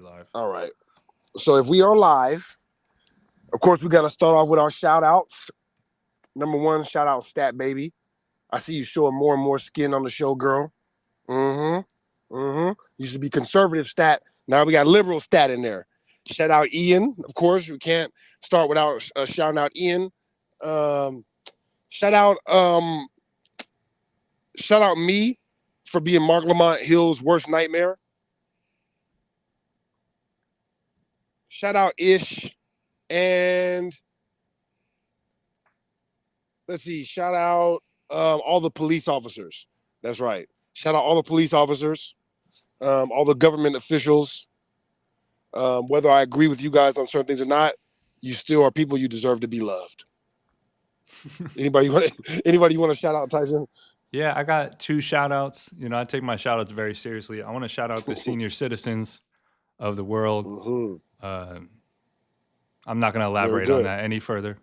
live. All right. So if we are live, of course, we got to start off with our shout outs. Number one, shout out Stat Baby. I see you showing more and more skin on the show, girl. Used to be conservative Stat. Now we got liberal Stat in there. Shout out Ian. Of course, we can't start without shouting out Ian. Shout out me for being Marc Lamont Hill's worst nightmare. Shout out Ish. And let's see, shout out all the police officers. That's right. Shout out all the police officers, all the government officials. Whether I agree with you guys on certain things or not, you still are people. You deserve to be loved. Anybody want to shout out, Tyson? Yeah, I got 2 shout outs. You know, I take my shout outs very seriously. I want to shout out the senior citizens of the world. Mm-hmm. I'm not going to elaborate on that any further.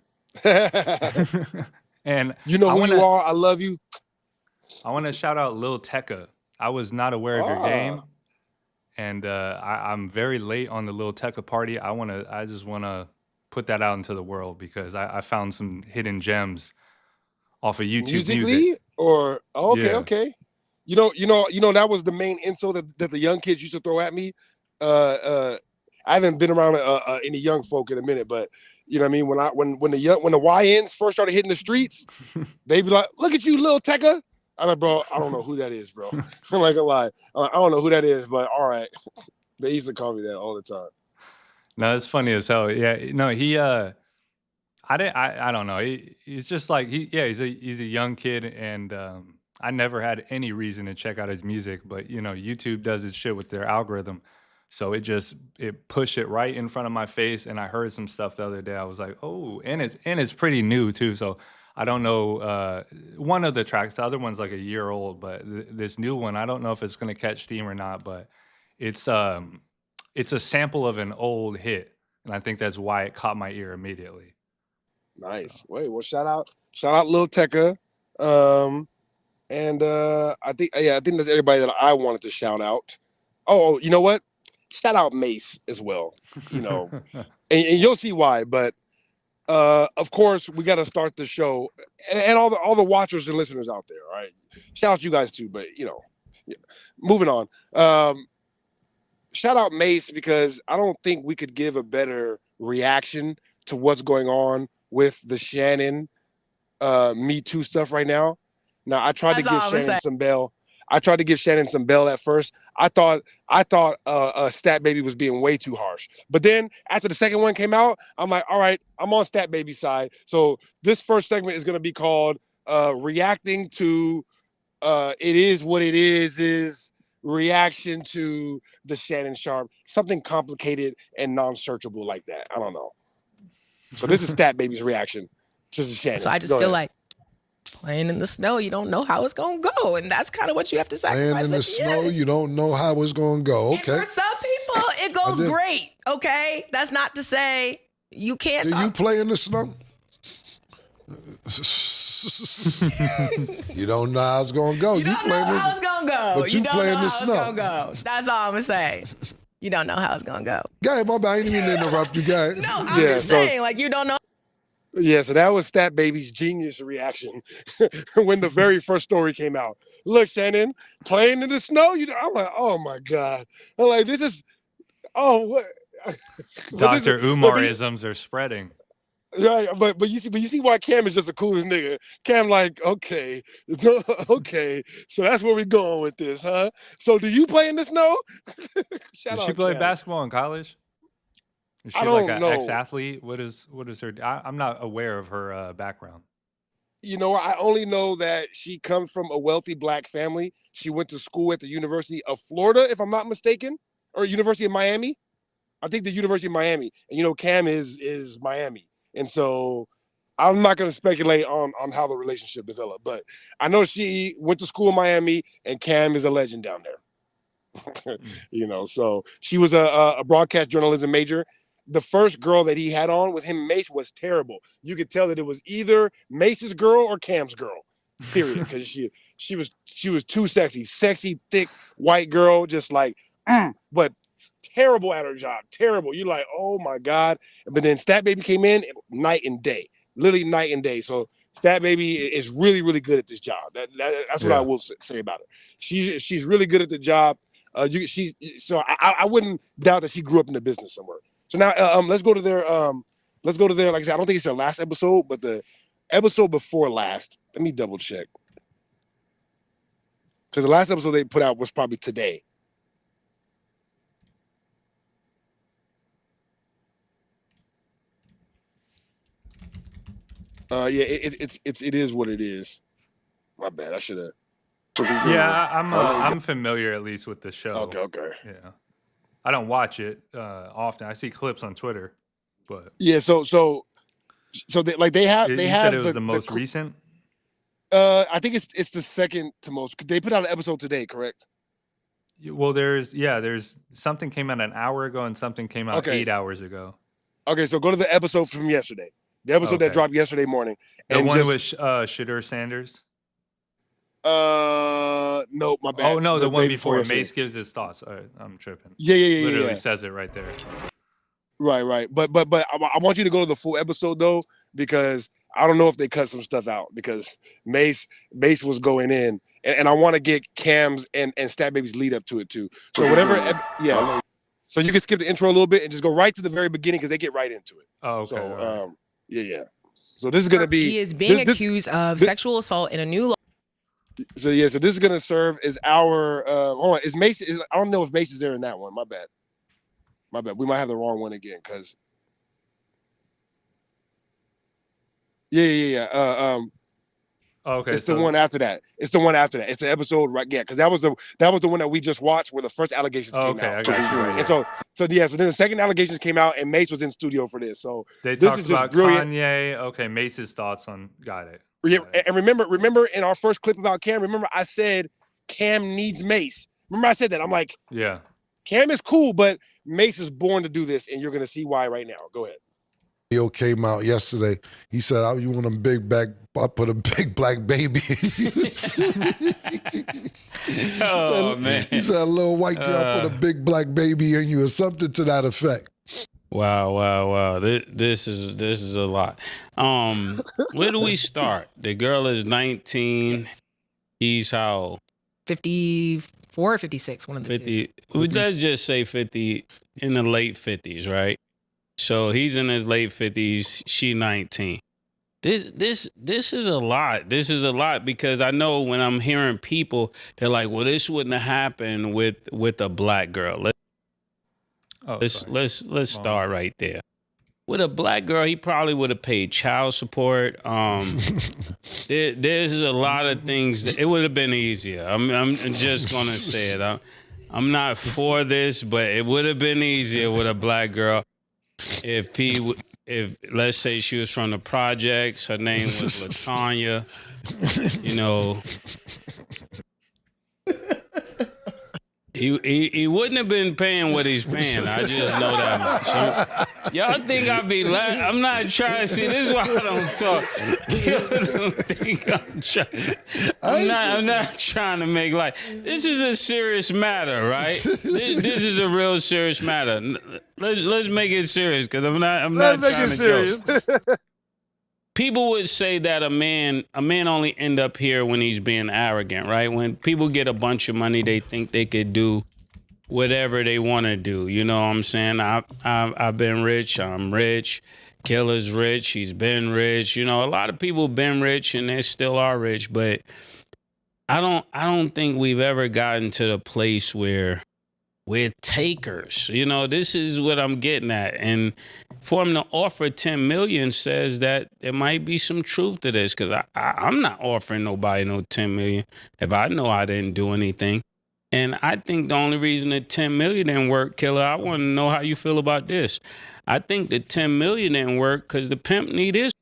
And you know who you are. I love you. I want to shout out Lil Tecca. I was not aware of your game, and I'm very late on the Lil Tecca party. I just want to put that out into the world because I found some hidden gems off of YouTube Musically, or okay. You know that was the main insult that the young kids used to throw at me. I haven't been around any young folk in a minute, but you know what I mean. When the YNs first started hitting the streets, they'd be like, "Look at you, Lil Tecca." I'm like, bro, I don't know who that is, bro. I'm not gonna lie, I don't know who that is, but all right. They used to call me that all the time. No, it's funny as hell. Yeah, no, he I don't know. He's just like he's a young kid, and I never had any reason to check out his music, but you know, YouTube does its shit with their algorithm. So it pushed it right in front of my face, and I heard some stuff the other day. I was like, oh, and it's pretty new too. So I don't know one of the tracks. The other one's like a year old, but this new one, I don't know if it's gonna catch steam or not. But it's a sample of an old hit, and I think that's why it caught my ear immediately. Nice. Wait, well, shout out Lil Tecca. And I think that's everybody that I wanted to shout out. Oh, you know what? Shout out Mace as well. You know, and you'll see why. But of course, we got to start the show, and all the watchers and listeners out there. All right, shout out you guys too. But you know, moving on. Shout out Mace because I don't think we could give a better reaction to what's going on with the Shannon Me Too stuff right now. Now I tried to give Shannon some bail. I tried to give Shannon some bail at first. I thought Stat Baby was being way too harsh. But then after the second one came out, I'm like, all right, I'm on Stat Baby's side. So this first segment is going to be called reacting to It Is What It Is reaction to the Shannon Sharpe, something complicated and non-searchable like that. I don't know. So this is Stat Baby's reaction to the Shannon. So I just feel like playing in the snow, you don't know how it's going to go. And that's kind of what you have to sacrifice. Playing in the snow, you don't know how it's going to go. Okay. And for some people, it goes great. Okay. That's not to say you can't. Do you play in the snow? You don't know how it's going to go. You don't know how it's going to go. But you play in the snow. That's all I'm going to say. You don't know how it's going to go. Guy, my bad. I didn't mean to interrupt you, guys. No, I'm just saying, like, you don't know. Yeah, so that was Stat Baby's genius reaction when the very first story came out. Look, Shannon, playing in the snow. I'm like, oh my God. I'm like, this is, what? Dr. Umar-isms are spreading. Right, but you see why Cam is just the coolest nigga. Cam like, okay, so that's where we're going with this, huh? So do you play in the snow? Did she play basketball in college? Is she like an ex-athlete? What is her? I'm not aware of her background. You know, I only know that she comes from a wealthy Black family. She went to school at the University of Florida, if I'm not mistaken, or University of Miami. I think the University of Miami. And you know, Cam is Miami. And so I'm not going to speculate on how the relationship developed, but I know she went to school in Miami and Cam is a legend down there. You know, so she was a broadcast journalism major. The first girl that he had on with him, Mace, was terrible. You could tell that it was either Mace's girl or Cam's girl, period. Because she was too sexy, thick, white girl, just like, but terrible at her job. Terrible. You're like, oh my God. But then Stat Baby came in, night and day. Literally night and day. So Stat Baby is really, really good at this job. That's what I will say about her. She's really good at the job. I wouldn't doubt that she grew up in the business somewhere. So now let's go to their like I said, I don't think it's their last episode, but the episode before last. Let me double check. Because the last episode they put out was probably today. It is what it is. My bad. I should have. Yeah, I'm familiar at least with the show. Okay. Yeah, I don't watch it often. I see clips on Twitter, but yeah. So they have. You they said have it was the most recent. I think it's the second to most. They put out an episode today, correct? Well, there's something came out an hour ago and something came out 8 hours ago. Okay, so go to the episode from yesterday. The episode that dropped yesterday morning. The one with Shadur Sanders? No, my bad. Oh, no, the one before. Mace gives his thoughts. All right, I'm tripping. Yeah. Literally says it right there. Right. But I want you to go to the full episode, though, because I don't know if they cut some stuff out because Mace was going in. And I want to get Cam's and Stat Baby's lead up to it, too. So whatever, yeah. So you can skip the intro a little bit and just go right to the very beginning because they get right into it. Oh, okay. So, yeah. So this is going to be... He is being accused of sexual assault in a new law. So this is going to serve as our... hold on, is Mace... I don't know if Mace is there in that one. My bad. We might have the wrong one again because... Yeah. Okay. It's the one after that. It's the episode, right? Yeah, because that was the one that we just watched where the first allegations came out. Okay, I got you. Right, and so then the second allegations came out and Mace was in studio for this. So they this talked is just about brilliant. Kanye. Okay, Mace's thoughts on got it. Yeah, and remember in our first clip about Cam, remember I said Cam needs Mace. Remember I said that. I'm like, yeah, Cam is cool, but Mace is born to do this, and you're gonna see why right now. Go ahead. Video came out yesterday. He said, "You want a big back? I put a big black baby in you." Man. He said, "A little white girl put a big black baby in you," or something to that effect. Wow. This is a lot. Where do we start? The girl is 19. He's how old? 54 or 56, one of the 50. Let's just say 50, in the late 50s, right? So he's in his late 50s. She 19. This is a lot. This is a lot because I know when I'm hearing people, they're like, "Well, this wouldn't have happened with a black girl." Let's start right there. With a black girl, he probably would have paid child support. There's a lot of things that it would have been easier. I'm just gonna say it. I'm not for this, but it would have been easier with a black girl if let's say she was from the projects. Her name was LaTanya. You know. He wouldn't have been paying what he's paying. I just know that much. Y'all think I be laughing? I'm not trying to see. This is why I don't talk. Y'all don't think I'm trying. I'm not trying to make light. This is a serious matter, right? This is a real serious matter. Let's make it serious because I'm not trying to serious. People would say that a man only end up here when he's being arrogant, right? When people get a bunch of money, they think they could do whatever they want to do. You know what I'm saying? I've been rich. I'm rich. Killer's rich. He's been rich. You know, a lot of people been rich and they still are rich. But I don't think we've ever gotten to the place where we're takers. You know, this is what I'm getting at. And for him to offer $10 million says that there might be some truth to this because I'm not offering nobody no $10 million if I know I didn't do anything. And I think the only reason the $10 million didn't work, Killer, I want to know how you feel about this. I think the $10 million didn't work because the pimp need his.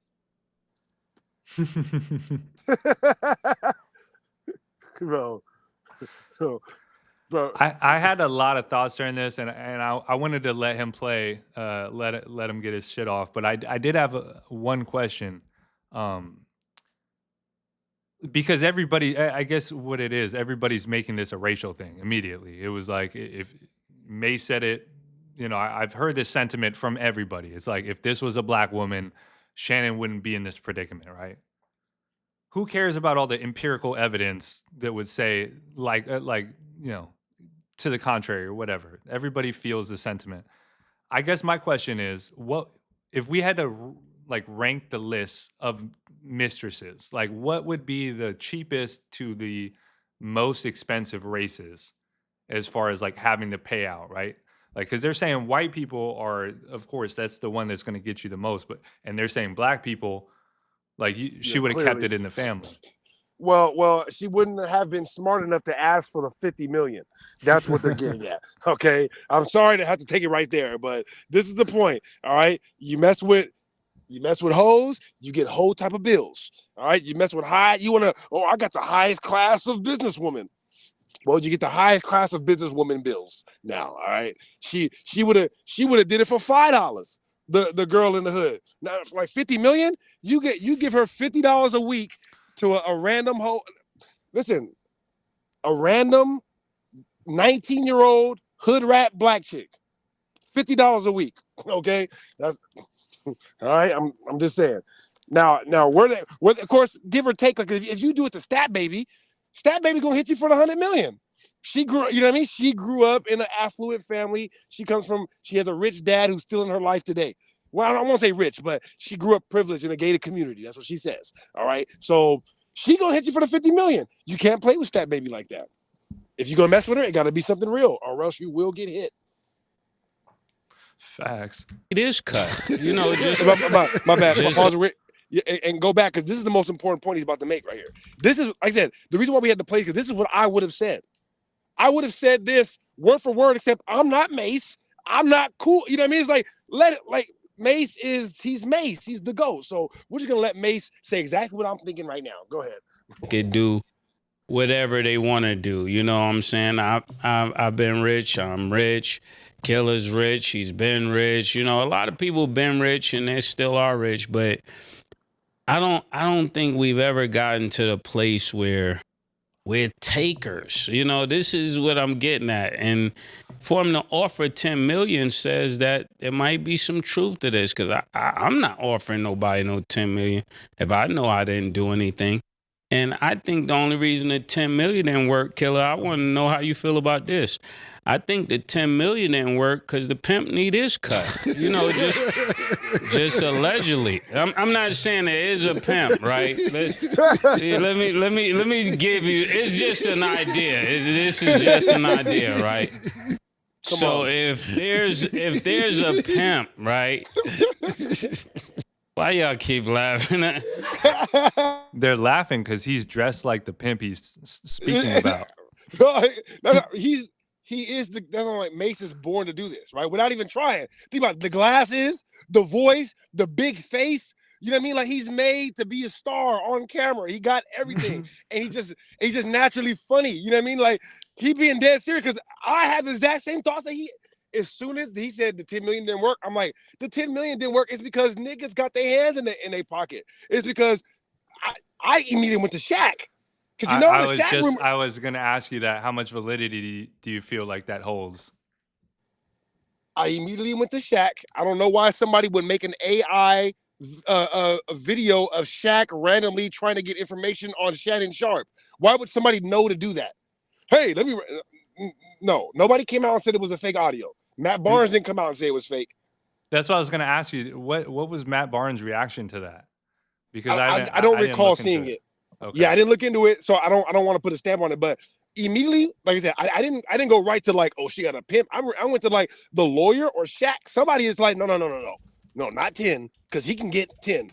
Bro. I had a lot of thoughts during this, and I wanted to let him play, let him get his shit off. But I did have one question, because everybody, I guess what it is, everybody's making this a racial thing immediately. It was like if May said it. You know, I've heard this sentiment from everybody. It's like, if this was a black woman, Shannon wouldn't be in this predicament, right? Who cares about all the empirical evidence that would say, like you know, to the contrary or whatever? Everybody feels the sentiment. I guess my question is, what if we had to like rank the list of mistresses? Like, what would be the cheapest to the most expensive races as far as like having to pay out, right? Like, because they're saying white people are, of course, that's the one that's going to get you the most, and they're saying black people, like, she would have kept it in the family. Well, she wouldn't have been smart enough to ask for the 50 million. That's what they're getting at. Okay, I'm sorry to have to take it right there, but this is the point. All right, you mess with hoes, you get hoe type of bills. All right, you mess with high, you want to. Oh, I got the highest class of businesswoman. Well, you get the highest class of businesswoman bills now. All right, she would have did it for $5. The girl in the hood. Now, for like 50 million, you give her $50 a week to a random hoe. Listen, a random 19-year-old hood rat black chick, $50 a week. Okay, that's all right. I'm just saying. Now, where of course, give or take. Like, if you do it to Stat Baby gonna hit you for the 100 million. She grew, you know what I mean? She grew up in an affluent family. She has a rich dad who's still in her life today. Well, I don't want to say rich, but she grew up privileged in a gated community. That's what she says. All right. So she gonna hit you for the 50 million. You can't play with Stat Baby like that. If you're gonna mess with her, it gotta be something real, or else you will get hit. Facts. It is cut. You know, just my bad. Pause and go back, because this is the most important point he's about to make right here. This is, like I said, the reason why we had to play, because this is what I would have said. I would have said this word for word, except I'm not Mace. I'm not cool. You know what I mean? It's like, let it, like, he's Mace. He's the GOAT. So we're just going to let Mace say exactly what I'm thinking right now. Go ahead. Could do whatever they want to do. You know what I'm saying? I've been rich. I'm rich. Killer's rich. He's been rich. You know, a lot of people been rich and they still are rich, but I don't think we've ever gotten to the place where we're takers. You know, this is what I'm getting at. And for him to offer 10 million says that there might be some truth to this, because I'm not offering nobody no 10 million if I know I didn't do anything. And I think the only reason the 10 million didn't work, Killer, I want to know how you feel about this. I think the 10 million didn't work because the pimp need his cut. You know, just allegedly. I'm not saying there is a pimp, right? Let me give you. It's just an idea. This is just an idea, right? So if there's a pimp, right? Why y'all keep laughing at? They're laughing because he's dressed like the pimp he's speaking about. No, that's like Mace is born to do this, right? Without even trying. Think about it, the glasses, the voice, the big face. You know what I mean? Like, he's made to be a star on camera. He got everything, and he's just naturally funny. You know what I mean? Like, he being dead serious, because I had the exact same thoughts that he. As soon as he said the 10 million didn't work, I'm like, the 10 million didn't work. It's because niggas got their hands in their pocket. It's because I immediately went to Shaq. Because I was going to ask you that. How much validity do you feel like that holds? I immediately went to Shaq. I don't know why somebody would make an AI a video of Shaq randomly trying to get information on Shannon Sharpe. Why would somebody know to do that? Hey, no, nobody came out and said it was a fake audio. Matt Barnes didn't come out and say it was fake. That's what I was going to ask you. What was Matt Barnes' reaction to that? Because I don't recall seeing it. Okay. Yeah, I didn't look into it, so I don't want to put a stamp on it. But immediately, like I said, I didn't go right to like, oh, she got a pimp. I went to like the lawyer or Shaq. Somebody is like, no, not 10, because he can get 10.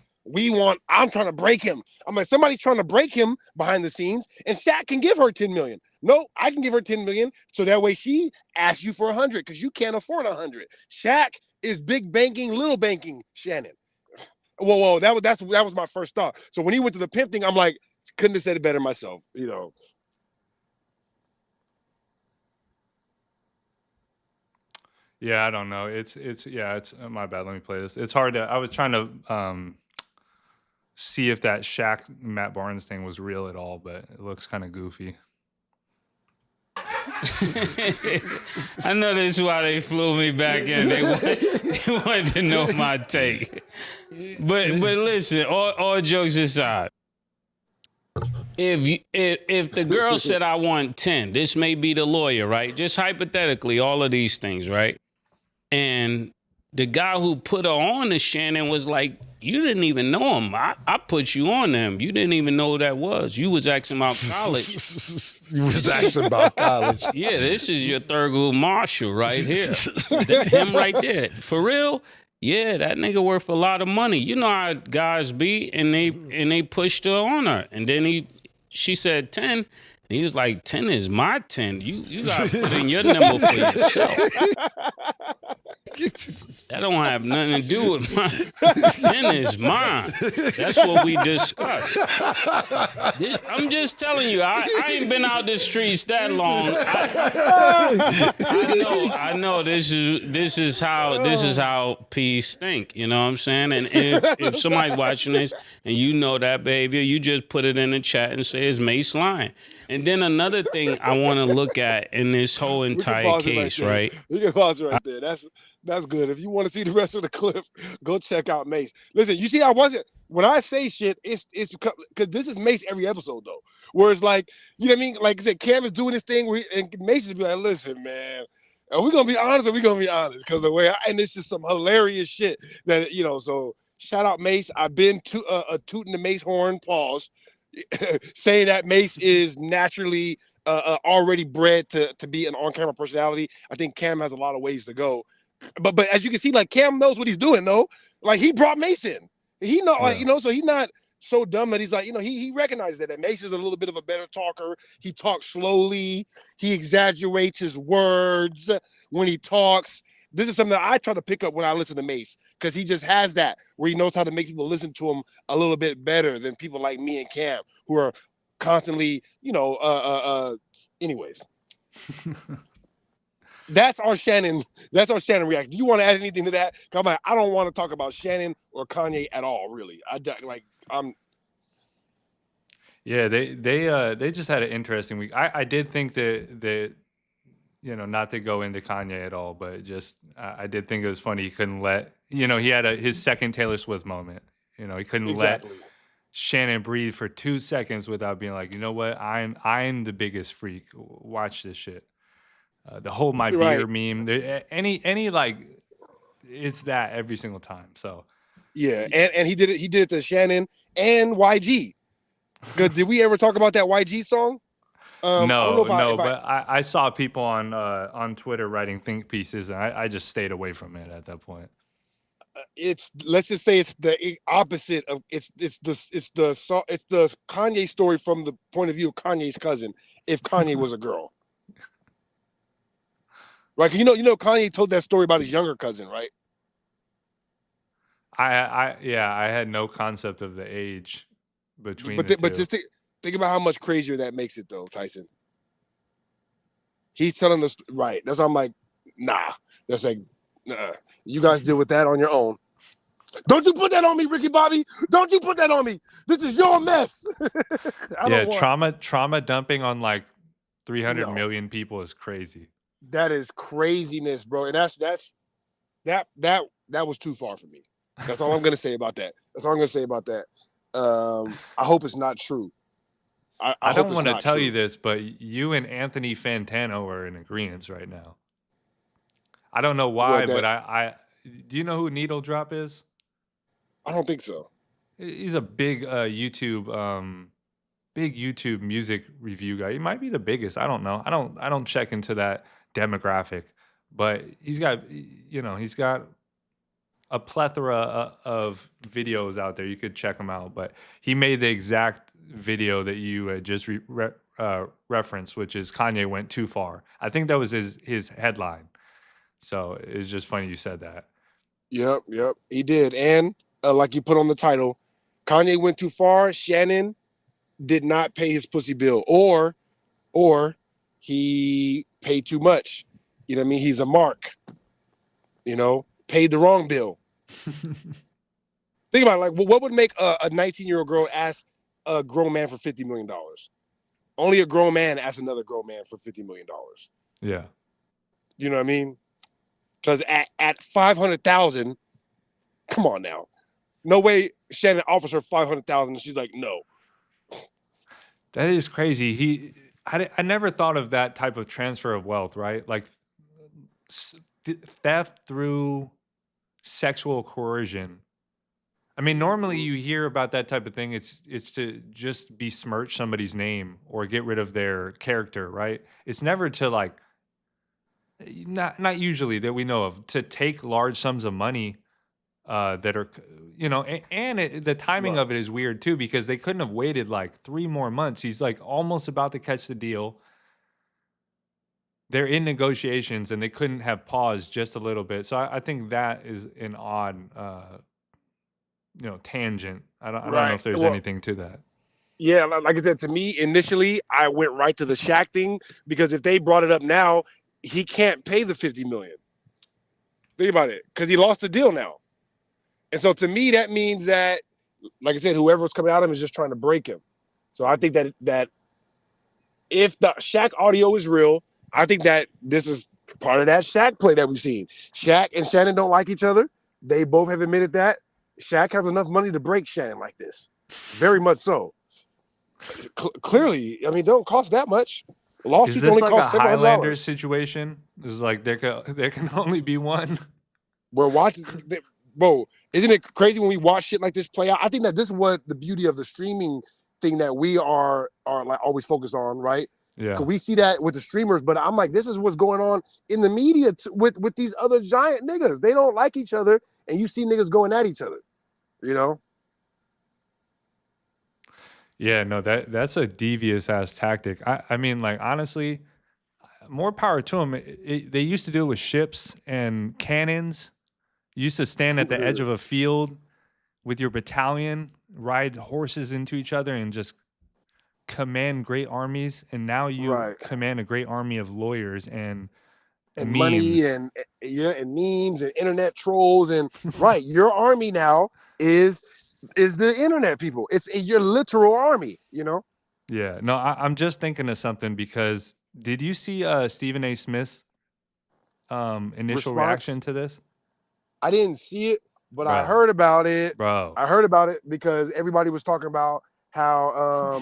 I'm trying to break him. I'm like, somebody's trying to break him behind the scenes, and Shaq can give her 10 million. No, I can give her 10 million, so that way she asks you for 100, because you can't afford 100. Shaq is big banking, little banking, Shannon. Whoa, that was my first thought. So when he went to the pimp thing, I'm like, couldn't have said it better myself, you know. Yeah, I don't know. It's my bad. Let me play this. It's hard to. I was trying to see if that Shaq Matt Barnes thing was real at all, but it looks kind of goofy. I know this is why they flew me back in. They wanted to know my take. But listen, all jokes aside, if the girl said I want 10, this may be the lawyer, right? Just hypothetically, all of these things, right? And the guy who put her on to Shannon was like, you didn't even know him. I put you on him. You didn't even know who that was. You was asking about college. You was asking about college. Yeah, this is your Thurgood Marshall right here. Him right there. For real? Yeah, that nigga worth a lot of money. You know how guys be, and they pushed her on her. And then she said 10. And he was like, 10 is my 10. You gotta put in your number for yourself. That don't have nothing to do with mine. 10 is mine. That's what we discussed. I'm just telling you, I ain't been out the streets that long. I know this is how peace think. You know what I'm saying? And if somebody's watching this and you know that behavior, you just put it in the chat and say it's Mace lying. And then another thing I want to look at in this whole entire case, right? You can pause it right there. That's good. If you want to see the rest of the clip, go check out Mace. Listen, you see, when I say shit, it's because this is Mace every episode though. Where it's like, you know what I mean? Like I said, Cam is doing this thing and Mace is be like, listen, man, are we gonna be honest or we gonna be honest? Because the way and it's just some hilarious shit that so shout out Mace. I've been tooting the Mace horn, pause, saying that Mace is naturally already bred to be an on-camera personality. I think Cam has a lot of ways to go. But as you can see, like Cam knows what he's doing, though. Like he brought Mace in. He know, like so he's not so dumb that he's like, he recognizes that Mace is a little bit of a better talker. He talks slowly. He exaggerates his words when he talks. This is something that I try to pick up when I listen to Mace because he just has that where he knows how to make people listen to him a little bit better than people like me and Cam who are constantly, anyways. That's our Shannon reaction. Do you want to add anything to that? Come on, I don't want to talk about Shannon or Kanye at all, really. Yeah, they just had an interesting week. I did think that not to go into Kanye at all, but just I did think it was funny he couldn't let he had his second Taylor Swift moment. He couldn't let Shannon breathe for 2 seconds without being like, you know what, I'm the biggest freak. Watch this shit. The whole my beer meme. Any like, it's that every single time. So yeah, and he did it to Shannon and YG. Because did we ever talk about that YG song? I saw people on Twitter writing think pieces, and I just stayed away from it at that point. Let's just say it's the opposite of it's the Kanye story from the point of view of Kanye's cousin. If Kanye was a girl. Right, Kanye told that story about his younger cousin, right? I had no concept of the age between the two. But just think about how much crazier that makes it, though, Tyson. He's telling us right. That's why I'm like, nah. That's like, nah. You guys deal with that on your own. Don't you put that on me, Ricky Bobby. Don't you put that on me. This is your mess. Trauma dumping on like 300 million people is crazy. That is craziness, bro. And that was too far for me. That's all I'm gonna say about that. I hope it's not true. I don't want to tell you this, but you and Anthony Fantano are in agreement right now. I don't know why, but I do you know who Needle Drop is? I don't think so. He's a big YouTube music review guy. He might be the biggest. I don't know. I don't check into that demographic, but he's got a plethora of videos out there. You could check them out, but he made the exact video that you just referenced, which is Kanye went too far. I think that was his headline. So it's just funny you said that. Yep, he did. And like you put on the title, Kanye went too far. Shannon did not pay his pussy bill, or he paid too much. You know what I mean? He's a mark. Paid the wrong bill. Think about it. Like, what would make a 19-year-old girl ask a grown man for $50 million? Only a grown man asks another grown man for $50 million. Yeah. You know what I mean? Because at 500,000, come on now. No way Shannon offers her 500,000 and she's like, no. That is crazy. I never thought of that type of transfer of wealth, right? Like theft through sexual coercion. I mean, normally you hear about that type of thing. It's to just besmirch somebody's name or get rid of their character, right? It's never to like, not usually that we know of, to take large sums of money that are, the timing of it is weird too, because they couldn't have waited like 3 more months. He's like almost about to catch the deal. They're in negotiations and they couldn't have paused just a little bit. So I think that is an odd, tangent. I don't know if there's anything to that. Yeah, like I said, to me, initially, I went right to the Shaq thing, because if they brought it up now, he can't pay the $50 million. Think about it, because he lost the deal now. And so to me, that means that, like I said, whoever's coming at him is just trying to break him. So I think that if the Shaq audio is real, I think that this is part of that Shaq play that we've seen. Shaq and Shannon don't like each other. They both have admitted that. Shaq has enough money to break Shannon like this. Very much so. Clearly, I mean, they don't cost that much. Lawsuits only like cost a Highlander $700. situation? It's like there can only be one. We're watching, bro. Isn't it crazy when we watch shit like this play out? I think that this is what the beauty of the streaming thing that we are like always focused on, right? Yeah. Because we see that with the streamers, but I'm like, this is what's going on in the media with these other giant niggas. They don't like each other, and you see niggas going at each other. You know? Yeah, no, that's a devious ass tactic. I mean, like, honestly, more power to them. They used to do it with ships and cannons. You used to stand at the edge of a field with your battalion, ride horses into each other, and just command great armies. And now you command a great army of lawyers and memes. Money and memes and internet trolls and your army now is the internet people. It's your literal army, you know? Yeah. No, I'm just thinking of something, because did you see Stephen A. Smith's initial reaction to this? I didn't see it, but I heard about it. Bro. I heard about it because everybody was talking about how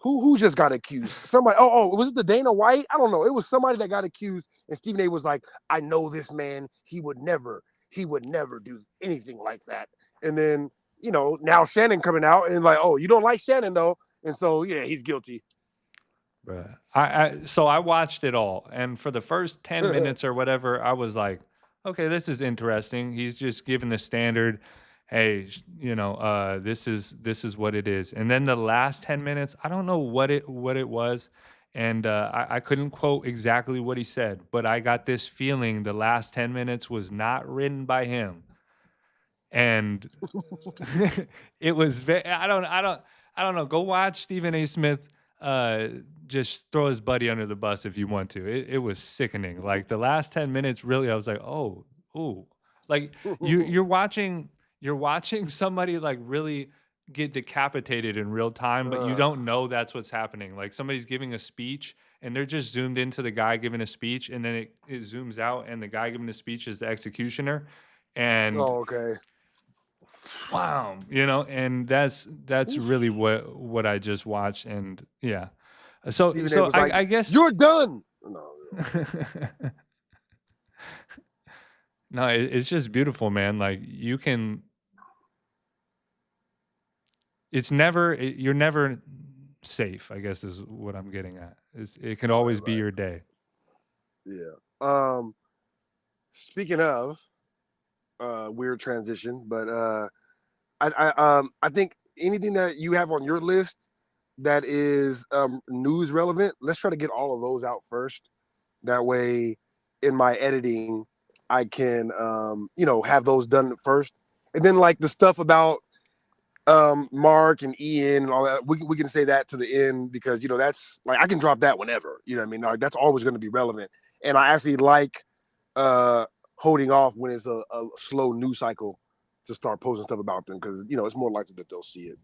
who just got accused? Somebody, was it the Dana White? I don't know. It was somebody that got accused, and Stephen A. was like, I know this man, he would never do anything like that. And then, now Shannon coming out and like, oh, you don't like Shannon though. And so, yeah, he's guilty. Right. So I watched it all. And for the first 10 minutes or whatever, I was like, okay, this is interesting. He's just giving the standard, hey, this is what it is. And then the last 10 minutes, I don't know what it was. And I couldn't quote exactly what he said, but I got this feeling the last 10 minutes was not written by him. And it was I don't know. Go watch Stephen A. Smith just throw his buddy under the bus if you want to. It was sickening. Like the last 10 minutes, really, I was like, oh, like you're watching somebody like really get decapitated in real time, but you don't know that's what's happening. Like somebody's giving a speech and they're just zoomed into the guy giving a speech, and then it zooms out and the guy giving the speech is the executioner. And wow, and that's really what I just watched. And yeah, so I guess you're done. No, it's just beautiful, man. Like you're never safe, I guess is what I'm getting at. It can always be your day. Yeah. Speaking of weird transition, but I think anything that you have on your list that is news relevant, let's try to get all of those out first. That way, in my editing, I can have those done first, and then like the stuff about Mark and Ian and all that, we can say that to the end, because that's like I can drop that whenever. You know what I mean? Like, that's always going to be relevant, and I actually like holding off when it's a slow news cycle to start posting stuff about them, because it's more likely that they'll see it.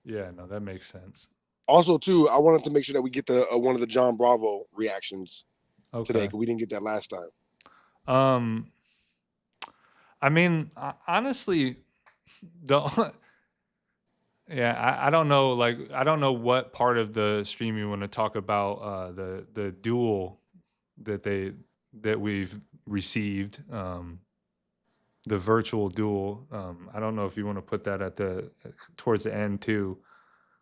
Yeah, no, that makes sense. Also, too, I wanted to make sure that we get the one of the John Bravo reactions today because we didn't get that last time. I mean, honestly, I don't know. Like, I don't know what part of the stream you want to talk about. The duel that we've received. The virtual duel. I don't know if you want to put that at towards the end too.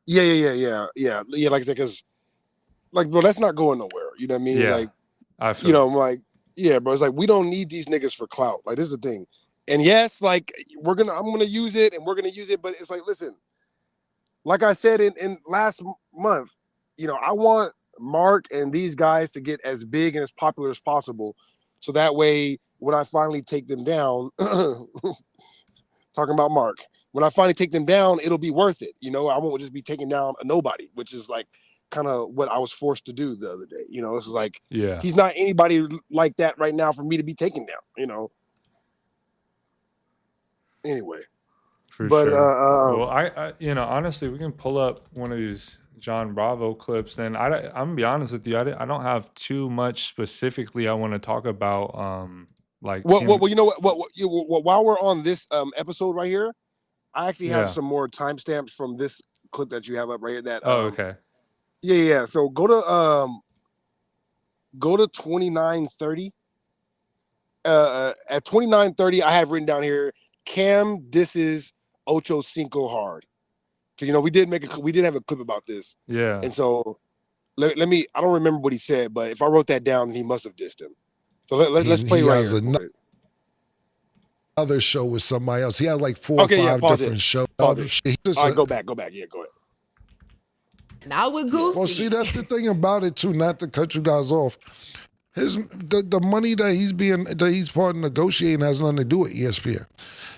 Yeah. Like, because, like, bro, that's not going nowhere. You know what I mean? Yeah, like, I feel I'm like, yeah, bro. It's like we don't need these niggas for clout. Like, this is the thing. And yes, like, I'm gonna use it, and we're gonna use it. But it's like, listen, like I said in last month, I want Marc and these guys to get as big and as popular as possible, so that way when I finally take them down, talking about Marc, when I finally take them down, it'll be worth it. I won't just be taking down a nobody, which is like kind of what I was forced to do the other day. It's like, he's not anybody like that right now for me to be taken down. Anyway. For sure. Well, I honestly, we can pull up one of these John Bravo clips. And I'm gonna be honest with you, I don't have too much specifically I want to talk about. Well, you know what? While we're on this episode right here, I actually have some more timestamps from this clip that you have up right here. That okay. Yeah. So go to 29:30. At 29:30, I have written down here, Cam disses Ocho Cinco hard. Because we did have a clip about this. Yeah. And so let me. I don't remember what he said, but if I wrote that down, he must have dissed him. So let's play right here. Another show with somebody else. He had like 4 or 5 different shows. All right, go back. Yeah, go ahead. Now we're goofy. Well, see, that's the thing about it too. Not to cut you guys off. The money that he's part of negotiating has nothing to do with ESPN.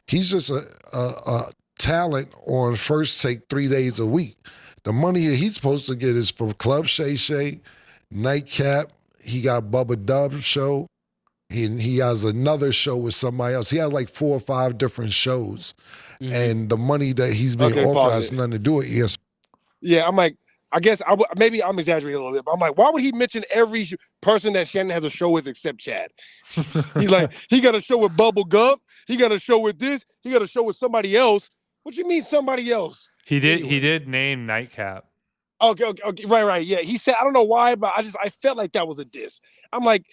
He's just a talent on First Take 3 days a week. The money he's supposed to get is from Club Shay Shay, Nightcap. He got Bubba Dub's show. He has another show with somebody else. He had like 4 or 5 different shows. Mm-hmm. And the money that he's being offered has nothing to do with ESPN. Yeah, I'm like, I guess maybe I'm exaggerating a little bit, but I'm like, why would he mention every person that Shannon has a show with except Chad? He's like, he got a show with Bubble Gump. He got a show with this. He got a show with somebody else. What you mean somebody else? He did name Nightcap. Okay, right. Yeah, he said, I don't know why, but I felt like that was a diss. I'm like,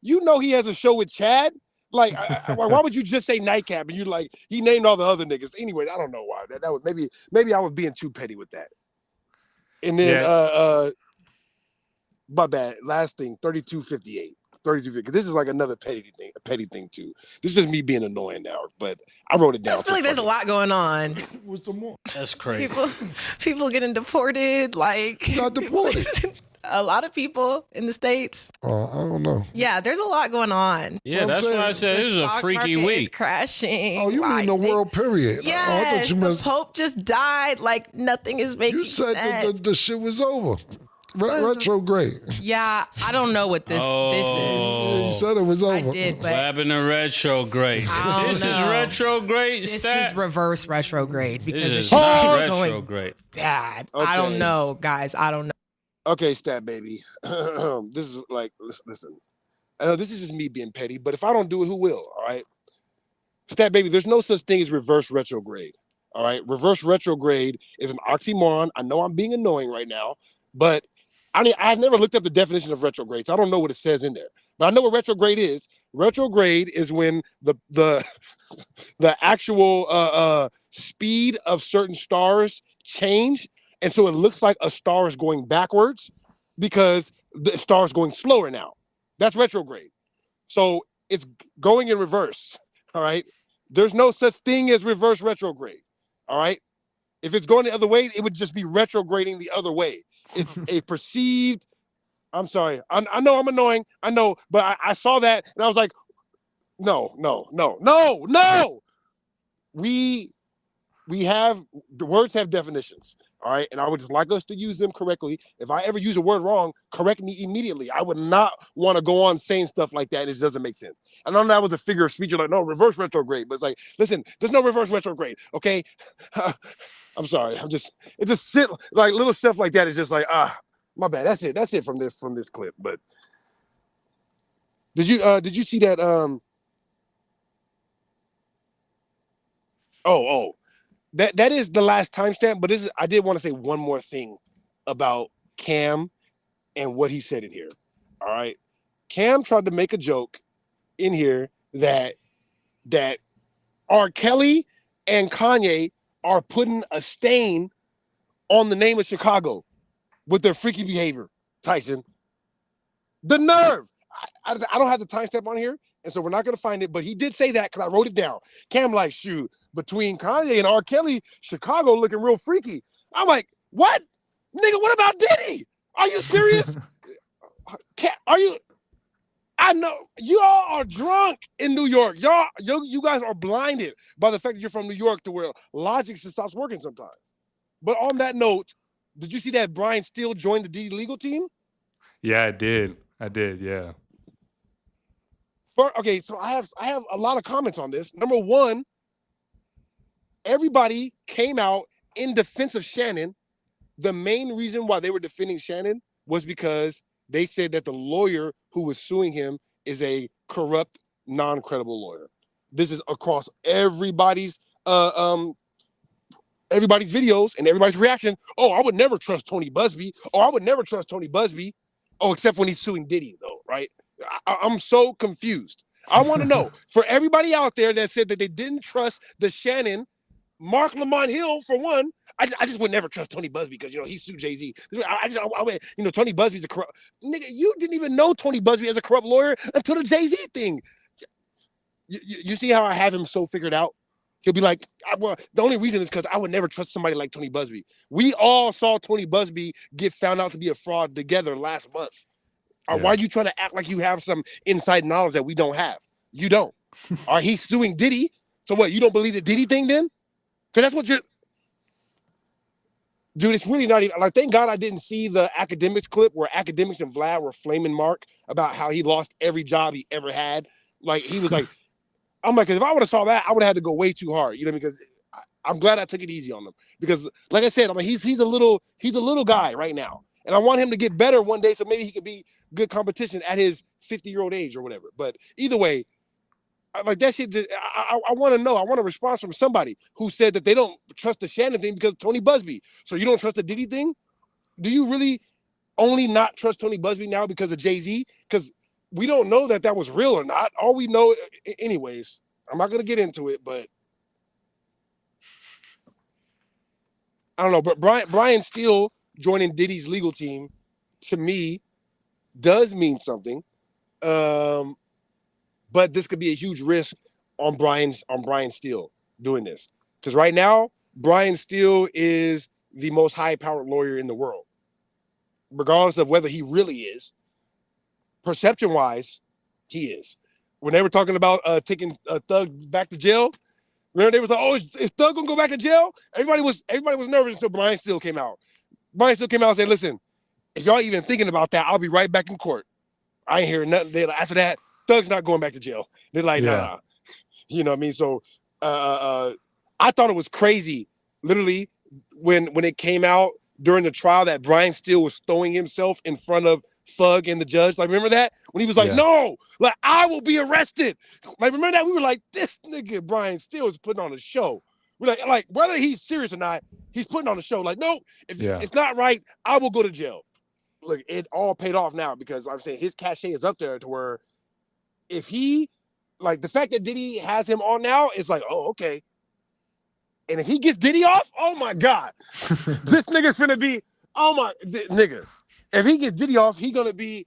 he has a show with Chad. Like, why would you just say Nightcap? And you like, he named all the other niggas. Anyways, I don't know why. That was maybe I was being too petty with that. And then, my bad. Last thing, 3258. 3250. This is like another petty thing too. This is just me being annoying now, but I wrote it down. I feel like there's a lot going on. What's the more? That's crazy. People getting deported. Like, not deported. A lot of people in the States. Oh, I don't know. Yeah, there's a lot going on. Yeah, that's why I said this is a freaky week. Is crashing. Oh, you mean the world period? Yes, I thought you meant the Pope just died. Like, nothing is making sense. You said the shit was over. Retrograde. Yeah, I don't know what this is. You said it was over. I did, but Clapping the retrograde. This is retrograde. This is reverse retrograde because it's not just retrograde. Bad. Okay. I don't know, guys. I don't know. Okay, Stat Baby. This is like, listen. I know this is just me being petty, but if I don't do it, who will? All right. Stat Baby, there's no such thing as reverse retrograde. All right. Reverse retrograde is an oxymoron. I know I'm being annoying right now, but I've never looked up the definition of retrograde, so I don't know what it says in there. But I know what retrograde is. Retrograde is when the actual speed of certain stars change, and so it looks like a star is going backwards because the star is going slower now. That's retrograde. So it's going in reverse. All right. There's no such thing as reverse retrograde. All right. If it's going the other way, it would just be retrograding the other way. It's a perceived. I'm sorry. I know I'm annoying. I know, but I saw that and I was like, no. We have, the words have definitions. All right. And I would just like us to use them correctly. If I ever use a word wrong, correct me immediately. I would not want to go on saying stuff like that. It just doesn't make sense. I know that was a figure of speech. You're like, no, reverse retrograde. But it's like, listen, there's no reverse retrograde. Okay. I'm sorry. It's just shit, like little stuff like that is just like, my bad. That's it. That's it from this clip. But did you see that? That is the last timestamp, but I did want to say one more thing about Cam and what he said in here. All right. Cam tried to make a joke in here that R. Kelly and Kanye are putting a stain on the name of Chicago with their freaky behavior. Tyson. The nerve. I don't have the timestamp on here, and so we're not going to find it, but he did say that because I wrote it down. Cam like, shoot, between Kanye and R. Kelly, Chicago looking real freaky. I'm like, what? Nigga, what about Diddy? Are you serious? Are you? I know you all are drunk in New York. You guys are blinded by the fact that you're from New York to where logic just stops working sometimes. But on that note, did you see that Brian Steele joined the Diddy legal team? Yeah, I did. Yeah. Okay, so I have a lot of comments on this. Number one, everybody came out in defense of Shannon. The main reason why they were defending Shannon was because they said that the lawyer who was suing him is a corrupt, non-credible lawyer. This is across everybody's videos and everybody's reaction. Oh, I would never trust Tony Busby. Oh, I would never trust Tony Busby. Oh, except when he's suing Diddy, though, right? I'm so confused. I want to know, for everybody out there that said that they didn't trust the Shannon, Marc Lamont Hill, for one, I just would never trust Tony Busby because, he sued Jay-Z. Tony Busby's a corrupt... Nigga, you didn't even know Tony Busby as a corrupt lawyer until the Jay-Z thing. You see how I have him so figured out? He'll be like, the only reason is because I would never trust somebody like Tony Busby. We all saw Tony Busby get found out to be a fraud together last month. Yeah. Why are you trying to act like you have some inside knowledge that we don't have? You don't. He's suing Diddy. So what, you don't believe the Diddy thing then? Because that's what you're... Dude, it's really not even... Like, thank God I didn't see the Academics clip where Academics and Vlad were flaming Mark about how he lost every job he ever had. Like, he was like... I'm like, if I would have saw that, I would have had to go way too hard. You know what I mean? Because I'm glad I took it easy on him. Because, like I said, he's a little guy right now. And I want him to get better one day so maybe he can be good competition at his 50-year-old age or whatever. But either way, like that shit, I want to know. I want a response from somebody who said that they don't trust the Shannon thing because of Tony Busby. So you don't trust the Diddy thing? Do you really only not trust Tony Busby now because of Jay-Z? Because we don't know that was real or not. All we know, anyways, I'm not going to get into it, but I don't know. But Brian Steele joining Diddy's legal team, to me, does mean something. But this could be a huge risk on Brian Steele doing this. Because right now, Brian Steele is the most high-powered lawyer in the world. Regardless of whether he really is. Perception-wise, he is. When they were talking about taking Thug back to jail, remember they was like, "Oh, is Thug gonna go back to jail?" Everybody was nervous until Brian Steele came out. Brian Steele came out and said, "Listen, if y'all even thinking about that, I'll be right back in court. I ain't hearing nothing." After that, Thug's not going back to jail. They're like, nah. You know what I mean? So I thought it was crazy, literally, when it came out during the trial that Brian Steele was throwing himself in front of Thug and the judge. Like, remember that? When he was like, no, like, I will be arrested. Like, remember that? We were like, this nigga Brian Steele is putting on a show. We're like, whether he's serious or not, he's putting on a show. Like, no, if it's not right, I will go to jail. Look, it all paid off now because I'm saying his cachet is up there to where if he, like, the fact that Diddy has him on now is like, oh, okay. And if he gets Diddy off, oh my God, this nigga's finna be, nigga. If he gets Diddy off, he's gonna be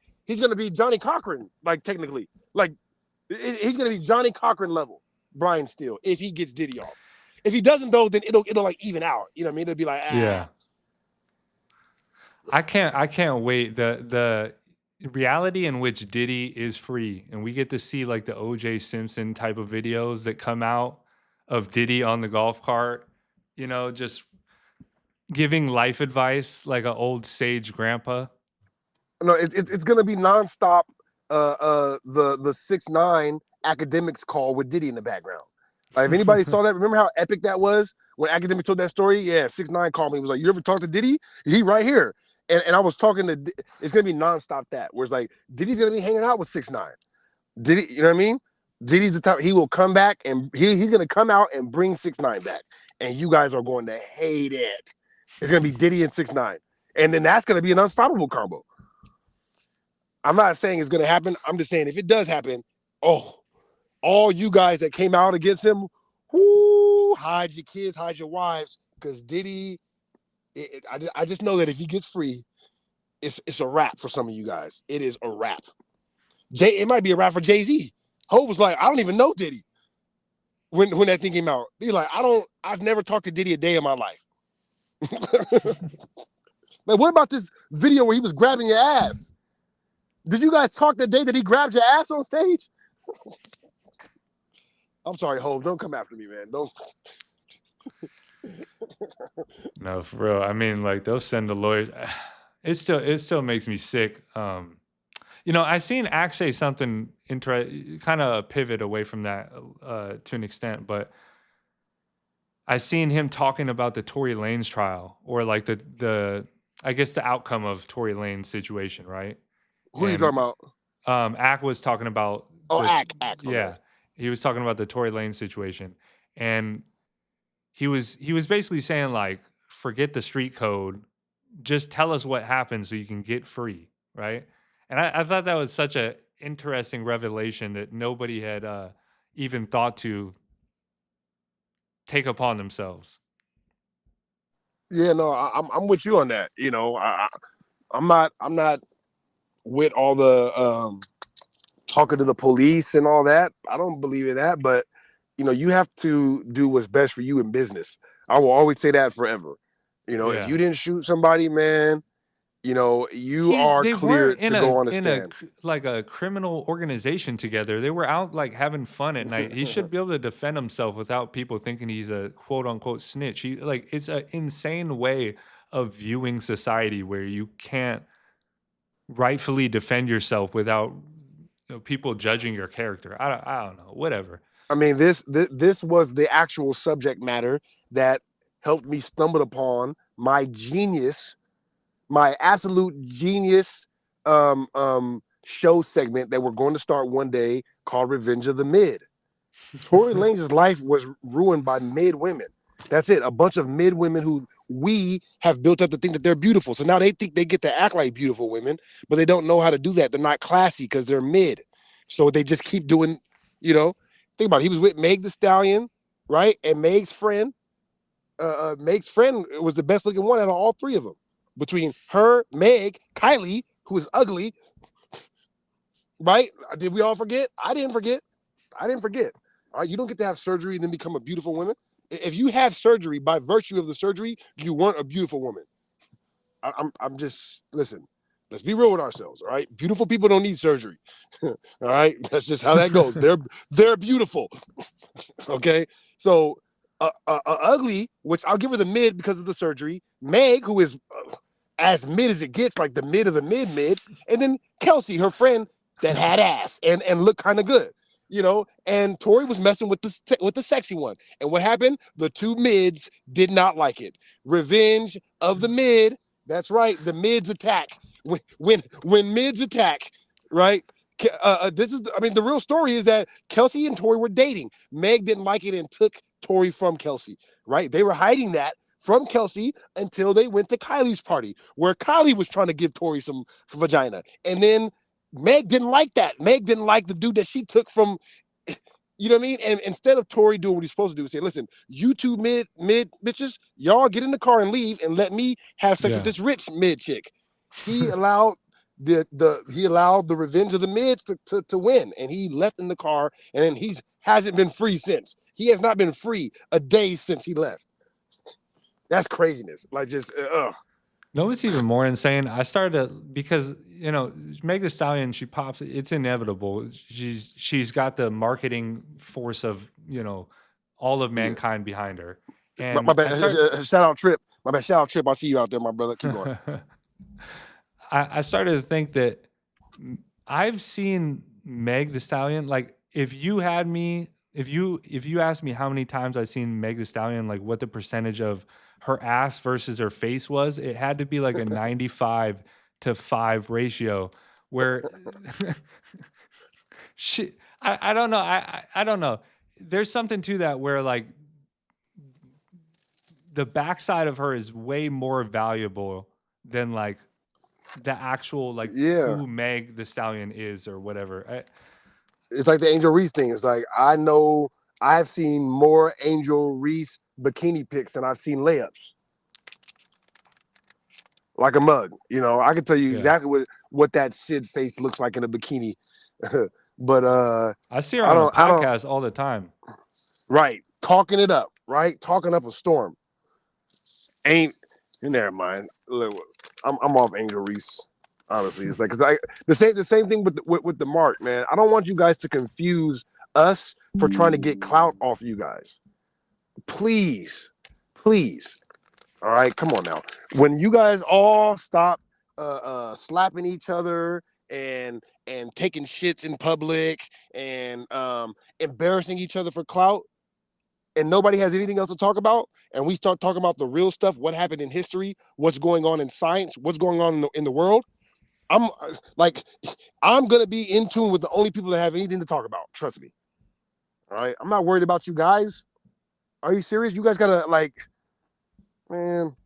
Johnny Cochran, like technically. Like he's gonna be Johnny Cochran level, Brian Steele, if he gets Diddy off. If he doesn't though, then it'll like even out. You know what I mean? It'll be like, Yeah. I can't wait. The reality in which Diddy is free and we get to see like the OJ Simpson type of videos that come out of Diddy on the golf cart, just giving life advice like an old sage grandpa? No, it's gonna be nonstop. The 6ix9ine academics call with Diddy in the background. Like, if anybody saw that, remember how epic that was when Academics told that story? Yeah, 6ix9ine called me. He was like, "You ever talk to Diddy? He right here." And I was talking to. It's gonna be nonstop that. Where it's like Diddy's gonna be hanging out with 6ix9ine. Diddy, you know what I mean? Diddy's the type. He will come back and he's gonna come out and bring 6ix9ine back, and you guys are going to hate it. It's gonna be Diddy and 6ix9ine, and then that's gonna be an unstoppable combo. I'm not saying it's going to happen. I'm just saying if it does happen, all you guys that came out against him, hide your kids, hide your wives, because Diddy, I just know that if he gets free, it's a wrap for some of you guys. It is a wrap. It might be a wrap for Jay-Z. Hov was like, I don't even know Diddy when that thing came out. He's like, I've never talked to Diddy a day in my life. Like, what about this video where he was grabbing your ass? Did you guys talk the day that he grabbed your ass on stage? I'm sorry, Hov. Don't come after me, man. Don't. No, for real. I mean, like, they'll send the lawyers. It still makes me sick. I seen Axe say something kind of pivot away from that to an extent, but I seen him talking about the Tory Lanez trial, or like the I guess the outcome of Tory Lanez situation, right? Who are you talking about? Ack was talking about. Ack. Yeah, he was talking about the Tory Lanez situation, and he was basically saying, like, forget the street code, just tell us what happened so you can get free, right? And I thought that was such an interesting revelation that nobody had even thought to take upon themselves. Yeah, no, I'm with you on that. You know, I'm not with all the talking to the police and all that. I don't believe in that, but you have to do what's best for you in business. I will always say that forever. If you didn't shoot somebody, man, you are clear to go on a stand. Like a criminal organization together. They were out like having fun at night. He should be able to defend himself without people thinking he's a quote unquote snitch. It's an insane way of viewing society where you can't rightfully defend yourself without people judging your character. I don't know, whatever. I mean, this was the actual subject matter that helped me stumble upon my absolute genius show segment that we're going to start one day called Revenge of the Mid. Tory Lanez's life was ruined by mid women. That's it. A bunch of mid women who we have built up to think that they're beautiful. So now they think they get to act like beautiful women, but they don't know how to do that. They're not classy because they're mid. So they just keep doing, think about it. He was with Meg the Stallion, right? And Meg's friend was the best looking one out of all three of them. Between her, Meg, Kylie, who is ugly, right? Did we all forget? I didn't forget. All right, you don't get to have surgery and then become a beautiful woman. If you have surgery by virtue of the surgery, you weren't a beautiful woman. I'm just, listen, let's be real with ourselves, all right? Beautiful people don't need surgery. All right? That's just how that goes. They're beautiful. Okay? So ugly, which I'll give her the mid because of the surgery. Meg, who is as mid as it gets, like the mid of the mid, and then Kelsey, her friend that had ass and looked kind of good. And Tory was messing with the sexy one. And what happened? The two mids did not like it. Revenge of the mid. That's right. The mids attack. When mids attack, right? The real story is that Kelsey and Tory were dating. Meg didn't like it and took Tory from Kelsey, right? They were hiding that from Kelsey until they went to Kylie's party, where Kylie was trying to give Tory some vagina. And then Meg didn't like that. Meg didn't like the dude that she took from, you know what I mean? And instead of Tory doing what he's supposed to do, say, listen, you two mid bitches, y'all get in the car and leave and let me have sex with this rich mid chick. He allowed the revenge of the mids to win, and he left in the car, and then hasn't been free since. He has not been free a day since he left. That's craziness. Like, just No, it's even more insane. I started to, because Meg Thee Stallion, she pops. It's inevitable. She's got the marketing force of all of mankind behind her, And my bad. Shout out Trip. My bad. Shout out Trip. I see you out there, my brother. Keep going. I started to think that I've seen Meg the Stallion. Like, if you asked me how many times I've seen Meg the Stallion, like what the percentage of her ass versus her face was, it had to be like a 95-5 ratio. Where I don't know. I don't know. There's something to that where like the backside of her is way more valuable than like the actual like who Meg the Stallion is or whatever. It's like the Angel Reese thing. It's like I know I've seen more Angel Reese bikini pics than I've seen layups. Like a mug, you know. I can tell you exactly what that Sid face looks like in a bikini. But I see her on a podcast all the time. Right, talking it up, right, talking up a storm. Ain't never mind. Look, I'm off Angel Reese. Honestly, it's like the same thing with the Marc, man. I don't want you guys to confuse us for trying to get clout off you guys. Please. All right, come on now. When you guys all stop slapping each other and taking shits in public and embarrassing each other for clout, and nobody has anything else to talk about, and we start talking about the real stuff, what happened in history, what's going on in science, what's going on in the world, I'm gonna be in tune with the only people that have anything to talk about. Trust me. All right, I'm not worried about you guys. Are you serious? You guys gotta like. Man,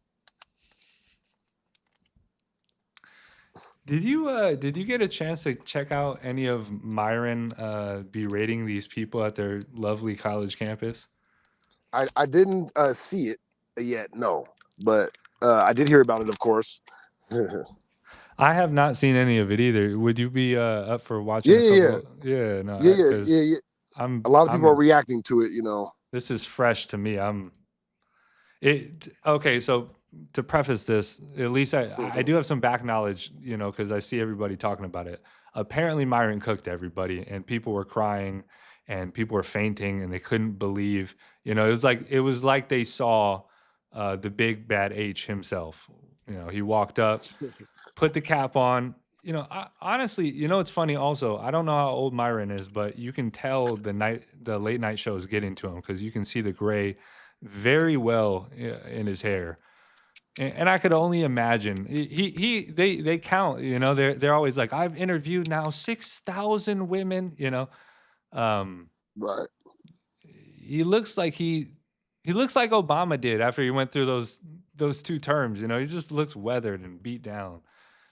did you get a chance to check out any of Myron berating these people at their lovely college campus? I didn't see it yet, no, but I did hear about it, of course. I have not seen any of it either. Would you be up for watching? Yeah. A lot of people are reacting to it, you know. This is fresh to me. Okay, so to preface this, at least I do have some back knowledge, you know, because I see everybody talking about it. Apparently, Myron cooked everybody, and people were crying, and people were fainting, and they couldn't believe. You know, it was like they saw the big bad H himself. You know, he walked up, put the cap on. You know, honestly, you know, it's funny. Also, I don't know how old Myron is, but you can tell the late night show is getting to him because you can see the gray very well in his hair, and I could only imagine they count. You know, they're always like, I've interviewed now 6,000 women. You know, right. He looks like Obama did after he went through those 2 terms. You know, he just looks weathered and beat down.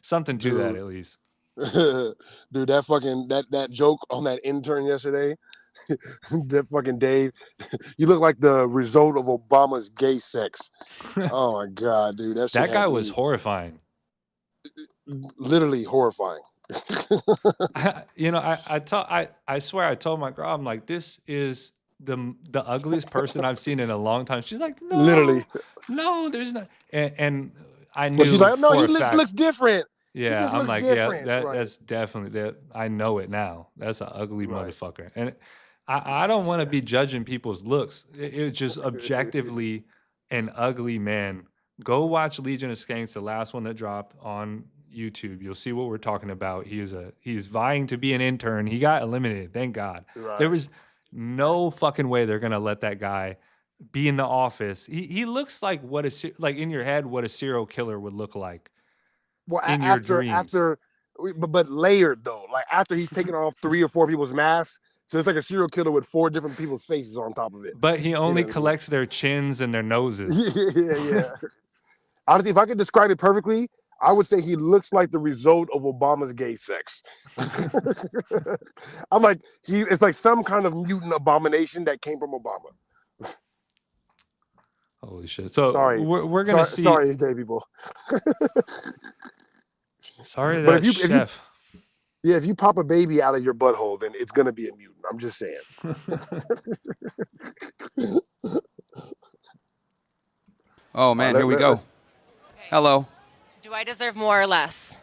Something to that at least. Dude, that joke on that intern yesterday. That fucking Dave, you look like the result of Obama's gay sex. Oh my god, dude, that guy was horrifying. Literally horrifying. I swear I told my girl, I'm like, this is the ugliest person I've seen in a long time. She's like, no, literally, no, there's not. And I knew. Well, she's like, no, he looks different. Yeah, I'm like, that's definitely that. I know it now. That's an ugly motherfucker. And I don't want to be judging people's looks. It's just objectively an ugly man. Go watch Legion of Skanks, the last one that dropped on YouTube. You'll see what we're talking about. He's vying to be an intern. He got eliminated. Thank God. Right. There was no fucking way they're gonna let that guy be in the office. He looks like in your head what a serial killer would look like. Well, but layered though. Like after he's taken off 3 or 4 people's masks. So it's like a serial killer with 4 different people's faces on top of it. But he only collects their chins and their noses. Yeah. Honestly, if I could describe it perfectly, I would say he looks like the result of Obama's gay sex. I'm like, it's like some kind of mutant abomination that came from Obama. Holy shit. So sorry. We're going to see. Sorry, gay people. Sorry that but if you pop a baby out of your butthole, then it's going to be a mutant. I'm just saying. Oh, man, here we go. Okay. Hello. Do I deserve more or less?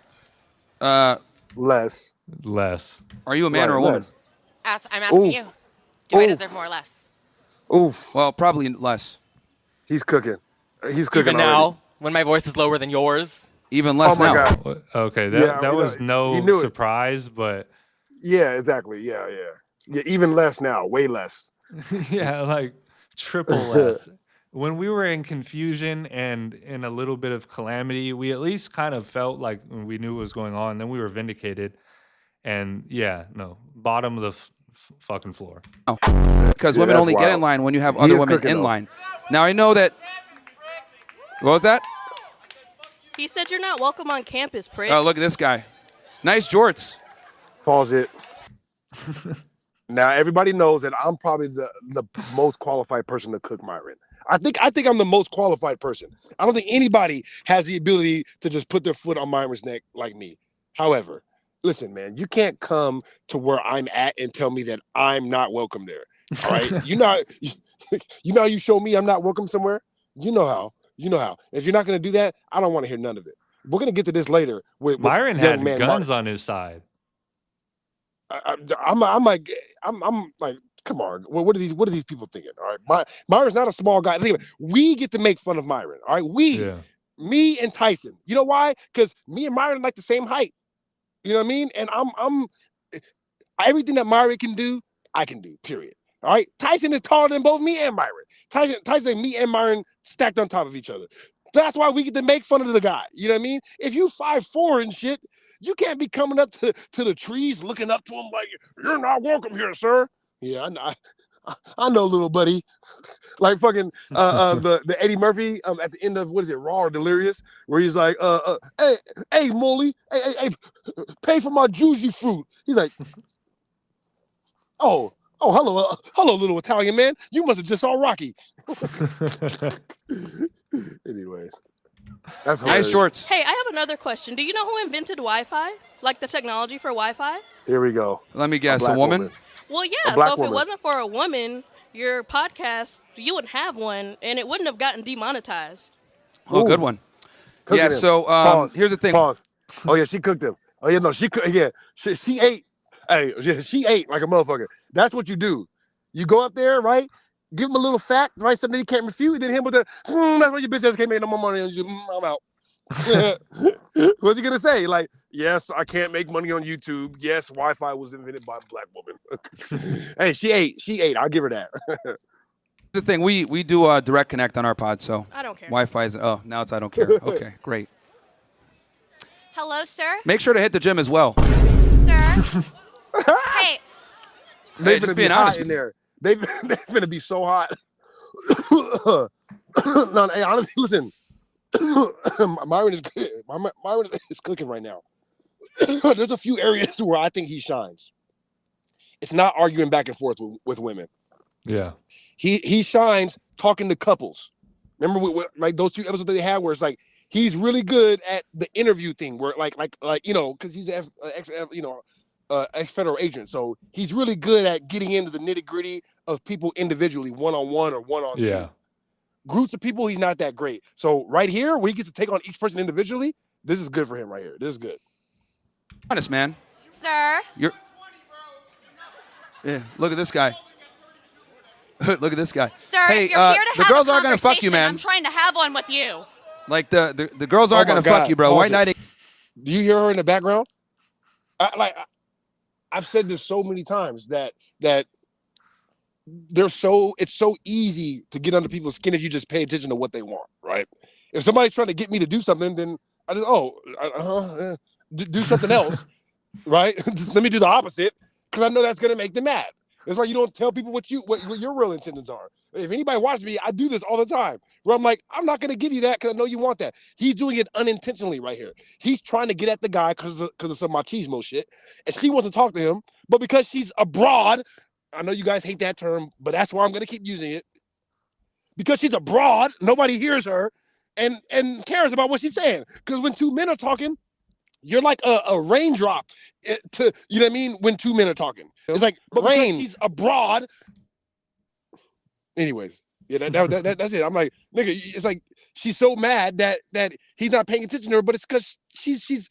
Less. Are you a man or a woman? I'm asking you. Do I deserve more or less? Oof. Well, probably less. He's cooking. He's cooking Even now, already. when my voice is lower than yours. Even less Oh my now. God. Okay, that was no surprise, but yeah, exactly. Yeah. Even less now, way less. yeah, like triple less. When we were in confusion and in a little bit of calamity, we at least kind of felt like we knew what was going on. Then we were vindicated, and bottom of the fucking floor. Because women only get in line when you have other women in line. Now I know that. What was that? He said you're not welcome on campus, prick. Oh, look at this guy. Nice jorts. Pause it. Now everybody knows that I'm probably the most qualified person to cook Myron. I think I'm the most qualified person. I don't think anybody has the ability to just put their foot on Myron's neck like me. However, listen, man, you can't come to where I'm at and tell me that I'm not welcome there. All right, you know how you show me I'm not welcome somewhere. You know how. If you're not going to do that, I don't want to hear none of it. We're going to get to this later. With Myron had guns on his side. I'm like, come on. What are these people thinking? All right, Myron's not a small guy. We get to make fun of Myron. All right, me and Tyson. You know why? Because me and Myron are like the same height. You know what I mean? And I'm everything that Myron can do, I can do. Period. All right. Tyson is taller than both me and Myron. Tyson, me and Myron stacked on top of each other. That's why we get to make fun of the guy. You know what I mean? If you 5'4" and shit, you can't be coming up to the trees looking up to him like, you're not welcome here, sir. Yeah, I know, little buddy. Like fucking the Eddie Murphy at the end of, what is it, Raw or Delirious, where he's like, hey, Molly, hey, pay for my juicy fruit. He's like, oh, hello, little Italian man. You must have just saw Rocky. Anyways, that's hilarious. Nice shorts. Hey, I have another question. Do you know who invented Wi-Fi? Like the technology for Wi-Fi? Here we go. Let me guess, a woman? Well, yeah. So if it wasn't for a woman, your podcast, you wouldn't have one, and it wouldn't have gotten demonetized. Oh, good one. Cooking so here's the thing. Pause. Oh, yeah, she cooked him. Oh, yeah, no, she cooked. Yeah, she ate. Hey, she ate like a motherfucker. That's what you do. You go up there, right? Give him a little fact, right? Something he can't refute. Then him with the, that's why your bitch ass can't make no more money. I'm out. What's he gonna say? Like, yes, I can't make money on YouTube. Yes, Wi-Fi was invented by a black woman. Hey, she ate. I'll give her that. The thing, we do a direct connect on our pod, so I don't care. Wi-Fi is now it's I don't care. Okay, great. Hello, sir. Make sure to hit the gym as well. Sir. Hey. They just finna be being hot honest. in there. They finna be so hot. No, hey, honestly, listen. Myron is cooking right now. There's a few areas where I think he shines. It's not arguing back and forth with women. Yeah. He shines talking to couples. Remember like those 2 episodes that they had where it's like he's really good at the interview thing where like because he's an ex-federal agent, so he's really good at getting into the nitty-gritty of people individually, one-on-one or one-on-two. Groups of people, he's not that great. So right here, where he gets to take on each person individually, this is good for him right here. This is good. Honest, man. Sir. Yeah, look at this guy. Look at this guy. Sir, hey, if you're here to the have girls a aren't gonna fuck you, conversation, man. I'm trying to have one with you. Like the girls aren't gonna fuck you, bro. White knighting. Do you hear her in the background? I've said this so many times that it's so easy to get under people's skin if you just pay attention to what they want, right? If somebody's trying to get me to do something, then I just do something else, right? Just let me do the opposite because I know that's gonna make them mad. That's why you don't tell people what your real intentions are. If anybody watches me, I do this all the time. Where I'm like, I'm not gonna give you that because I know you want that. He's doing it unintentionally right here. He's trying to get at the guy because of some machismo shit, and she wants to talk to him, but because she's abroad, I know you guys hate that term, but that's why I'm gonna keep using it. Because she's abroad, nobody hears her and cares about what she's saying. Because when 2 men are talking, you're like a raindrop to, you know what I mean? When 2 men are talking, it's like rain. She's abroad. Anyways, yeah, that's it. I'm like, nigga, it's like she's so mad that he's not paying attention to her, but it's because she's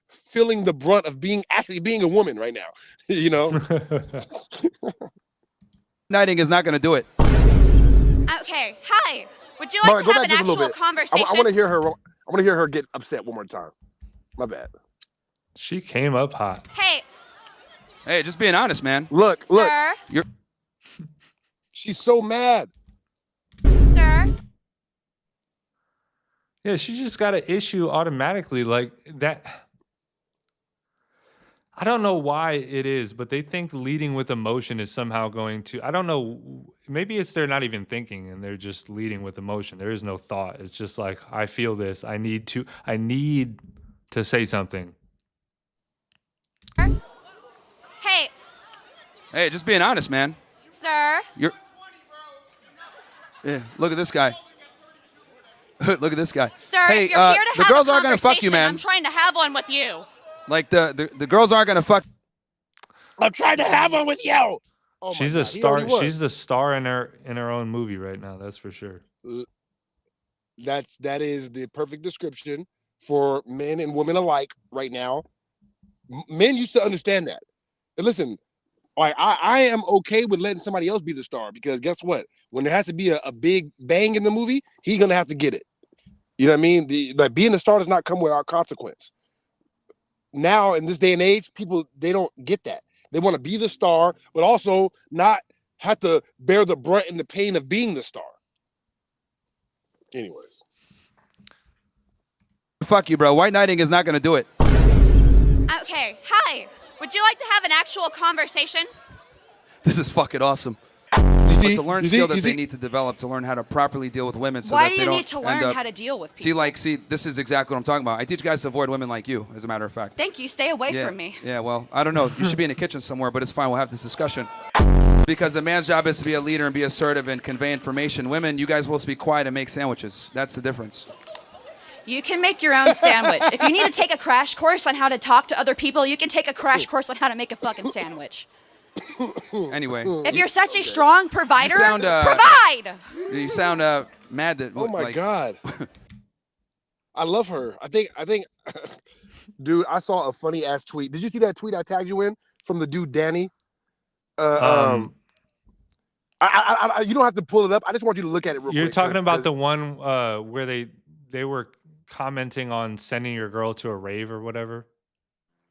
feeling the brunt of being a woman right now. You know, Knighting is not gonna do it. Okay, hi. Would Would you like Mark, to go have back an just a little actual bit. conversation? I want to hear her. I want to hear her get upset one more time. My bad. She came up hot. Hey, just being honest, man. Look. Sir. She's so mad. Sir. Yeah, she just got an issue automatically like that. I don't know why it is, but they think leading with emotion is somehow going to, I don't know, maybe it's they're not even thinking and they're just leading with emotion. There is no thought. It's just like, I feel this. I need to say something. Hey, just being honest, man. Sir. Yeah, look at this guy. Look at this guy. Sir, hey, if you're here to the have girls a aren't gonna fuck you, conversation, man. I'm trying to have one with you. Like the girls aren't gonna fuck. I'm trying to have one with you. Oh She's my a God, star. She's the star in her own movie right now. That's for sure. That is the perfect description for men and women alike right now. Men used to understand that. And listen, I am okay with letting somebody else be the star because guess what? When there has to be a big bang in the movie, he's gonna have to get it. You know what I mean? Being the star does not come without consequence. Now in this day and age, people they don't get that. They want to be the star, but also not have to bear the brunt and the pain of being the star. Anyways. Fuck you, bro. White knighting is not going to do it. Okay, hi. Would you like to have an actual conversation? This is fucking awesome. It's a learned skill that they need to develop to learn how to properly deal with women. So Why that do they you don't need to learn how to deal with people? See, this is exactly what I'm talking about. I teach guys to avoid women like you, as a matter of fact. Thank you. Stay away Yeah, from me. yeah, well, I don't know. You should be in the kitchen somewhere, but it's fine. We'll have this discussion. Because a man's job is to be a leader and be assertive and convey information. Women, you guys are supposed to be quiet and make sandwiches. That's the difference. You can make your own sandwich. If you need to take a crash course on how to talk to other people, you can take a crash course on how to make a fucking sandwich. Anyway. If you're such a strong provider, provide! provide! You sound mad that... Oh my God. I love her. I think, dude, I saw a funny ass tweet. Did you see that tweet I tagged you in from the dude, Danny? You don't have to pull it up. I just want you to look at it real quick. You're talking about the one where they were commenting on sending your girl to a rave or whatever?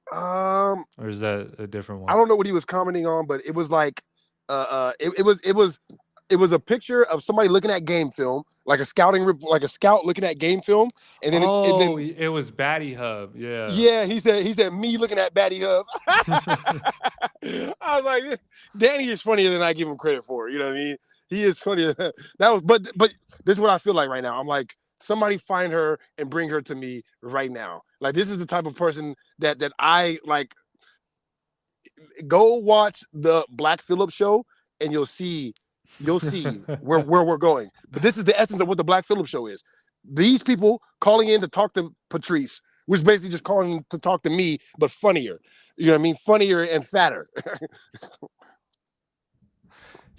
Or is that a different one? I don't know what he was commenting on, but it was like it was a picture of somebody looking at game film, like a scout looking at game film, and then it was Batty Hub, yeah. Yeah, he said me looking at Batty Hub. I was like, Danny is funnier than I give him credit for. You know what I mean? He is funnier. But this is what I feel like right now. I'm like, somebody find her and bring her to me right now. Like, this is the type of person that I like. Go watch the Black Phillip show and you'll see where we're going. But this is the essence of what the Black Phillip show is. These people calling in to talk to Patrice, which is basically just calling to talk to me, but funnier. You know what I mean? Funnier and fatter.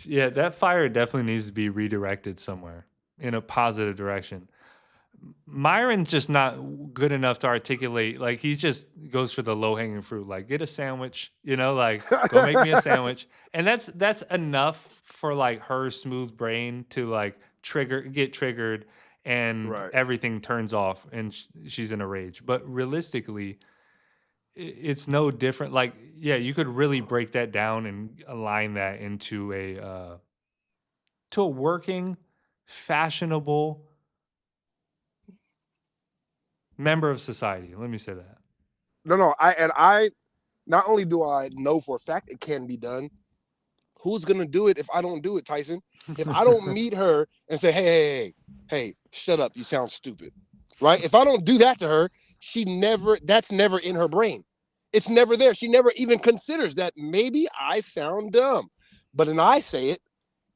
Yeah, that fire definitely needs to be redirected somewhere in a positive direction. Myron's just not good enough to articulate. Like, he just goes for the low-hanging fruit. Like, get a sandwich, like, go make me a sandwich. And that's enough for, like, her smooth brain to, like, get triggered and everything turns off and she's in a rage. But realistically, it's no different. Like, yeah, you could really break that down and align that into a working, fashionable member of society. Let me say that. No. I not only do I know for a fact it can be done, who's gonna do it if I don't do it, Tyson? If I don't meet her and say, hey, shut up, you sound stupid. Right? If I don't do that to her, that's never in her brain. It's never there. She never even considers that maybe I sound dumb. But then I say it,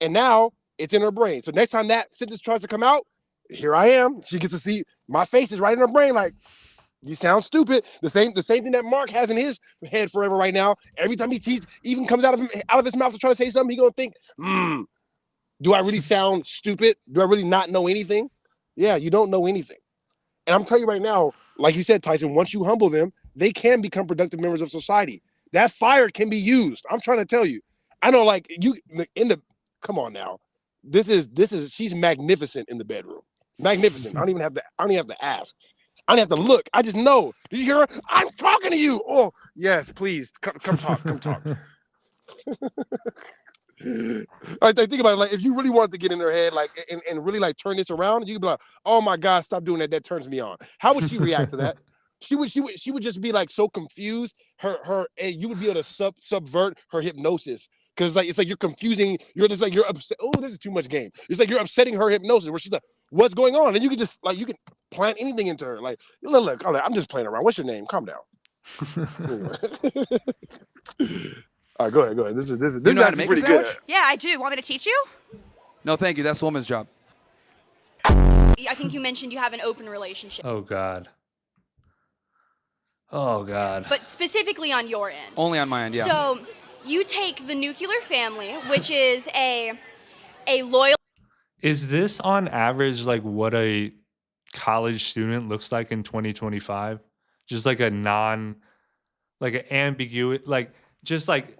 and now it's in her brain. So next time that sentence tries to come out, here I am. She gets to see my face is right in her brain. Like, you sound stupid. The same thing that Mark has in his head forever right now. Every time he even comes out of his mouth to try to say something, he's gonna think, do I really sound stupid? Do I really not know anything? Yeah, you don't know anything. And I'm telling you right now, like you said, Tyson, once you humble them, they can become productive members of society. That fire can be used. I'm trying to tell you. I know, like, come on now. she's magnificent in the bedroom. Magnificent. I don't even have to ask. I don't have to look. I just know. Did you hear her? I'm talking to you. Oh, yes, please. Come talk. Come talk. I think about it. Like, if you really wanted to get in her head, like, and really like turn this around, you could be like, "Oh my God, stop doing that. That turns me on." How would she react to that? She would just be like so confused. And you would be able to subvert her hypnosis. Because like it's like you're confusing, you're upset. Oh, this is too much game. It's like you're upsetting her hypnosis where she's like, what's going on? And you can just like you can plant anything into her. Like, look, I'm just playing around. What's your name? Calm down. All right, go ahead. This is you know how to make a sandwich? Good. Yeah, I do. Want me to teach you? No, thank you. That's a woman's job. I think you mentioned you have an open relationship. Oh God. Oh God. But specifically on your end. Only on my end, yeah. So you take the nuclear family, which is a loyal. Is this on average like what a college student looks like in 2025? Just like an ambiguity, like just like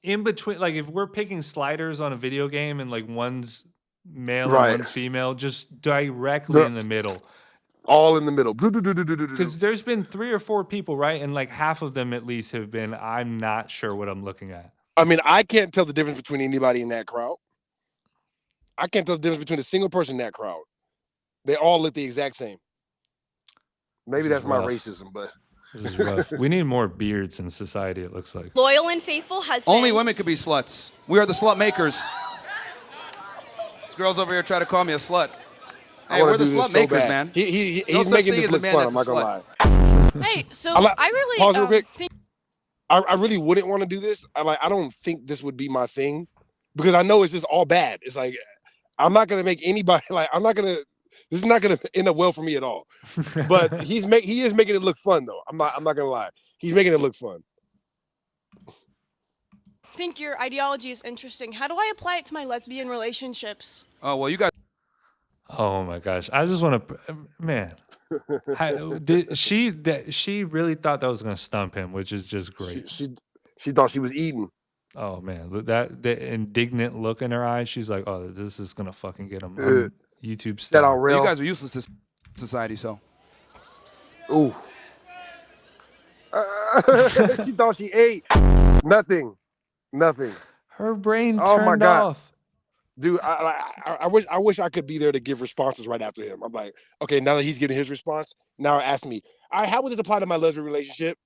in between, like if we're picking sliders on a video game and like one's male and one's female, just directly in the middle. All in the middle. Because there's been 3 or 4 people, right? And like half of them at least have been, I'm not sure what I'm looking at. I mean, I can't tell the difference between anybody in that crowd. I can't tell the difference between a single person in that crowd. They all look the exact same. Maybe that's my racism, but this is rough. We need more beards in society, it looks like. Loyal and faithful husband. Only women could be sluts. We are the slut makers. This girl's over here trying to call me a slut. Hey, we're the slut makers, man. He's making this look fun. I'm not gonna lie. Hey, so I really pause real quick. I really wouldn't want to do this. I don't think this would be my thing because I know it's just all bad. It's like I'm not gonna make anybody like this is not gonna end up well for me at all. But he is making it look fun though. I'm not gonna lie. He's making it look fun. I think your ideology is interesting. How do I apply it to my lesbian relationships? Oh well, you guys. Oh my gosh! I just want to, man. She really thought that was gonna stump him, which is just great. She thought she was eating. Oh man, the indignant look in her eyes. She's like, "Oh, this is gonna fucking get him on YouTube stuff." You guys are useless to society, so. Oof. She thought she ate. Nothing. Her brain turned off. Dude, I wish I could be there to give responses right after him. I'm like, okay, now that he's getting his response, now ask me, all right, how would this apply to my lesbian relationship?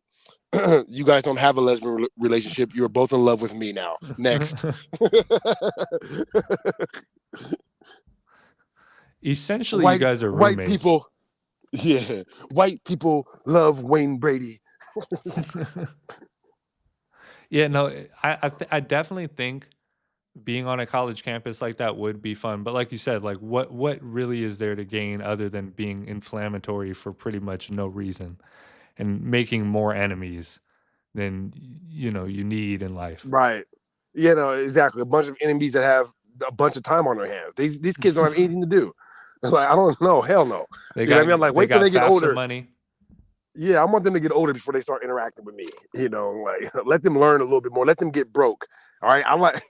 You guys don't have a lesbian relationship. You're both in love with me now. Next. Essentially, you guys are roommates. White people. Yeah. White people love Wayne Brady. Yeah, no, I definitely think being on a college campus like that would be fun. But like you said, like what really is there to gain other than being inflammatory for pretty much no reason and making more enemies than you need in life. Right. Exactly. A bunch of enemies that have a bunch of time on their hands. These kids don't have anything to do. Like, I don't know. Hell no. What I mean? I'm like, wait till they get older. Money. Yeah, I want them to get older before they start interacting with me. Like let them learn a little bit more. Let them get broke. All right, I'm like,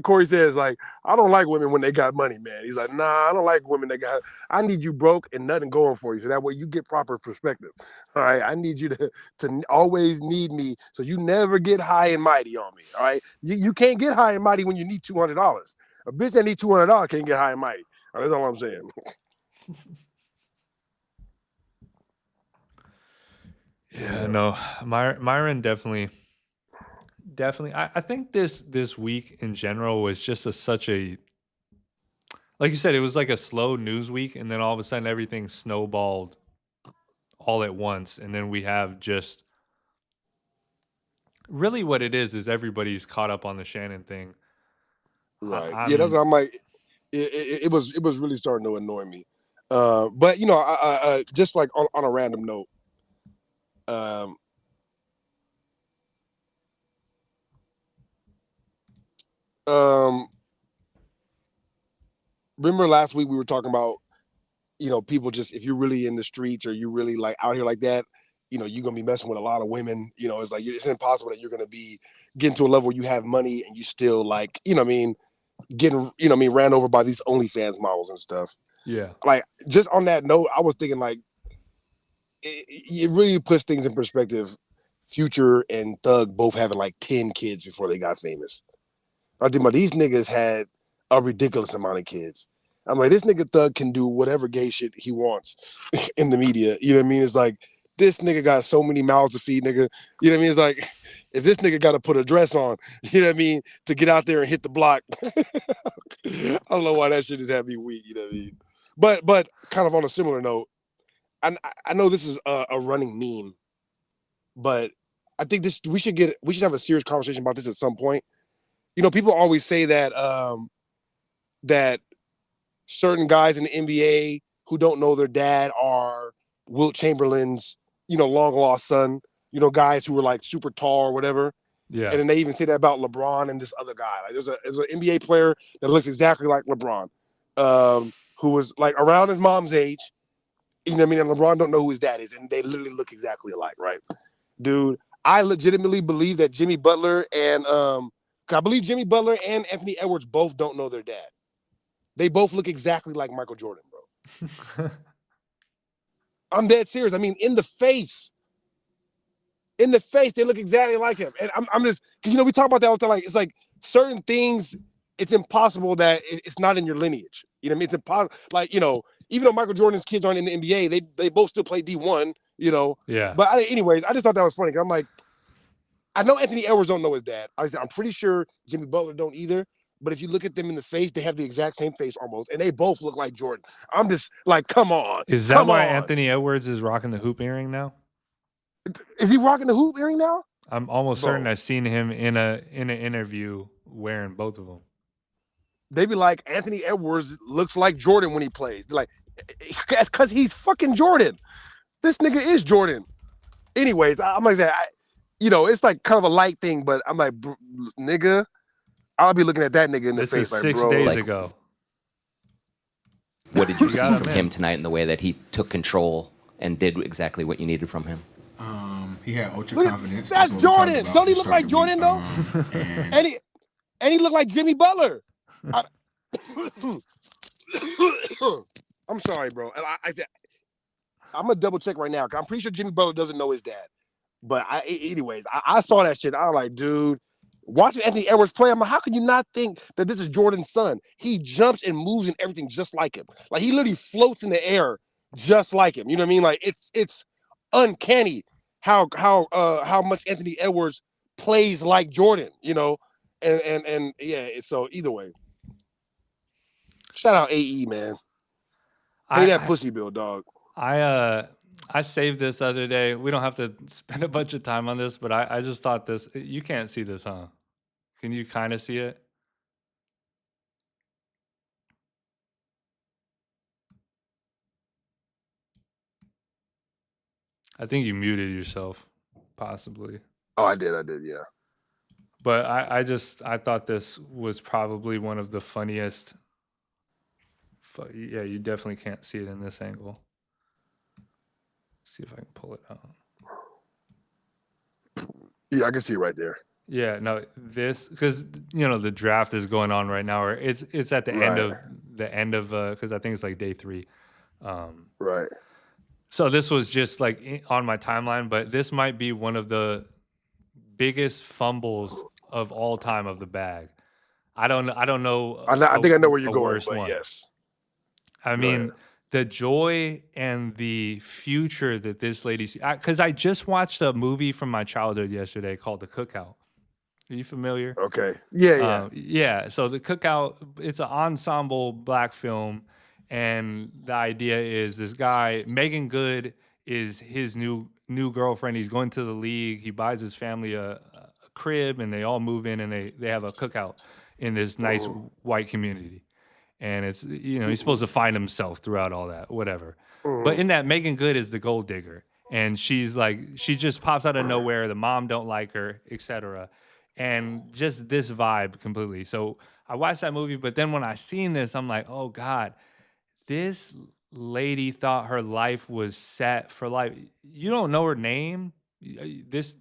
Corey says, like, I don't like women when they got money, man. He's like, nah, I don't like women that got, I need you broke and nothing going for you. So that way you get proper perspective. All right, I need you to always need me so you never get high and mighty on me. All right, you can't get high and mighty when you need $200. A bitch that needs $200 can't get high and mighty. All right, that's all I'm saying. Yeah, no, Myron definitely. I think this week in general was just such a, like you said, it was like a slow news week, and then all of a sudden everything snowballed all at once, and then we have just really what it is everybody's caught up on the Shannon thing. Right. Yeah, that's what I'm like. It was really starting to annoy me. But I just like on a random note. Remember last week we were talking about, people just, if you're really in the streets or you really like out here like that, you know, you're gonna be messing with a lot of women. You know, it's like it's impossible that you're gonna be getting to a level where you have money and you still like, you know what I mean, getting, you know what I mean, ran over by these OnlyFans models and stuff. Yeah. Like, just on that note, I was thinking like, it really puts things in perspective. Future and Thug both having like 10 kids before they got famous. I think about these niggas had a ridiculous amount of kids. I'm like, this nigga Thug can do whatever gay shit he wants in the media. You know what I mean? It's like, this nigga got so many mouths to feed, nigga. You know what I mean? It's like, if this nigga got to put a dress on, you know what I mean, to get out there and hit the block. I don't know why that shit just had me weak. You know what I mean? But kind of on a similar note, I know this is a running meme, but I think we should have a serious conversation about this at some point. You know, people always say that that certain guys in the NBA who don't know their dad are Wilt Chamberlain's, you know, long lost son. You know, guys who were like super tall or whatever. Yeah. And then they even say that about LeBron and this other guy. Like there's an NBA player that looks exactly like LeBron, who was like around his mom's age. You know what I mean? And LeBron don't know who his dad is, and they literally look exactly alike, right? Dude, I legitimately believe that Jimmy Butler and I believe Jimmy Butler and Anthony Edwards both don't know their dad. They both look exactly like Michael Jordan, bro. I'm dead serious. I mean, in the face, they look exactly like him. And I'm just, because, you know, we talk about that all the time. Like, it's like certain things, it's impossible that it's not in your lineage. You know what I mean? It's impossible. Like, you know, even though Michael Jordan's kids aren't in the NBA, they both still play D1, you know? Yeah. But anyways, I just thought that was funny. I'm like, I know Anthony Edwards don't know his dad. I'm pretty sure Jimmy Butler don't either. But if you look at them in the face, they have the exact same face almost. And they both look like Jordan. I'm just like, come on. Is that why Anthony Edwards is rocking the hoop earring now? Is he rocking the hoop earring now? I'm almost certain I've seen him in an interview wearing both of them. They be like, Anthony Edwards looks like Jordan when he plays. Like, that's because he's fucking Jordan. This nigga is Jordan. Anyways, I'm like that. You know, it's like kind of a light thing, but I'm like, nigga, I'll be looking at that nigga in the face like, 6 bro. days like, ago. What did you see from him tonight in the way that he took control and did exactly what you needed from him? He had ultra confidence. That's Jordan. Don't he look like Jordan though? And he looked like Jimmy Butler. I'm sorry, bro. I'm gonna double check right now because I'm pretty sure Jimmy Butler doesn't know his dad. But anyways, I saw that shit. I was like, dude, watching Anthony Edwards play, I'm like, how can you not think that this is Jordan's son? He jumps and moves and everything just like him. Like he literally floats in the air just like him. You know what I mean? Like it's uncanny how much Anthony Edwards plays like Jordan. You know, and yeah. So either way, shout out AE, man. Pay that pussy bill, dog. I saved this other day. We don't have to spend a bunch of time on this, but I just thought this. You can't see this, huh? Can you kind of see it? I think you muted yourself, possibly. Oh, I did, yeah. But I thought this was probably one of the funniest. Yeah, you definitely can't see it in this angle. See if I can pull it out. Yeah, I can see it right there. Yeah, no, this because you know the draft is going on right now, or it's at the end of because I think it's like day 3. Right. So this was just like on my timeline, but this might be one of the biggest fumbles of all time of the bag. I don't know. I think I know where you're going, but one. Yes. I mean, the joy and the future that this lady sees. Because I just watched a movie from my childhood yesterday called The Cookout. Are you familiar? Okay. Yeah. Yeah. So The Cookout, it's an ensemble black film. And the idea is this guy, Megan Good, is his new girlfriend. He's going to the league. He buys his family a crib, and they all move in, and they have a cookout in this nice white community. And it's, you know, he's supposed to find himself throughout all that, whatever. But in that, Megan Good is the gold digger. And she's like, she just pops out of nowhere. The mom don't like her, etc. And just this vibe completely. So I watched that movie, but then when I seen this, I'm like, oh God, this lady thought her life was set for life. You don't know her name.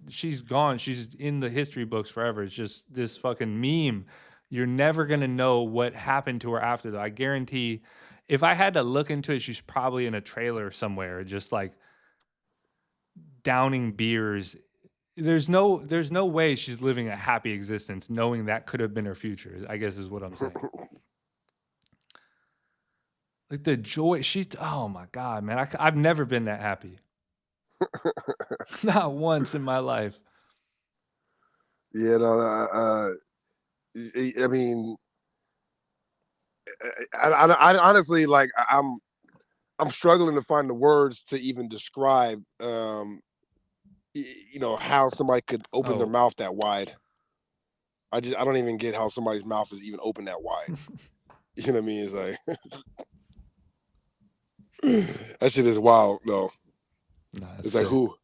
She's gone. She's in the history books forever. It's just this fucking meme. You're never gonna know what happened to her after that. I guarantee if I had to look into it, she's probably in a trailer somewhere, just like downing beers. There's no way she's living a happy existence knowing that could have been her future, I guess is what I'm saying. Like the joy, oh my God, man. I've never been that happy. Not once in my life. Yeah, no, I mean, I honestly, like, I'm struggling to find the words to even describe, how somebody could open their mouth that wide. I don't even get how somebody's mouth is even open that wide. You know what I mean? It's like that shit is wild, though. Nah, it's like who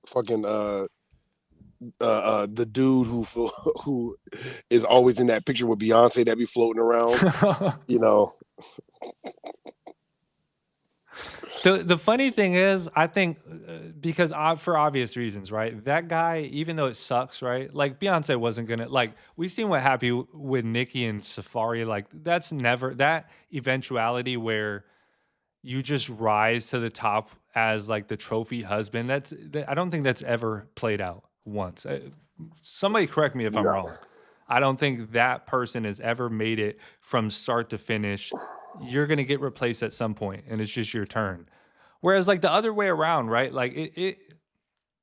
fucking the dude who is always in that picture with Beyonce that be floating around, The funny thing is, I think because for obvious reasons, right? That guy, even though it sucks, right? Like Beyonce wasn't gonna we've seen what happened with Nicki and Safari. Like that's never that eventuality where you just rise to the top as like the trophy husband. I don't think that's ever played out once. Somebody correct me if I'm wrong. I don't think that person has ever made it from start to finish. You're going to get replaced at some point and it's just your turn. Whereas like the other way around, right? Like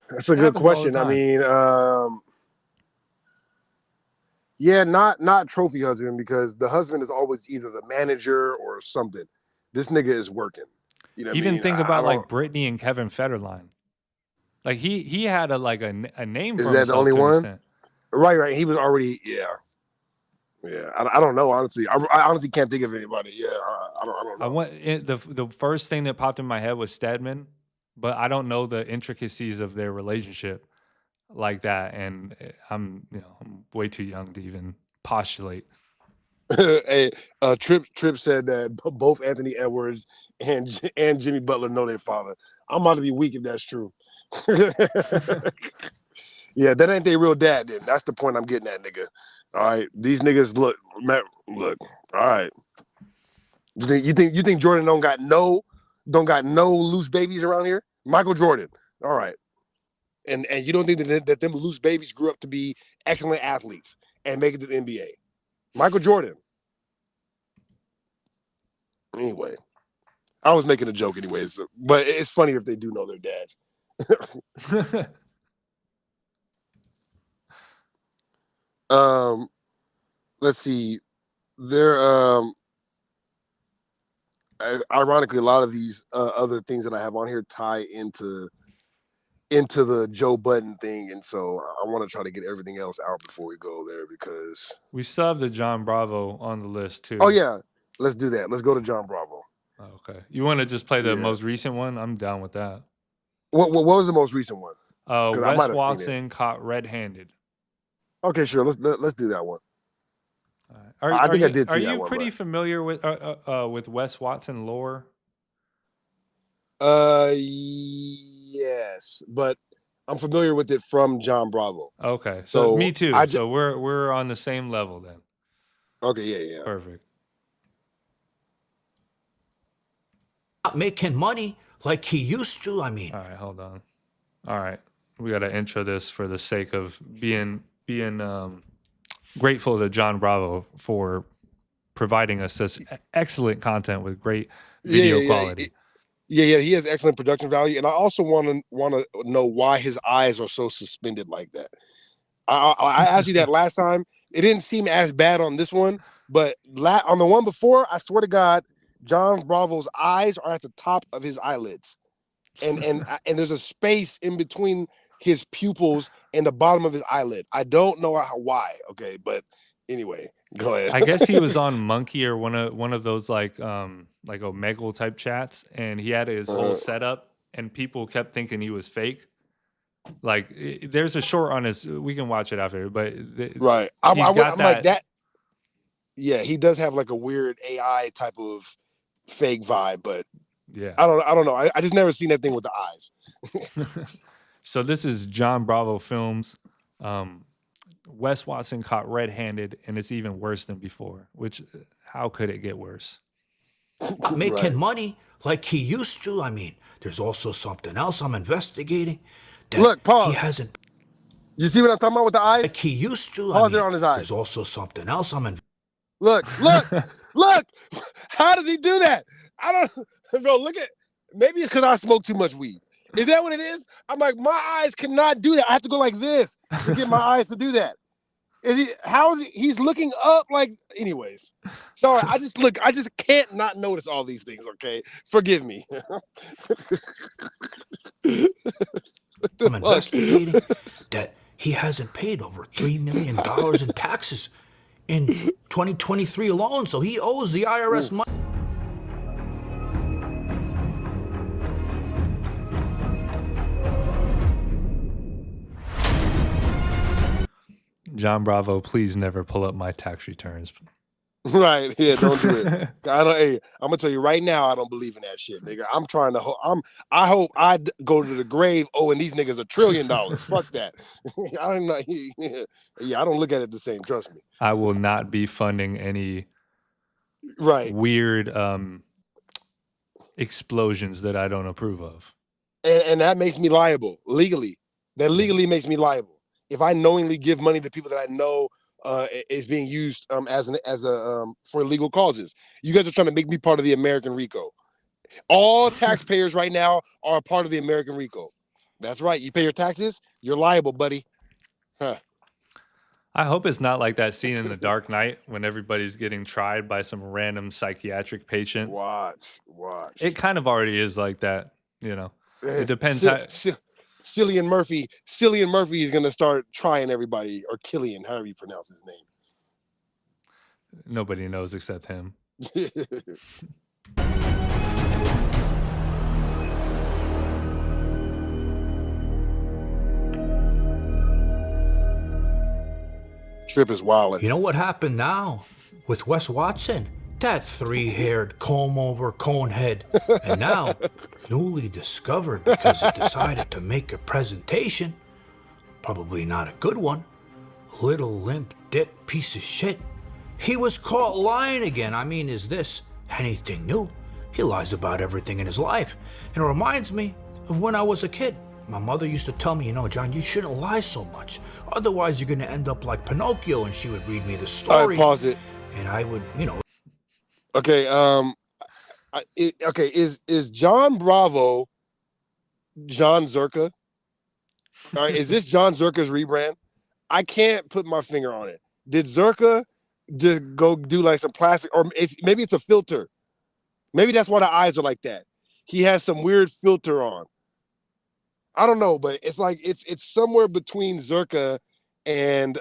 that's a good question. I mean, not trophy husband, because the husband is always either the manager or something. This nigga is working. You know what even I mean? Think about like Britney and Kevin Federline. Like he had a name for himself. Is that the only one? Right. He was already, yeah. I don't know, honestly. I honestly can't think of anybody. Yeah, I don't know. The first thing that popped in my head was Stedman, but I don't know the intricacies of their relationship like that, and I'm way too young to even postulate. Hey, Trip said that both Anthony Edwards and Jimmy Butler know their father. I'm about to be weak if that's true. Yeah, that ain't their real dad. Then that's the point I'm getting at, nigga. All right, these niggas look. All right, you think Jordan don't got no loose babies around here? Michael Jordan. All right, and you don't think that them loose babies grew up to be excellent athletes and make it to the NBA? Michael Jordan. Anyway, I was making a joke anyways, but it's funny if they do know their dads. Let's see. There, ironically, a lot of these other things that I have on here tie into the Joe Budden thing, and so I want to try to get everything else out before we go there, because we still have the John Bravo on the list too. Oh yeah, let's do that. Let's go to John Bravo. Oh, okay, you want to just play the most recent one? I'm down with that. What was the most recent one? Wes Watson caught red-handed. Okay, sure. Let's do that one. I think I did see that one. Are you pretty familiar with Wes Watson lore? Yes, but I'm familiar with it from John Bravo. Okay, so me too. So we're on the same level then. Okay, yeah. Perfect. Not making money like he used to. I mean. All right, hold on. All right, we got to intro this for the sake of being grateful to John Bravo for providing us this excellent content with great video quality. Yeah, he has excellent production value, and I also want to know why his eyes are so suspended like that. I asked you that last time. It didn't seem as bad on this one, but on the one before, I swear to God, John Bravo's eyes are at the top of his eyelids, and there's a space in between his pupils and the bottom of his eyelid. I don't know why. Okay, but anyway, go ahead. I guess he was on Monkey or one of those like Omegle type chats, and he had his whole setup, and people kept thinking he was fake. Like there's a short on his. We can watch it after, but right. I'm like that. Yeah, he does have like a weird AI type of fake vibe, but yeah, I don't know. I just never seen that thing with the eyes. So this is John Bravo Films. Wes Watson caught red-handed, and it's even worse than before. Which, how could it get worse? Making money like he used to. I mean, there's also something else I'm investigating. That Look, pause. He hasn't. You see what I'm talking about with the eyes? Like he used to. Pause it on his eyes. There's also something else I'm Look. How does he do that? I don't, bro. Look at. Maybe it's because I smoke too much weed. Is that what it is? I'm like, my eyes cannot do that. I have to go like this to get my eyes to do that. Is he? How is he? He's looking up. Like, anyways. Sorry, I just can't not notice all these things. Okay, forgive me. I'm investigating that he hasn't paid over $3 million in taxes in 2023 alone, so he owes the IRS money. John Bravo, please never pull up my tax returns. Right, yeah, don't do it. I'm gonna tell you right now, I don't believe in that shit, nigga. I'm trying to. I hope I go to the grave owing these niggas $1 trillion. Fuck that. I'm not. Yeah, I don't look at it the same. Trust me. I will not be funding any weird explosions that I don't approve of. And that makes me liable legally. That legally makes me liable if I knowingly give money to people that I know is being used for illegal causes. You guys are trying to make me part of the American RICO. All taxpayers right now are part of the American RICO. That's right. You pay your taxes, you're liable, buddy. Huh. I hope it's not like that scene in The Dark Knight when everybody's getting tried by some random psychiatric patient. Watch. It kind of already is like that, you know. It depends how. Cillian Murphy is gonna start trying everybody, or Killian, however you pronounce his name. Nobody knows except him. Trip is wild. You know what happened now with Wes Watson? That 3-haired comb-over cone head. And now, newly discovered because he decided to make a presentation. Probably not a good one. Little limp dick piece of shit. He was caught lying again. I mean, is this anything new? He lies about everything in his life. And it reminds me of when I was a kid. My mother used to tell me, John, you shouldn't lie so much. Otherwise, you're going to end up like Pinocchio. And she would read me the story. All right, pause it. And I would, Okay, is John Bravo John Zerka? All right, is this John Zerka's rebrand? I can't put my finger on it. Did Zerka just go do like some plastic, or maybe it's a filter? Maybe that's why the eyes are like that. He has some weird filter on. I don't know, but it's like it's somewhere between Zerka and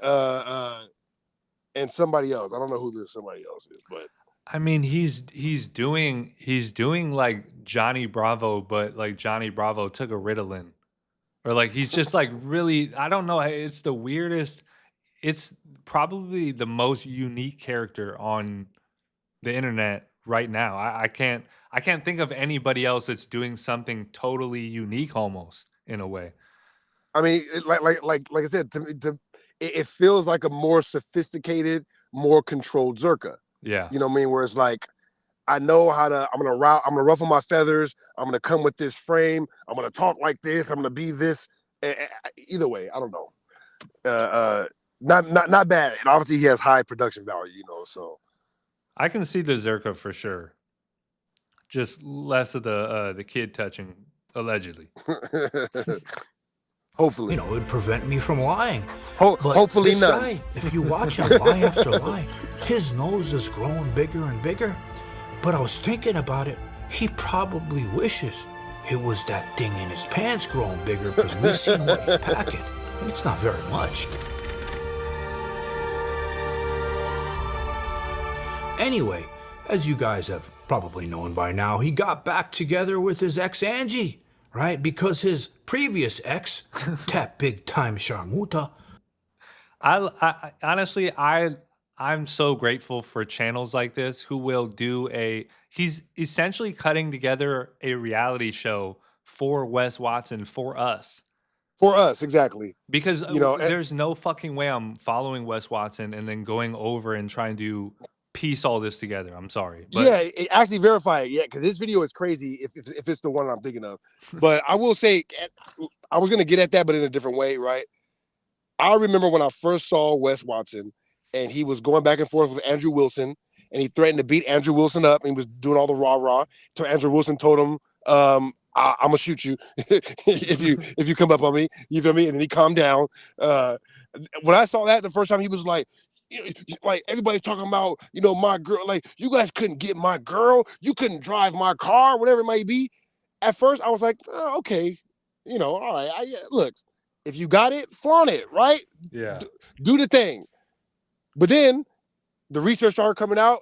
somebody else. I don't know who this somebody else is, but. I mean, he's doing like Johnny Bravo, but like Johnny Bravo took a Ritalin, or like he's just like really. I don't know. It's the weirdest. It's probably the most unique character on the internet right now. I can't think of anybody else that's doing something totally unique, almost in a way. I mean, like I said, it feels like a more sophisticated, more controlled Zerka. Yeah. You know what I mean? Where it's like, I know how to, I'm gonna ruffle my feathers, I'm gonna come with this frame, I'm gonna talk like this, I'm gonna be this. Either way, I don't know. Not bad. And obviously he has high production value, so I can see the Zerka for sure. Just less of the kid touching, allegedly. Hopefully. It would prevent me from lying. Hopefully this none. Guy, if you watch him lie after lie, his nose is growing bigger and bigger. But I was thinking about it. He probably wishes it was that thing in his pants growing bigger, because we've seen what he's packing. And it's not very much. Anyway, as you guys have probably known by now, he got back together with his ex Angie. Right? Because his previous ex, that big time Sharmuta. I honestly, I I'm so grateful for channels like this who will do he's essentially cutting together a reality show for Wes Watson for us. For us, exactly. Because there's no fucking way I'm following Wes Watson and then going over and trying to piece all this together. I'm sorry. But actually verify it. Yeah, because this video is crazy if it's the one I'm thinking of. But I will say, I was going to get at that, but in a different way, right? I remember when I first saw Wes Watson, and he was going back and forth with Andrew Wilson, and he threatened to beat Andrew Wilson up, and he was doing all the rah-rah. So Andrew Wilson told him, I'm gonna shoot you if you come up on me. You feel me? And then he calmed down. When I saw that the first time, he was like everybody's talking about, my girl. Like, you guys couldn't get my girl. You couldn't drive my car, whatever it might be. At first, I was like, oh, okay, all right. Look, if you got it, flaunt it, right? Yeah. Do the thing. But then the research started coming out,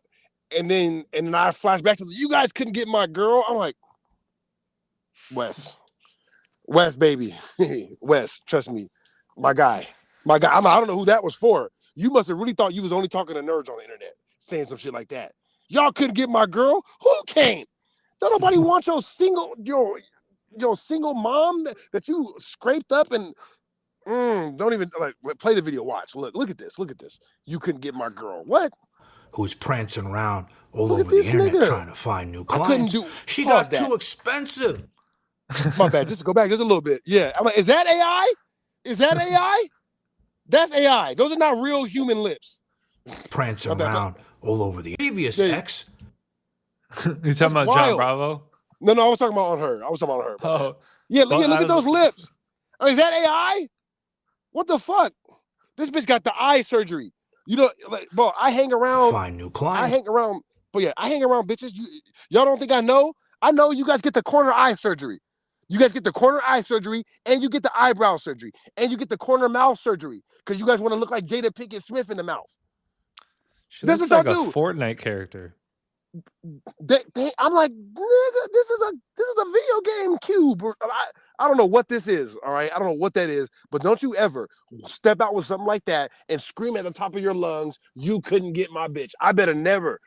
and then I flashed back to you guys couldn't get my girl. I'm like, Wes, baby, Wes, trust me, my guy. I don't know who that was for. You must have really thought you was only talking to nerds on the internet, saying some shit like that. Y'all couldn't get my girl. Who can't? Don't nobody want your single mom that you scraped up and. Don't even play the video. Watch. Look at this. You couldn't get my girl. What? Who's prancing around all over the internet trying to find new clients. She got too expensive. My bad. Just to go back just a little bit. Yeah. I'm like, is that AI? That's AI. Those are not real human lips. Prancing around all over the previous ex. You talking about John Bravo? No, I was talking about on her. Oh. Yeah, look at those lips. I mean, is that AI? What the fuck? This bitch got the eye surgery. Bro, I hang around. Find new clients. I hang around bitches. Y'all don't think I know? I know you guys get the corner eye surgery. You guys get the corner eye surgery, and you get the eyebrow surgery, and you get the corner mouth surgery because you guys want to look like Jada Pinkett Smith in the mouth. This is like a Fortnite character. I'm like, nigga, this is a video game cube. I don't know what this is. All right, I don't know what that is. But don't you ever step out with something like that and scream at the top of your lungs, "You couldn't get my bitch." I better never.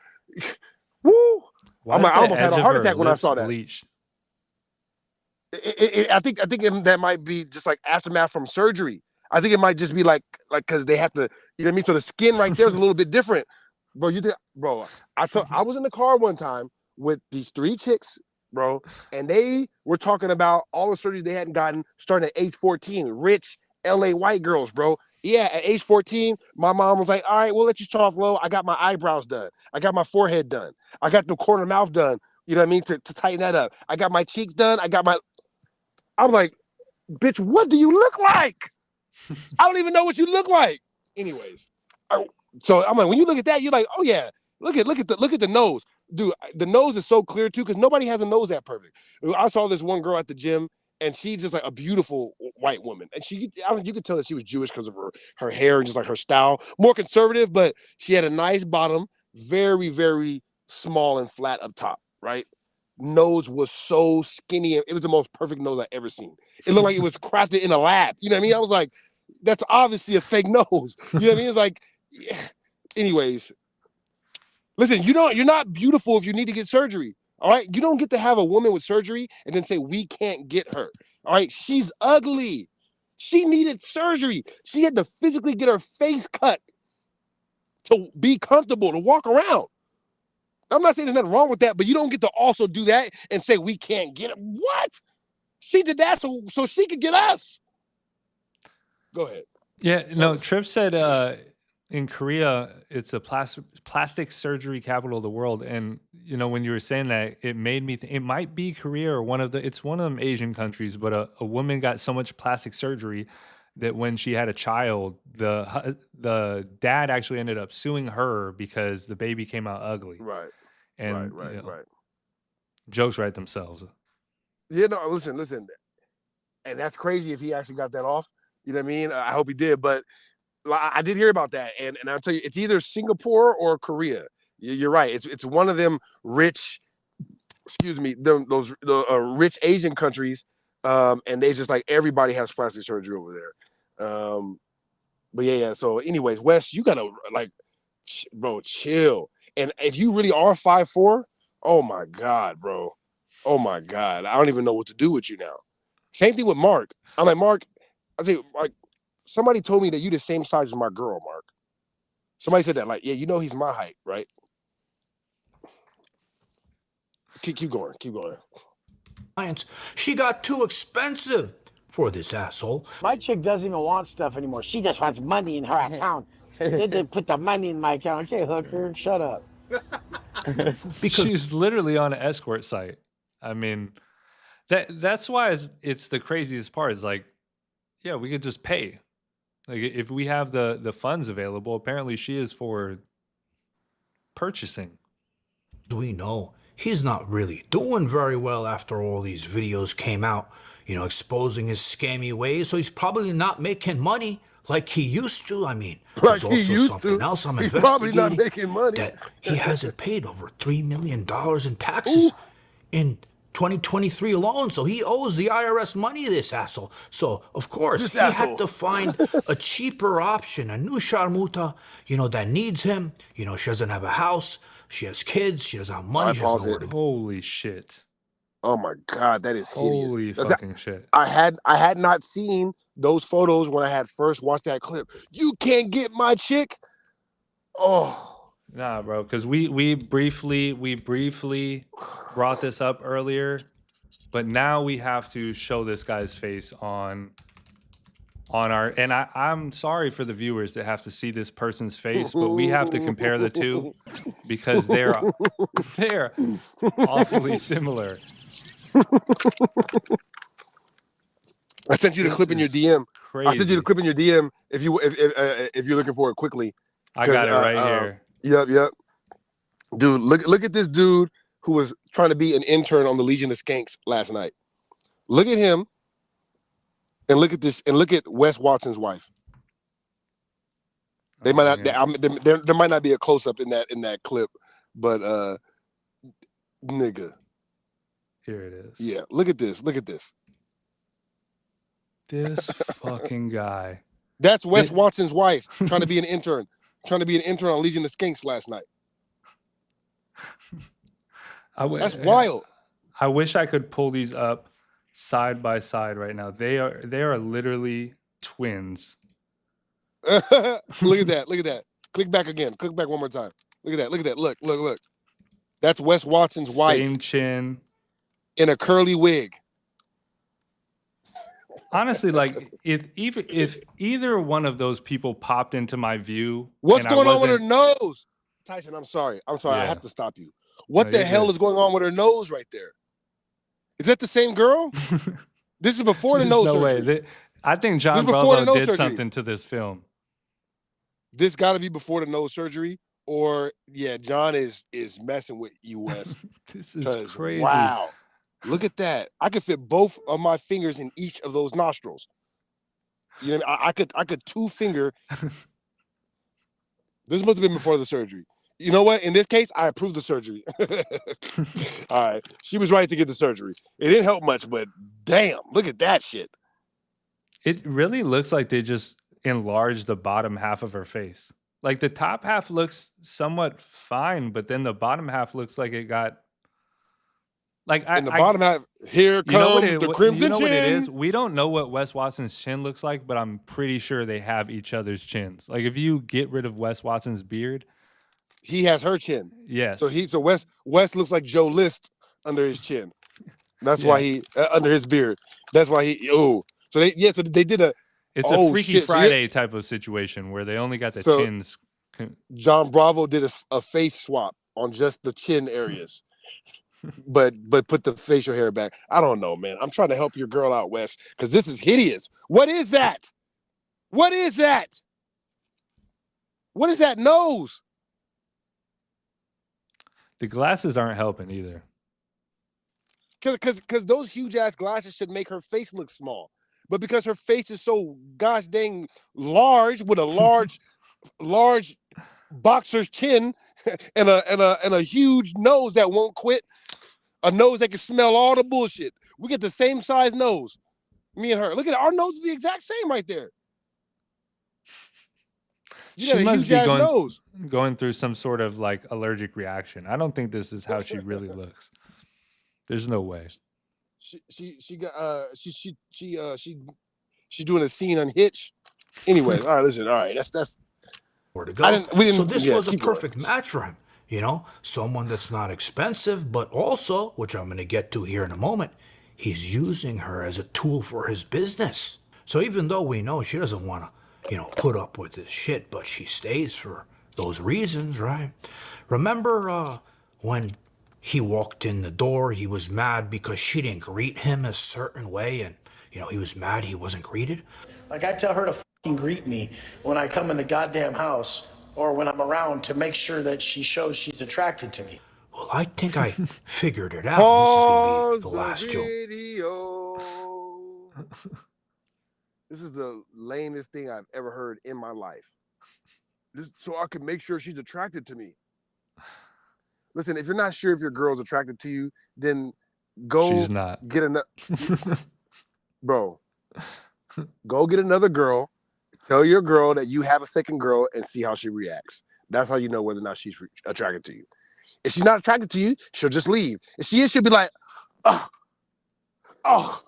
Woo! I almost had a heart attack when I saw that. Bleached? I think that might be just like aftermath from surgery. I think it might just be like because they have to, you know what I mean? So the skin right there is a little bit different. Bro, I was in the car one time with these 3 chicks, bro, and they were talking about all the surgeries they hadn't gotten starting at age 14. Rich LA white girls, bro. Yeah, at age 14, my mom was like, all right, we'll let you start off low. I got my eyebrows done. I got my forehead done. I got the corner mouth done. You know what I mean? To tighten that up. I got my cheeks done. I'm like, bitch, what do you look like? I don't even know what you look like. Anyways. So I'm like, when you look at that, you're like, oh yeah, look at the nose, dude. The nose is so clear too, because nobody has a nose that perfect. I saw this one girl at the gym, and she's just like a beautiful white woman, and you could tell that she was Jewish because of her hair and just like her style, more conservative, but she had a nice bottom, very very small and flat up top, right? Nose was so skinny, it was the most perfect nose I ever seen. It looked like it was crafted in a lab. You know what I mean? I was like, that's obviously a fake nose. You know what I mean? It's like. Yeah. Anyways, listen, you're not beautiful if you need to get surgery. All right, you don't get to have a woman with surgery and then say we can't get her. All right, she's ugly. She needed surgery. She had to physically get her face cut to be comfortable to walk around. I'm not saying there's nothing wrong with that, but you don't get to also do that and say we can't get her. What? She did that so she could get us. Go ahead. Yeah, no. Tripp said. In Korea, it's a plastic surgery capital of the world, and when you were saying that, it made me think it might be Korea or it's one of them Asian countries. But a woman got so much plastic surgery that when she had a child, the dad actually ended up suing her because the baby came out ugly. Right. And right. Jokes write themselves. Yeah, no, listen, and that's crazy if he actually got that off. You know what I mean? I hope he did, but. I did hear about that, and I'll tell you, it's either Singapore or Korea. You're right. It's one of them rich, those rich Asian countries, and they just like everybody has plastic surgery over there. But yeah. So, anyways, Wes, you gotta bro, chill. And if you really are 5'4", oh my God, bro. Oh my God. I don't even know what to do with you now. Same thing with Mark. I'm like, Mark, I think like somebody told me that you the same size as my girl, Mark. Somebody said that, like, yeah, you know he's my height, right? Keep going. She got too expensive for this asshole. My chick doesn't even want stuff anymore. She just wants money in her account. They put the money in my account. Okay, hooker, shut up. Because she's literally on an escort site. I mean, that's why it's the craziest part. Is like, yeah, we could just pay. Like if we have the funds available, apparently she is for purchasing. We know he's not really doing very well after all these videos came out, exposing his scammy ways. So he's probably not making money like he used to. I mean, like there's also something else I'm he's investigating. probably not making money. That he hasn't paid over $3 million in taxes in 2023 alone. So he owes the IRS money, this asshole. So, of course, he had to find a cheaper option, a new sharmuta, that needs him. She doesn't have a house. She has kids. She doesn't have money. She has nowhere to go. Holy shit. Oh my God, that is hideous. Holy fucking shit. I had not seen those photos when I had first watched that clip. You can't get my chick. Oh. Nah, bro, because we briefly brought this up earlier, but now we have to show this guy's face on our, and I'm sorry for the viewers that have to see this person's face, but we have to compare the two because they're awfully similar. I sent you the clip in your DM. Crazy. I sent you the clip in your DM if you're looking for it quickly. I got it right here. Yep. Dude, look at this dude who was trying to be an intern on the Legion of Skanks last night. Look at him, and look at this, and look at Wes Watson's wife. They might not. There might not be a close up in that clip, but nigga. Here it is. Yeah, look at this. This fucking guy. That's Wes Watson's wife trying to be an intern. Trying to be an intern on Legion of Skanks last night. That's wild. I wish I could pull these up side by side right now. They are literally twins. Look at that. Click back again. Click back one more time. Look at that. Look. That's Wes Watson's wife. Same chin. In a curly wig. Honestly, like if either one of those people popped into my view, what's going on with her nose? Tyson, I'm sorry. Yeah. I have to stop you. What the hell is going on with her nose right there? Is that the same girl? This is before the nose surgery. Way. I think John Bravo did something to this film. This got to be before the nose surgery, or John is messing with you, Wes. This is crazy. Wow. Look at that. I could fit both of my fingers in each of those nostrils. You know what I mean? I could two finger. This must have been before the surgery. You know what? In this case, I approve the surgery. All right. She was right to get the surgery. It didn't help much, but damn, look at that shit. It really looks like they just enlarged the bottom half of her face. Like the top half looks somewhat fine, but then the bottom half looks like it got in the bottom half, here comes the crimson you know chin. What it is? We don't know what Wes Watson's chin looks like, but I'm pretty sure they have each other's chins. Like if you get rid of Wes Watson's beard, he has her chin. Yes. So Wes looks like Joe List under his chin. That's why he under his beard. That's why he. Oh, so they did a. It's a Freaky Friday type of situation where they only got the chins. John Bravo did a face swap on just the chin areas. But put the facial hair back. I don't know, man. I'm trying to help your girl out, Wes, because this is hideous. What is that? What is that? What is that nose? The glasses aren't helping either. Because those huge ass glasses should make her face look small. But because her face is so gosh dang large with a large boxer's chin and a huge nose that won't quit, a nose that can smell all the bullshit. We get the same size nose, me and her. Look at it. Our nose is the exact same right there. You got she a must huge be ass nose. going through some sort of like allergic reaction. I don't think this is how she really looks. There's no way. She's doing a scene on Hitch. Anyway, all right, listen, all right, that's where to go. So this was a perfect match for him. You know, someone that's not expensive, but also, which I'm going to get to here in a moment, he's using her as a tool for his business. So even though we know she doesn't want to, put up with this shit, but she stays for those reasons, right? Remember when he walked in the door, he was mad because she didn't greet him a certain way, and, he was mad he wasn't greeted? Like, I tell her to fucking greet me when I come in the goddamn house or when I'm around to make sure that she shows she's attracted to me. Well, I think I figured it out. This is going to be the last joke. This is the lamest thing I've ever heard in my life. So I can make sure she's attracted to me. Listen, if you're not sure if your girl's attracted to you, then go She's not. Get another bro. Go get another girl. Tell your girl that you have a second girl and see how she reacts. That's how you know whether or not she's attracted to you. If she's not attracted to you, she'll just leave. If she is, she'll be like, oh.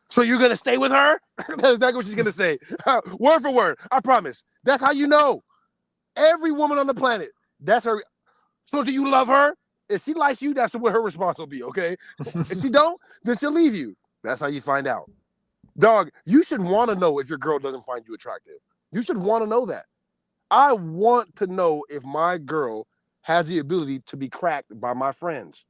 So you're gonna stay with her? That's exactly what she's gonna say. Word for word. I promise. That's how you know. Every woman on the planet. That's her. So do you love her? If she likes you, that's what her response will be, okay? If she don't, then she'll leave you. That's how you find out. Dog, you should want to know if your girl doesn't find you attractive. You should want to know that. I want to know if my girl has the ability to be cracked by my friends.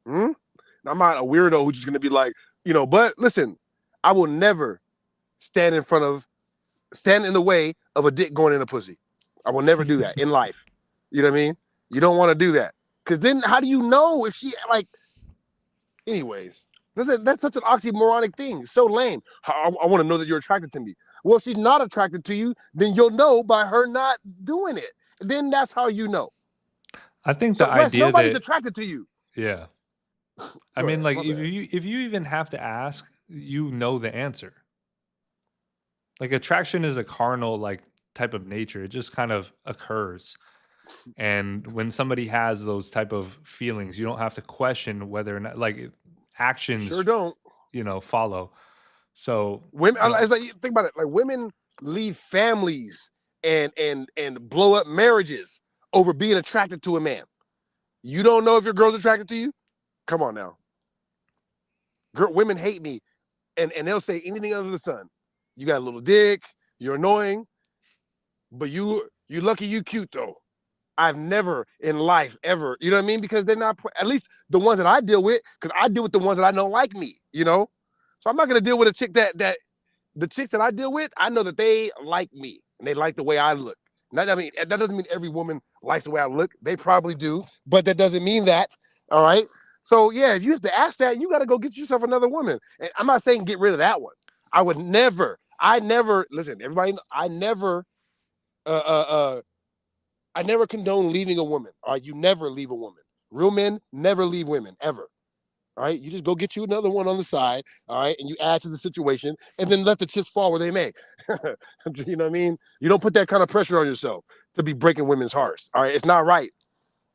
I'm not a weirdo who's just going to be like, but listen, I will never stand in the way of a dick going in a pussy. I will never do that in life. You know what I mean? You don't want to do that. Because then how do you know if she, anyways, that's such an oxymoronic thing. It's so lame. I want to know that you're attracted to me. Well, if she's not attracted to you, then you'll know by her not doing it. Then that's how you know. I think the Wes, idea nobody's that attracted to you. Yeah. I mean, like if you even have to ask, you know the answer. Like attraction is a carnal type of nature. It just kind of occurs. And when somebody has those type of feelings, you don't have to question whether or not actions sure don't follow. So women, think about it. Like women leave families and blow up marriages over being attracted to a man. You don't know if your girl's attracted to you? Come on now. Women hate me, and they'll say anything under the sun. You got a little dick. You're annoying, but you lucky you cute though. I've never in life ever, you know what I mean? Because they're not, at least the ones that I deal with, because I deal with the ones that I know like me, So I'm not going to deal with a chick that the chicks that I deal with, I know that they like me and they like the way I look. That doesn't mean every woman likes the way I look. They probably do, but that doesn't mean that. All right. So yeah, if you have to ask that, you got to go get yourself another woman. And I'm not saying get rid of that one. I never, listen, everybody, I never condone leaving a woman. All right, you never leave a woman. Real men never leave women, ever. All right, you just go get you another one on the side, all right, and you add to the situation, and then let the chips fall where they may. You know what I mean? You don't put that kind of pressure on yourself to be breaking women's hearts, all right? It's not right.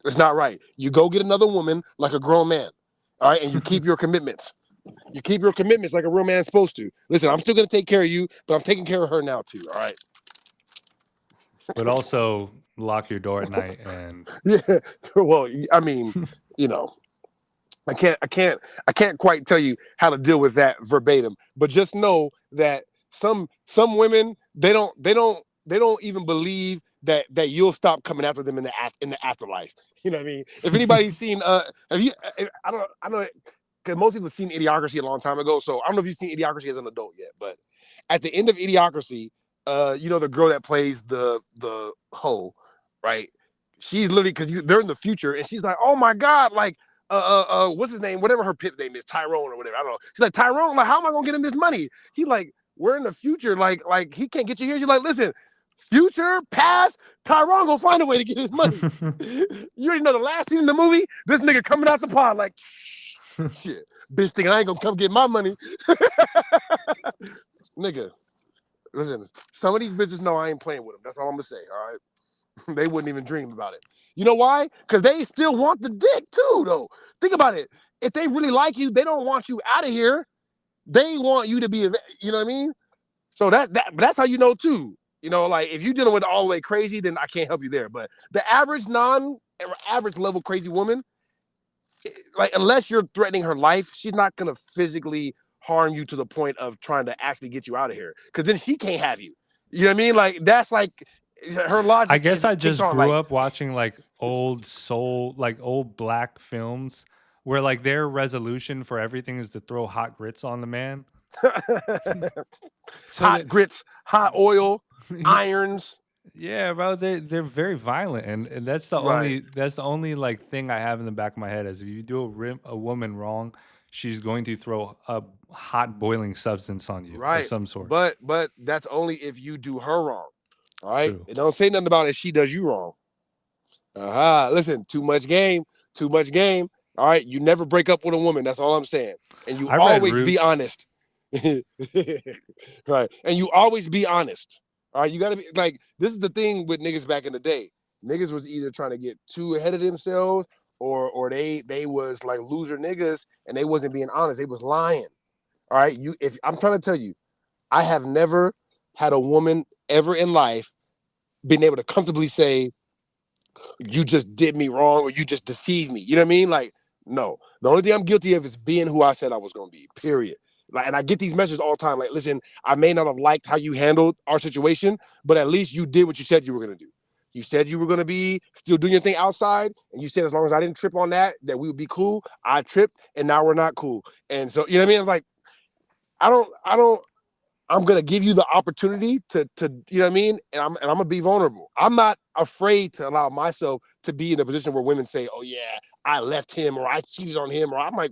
It's not right. You go get another woman like a grown man, all right, and you keep your commitments. You keep your commitments like a real man's supposed to. Listen, I'm still going to take care of you, but I'm taking care of her now too, all right? But also lock your door at night and yeah. Well, I mean, I can't quite tell you how to deal with that verbatim, but just know that some women they don't even believe that you'll stop coming after them in the afterlife. You know what I mean? If anybody's seen I know because most people have seen Idiocracy a long time ago, so I don't know if you've seen Idiocracy as an adult yet, but at the end of Idiocracy, the girl that plays the hoe, right? She's literally, because they're in the future, and she's like, oh my God, what's his name? Whatever her pip name is, Tyrone or whatever. I don't know. She's like, Tyrone, how am I gonna get him this money? He we're in the future, he can't get you here. She's like, listen, future, past, Tyrone gonna find a way to get his money. You already know the last scene in the movie, this nigga coming out the pod like, shit, bitch think I ain't gonna come get my money. Nigga. Listen, some of these bitches know I ain't playing with them. That's all I'm gonna say. All right, they wouldn't even dream about it. You know why? Because they still want the dick too, though. Think about it. If they really like you, they don't want you out of here. They want you to be. You know what I mean? So that's how you know too. You know, like if you're dealing with all the way crazy, then I can't help you there. But the average average level crazy woman, like unless you're threatening her life, she's not gonna physically harm you to the point of trying to actually get you out of here. Because then she can't have you. You know what I mean? Like that's like her logic. I guess I just grew up watching like old soul, like old black films where like their resolution for everything is to throw hot grits on the man. Hot grits, hot oil, irons. Yeah, bro, they're very violent, and that's the only like thing I have in the back of my head is if you do a woman wrong, she's going to throw a hot boiling substance on you of some sort. But that's only if you do her wrong. All right, it don't say nothing about if she does you wrong. Listen, too much game. All right, you never break up with a woman. That's all I'm saying, and you always be honest. Right, and you always be honest. All right, you gotta be like, this is the thing with niggas back in the day. Niggas was either trying to get too ahead of themselves or they was like loser niggas and they wasn't being honest. They was lying. All right, if I'm trying to tell you, I have never had a woman ever in life been able to comfortably say, you just did me wrong or you just deceived me. You know what I mean? Like, no. The only thing I'm guilty of is being who I said I was gonna be, period. Like, and I get these messages all the time. Like, listen, I may not have liked how you handled our situation, but at least you did what you said you were going to do. You said you were going to be still doing your thing outside, and you said as long as I didn't trip on that we would be cool. I tripped, and now we're not cool. And so, you know what I mean? Like, I'm going to give you the opportunity to, you know what I mean? And I'm going to be vulnerable. I'm not afraid to allow myself to be in a position where women say, oh yeah, I left him or I cheated on him, or I'm like,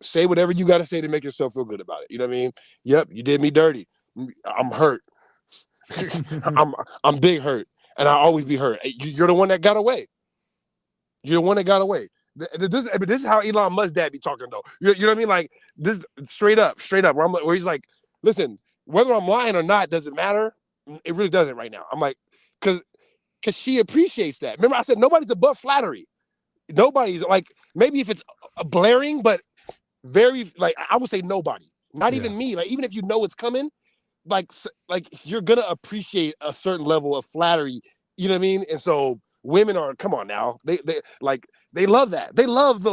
say whatever you got to say to make yourself feel good about it. You know what I mean? Yep, you did me dirty. I'm hurt. I'm big hurt, and I'll always be hurt. You're the one that got away. You're the one that got away. This is how Elon Musk's dad be talking though. You know what I mean? Like this, straight up. Where he's like, listen, whether I'm lying or not doesn't matter. It really doesn't right now. I'm like, because she appreciates that. Remember, I said nobody's above flattery. Nobody's like, maybe if it's blaring, but very, like, I would say nobody, not even me. Like, even if you know it's coming, like you're gonna appreciate a certain level of flattery. You know what I mean? And so women are, come on now, they love that. They love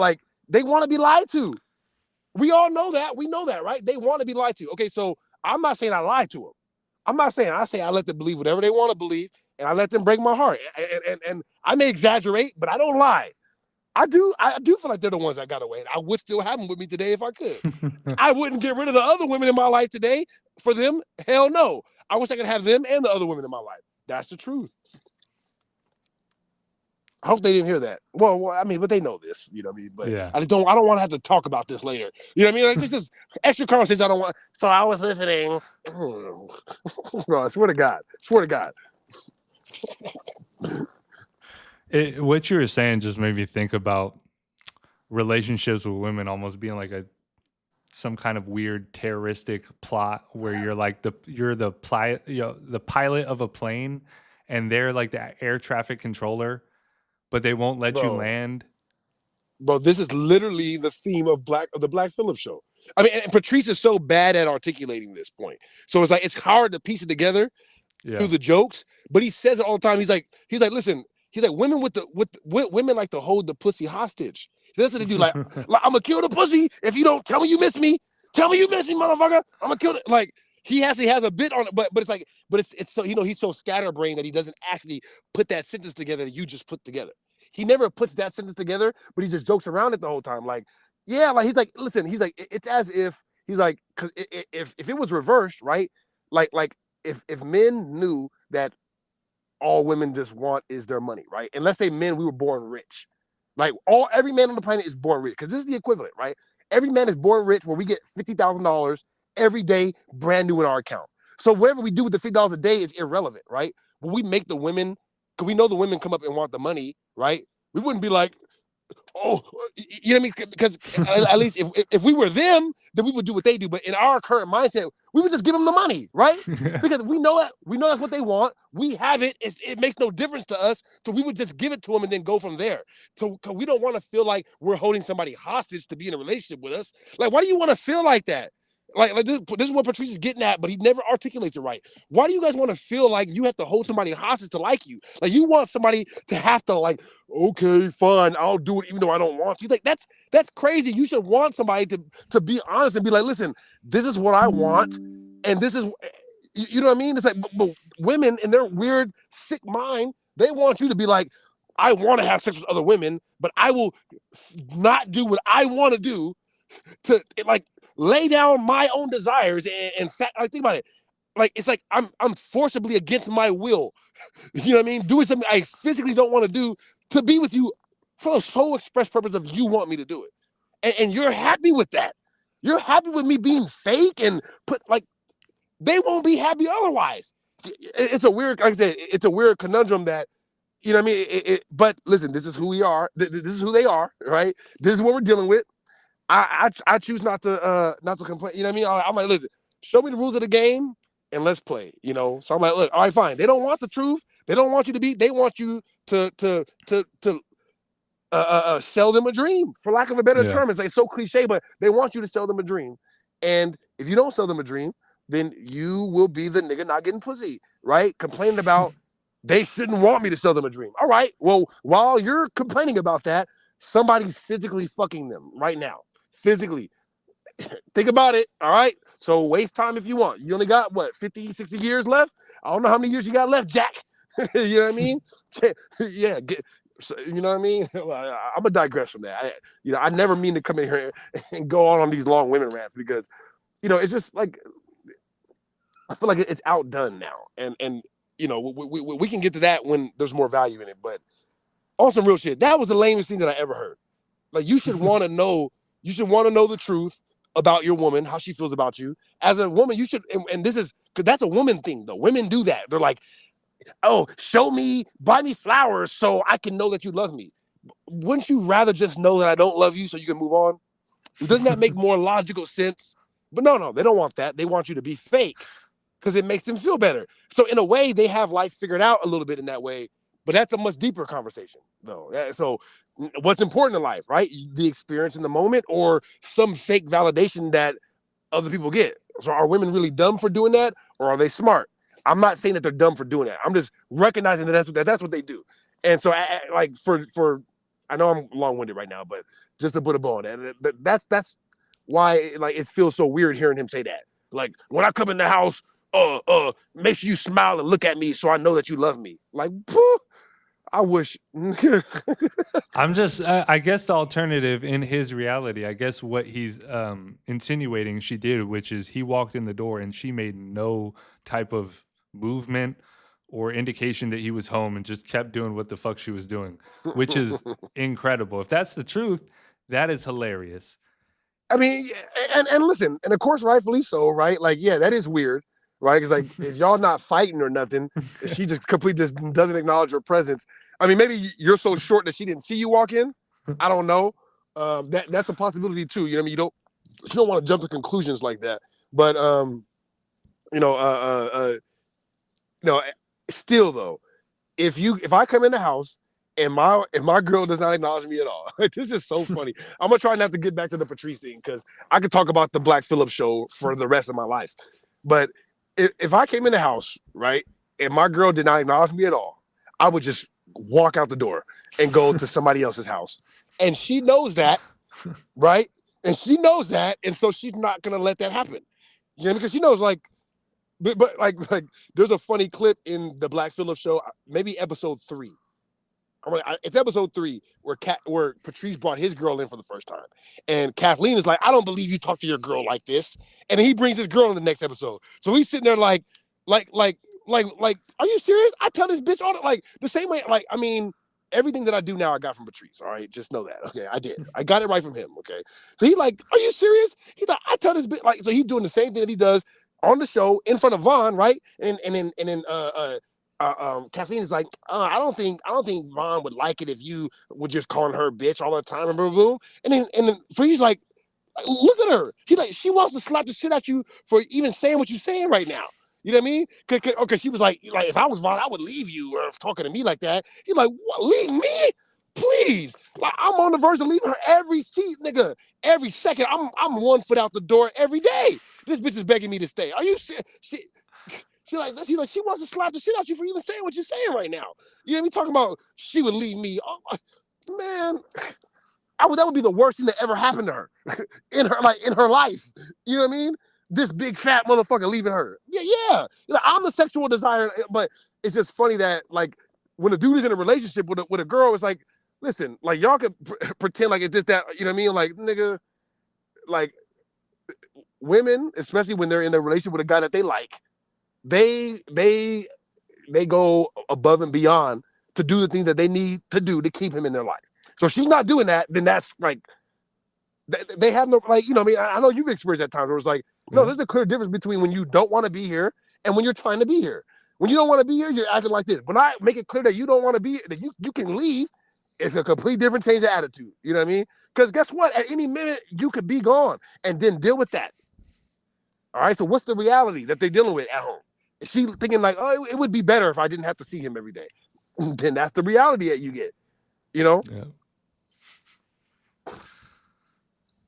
they want to be lied to. We all know that. We know that, right? They want to be lied to. Okay, so I'm not saying I lied to them. I say I let them believe whatever they want to believe, and I let them break my heart. And I may exaggerate, but I don't lie. I do feel like they're the ones that got away. And I would still have them with me today if I could. I wouldn't get rid of the other women in my life today for them. Hell no. I wish I could have them and the other women in my life. That's the truth. I hope they didn't hear that. Well, I mean, but they know this, you know what I mean? But yeah. I don't want to have to talk about this later. You know what I mean? Like, this is extra conversation I don't want. So I was listening. Bro, I swear to God. What you were saying just made me think about relationships with women almost being like some kind of weird terroristic plot where you're like the pilot of a plane and they're like the air traffic controller, but they won't let you land. Bro, this is literally the theme of the Black Phillip show. I mean, and Patrice is so bad at articulating this point. So it's like it's hard to piece it together through the jokes, but he says it all the time. He's like, listen. He's like, women women like to hold the pussy hostage. That's what they do. Like I'm gonna kill the pussy if you don't tell me you miss me. Tell me you miss me, motherfucker. I'm gonna kill it. Like he has a bit on it, but it's so, you know, he's so scatterbrained that he doesn't actually put that sentence together that you just put together. He never puts that sentence together, but he just jokes around it the whole time. Like, yeah, like he's like, listen, he's like, it's as if he's like, because if it was reversed, right? Like if men knew that all women just want is their money, right? And let's say men, we were born rich. Like every man on the planet is born rich because this is the equivalent, right? Every man is born rich where we get $50,000 every day, brand new in our account. So whatever we do with the $50 a day is irrelevant, right? But we make the women, because we know the women come up and want the money, right? We wouldn't be like, oh, you know what I mean? Because at least if we were them, then we would do what they do. But in our current mindset, we would just give them the money, right? Because we know that's what they want. We have it. It makes no difference to us. So we would just give it to them and then go from there. So we don't want to feel like we're holding somebody hostage to be in a relationship with us. Like, why do you want to feel like that? Like this is what Patrice is getting at, but he never articulates it right. Why do you guys want to feel like you have to hold somebody hostage to like you? Like, you want somebody to have to like, okay, fine, I'll do it even though I don't want to. Like, that's crazy. You should want somebody to be honest and be like, listen, this is what I want, and this is, you know what I mean? It's like, but women in their weird, sick mind, they want you to be like, I want to have sex with other women, but I will not do what I want to do to like lay down my own desires and like, think about it. Like, it's like I'm forcibly against my will. You know what I mean? Doing something I physically don't want to do to be with you for the sole express purpose of you want me to do it. And you're happy with that. You're happy with me being fake and they won't be happy otherwise. It's a weird, like I said, it's a weird conundrum that, you know what I mean? But listen, this is who we are. This is who they are, right? This is what we're dealing with. I choose not to complain. You know what I mean? I'm like, listen, show me the rules of the game and let's play. You know? So I'm like, look, all right, fine. They don't want the truth. They don't want you to be. They want you to sell them a dream, for lack of a better term. It's like so cliche, but they want you to sell them a dream. And if you don't sell them a dream, then you will be the nigga not getting pussy, right? Complaining about they shouldn't want me to sell them a dream. All right. Well, while you're complaining about that, somebody's physically fucking them right now. Physically. Think about it. All right. So waste time if you want. You only got what, 50, 60 years left? I don't know how many years you got left, Jack. You know what I mean? Yeah. You know what I mean? I'm gonna digress from that. I never mean to come in here and go on these long women rants because, it's just like, I feel like it's outdone now. And we can get to that when there's more value in it. But on some real shit, that was the lamest thing that I ever heard. Like, you should want to know. You should want to know the truth about your woman, how she feels about you. As a woman, you should, and this is, because that's a woman thing, though. Women do that. They're like, oh, buy me flowers so I can know that you love me. Wouldn't you rather just know that I don't love you so you can move on? Doesn't that make more logical sense? But no, they don't want that. They want you to be fake because it makes them feel better. So in a way, they have life figured out a little bit in that way. But that's a much deeper conversation, though. So what's important in life, right? The experience in the moment or some fake validation that other people get. So are women really dumb for doing that, or are they smart? I'm not saying that they're dumb for doing that. I'm just recognizing that that's what they do. And so, like, for I know I'm long-winded right now, but just to put a bow on that, that's why, like, it feels so weird hearing him say that. Like, when I come in the house, make sure you smile and look at me so I know that you love me. Like, I wish. I guess the alternative in his reality, I guess what he's insinuating she did, which is he walked in the door and she made no type of movement or indication that he was home and just kept doing what the fuck she was doing, which is incredible. If that's the truth, that is hilarious. I mean, and listen, and of course, rightfully so, right? Like, yeah, that is weird. Right, because like if y'all not fighting or nothing, she just completely just doesn't acknowledge your presence. I mean, maybe you're so short that she didn't see you walk in. I don't know. That's a possibility too. You know what I mean? You don't want to jump to conclusions like that. But still though, if I come in the house and my girl does not acknowledge me at all, this is so funny. I'm gonna try not to get back to the Patrice thing because I could talk about the Black Phillip show for the rest of my life, but. If I came in the house, right, and my girl did not acknowledge me at all, I would just walk out the door and go to somebody else's house. And she knows that, right? And she knows that, and so she's not gonna let that happen. You know, because she knows, like, but like there's a funny clip in the Black Phillip show, maybe episode 3. It's episode 3 where Patrice brought his girl in for the first time, and Kathleen is like, "I don't believe you talk to your girl like this," and he brings his girl in the next episode. So he's sitting there like, are you serious? I tell this bitch all like the same way. Like, I mean, everything that I do now, I got from Patrice. All right, just know that. Okay, I did. I got it right from him. Okay, so he like, are you serious? He's like, I tell this bitch like, so he's doing the same thing that he does on the show in front of Vaughn, right? And then Kathleen is like, I don't think Vaughn would like it if you were just calling her bitch all the time and boom. And then Free's like, look at her. He's like, she wants to slap the shit at you for even saying what you're saying right now. You know what I mean? Because she was like, if I was Vaughn, I would leave you or talking to me like that. He's like, what? Leave me? Please. Like, I'm on the verge of leaving her every nigga. Every second. I'm 1 foot out the door every day. This bitch is begging me to stay. Are you serious? She wants to slap the shit out you for even saying what you're saying right now. You know what I mean? Talking about she would leave me. Oh, man, that would be the worst thing that ever happened to her in her life. You know what I mean? This big fat motherfucker leaving her. Yeah. You know, I'm the sexual desire, but it's just funny that like when a dude is in a relationship with a girl, it's like, listen, like y'all could pretend like it's this, that, you know what I mean? Like, nigga, like women, especially when they're in a relationship with a guy that they like, they go above and beyond to do the things that they need to do to keep him in their life. So if she's not doing that, then that's like they have no, like, you know what I mean? I know you've experienced that time where it's like, no, there's a clear difference between when you don't want to be here and when you're trying to be here. When you don't want to be here, you're acting like this. When I make it clear that you don't want to be, that you can leave, it's a complete different change of attitude. You know what I mean? Because guess what? At any minute, you could be gone and then deal with that. All right, so what's the reality that they're dealing with at home? Is she thinking like, oh, it would be better if I didn't have to see him every day? Then that's the reality that you get, you know? Yeah.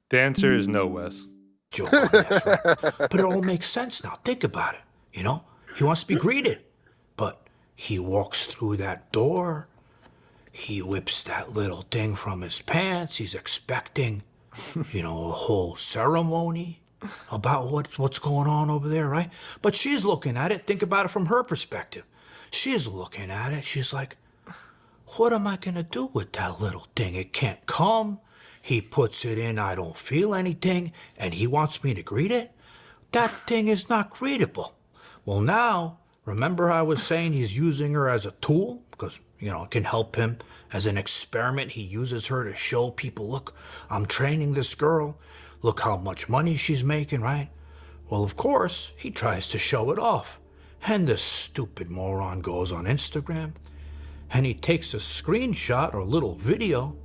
The answer is no, Wes. Joe, that's right. But it all makes sense now. Think about it. You know, he wants to be greeted, but he walks through that door. He whips that little thing from his pants. He's expecting, you know, a whole ceremony about what's going on over there, right? But she's looking at it. Think about it from her perspective. She's looking at it. She's like, what am I going to do with that little thing? It can't come. He puts it in, I don't feel anything, and he wants me to greet it? That thing is not greetable. Well, now, remember I was saying he's using her as a tool? Because, you know, it can help him as an experiment. He uses her to show people, look, I'm training this girl. Look how much money she's making, right? Well, of course, he tries to show it off. And this stupid moron goes on Instagram, and he takes a screenshot or a little video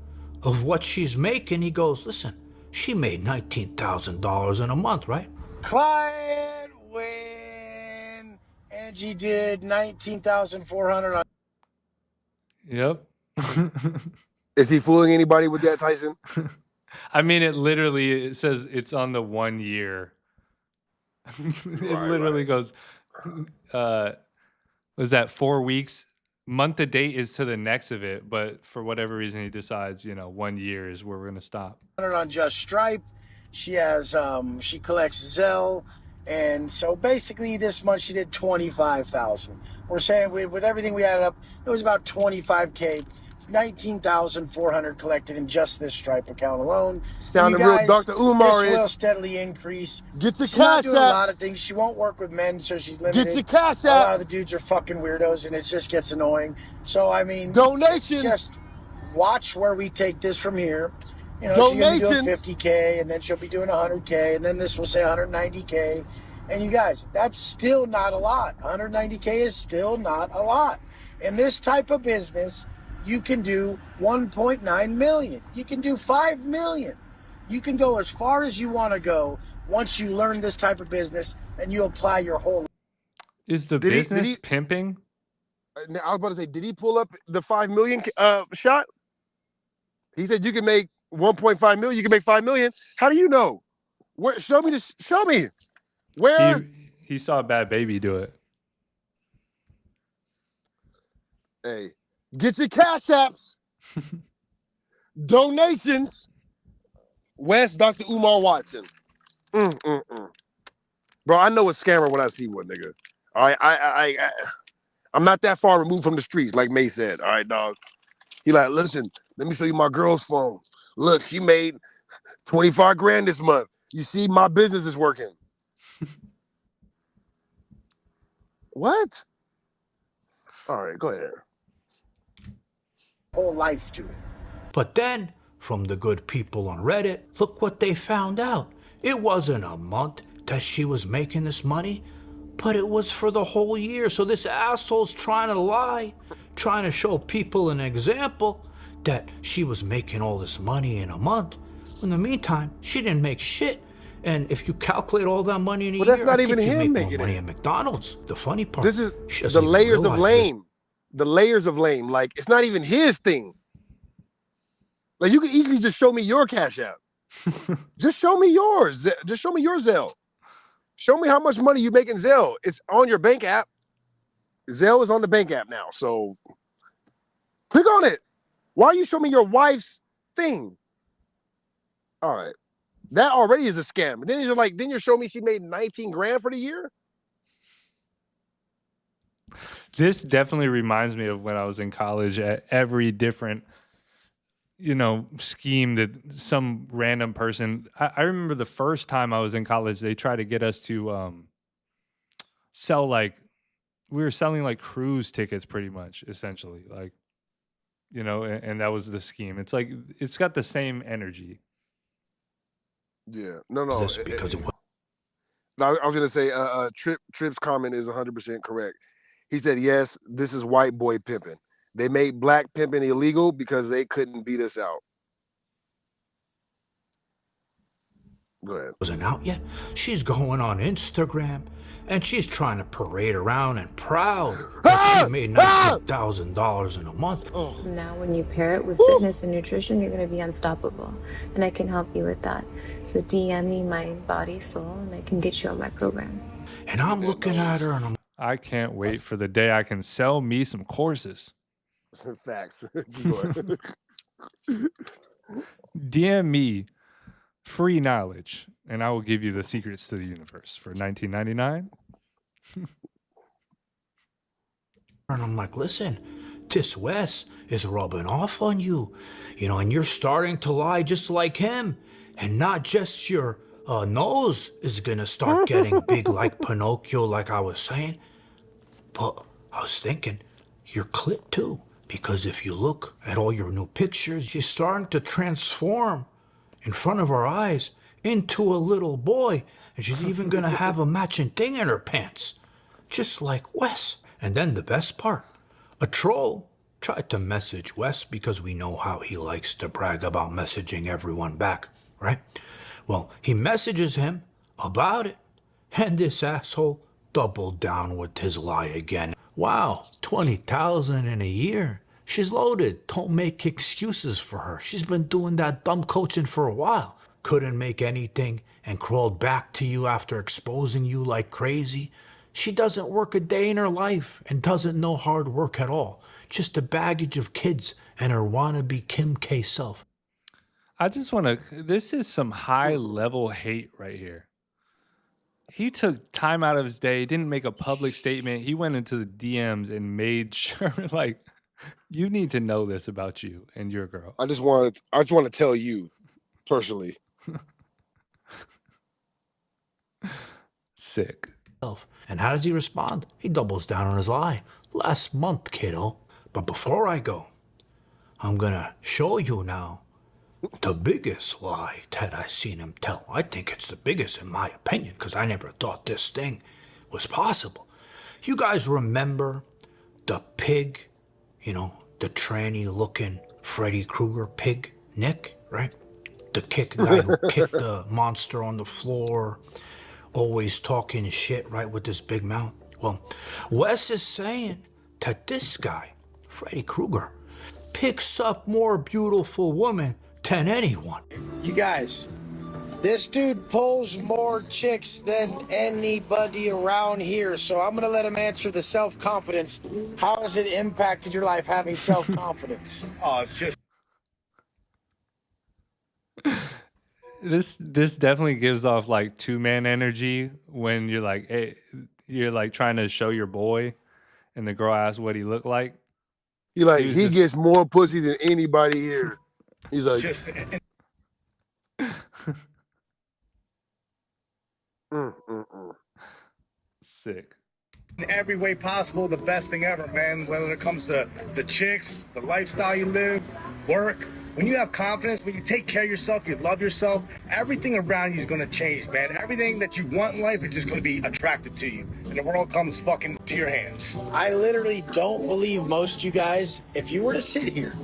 of what she's making. He goes, listen, she made $19,000 in a month, right? Client win. Angie did 19,400 on. Yep. Is he fooling anybody with that, Tyson? I mean, it says it's on the 1 year. It literally goes, was that 4 weeks? Month to date is to the next of it, but for whatever reason he decides, 1 year is where we're gonna stop. On Just Stripe, she has she collects Zelle, and so basically this month she did 25,000. We're saying with everything we added up, it was about 25K, 19,400 collected in just this Stripe account alone. Sounding real Dr. Umar this is. will steadily increase. Get your She's not cash doing a lot apps. of things. She won't work with men, so she's limited. Get your cash A lot of apps. the dudes are fucking weirdos, and it just gets annoying. So I mean, Donations. Just watch where we take this from here. You know, she's gonna be doing Donations. 50K, and then she'll be doing 100K, and then this will say 190K. And you guys, that's still not a lot. 190K is still not a lot. In this type of business, you can do 1.9 million. You can do 5 million. You can go as far as you want to go once you learn this type of business and you apply your whole. Is the business pimping? I was about to say, did he pull up the 5 million shot? He said you can make 1.5 million. You can make 5 million. How do you know? Where? Show me this. Show me. Where? He saw Bad Baby do it. Hey, get your cash apps. Donations. West Dr. Umar Watson. Bro, I know a scammer when I see one, nigga. All right, I'm not that far removed from the streets, like May said. All right, dog. He like, listen, let me show you my girl's phone. Look, she made 25 grand this month. You see, my business is working. What? All right, go ahead. Whole life to it. But then, from the good people on Reddit, look what they found out. It wasn't a month that she was making this money, but it was for the whole year. So this asshole's trying to lie, trying to show people an example that she was making all this money in a month. In the meantime, she didn't make shit. And if you calculate all that money in a year, that's not I even think you him make making more money it. at McDonald's. The funny part, This is she doesn't the even layers of realize lame. The layers of lame. Like, it's not even his thing. Like, you can easily just show me your Cash App. Just show me yours. Just show me your Zelle. Show me how much money you make in Zelle. It's on your bank app. Zelle is on the bank app now. So click on it. Why are you showing me your wife's thing? All right. That already is a scam. Then you're like, then you're showing me she made 19 grand for the year. This definitely reminds me of when I was in college at every different, scheme that some random person. I remember the first time I was in college, they tried to get us to sell we were selling like cruise tickets pretty much, essentially. Like, and that was the scheme. It's like, it's got the same energy. Yeah. No. Just because it was. I was going to say, Tripp's comment is 100% correct. He said, yes, this is white boy pimping. They made black pimping illegal because they couldn't beat us out. Go ahead. Wasn't out yet. She's going on Instagram and she's trying to parade around and proud that she made $19,000 in a month. Now when you pair it with fitness and nutrition, you're going to be unstoppable. And I can help you with that. So DM me mind, body, soul, and I can get you on my program. And I'm looking at her and I can't wait for the day I can sell me some courses. Facts. DM me free knowledge, and I will give you the secrets to the universe for $19.99. And I'm like, listen, this Wes is rubbing off on you, and you're starting to lie just like him. And not just your nose is going to start getting big like Pinocchio, like I was saying. But I was thinking, your clit too. Because if you look at all your new pictures, you're starting to transform in front of our eyes into a little boy. And she's even going to have a matching thing in her pants. Just like Wes. And then the best part, a troll tried to message Wes because we know how he likes to brag about messaging everyone back, right? Well, he messages him about it. And this asshole doubled down with his lie again. Wow, $20,000 in a year. She's loaded. Don't make excuses for her. She's been doing that dumb coaching for a while. Couldn't make anything and crawled back to you after exposing you like crazy. She doesn't work a day in her life and doesn't know hard work at all. Just a baggage of kids and her wannabe Kim K self. I just want to, this is some high level hate right here. He took time out of his day, didn't make a public statement. He went into the DMs and made sure, you need to know this about you and your girl. I just want to tell you personally. Sick. And how does he respond? He doubles down on his lie. Last month, kiddo. But before I go, I'm going to show you now the biggest lie that I've seen him tell. I think it's the biggest in my opinion because I never thought this thing was possible. You guys remember the pig, the tranny looking Freddy Krueger pig, Nick, right? The guy who kicked the monster on the floor, always talking shit, right, with this big mouth. Well, Wes is saying that this guy, Freddy Krueger, picks up more beautiful women than anyone. You guys, this dude pulls more chicks than anybody around here, so I'm gonna let him answer the self-confidence. How has it impacted your life having self-confidence? It's just This definitely gives off like two-man energy when you're like, hey, you're like trying to show your boy, and the girl asks what he looked like. He gets more pussy than anybody here. He's like, sick. in every way possible, the best thing ever, man. Whether it comes to the chicks, the lifestyle you live, work, When you have confidence, when you take care of yourself, you love yourself, everything around you is going to change, man. Everything that you want in life is just going to be attracted to you. And the world comes fucking to your hands. I literally don't believe most of you guys, if you were to sit here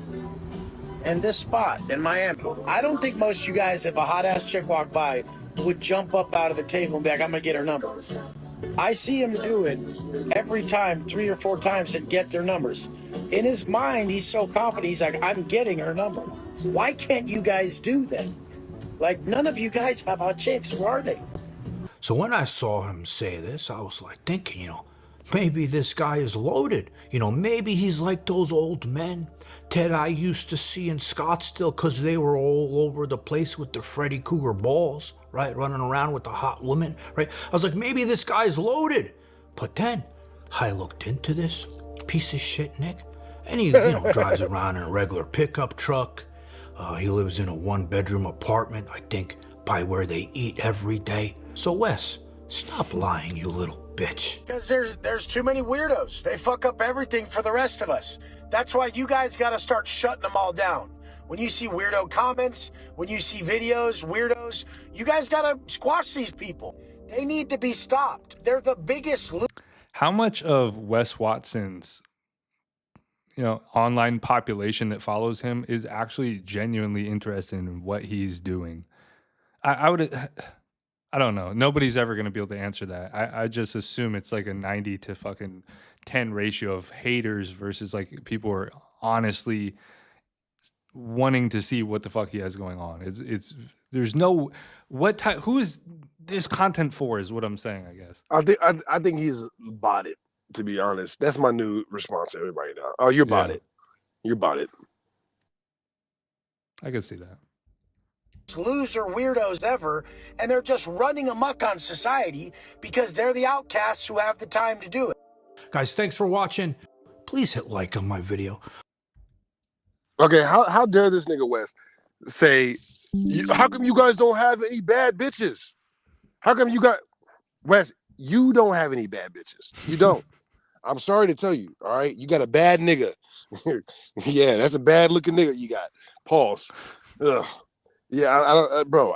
in this spot in Miami, I don't think most of you guys, if a hot-ass chick walked by, would jump up out of the table and be like, I'm going to get her number. I see him do it every time, 3 or 4 times, and get their numbers. In his mind, he's so confident, he's like, I'm getting her number. Why can't you guys do that? Like, none of you guys have hot chicks. Where are they? So when I saw him say this, I was like thinking, maybe this guy is loaded. Maybe he's like those old men that I used to see in Scottsdale because they were all over the place with their Freddy Krueger balls, right? Running around with the hot woman, right? I was like, maybe this guy's loaded. But then I looked into this piece of shit, Nick, and he, drives around in a regular pickup truck. He lives in a 1-bedroom apartment, I think, by where they eat every day. So Wes, stop lying, you little bitch. Because there's too many weirdos. They fuck up everything for the rest of us. That's why you guys got to start shutting them all down. When you see weirdo comments, when you see videos, weirdos, you guys got to squash these people. They need to be stopped. They're the biggest. How much of Wes Watson's online population that follows him is actually genuinely interested in what he's doing? I don't know. Nobody's ever going to be able to answer that. I just assume it's like a 90 to fucking 10 ratio of haters versus like people who are honestly wanting to see what the fuck he has going on. There's no, what type, who is this content for is what I'm saying, I guess. I think he's bought it, to be honest. That's my new response to everybody now. Oh, you're bought it. You're bought it. I can see that. Loser weirdos ever, and they're just running amok on society because they're the outcasts who have the time to do it. Guys, thanks for watching. Please hit like on my video. Okay, how dare this nigga Wes say, how come you guys don't have any bad bitches? How come you got, Wes, you don't have any bad bitches. You don't. I'm sorry to tell you, all right? You got a bad nigga. Yeah, that's a bad looking nigga you got. Pause. Ugh. Yeah, I don't, bro.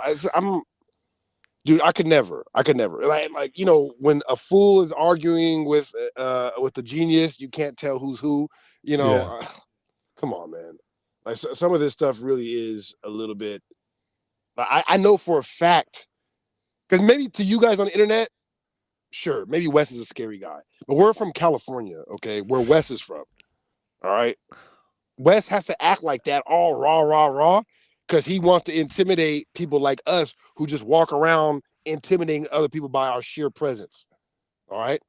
Dude, I could never. Like when a fool is arguing with the genius, you can't tell who's who. Come on, man. Like some of this stuff really is a little bit. I know for a fact, because maybe to you guys on the internet, sure, maybe Wes is a scary guy, but we're from California, okay, where Wes is from. All right, Wes has to act like that, all raw. Because he wants to intimidate people like us who just walk around intimidating other people by our sheer presence. All right?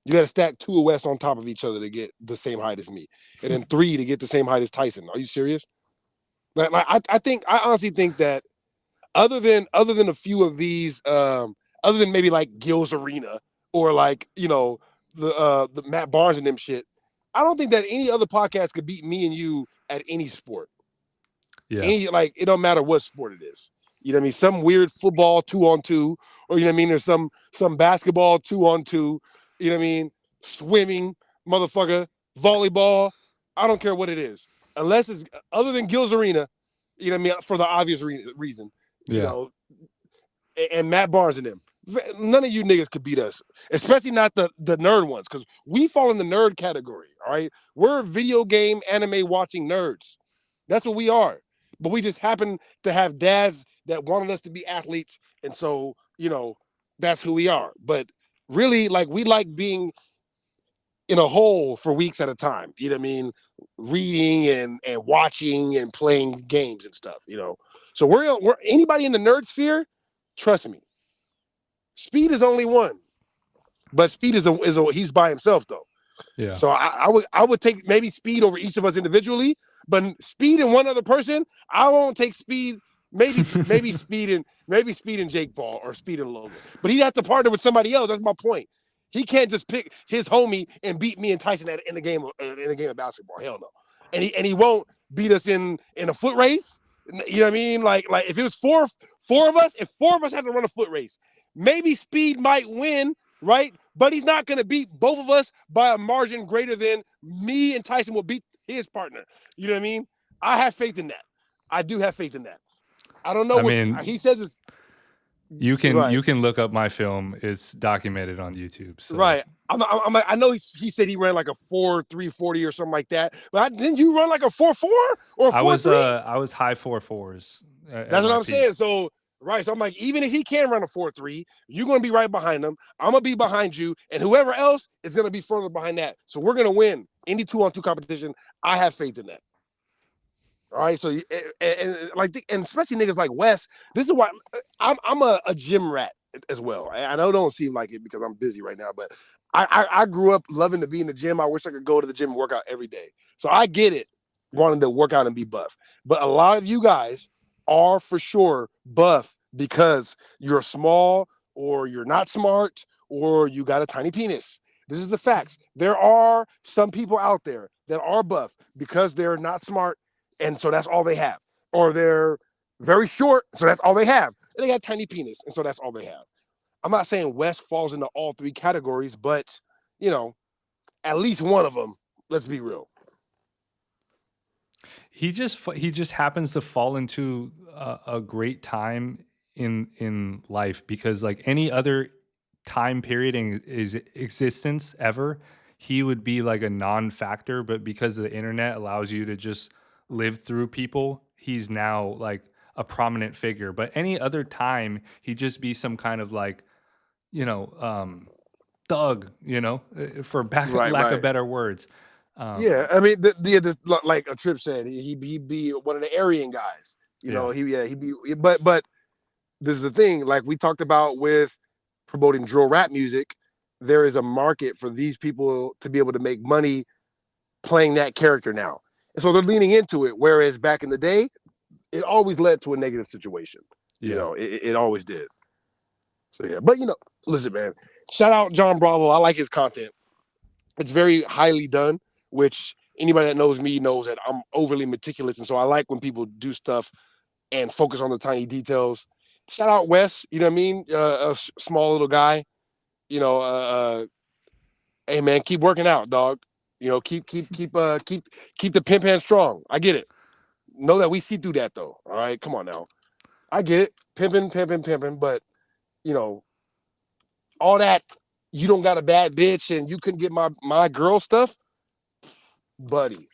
You got to stack 2 of Wes on top of each other to get the same height as me. And then 3 to get the same height as Tyson. Are you serious? I honestly think that other than a few of these, other than maybe like Gil's Arena or like, the Matt Barnes and them shit, I don't think that any other podcast could beat me and you at any sport. Yeah. It don't matter what sport it is. You know what I mean? Some weird football 2-on-2, or you know what I mean? There's some basketball 2-on-2, you know what I mean? Swimming, motherfucker, volleyball. I don't care what it is. Unless it's other than Gil's Arena, you know what I mean? For the obvious reason, you know, and Matt Barnes and them. None of you niggas could beat us, especially not the nerd ones, because we fall in the nerd category, all right? We're video game anime watching nerds. That's what we are. But we just happen to have dads that wanted us to be athletes. And so, that's who we are. But really, we like being in a hole for weeks at a time. You know what I mean? Reading and watching and playing games and stuff, So we're anybody in the nerd sphere, trust me. Speed is only one. But Speed is he's by himself though. Yeah. So I would take maybe Speed over each of us individually. But Speed and one other person, I won't take Speed. Maybe Speed and Jake Paul or Speed and Logan. But he'd have to partner with somebody else. That's my point. He can't just pick his homie and beat me and Tyson in a game of basketball. Hell no. And he won't beat us in a foot race. You know what I mean? Like if it was four of us, if 4 of us have to run a foot race, maybe Speed might win, right? But he's not going to beat both of us by a margin greater than me and Tyson will beat his partner. You know what I mean? I have faith in that. I do have faith in that. I don't know. I mean, he says it's you can right. you can look up my film. It's documented on YouTube. So. Right. I know he said he ran like a 4.340 or something like that. But didn't you run like a 4.4 or a 4.3? I was high 4.4s. That's what I'm saying. So right. So I'm like, even if he can run a 4.3, you're gonna be right behind him. I'm gonna be behind you, and whoever else is gonna be further behind that. So we're gonna win any 2-on-2 competition. I have faith in that. All right, so and especially niggas like Wes. This is why I'm a gym rat as well. I know it don't seem like it because I'm busy right now, but I grew up loving to be in the gym. I wish I could go to the gym and work out every day. So I get it, wanting to work out and be buff. But a lot of you guys are for sure buff because you're small or you're not smart or you got a tiny penis. This is the facts. There are some people out there that are buff because they're not smart. And so that's all they have. Or they're very short, so that's all they have. And they got tiny penis, and so that's all they have. I'm not saying Wes falls into all three categories, but, you know, at least one of them, let's be real. He just happens to fall into a great time in life because, like, any other time period in his existence ever, he would be like a non-factor, but because the internet allows you to just live through people, he's now like a prominent figure. But any other time, he'd just be some kind of like, you know, thug, you know, for lack of better words. Yeah, I mean, like a Trip said, he'd be one of the Aryan guys. You know, he'd be. But this is the thing, like we talked about with promoting drill rap music, there is a market for these people to be able to make money playing that character now. And so they're leaning into it. Whereas back in the day, it always led to a negative situation. Yeah. You know, it always did. So, yeah. But, you know, listen, man, shout out John Bravo. I like his content. It's very highly done, which anybody that knows me knows that I'm overly meticulous. And so I like when people do stuff and focus on the tiny details. Shout out Wes, you know what I mean? A small little guy. You know, hey, man, keep working out, dog. You know, keep the pimp hand strong. I get it. Know that we see through that though. All right, come on now. I get it. Pimping. But you know, all that you don't got a bad bitch and you couldn't get my girl stuff, buddy.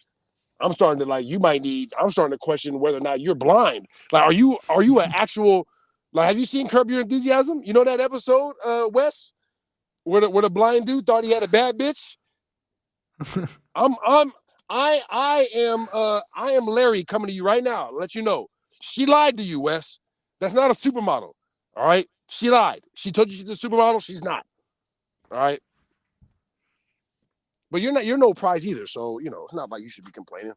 I'm starting to question whether or not you're blind. Like, are you an actual? Like, have you seen Curb Your Enthusiasm? You know that episode, Wes, where the blind dude thought he had a bad bitch. I am Larry coming to you right now. Let you know she lied to you, Wes. That's not a supermodel. All right, she lied. She told you she's a supermodel. She's not. All right, but you're no prize either. So you know it's not like you should be complaining.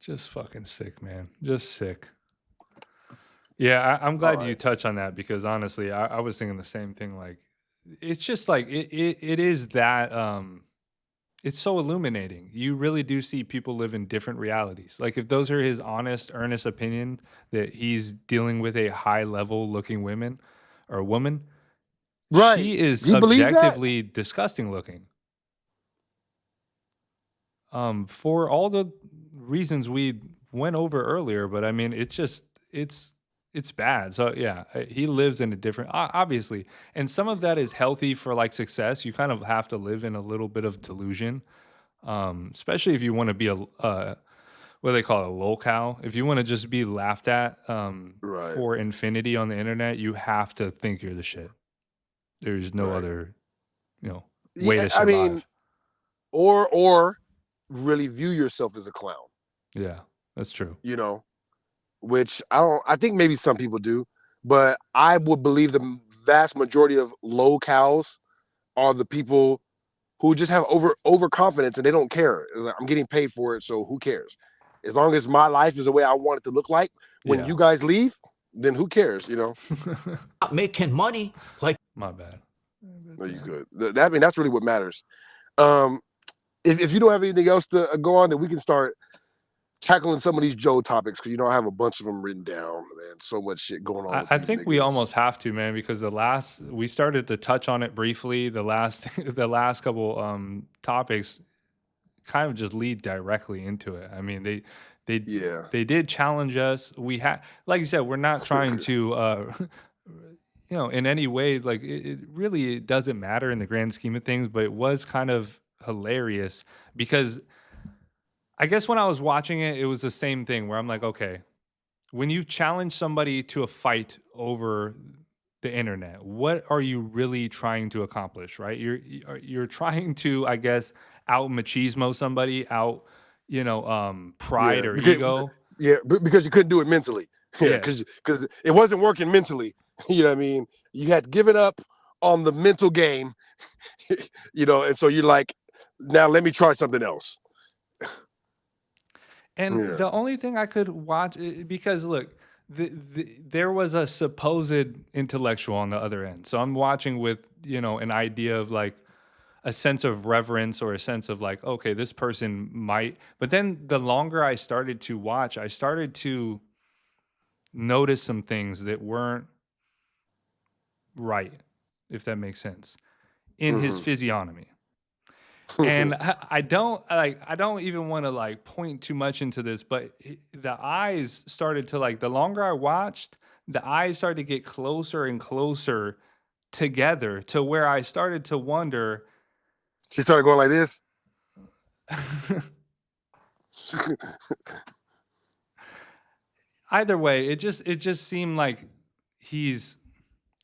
Just fucking sick, man. Just sick. Yeah, I'm glad you touched on that because honestly, I was thinking the same thing. Like, it's just like it is that it's so illuminating. You really do see people live in different realities. Like, if those are his honest, earnest opinion that he's dealing with a high level looking woman, right? She is objectively disgusting looking. For all the reasons we went over earlier, but I mean, it's bad. So yeah, he lives in a different, obviously. And some of that is healthy for like success. You kind of have to live in a little bit of delusion, especially if you want to be what do they call it, a lolcow. If you want to just be laughed at for infinity on the internet, you have to think you're the shit. There's no other, way to survive. I mean, or really view yourself as a clown. Yeah, that's true. You know, which I think maybe some people do, but I would believe the vast majority of low cows are the people who just have overconfidence and they don't care. I'm getting paid for it, so who cares? As long as my life is the way I want it to look like, when you guys leave, then who cares, you know? Not making money like my bad. No, you good. That's really what matters. If you don't have anything else to go on, then we can start tackling some of these Joe topics, because I have a bunch of them written down, man. So much shit going on. I think we almost have to, man, because we started to touch on it briefly. The last couple topics kind of just lead directly into it. I mean, they did challenge us. We had, like you said, we're not trying to, in any way, like it really doesn't matter in the grand scheme of things, but it was kind of hilarious because I guess when I was watching it, it was the same thing where I'm like, okay, when you challenge somebody to a fight over the internet, what are you really trying to accomplish, right? You're trying to, I guess, out machismo somebody, out, pride or ego. Yeah, because you couldn't do it mentally. Yeah, because it wasn't working mentally. You know what I mean? You had given up on the mental game, and so you're like, now let me try something else. And the only thing I could watch, because look, there was a supposed intellectual on the other end. So I'm watching with, an idea of like a sense of reverence or a sense of like, okay, this person might. But then the longer I started to watch, I started to notice some things that weren't right, if that makes sense, in his physiognomy. And I don't even want to like point too much into this, but the eyes started to like, the longer I watched, the eyes started to get closer and closer together to where I started to wonder. She started going like this. Either way, it just seemed like he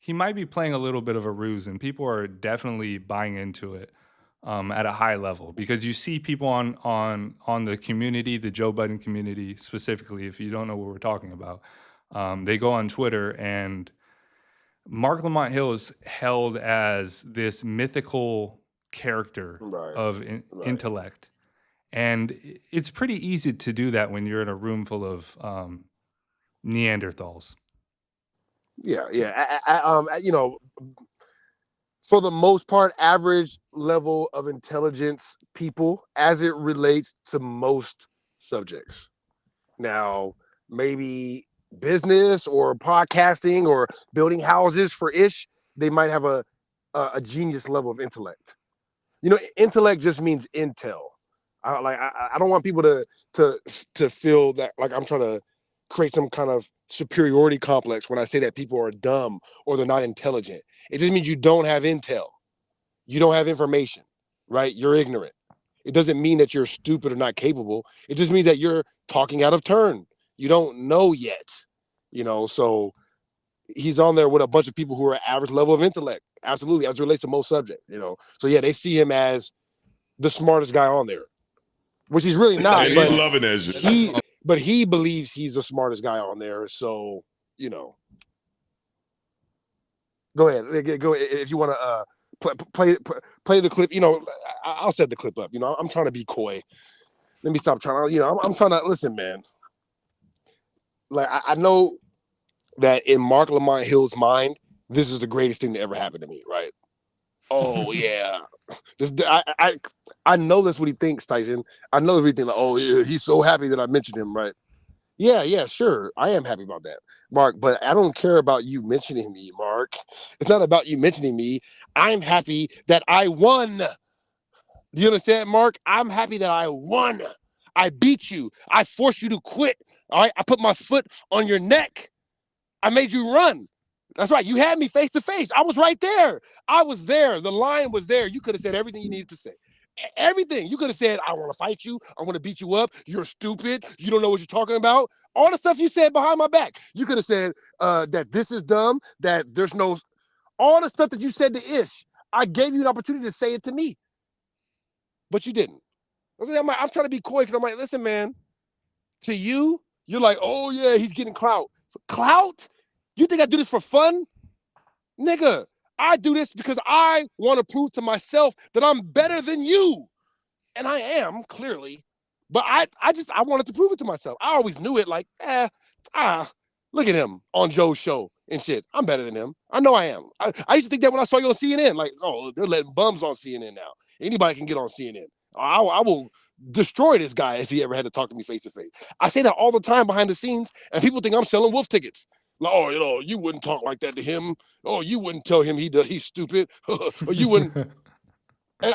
might be playing a little bit of a ruse, and people are definitely buying into it. At a high level, because you see people on the community, the Joe Budden community specifically, if you don't know what we're talking about, they go on Twitter, and Marc Lamont Hill is held as this mythical character of intellect. And it's pretty easy to do that when you're in a room full of Neanderthals. Yeah. For the most part, average level of intelligence people as it relates to most subjects. Now, maybe business or podcasting or building houses for ish, they might have a genius level of intellect. Intellect just means intel. I don't want people to feel that like I'm trying to create some kind of superiority complex when I say that people are dumb or they're not intelligent. It just means you don't have intel. You don't have information, right? You're ignorant. It doesn't mean that you're stupid or not capable. It just means that you're talking out of turn. You don't know yet, so he's on there with a bunch of people who are average level of intellect. Absolutely, as it relates to most subjects, So yeah, they see him as the smartest guy on there, which he's really not. And he's loving that. But he believes he's the smartest guy on there. So, go ahead. If you want to play the clip. I'll set the clip up. I'm trying to be coy. Let me stop trying to. I'm trying to listen, man. Like I know that in Marc Lamont Hill's mind, this is the greatest thing that ever happened to me, right? Oh yeah, I know that's what he thinks, Tyson. I know everything. Like, oh yeah, he's so happy that I mentioned him, right? Yeah, sure. I am happy about that, Mark. But I don't care about you mentioning me, Mark. It's not about you mentioning me. I'm happy that I won. Do you understand, Mark? I'm happy that I won. I beat you. I forced you to quit. All right. I put my foot on your neck. I made you run. That's right. You had me face to face. I was right there. I was there. The line was there. You could have said everything you needed to say. Everything. You could have said, I want to fight you. I want to beat you up. You're stupid. You don't know what you're talking about. All the stuff you said behind my back. You could have said that this is dumb, that there's no... All the stuff that you said to Ish, I gave you an opportunity to say it to me. But you didn't. I'm trying to be coy because I'm like, listen, man, to you, you're like, oh, yeah, he's getting clout. Clout? You think I do this for fun? Nigga, I do this because I want to prove to myself that I'm better than you. And I am, clearly. But I wanted to prove it to myself. I always knew it, like, look at him on Joe's show and shit. I'm better than him. I know I am. I used to think that when I saw you on CNN, like, oh, they're letting bums on CNN now. Anybody can get on CNN. I will destroy this guy if he ever had to talk to me face to face. I say that all the time behind the scenes, and people think I'm selling wolf tickets. Like, oh, you wouldn't talk like that to him. Oh, you wouldn't tell him he's stupid. Or you wouldn't. And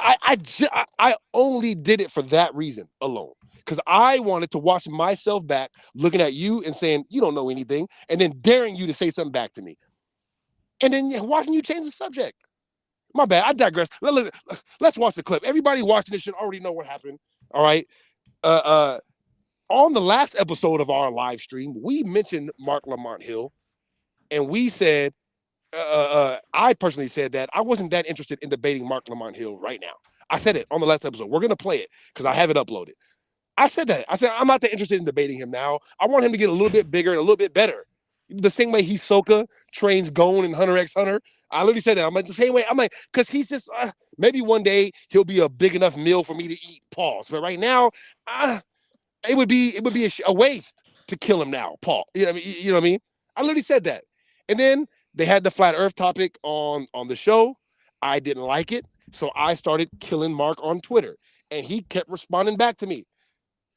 I only did it for that reason alone. Because I wanted to watch myself back, looking at you and saying, you don't know anything, and then daring you to say something back to me. And then watching you change the subject. My bad, I digress. Let's watch the clip. Everybody watching this should already know what happened, all right? On the last episode of our live stream, we mentioned Marc Lamont Hill, and we said, I personally said that I wasn't that interested in debating Marc Lamont Hill right now. I said it on the last episode. We're going to play it because I have it uploaded. I said that. I said, I'm not that interested in debating him now. I want him to get a little bit bigger and a little bit better. The same way Hisoka trains Gon and Hunter x Hunter. I literally said that. I'm like, the same way. I'm like, because he's just, maybe one day he'll be a big enough meal for me to eat, pause. But right now, it would be a waste to kill him now, Paul. You know what I mean? I literally said that. And then they had the flat earth topic on the show. I didn't like it. So I started killing Mark on Twitter. And he kept responding back to me.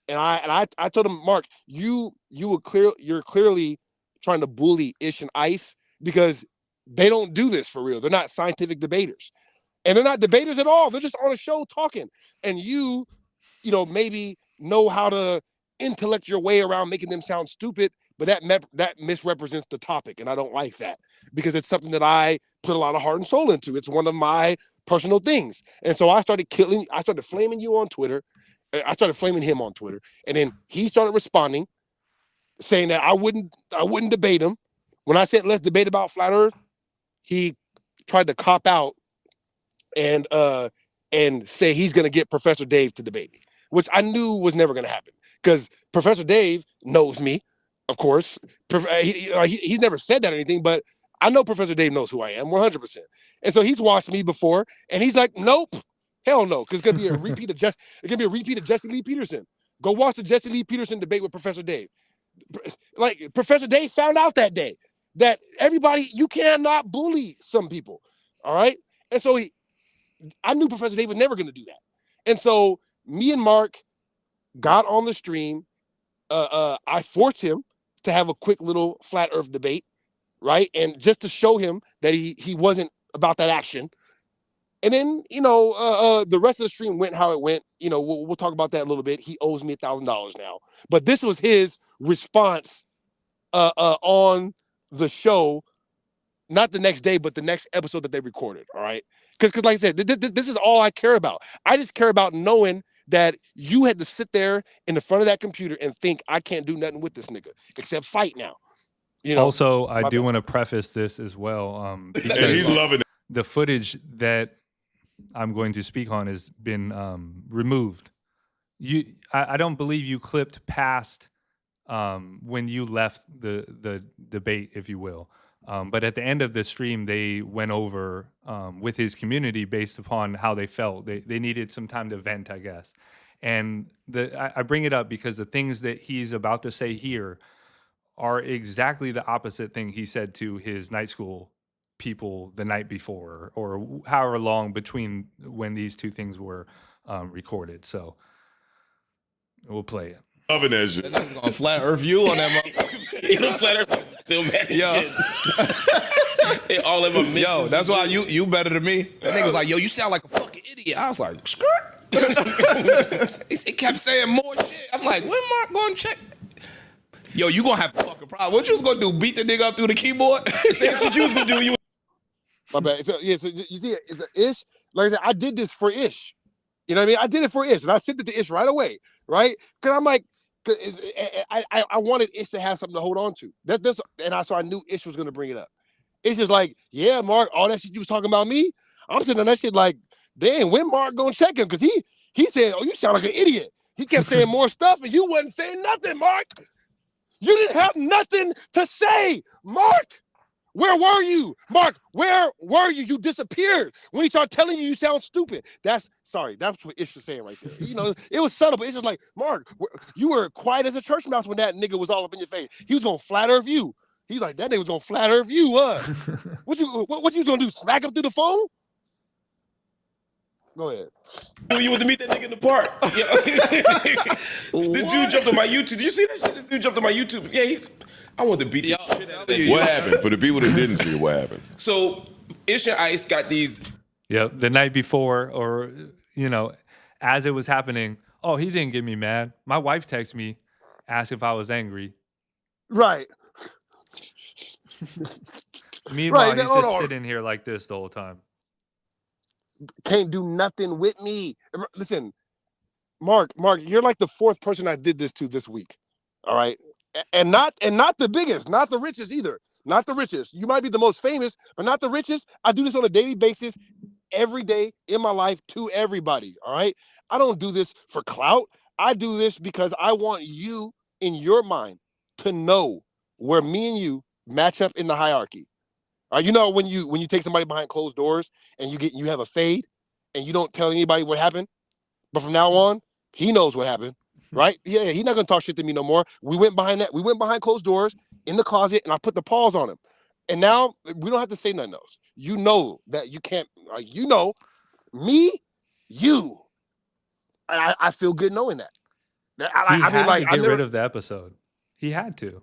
And I told him, Mark, you're clearly trying to bully Ish and Ice because they don't do this for real. They're not scientific debaters. And they're not debaters at all. They're just on a show talking. And you maybe know how to intellect your way around making them sound stupid, but that misrepresents the topic. And I don't like that because it's something that I put a lot of heart and soul into. It's one of my personal things. And so I started flaming you on Twitter. I started flaming him on Twitter, and then he started responding, saying that I wouldn't debate him. When I said let's debate about flat Earth, he tried to cop out and say he's going to get Professor Dave to debate me, which I knew was never going to happen because Professor Dave knows me, of course. He's never said that or anything, but I know Professor Dave knows who I am 100%. And so he's watched me before, and he's like, nope. Hell no, because it's gonna be a repeat of Jesse Lee Peterson. Go watch the Jesse Lee Peterson debate with Professor Dave. Like Professor Dave found out that day that you cannot bully some people. All right. And so I knew Professor Dave was never gonna do that. And so me and Mark got on the stream. I forced him to have a quick little flat earth debate, right? And just to show him that he wasn't about that action. And then, the rest of the stream went how it went. We'll talk about that a little bit. He owes me $1,000 now. But this was his response on the show, not the next day, but the next episode that they recorded, all right? Because like I said, this is all I care about. I just care about knowing that you had to sit there in the front of that computer and think, I can't do nothing with this nigga except fight now. Also, I do want to preface this as well. Because he's loving it. The footage that I'm going to speak on has been removed. I don't believe you clipped past when you left the debate, if you will. But at the end of the stream, they went over with his community based upon how they felt. They needed some time to vent, I guess. And I bring it up because the things that he's about to say here are exactly the opposite thing he said to his night school people the night before, or however long between when these two things were recorded. So we'll play it. Loving that shit. That nigga's gonna flat earth you on that motherfucker. You know, flat earth still mad. They all in my mission. Yo, that's why you better than me. That nigga's like, yo, you sound like a fucking idiot. I was like, skirt. He kept saying more shit. I'm like, when Mark gonna check? Yo, you gonna have a fucking problem. What you was gonna do? Beat the nigga up through the keyboard? Same shit you was gonna do. My bad. So you see, it's an Ish. Like I said, I did this for Ish. You know what I mean? I did it for Ish, and I sent it to Ish right away, right? Because I'm like, I wanted Ish to have something to hold on to. So I knew Ish was going to bring it up. It's just like, yeah, Mark, all that shit you was talking about me. I'm sitting on that shit like, damn, when Mark gonna check him? Because he said, oh, you sound like an idiot. He kept saying more stuff, and you wasn't saying nothing, Mark. You didn't have nothing to say, Mark. Where were you? Mark, where were you? You disappeared. When he started telling you sound stupid. That's what Ish was saying right there. You know, it was subtle, but it's just like, Mark, you were quiet as a church mouse when that nigga was all up in your face. He was gonna flat earth you. He's like, that nigga was gonna flat earth you, What you gonna do? Smack him through the phone? Go ahead. You want to meet that nigga in the park? Yeah. This dude jumped on my YouTube. Did you see that shit? This dude jumped on my YouTube. Yeah, I wanted to beat the shit out of that. What happened? For the people that didn't see it, what happened? So, Ish and Ice got these. Yep. The night before, or, you know, as it was happening, oh, he didn't get me mad. My wife texted me, asked if I was angry. Right. Meanwhile, he's just sitting here like this the whole time. Can't do nothing with me. Listen, Mark, you're like the fourth person I did this to this week. All right. And not the biggest, not the richest either. Not the richest. You might be the most famous, but not the richest. I do this on a daily basis every day in my life to everybody. All right. I don't do this for clout. I do this because I want you in your mind to know where me and you match up in the hierarchy. All right. You know, when you take somebody behind closed doors and you have a fade and you don't tell anybody what happened, but from now on, he knows what happened. Right? Yeah, he's not gonna talk shit to me no more. We went behind closed doors in the closet, and I put the pause on him. And now we don't have to say nothing else. You know that you can't. You know, me, you. I feel good knowing that. I mean, like, get rid of the episode. He had to,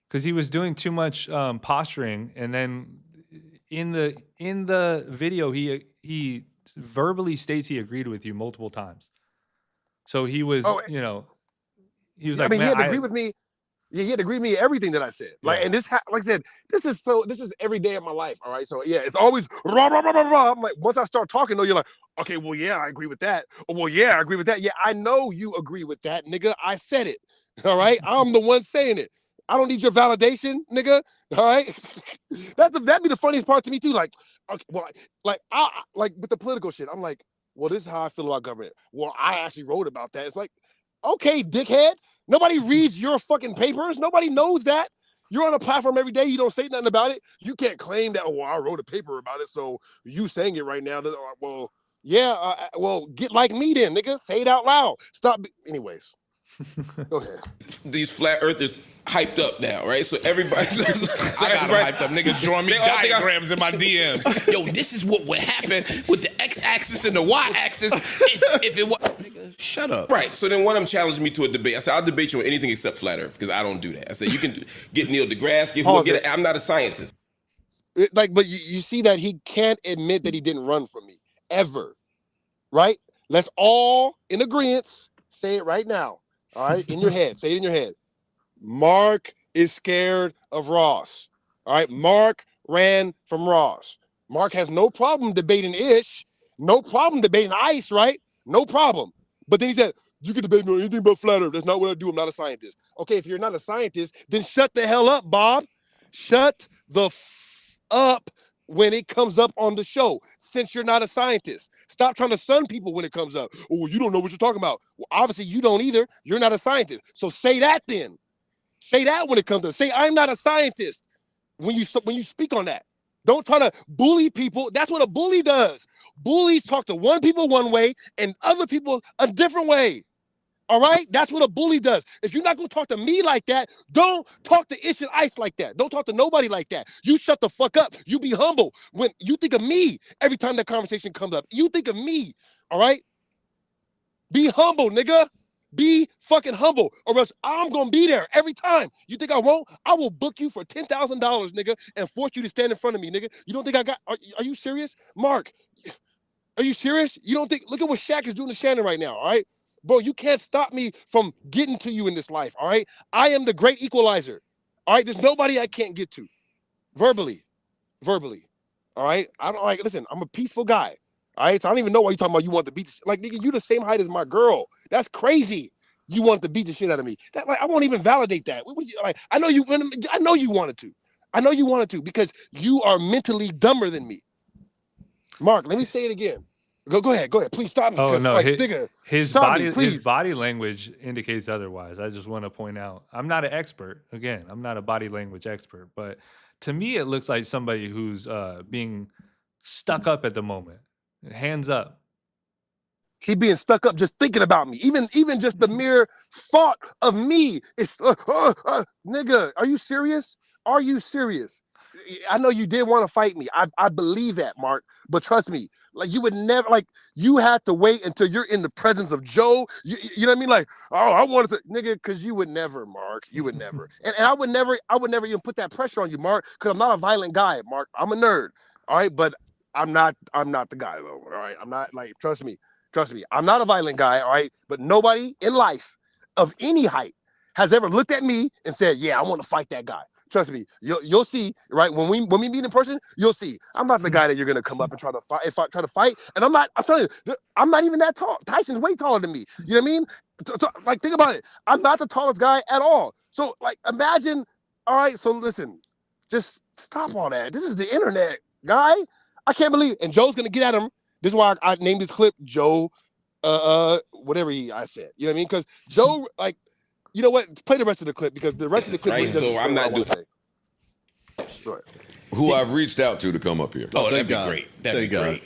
because he was doing too much posturing, and then in the video, he verbally states he agreed with you multiple times. So he was, he was like, he had to agree with me. Yeah, he had to agree with me everything that I said. Like, and this, like I said, this is every day of my life. All right. So yeah, it's always rah, rah, rah, rah, rah. I'm like, once I start talking, though, you're like, okay, well, yeah, I agree with that. Oh, well, yeah, I agree with that. Yeah, I know you agree with that, nigga. I said it. All right. I'm the one saying it. I don't need your validation, nigga. All right. That'd be the funniest part to me too. Like, okay, well, I with the political shit, I'm like, well, this is how I feel about government. Well, I actually wrote about that. It's like, okay, dickhead. Nobody reads your fucking papers. Nobody knows that. You're on a platform every day. You don't say nothing about it. You can't claim that, oh, I wrote a paper about it, so you saying it right now. Well, yeah, well, get like me then, nigga. Say it out loud. Stop. Anyways, go ahead. These flat earthers hyped up now, right? So everybody, I got them hyped up. Niggas drawing me diagrams in my DMs. Yo, this is what would happen with the x-axis and the y-axis if it was. Nigga, shut up. Right. So then one of them challenged me to a debate. I said, I'll debate you on anything except flat earth, because I don't do that. I said, you can get Neil deGrasse, I'm not a scientist. But you see that he can't admit that he didn't run from me, ever. Right? Let's all, in agreement, say it right now. All right? In your head. Say it in your head. Mark is scared of Ross. All right. Mark ran from Ross. Mark has no problem debating Ish. No problem debating Ice, right? No problem. But then he said, you can debate me on anything but flat earth. That's not what I do. I'm not a scientist. Okay, if you're not a scientist, then shut the hell up, Bob. Shut the up when it comes up on the show, since you're not a scientist. Stop trying to sun people when it comes up. Oh, well, you don't know what you're talking about. Well, obviously you don't either. You're not a scientist. So say that then. Say that when it comes to say, I'm not a scientist when you speak on that. Don't try to bully people. That's what a bully does. Bullies talk to one people one way and other people a different way. All right? That's what a bully does. If you're not going to talk to me like that, don't talk to Ish and Ice like that. Don't talk to nobody like that. You shut the fuck up. You be humble. When you think of me every time that conversation comes up, you think of me. All right? Be humble, nigga. Be fucking humble, or else I'm gonna be there every time. You think I won't? I will book you for $10,000, nigga, and force you to stand in front of me, nigga. You don't think I got? Are you serious, Mark? Are you serious? You don't think? Look at what Shaq is doing to Shannon right now. All right, bro. You can't stop me from getting to you in this life. All right, I am the great equalizer. All right, there's nobody I can't get to, verbally. All right, I don't like. Listen, I'm a peaceful guy. All right, so I don't even know why you talking about you want to beat the like, nigga, you the same height as my girl. That's crazy. You want to beat the shit out of me. That, like, I won't even validate that. I know you wanted to. I know you wanted to because you are mentally dumber than me. Mark, let me say it again. Go ahead. Please stop me. Oh no, his body language indicates otherwise. I just want to point out, I'm not an expert. Again, I'm not a body language expert, but to me, it looks like somebody who's being stuck up at the moment. Hands up. He being stuck up just thinking about me. Even just the mere thought of me is nigga, are you serious? Are you serious? I know you did want to fight me. I believe that, Mark. But trust me, like you would never, like you had to wait until you're in the presence of Joe. You know what I mean? Like, oh, I wanted to, nigga, because you would never, Mark. You would never. and I would never even put that pressure on you, Mark, because I'm not a violent guy, Mark. I'm a nerd. All right, but I'm not the guy though. All right, I'm not like trust me. I'm not a violent guy. All right, but nobody in life of any height has ever looked at me and said, "Yeah, I want to fight that guy." Trust me, you'll see, right? When we meet in person, you'll see. I'm not the guy that you're gonna come up and try to fight. And I'm telling you, I'm not even that tall. Tyson's way taller than me. You know what I mean? Like, think about it. I'm not the tallest guy at all. So, like, imagine. All right, so listen, just stop all that. This is the internet, guy. I can't believe it. And Joe's gonna get at him. This is why I named this clip Joe, whatever I said. You know what I mean? Because Joe, like. You know what? Play the rest of the clip because the rest of the clip really doesn't I'm not doing Right. Who I've reached out to come up here. Oh, that'd be great. That'd be great.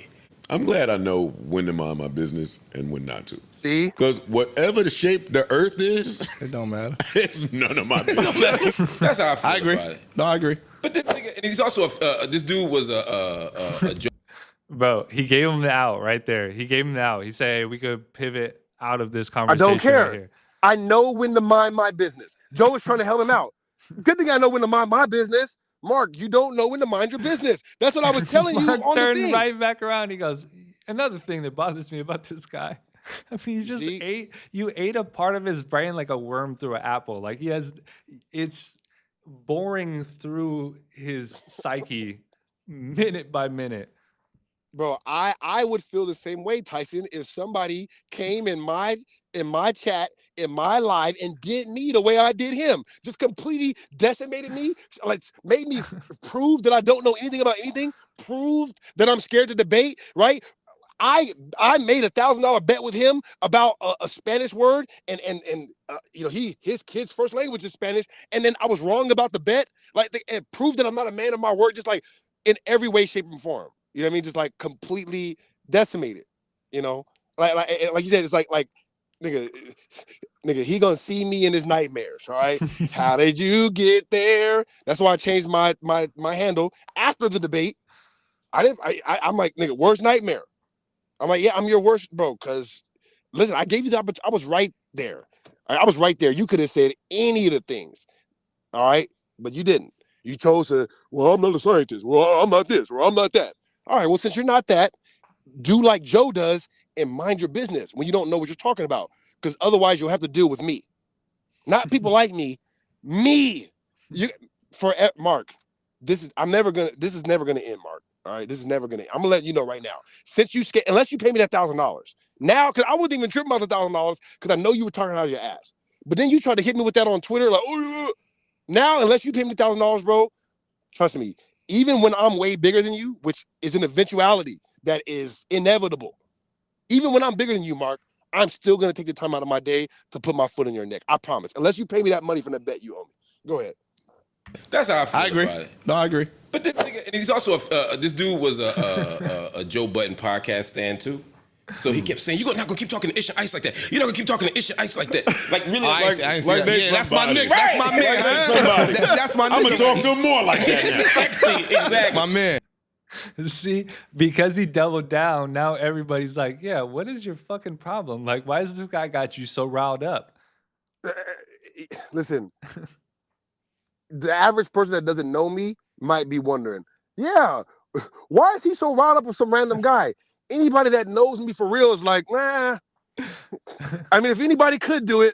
I'm glad I know when to mind my business and when not to. See? Because whatever the shape the earth is, it don't matter. It's none of my business. That's how I feel agree. about it. No, I agree. But this nigga, and he's also this dude was a joke. Bro, he gave him the out right there. He gave him the out. He said, "Hey, we could pivot out of this conversation." I don't care. Right here. I know when to mind my business. Joe is trying to help him out. Good thing I know when to mind my business. Mark, you don't know when to mind your business. That's what I was telling you Mark on the turned thing. right back around. He goes, another thing that bothers me about this guy. I mean, you ate a part of his brain like a worm through an apple. Like it's boring through his psyche minute by minute. Bro, I would feel the same way, Tyson, if somebody came in my chat, in my live, and did me the way I did him. Just completely decimated me, like made me prove that I don't know anything about anything, proved that I'm scared to debate, right? I made $1,000 bet with him about a Spanish word, and you know, his kid's first language is Spanish, and then I was wrong about the bet, like it proved that I'm not a man of my word, just like in every way, shape, and form. You know what I mean? Just like completely decimated. You know, like you said, it's like nigga, he gonna see me in his nightmares. All right, how did you get there? That's why I changed my handle after the debate. I'm like, nigga, worst nightmare. I'm like, yeah, I'm your worst, bro. Cause listen, I gave you the opportunity. I was right there. I was right there. You could have said any of the things. All right, but you didn't. You chose to. Well, I'm not a scientist. Well, I'm not this. Or I'm not that. All right, well, since you're not that, do like Joe does and mind your business when you don't know what you're talking about. Because otherwise you'll have to deal with me. Not people like me. Me. Mark, this is never gonna end, Mark. All right, this is never gonna end. I'm gonna let you know right now. Since unless you pay me that $1,000. Now, because I wasn't even tripping about the $1,000 because I know you were talking out of your ass. But then you tried to hit me with that on Twitter, like, oh, now, unless you pay me $1,000, bro, trust me. Even when I'm way bigger than you, which is an eventuality that is inevitable, even when I'm bigger than you, Mark, I'm still going to take the time out of my day to put my foot in your neck. I promise. Unless you pay me that money from the bet you owe me. Go ahead. That's how I feel agree. about it. No, I agree. But this nigga, and he's also this dude was a Joe Budden podcast stand too. So he kept saying, "You're not gonna keep talking to Ish and Ice like that. You're not gonna keep talking to Ish and Ice like that." Like really, I ain't see that. Yeah, that's my nigga. Right. That's my man. That's my nigga. I'm gonna talk to him more like that. Exactly. That's my man. See, because he doubled down, now everybody's like, yeah, what is your fucking problem? Like, why has this guy got you so riled up? Listen, the average person that doesn't know me might be wondering, yeah, why is he so riled up with some random guy? Anybody that knows me for real is like, nah. I mean, if anybody could do it.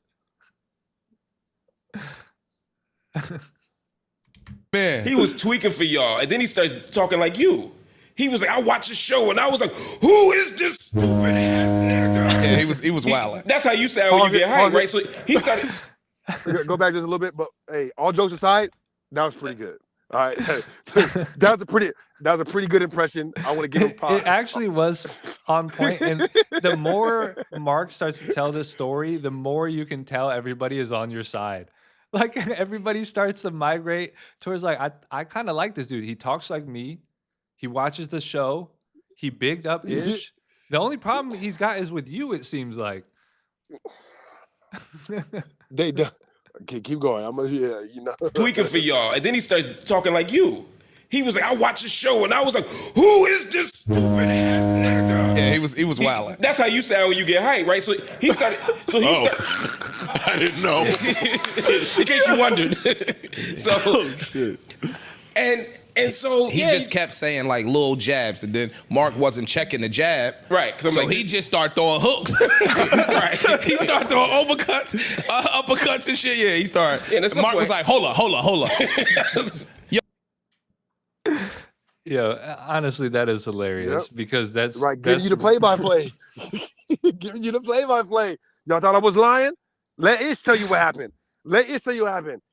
Man. He was tweaking for y'all, and then he starts talking like you. He was like, I watched the show, and I was like, who is this stupid ass nigga? Yeah, he was wilding. That's how you sound when you get hyped, right? So he started. Go back just a little bit, but hey, all jokes aside, that was pretty good. All right, that was a pretty good impression. I want to give him pie. It actually was on point, and the more Mark starts to tell this story, the more you can tell everybody is on your side. Like everybody starts to migrate towards like, I kind of like this dude. He talks like me. He watches the show. He bigged up Ish. The only problem he's got is with you, it seems like. They do. Okay, keep going. Tweaking for y'all, and then he starts talking like you. He was like, I watched the show, and I was like, who is this stupid ass nigga? Yeah, he was wilding. That's how you sound when you get hyped, right? So he started. I didn't know. In case you wondered. So, shit. And And so he just kept saying like little jabs, and then Mark wasn't checking the jab. Right. So like, he just started throwing hooks. Right. He started throwing uppercuts and shit. Yeah, he started. Yeah, Mark was like, hold up. Yeah, honestly, that is hilarious because that's right. Giving you the play-by-play. Giving you the play-by-play. Y'all thought I was lying? Let Ish tell you what happened.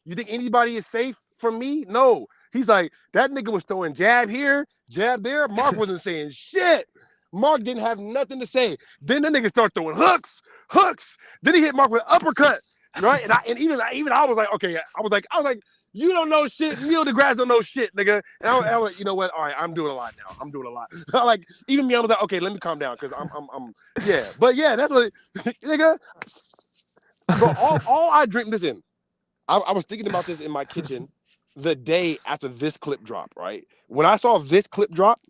You think anybody is safe from me? No. He's like, that nigga was throwing jab here, jab there. Mark wasn't saying shit. Mark didn't have nothing to say. Then the nigga started throwing hooks. Then he hit Mark with an uppercut, right? And even I was like, okay. I was like, you don't know shit. Neil deGrasse don't know shit, nigga. And I was like, you know what? All right, I'm doing a lot now. Like, even me, I was like, okay, let me calm down because I'm yeah. But yeah, that's what, nigga. Bro, all I drink. Listen, I was thinking about this in my kitchen the day after this clip dropped. Right when I saw this clip drop,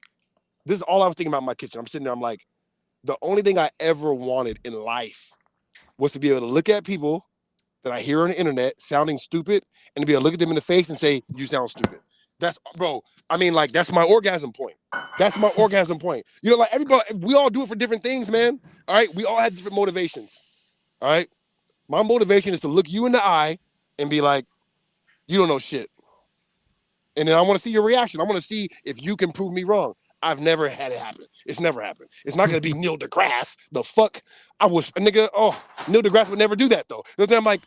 this is all I was thinking about in my kitchen. I'm sitting there. I'm like, the only thing I ever wanted in life was to be able to look at people that I hear on the internet sounding stupid and to be able to look at them in the face and say, you sound stupid. That's, bro, I mean, like, that's my orgasm point. You know, like, everybody, we all do it for different things, man. All right? We all have different motivations. All right? My motivation is to look you in the eye and be like, you don't know shit. And then I want to see your reaction. I want to see if you can prove me wrong. I've never had it happen. It's never happened. It's not going to be Neil deGrasse. The fuck? Neil deGrasse would never do that, though. You know what I'm like,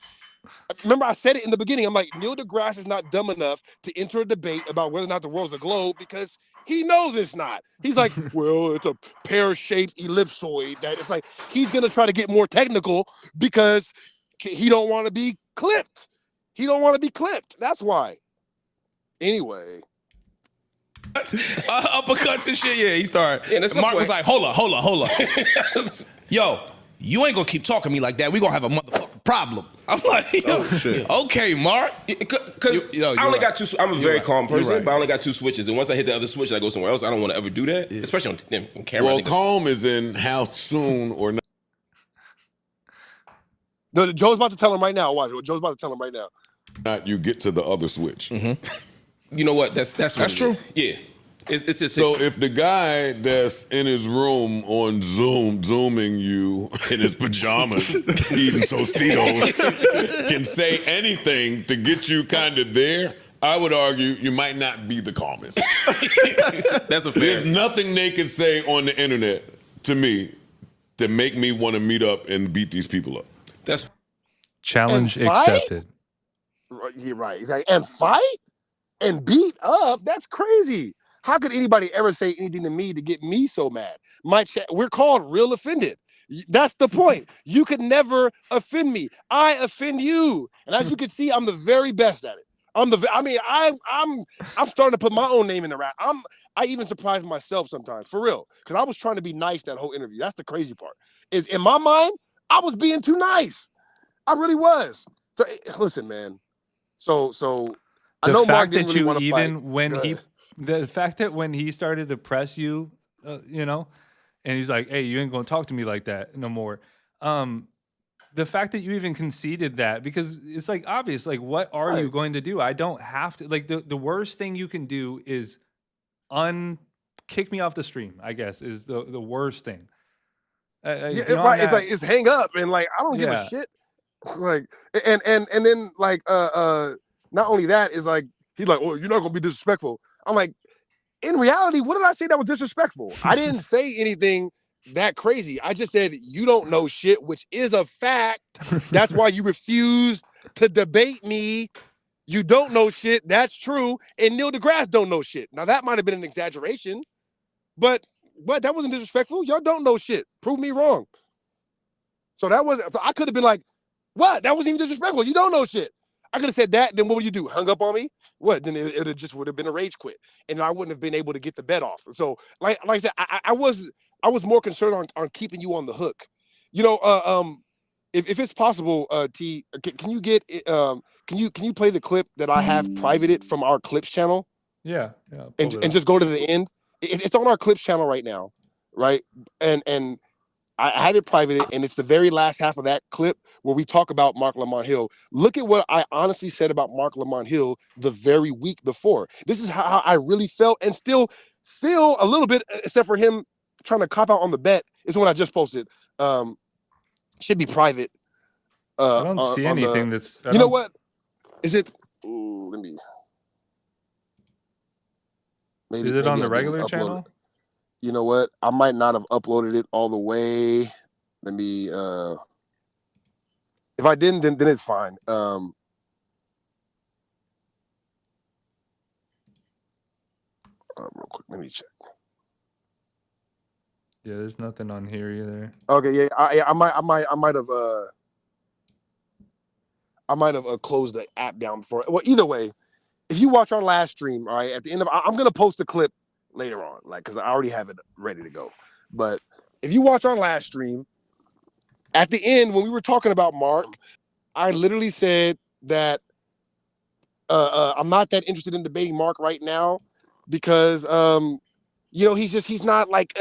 remember I said it in the beginning. I'm like, Neil deGrasse is not dumb enough to enter a debate about whether or not the world's a globe because he knows it's not. He's like, well, it's a pear-shaped ellipsoid. That it's like, he's going to try to get more technical because he don't want to be clipped. That's why. Anyway. Uppercuts and shit. Yeah, he started. Yeah, Mark was like, hold up. Yo, you ain't gonna keep talking to me like that. We gonna have a motherfucking problem. I'm like, okay, Mark. Because I only got two. I'm a very calm person, but I only got two switches. And once I hit the other switch, I go somewhere else. I don't want to ever do that, especially on camera. Well, calm is in how soon or not. No, Joe's about to tell him right now. Watch. Joe's about to tell him right now. Not you get to the other switch. You know what? That's true. Yeah. It's just so if the guy that's in his room on Zoom, zooming you in his pajamas, eating Tostitos, can say anything to get you kind of there, I would argue you might not be the calmest. That's a fair. There's nothing they can say on the internet to me to make me want to meet up and beat these people up. That's challenge accepted. You're right. He's like, and fight and beat up. That's crazy. How could anybody ever say anything to me to get me so mad? We're called real offended. That's the point. You could never offend me. I offend you, and as you can see, I'm the very best at it. I'm starting to put my own name in the rap. I even surprise myself sometimes, for real, because I was trying to be nice that whole interview. That's the crazy part. Is in my mind, I was being too nice. I really was. So listen, man. So I know Mark didn't really want to fight. The fact that when he started to press you, and he's like, hey, you ain't going to talk to me like that no more. The fact that you even conceded that, because it's like obvious, like, what are you going to do? I don't have to, like, the worst thing you can do is kick me off the stream, I guess, is the worst thing. Right. It's like, it's hang up and like, I don't give a shit. Like, and then like, not only that is like, he's like, oh, you're not going to be disrespectful. I'm like, in reality, what did I say that was disrespectful? I didn't say anything that crazy. I just said, you don't know shit, which is a fact. That's why you refused to debate me. You don't know shit. That's true. And Neil deGrasse don't know shit. Now, that might have been an exaggeration, but that wasn't disrespectful. Y'all don't know shit. Prove me wrong. So I could have been like, what? That wasn't even disrespectful. You don't know shit. I could have said that, then what would you do? Hung up on me? What? Then it just would have been a rage quit, and I wouldn't have been able to get the bet off. So, like I said, I was more concerned on keeping you on the hook. If it's possible, T, can you get can you play the clip that I have privated from our clips channel? Yeah. And just go to the end. It's on our clips channel right now, right? And I had it private, and it's the very last half of that clip where we talk about Marc Lamont Hill. Look at what I honestly said about Marc Lamont Hill the very week before. This is how I really felt and still feel a little bit, except for him trying to cop out on the bet. It's when I just posted. Should be private. I don't see anything that's... You know what? Is it... Ooh, let me... Maybe, is it on the regular channel? You know what? I might not have uploaded it all the way. Let me... if I didn't, then it's fine. Real quick, let me check. Yeah, there's nothing on here either. Okay, yeah, I might have closed the app down before. Well, either way, if you watch our last stream, all right, at the end of, I'm gonna post a clip later on, like, because I already have it ready to go. But if you watch our last stream, at the end when we were talking about Marc, I literally said that I'm not that interested in debating Marc right now because he's not like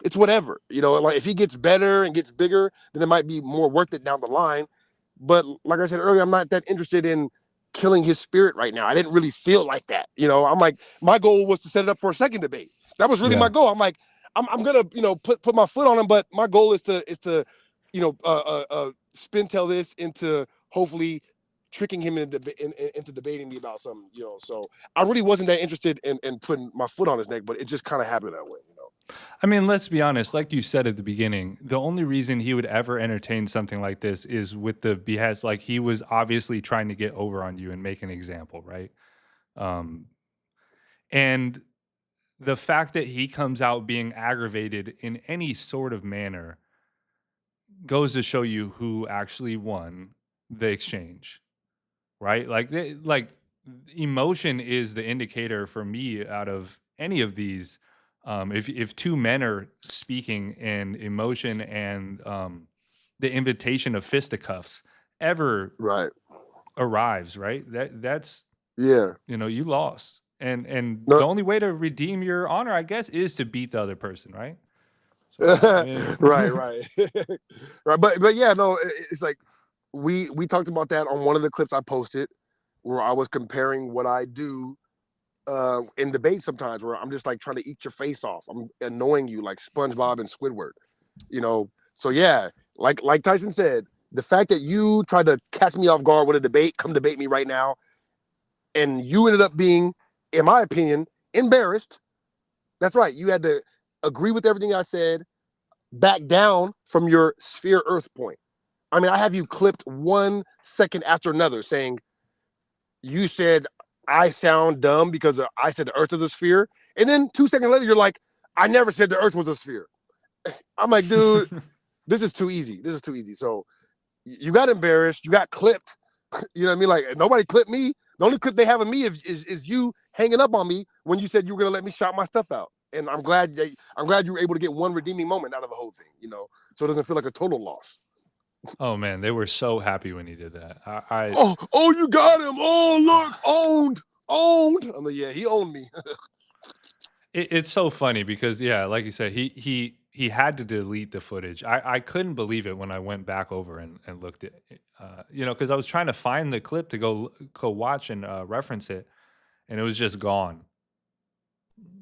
it's whatever, like if he gets better and gets bigger, then it might be more worth it down the line. But like I said earlier, I'm not that interested in killing his spirit right now. I didn't really feel like that. I'm like, my goal was to set it up for a second debate. That was really my goal. I'm like, I'm gonna, put my foot on him, but my goal is to spin tail this into hopefully tricking him into debating me about something, So I really wasn't that interested in putting my foot on his neck, but it just kind of happened that way, I mean, let's be honest. Like you said at the beginning, the only reason he would ever entertain something like this is with the behest. Like he was obviously trying to get over on you and make an example, right? And the fact that he comes out being aggravated in any sort of manner goes to show you who actually won the exchange, right? Like emotion is the indicator for me out of any of these. If two men are speaking and emotion and the invitation of fisticuffs ever arrives, right? That's you lost. And the only way to redeem your honor, I guess, is to beat the other person, right? So, right. Right. But yeah, no, it's like we talked about that on one of the clips I posted where I was comparing what I do in debate sometimes where I'm just like trying to eat your face off. I'm annoying you like SpongeBob and Squidward, So yeah, like Tyson said, the fact that you tried to catch me off guard with a debate, come debate me right now, and you ended up being, in my opinion, embarrassed. That's right. You had to agree with everything I said, back down from your sphere Earth point. I mean, I have you clipped 1 second after another saying you said I sound dumb because I said the Earth is a sphere. And then 2 seconds later, you're like, I never said the Earth was a sphere. I'm like, dude, this is too easy. So you got embarrassed. You got clipped. You know what I mean? Like, nobody clipped me. The only clip they have of me is you hanging up on me when you said you were going to let me shout my stuff out. And I'm glad you were able to get one redeeming moment out of the whole thing, so it doesn't feel like a total loss. Oh man, they were so happy when he did that. Oh, you got him. Oh, look, owned. I'm like, yeah, he owned me. It's so funny because like you said, he had to delete the footage. I couldn't believe it when I went back over and looked at it, because I was trying to find the clip to go watch and reference it, and it was just gone.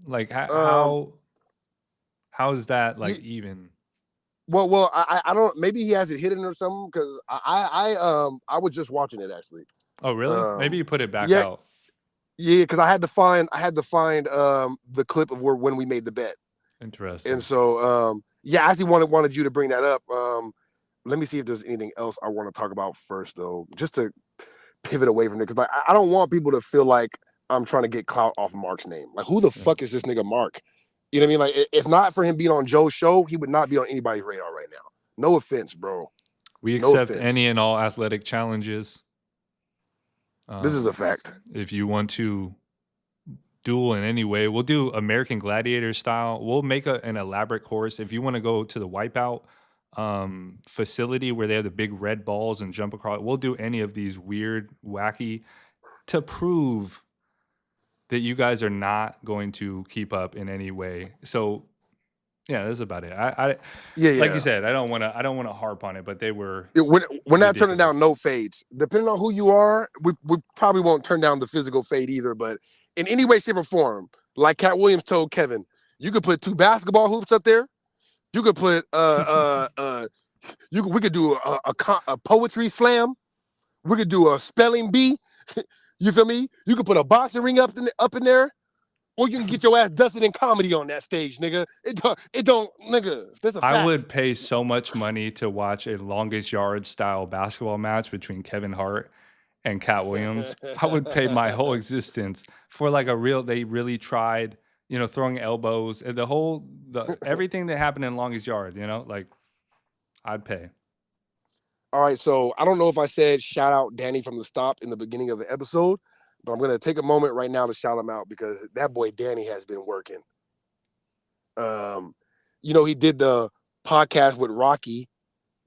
Like how is that like even? Well, I don't. Maybe he has it hidden or something because I was just watching it actually. Oh really? Maybe you put it back out. Yeah, because I had to find the clip of when we made the bet. Interesting. And so I actually wanted you to bring that up. Let me see if there's anything else I want to talk about first though, just to pivot away from it because I don't want people to feel like I'm trying to get clout off Marc's name. Like, who the fuck is this nigga Marc? You know what I mean? Like, if not for him being on Joe's show, he would not be on anybody's radar right now. No offense, bro. We accept any and all athletic challenges. This is a fact. If you want to duel in any way, we'll do American Gladiator style. We'll make an elaborate course. If you want to go to the Wipeout facility where they have the big red balls and jump across, we'll do any of these weird, wacky to prove that you guys are not going to keep up in any way. So Yeah, that's about it. I Yeah, like yeah. you said, I don't want to harp on it, but they were. We're not turning down no fades. Depending on who you are, we probably won't turn down the physical fade either. But in any way, shape, or form, like Cat Williams told Kevin, you could put 2 basketball hoops up there. You could put we could do a poetry slam. We could do a spelling bee. You feel me? You could put a boxing ring up in there. Or you can get your ass dusted in comedy on that stage, nigga. It don't, nigga. That's a fact. I would pay so much money to watch a longest yard style basketball match between Kevin Hart and Cat Williams. I would pay my whole existence for like they really tried, throwing elbows and everything that happened in longest yard, like I'd pay. All right, so I don't know if I said shout out Danny from the stop in the beginning of the episode, but I'm going to take a moment right now to shout him out because that boy Danny has been working. He did the podcast with Rocky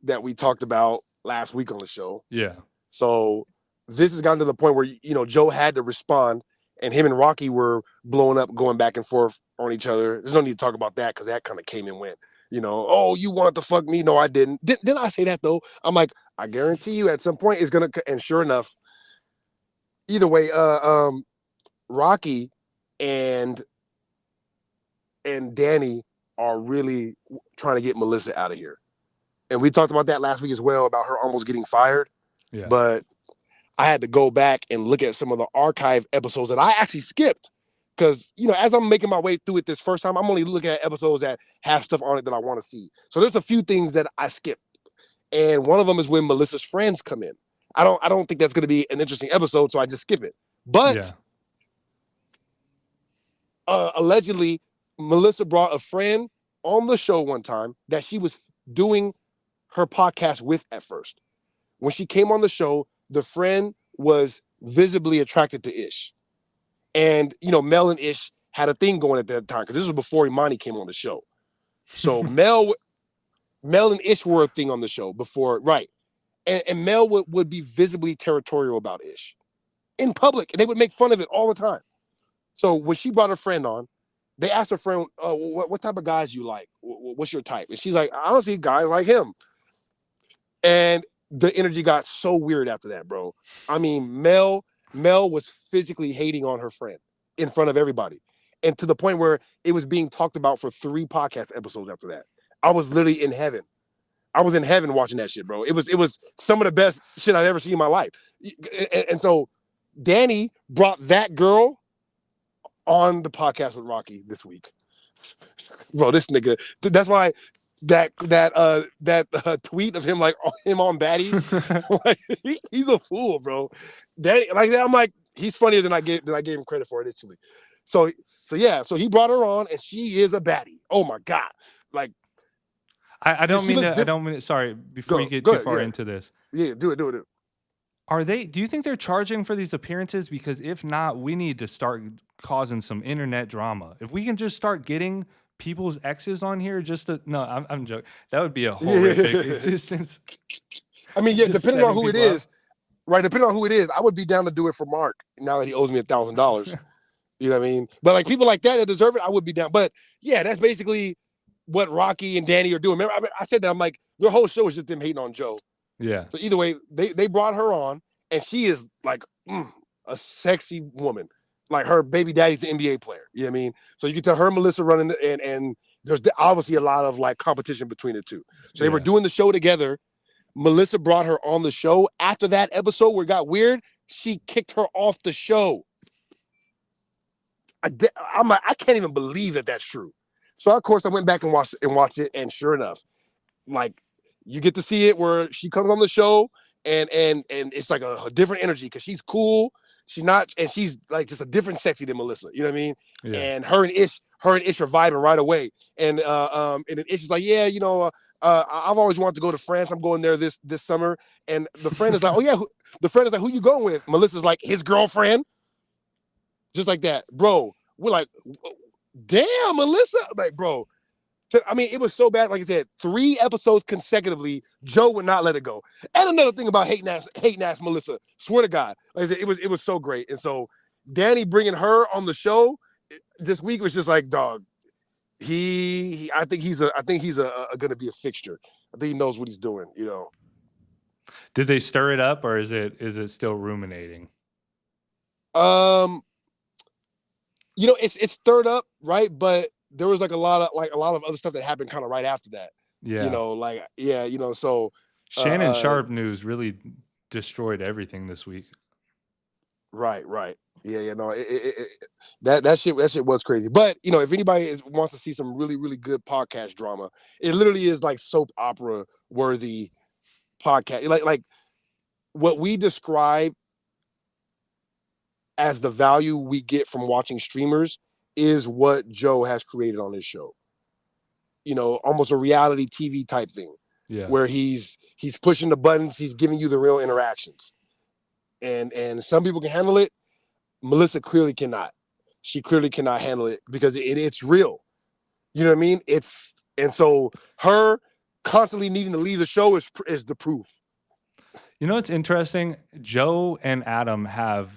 that we talked about last week on the show. Yeah. So this has gotten to the point where, Joe had to respond and him and Rocky were blowing up, going back and forth on each other. There's no need to talk about that because that kind of came and went. Oh, you wanted to fuck me? No, I didn't. Didn't I say that though? I'm like, I guarantee you at some point it's going to, and sure enough, either way, Rocky and Danny are really trying to get Melissa out of here. And we talked about that last week as well, about her almost getting fired. Yeah. But I had to go back and look at some of the archive episodes that I actually skipped. Because, as I'm making my way through it this first time, I'm only looking at episodes that have stuff on it that I want to see. So there's a few things that I skipped. And one of them is when Melissa's friends come in. I don't think that's going to be an interesting episode, so I just skip it. But allegedly, Melissa brought a friend on the show one time that she was doing her podcast with at first. When she came on the show, the friend was visibly attracted to Ish. And, Mel and Ish had a thing going at that time because this was before Imani came on the show. So Mel and Ish were a thing on the show before, right? And Mel would be visibly territorial about Ish in public, and they would make fun of it all the time. So when she brought her friend on, they asked her friend, what type of guys you like? What's your type? And she's like, I don't see guys like him. And the energy got so weird after that, bro. I mean, Mel was physically hating on her friend in front of everybody. And to the point where it was being talked about for 3 podcast episodes after that. I was literally in heaven. I was in heaven watching that shit, bro. It was some of the best shit I've ever seen in my life. And so Danny brought that girl on the podcast with Rocky this week. Bro, this nigga. That's why that tweet of him like him on baddies, like, he's a fool, bro. Danny, like that, I'm like, he's funnier than I gave him credit for initially. So he brought her on, and she is a baddie. Oh my god, like. I don't mean. Sorry, before you get too far into this. Yeah, do it. Do you think they're charging for these appearances? Because if not, we need to start causing some internet drama. If we can just start getting people's exes on here, I'm joking. That would be a horrific existence. I mean, yeah, depending on who it is, right? Depending on who it is, I would be down to do it for Mark now that he owes me $1,000. You know what I mean? But like people like that deserve it, I would be down. But yeah, that's basically what Rocky and Danny are doing. Remember, I said that, I'm like, their whole show is just them hating on Joe. Yeah. So either way, they brought her on, and she is like a sexy woman. Like her baby daddy's an NBA player. You know what I mean? So you can tell her and Melissa running, and there's obviously a lot of like competition between the two. So they were doing the show together. Melissa brought her on the show. After that episode where it got weird, she kicked her off the show. I'm like, I can't even believe that that's true. So of course I went back and watched it, and sure enough, like you get to see it where she comes on the show and it's like a different energy because she's cool. She's not, and she's like just a different sexy than Melissa. You know what I mean? Yeah. And her and Ish are vibing right away. And then Ish is like, yeah, I've always wanted to go to France. I'm going there this summer. And the friend is like, oh yeah. The friend is like, who you going with? Melissa's like, his girlfriend. Just like that, bro. We're like, damn, Melissa. Like, bro. I mean, it was so bad. Like I said, 3 episodes consecutively, Joe would not let it go. And another thing about hating ass Melissa. Swear to God, like I said, it was so great. And so Danny bringing her on the show this week was just like, dog. I think he's gonna be a fixture. I think he knows what he's doing. You know. Did they stir it up, or is it still ruminating? You know, it's stirred up, right? But there was like a lot of other stuff that happened kind of right after that. Yeah. You know, like you know, so Shannon Sharpe news really destroyed everything this week. Right. Yeah, no, that shit was crazy. But you know, if anybody wants to see some really, really good podcast drama, it literally is like soap opera worthy podcast. Like what we describe as the value we get from watching streamers is what Joe has created on his show. You know, almost a reality TV type thing. Yeah. Where he's pushing the buttons, he's giving you the real interactions. And some people can handle it. Melissa clearly cannot. She clearly cannot handle it because it's real. You know what I mean? And so her constantly needing to leave the show is the proof. You know what's interesting? Joe and Adam have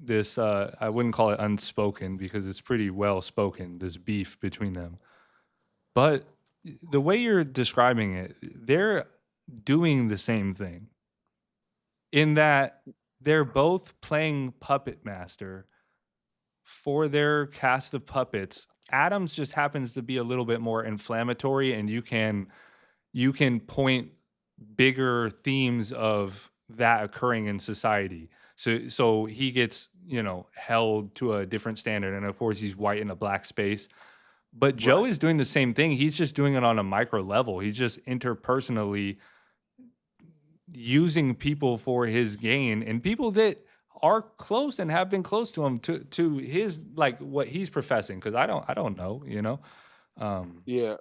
this, I wouldn't call it unspoken because it's pretty well spoken, this beef between them. But the way you're describing it, they're doing the same thing in that they're both playing puppet master for their cast of puppets. Adams just happens to be a little bit more inflammatory, and you can point bigger themes of that occurring in society. So he gets, you know, held to a different standard, and of course he's white in a black space. But Joe is doing the same thing. He's just doing it on a micro level. He's just interpersonally using people for his gain, and people that are close and have been close to him to his, like, what he's professing. Because I don't know, you know. Yeah.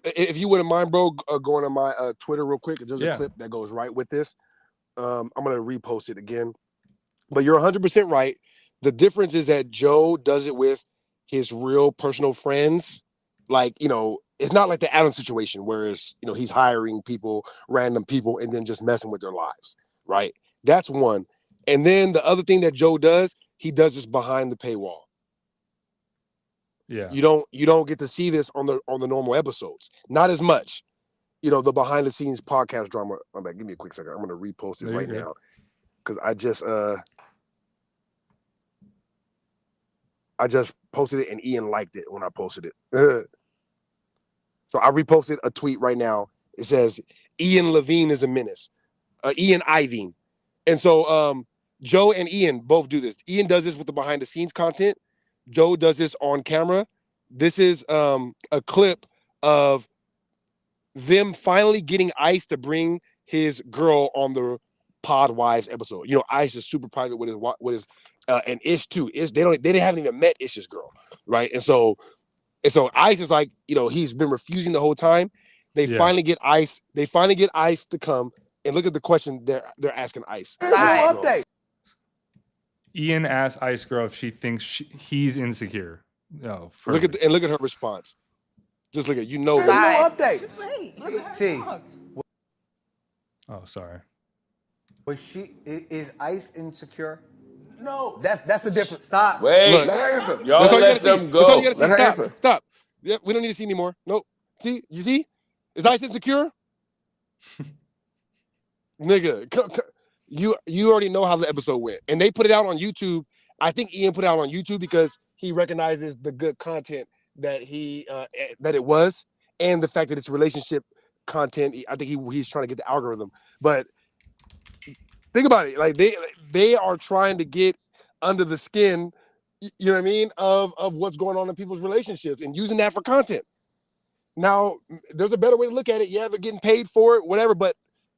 If you wouldn't mind, bro, going on my Twitter real quick. There's a clip that goes right with this. I'm gonna repost it again. But you're 100% right. The difference is that Joe does it with his real personal friends. Like, you know, it's not like the Adam situation where it's, you know, he's hiring people, random people, and then just messing with their lives, right? That's one. And then the other thing that Joe does, he does this behind the paywall. Yeah. You don't get to see this on the normal episodes. Not as much. You know, the behind the scenes podcast drama. I'm back. Give me a quick second. I'm gonna repost it right now. Because I just posted it and Ian liked it when I posted it. So I reposted a tweet right now. It says, Ian Levine is a menace. Ian Ivine. And so Joe and Ian both do this. Ian does this with the behind the scenes content. Joe does this on camera. This is a clip of them finally getting Ice to bring his girl on the Pod Wives episode. You know, Ice is super private with his and Ish too. Ish, they haven't even met Ish's girl, right? And so Ice is like, you know, he's been refusing the whole time. They finally get Ice. They finally get Ice to come, and look at the question they're asking Ice. Update. Ian asked Ice Girl if she thinks he's insecure. Oh, look at her response. Just look at, you know. No update. Just wait. See. Oh, sorry. Is Ice insecure? No. That's the difference. Stop. Wait. Look, Let her answer. that's Y'all all you let gotta see. them go. That's all you gotta see. Let her Stop. answer. Stop. Yeah, we don't need to see anymore. Nope. See? You see? Is Ice insecure? Nigga, you already know how the episode went. And they put it out on YouTube. I think Ian put it out on YouTube because he recognizes the good content that that it was, and the fact that it's relationship content. I think he's trying to get the algorithm. But think about it. Like they are trying to get under the skin, you know what I mean, of what's going on in people's relationships and using that for content. Now, there's a better way to look at it. Yeah, they're getting paid for it, whatever, but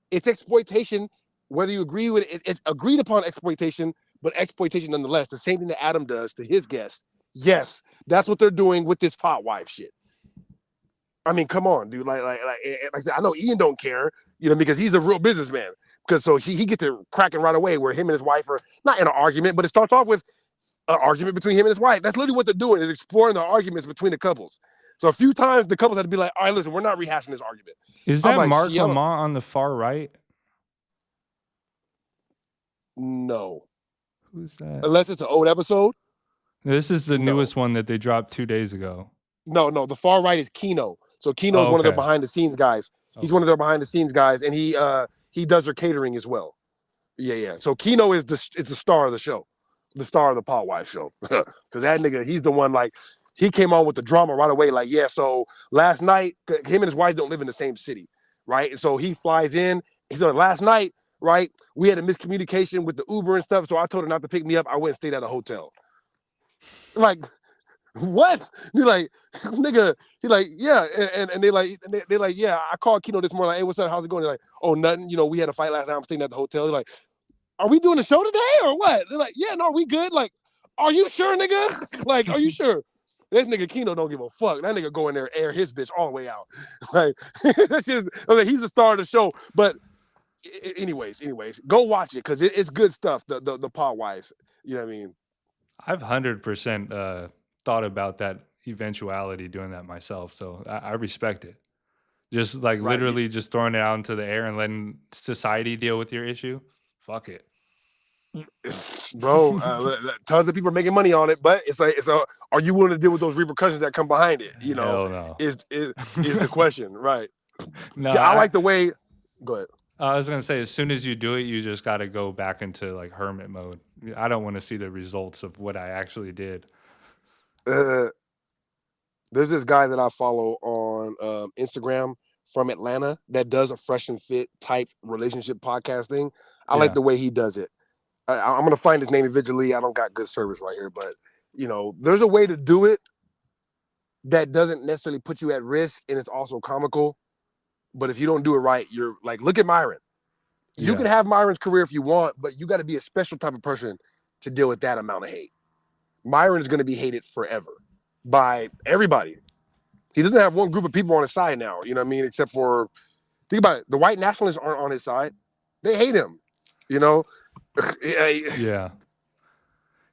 it's exploitation. Whether you agree with it, it's agreed upon exploitation, but exploitation nonetheless. The same thing that Adam does to his guests. Yes, that's what they're doing with this pot wife shit. I mean, come on, dude. Like I said, I know Ian don't care, you know, because he's a real businessman. Because so he gets to cracking right away where him and his wife are not in an argument, but it starts off with an argument between him and his wife. That's literally what they're doing, is exploring the arguments between the couples. So a few times the couples had to be like, all right, listen, we're not rehashing this argument. Is that like, Marc Lamont on the far right? No. Who's that? Unless it's an old episode. This is the newest one that they dropped 2 days ago. No, the far right is Keno. So Keno's one of their behind the scenes guys. He's one of their behind the scenes guys, and he does their catering as well. Yeah. So Keno is the star of the show, the star of the Pod Wife show. Because that nigga, he's the one like he came on with the drama right away. Like, yeah, so last night, him and his wife don't live in the same city, right? And so he flies in. He's like, last night, right? We had a miscommunication with the Uber and stuff. So I told her not to pick me up. I went and stayed at a hotel. Like, what? He's like, nigga. He like, yeah, and they like, yeah. I called Keno this morning. Like, hey, what's up? How's it going? They're like, oh, nothing. You know, we had a fight last night. I'm staying at the hotel. They're like, are we doing a show today or what? They're like, yeah, no, we good. Like, are you sure, nigga? Like, are you sure? This nigga Keno don't give a fuck. That nigga go in there, air his bitch all the way out. Like, that's just, like, he's the star of the show. But anyways, go watch it because it's good stuff. The Pod Wives. You know what I mean? I've 100% thought about that eventuality doing that myself. So I respect it. Just like literally just throwing it out into the air and letting society deal with your issue. Fuck it. Bro, tons of people are making money on it, but it's like, are you willing to deal with those repercussions that come behind it? You know, Hell no. is the question, right? No, I like the way. Go ahead. I was gonna say, as soon as you do it, you just got to go back into like hermit mode. I don't want to see the results of what I actually did. There's this guy that I follow on Instagram from Atlanta that does a Fresh and Fit type relationship podcasting. I like the way he does it. I'm gonna find his name eventually. I don't got good service right here, but you know, there's a way to do it that doesn't necessarily put you at risk, and it's also comical. But if you don't do it right, you're like, look at Myron. You can have Myron's career if you want, but you got to be a special type of person to deal with that amount of hate. Myron is going to be hated forever by everybody. He doesn't have one group of people on his side now, you know what I mean? Except for, think about it, the white nationalists aren't on his side. They hate him, you know? Yeah.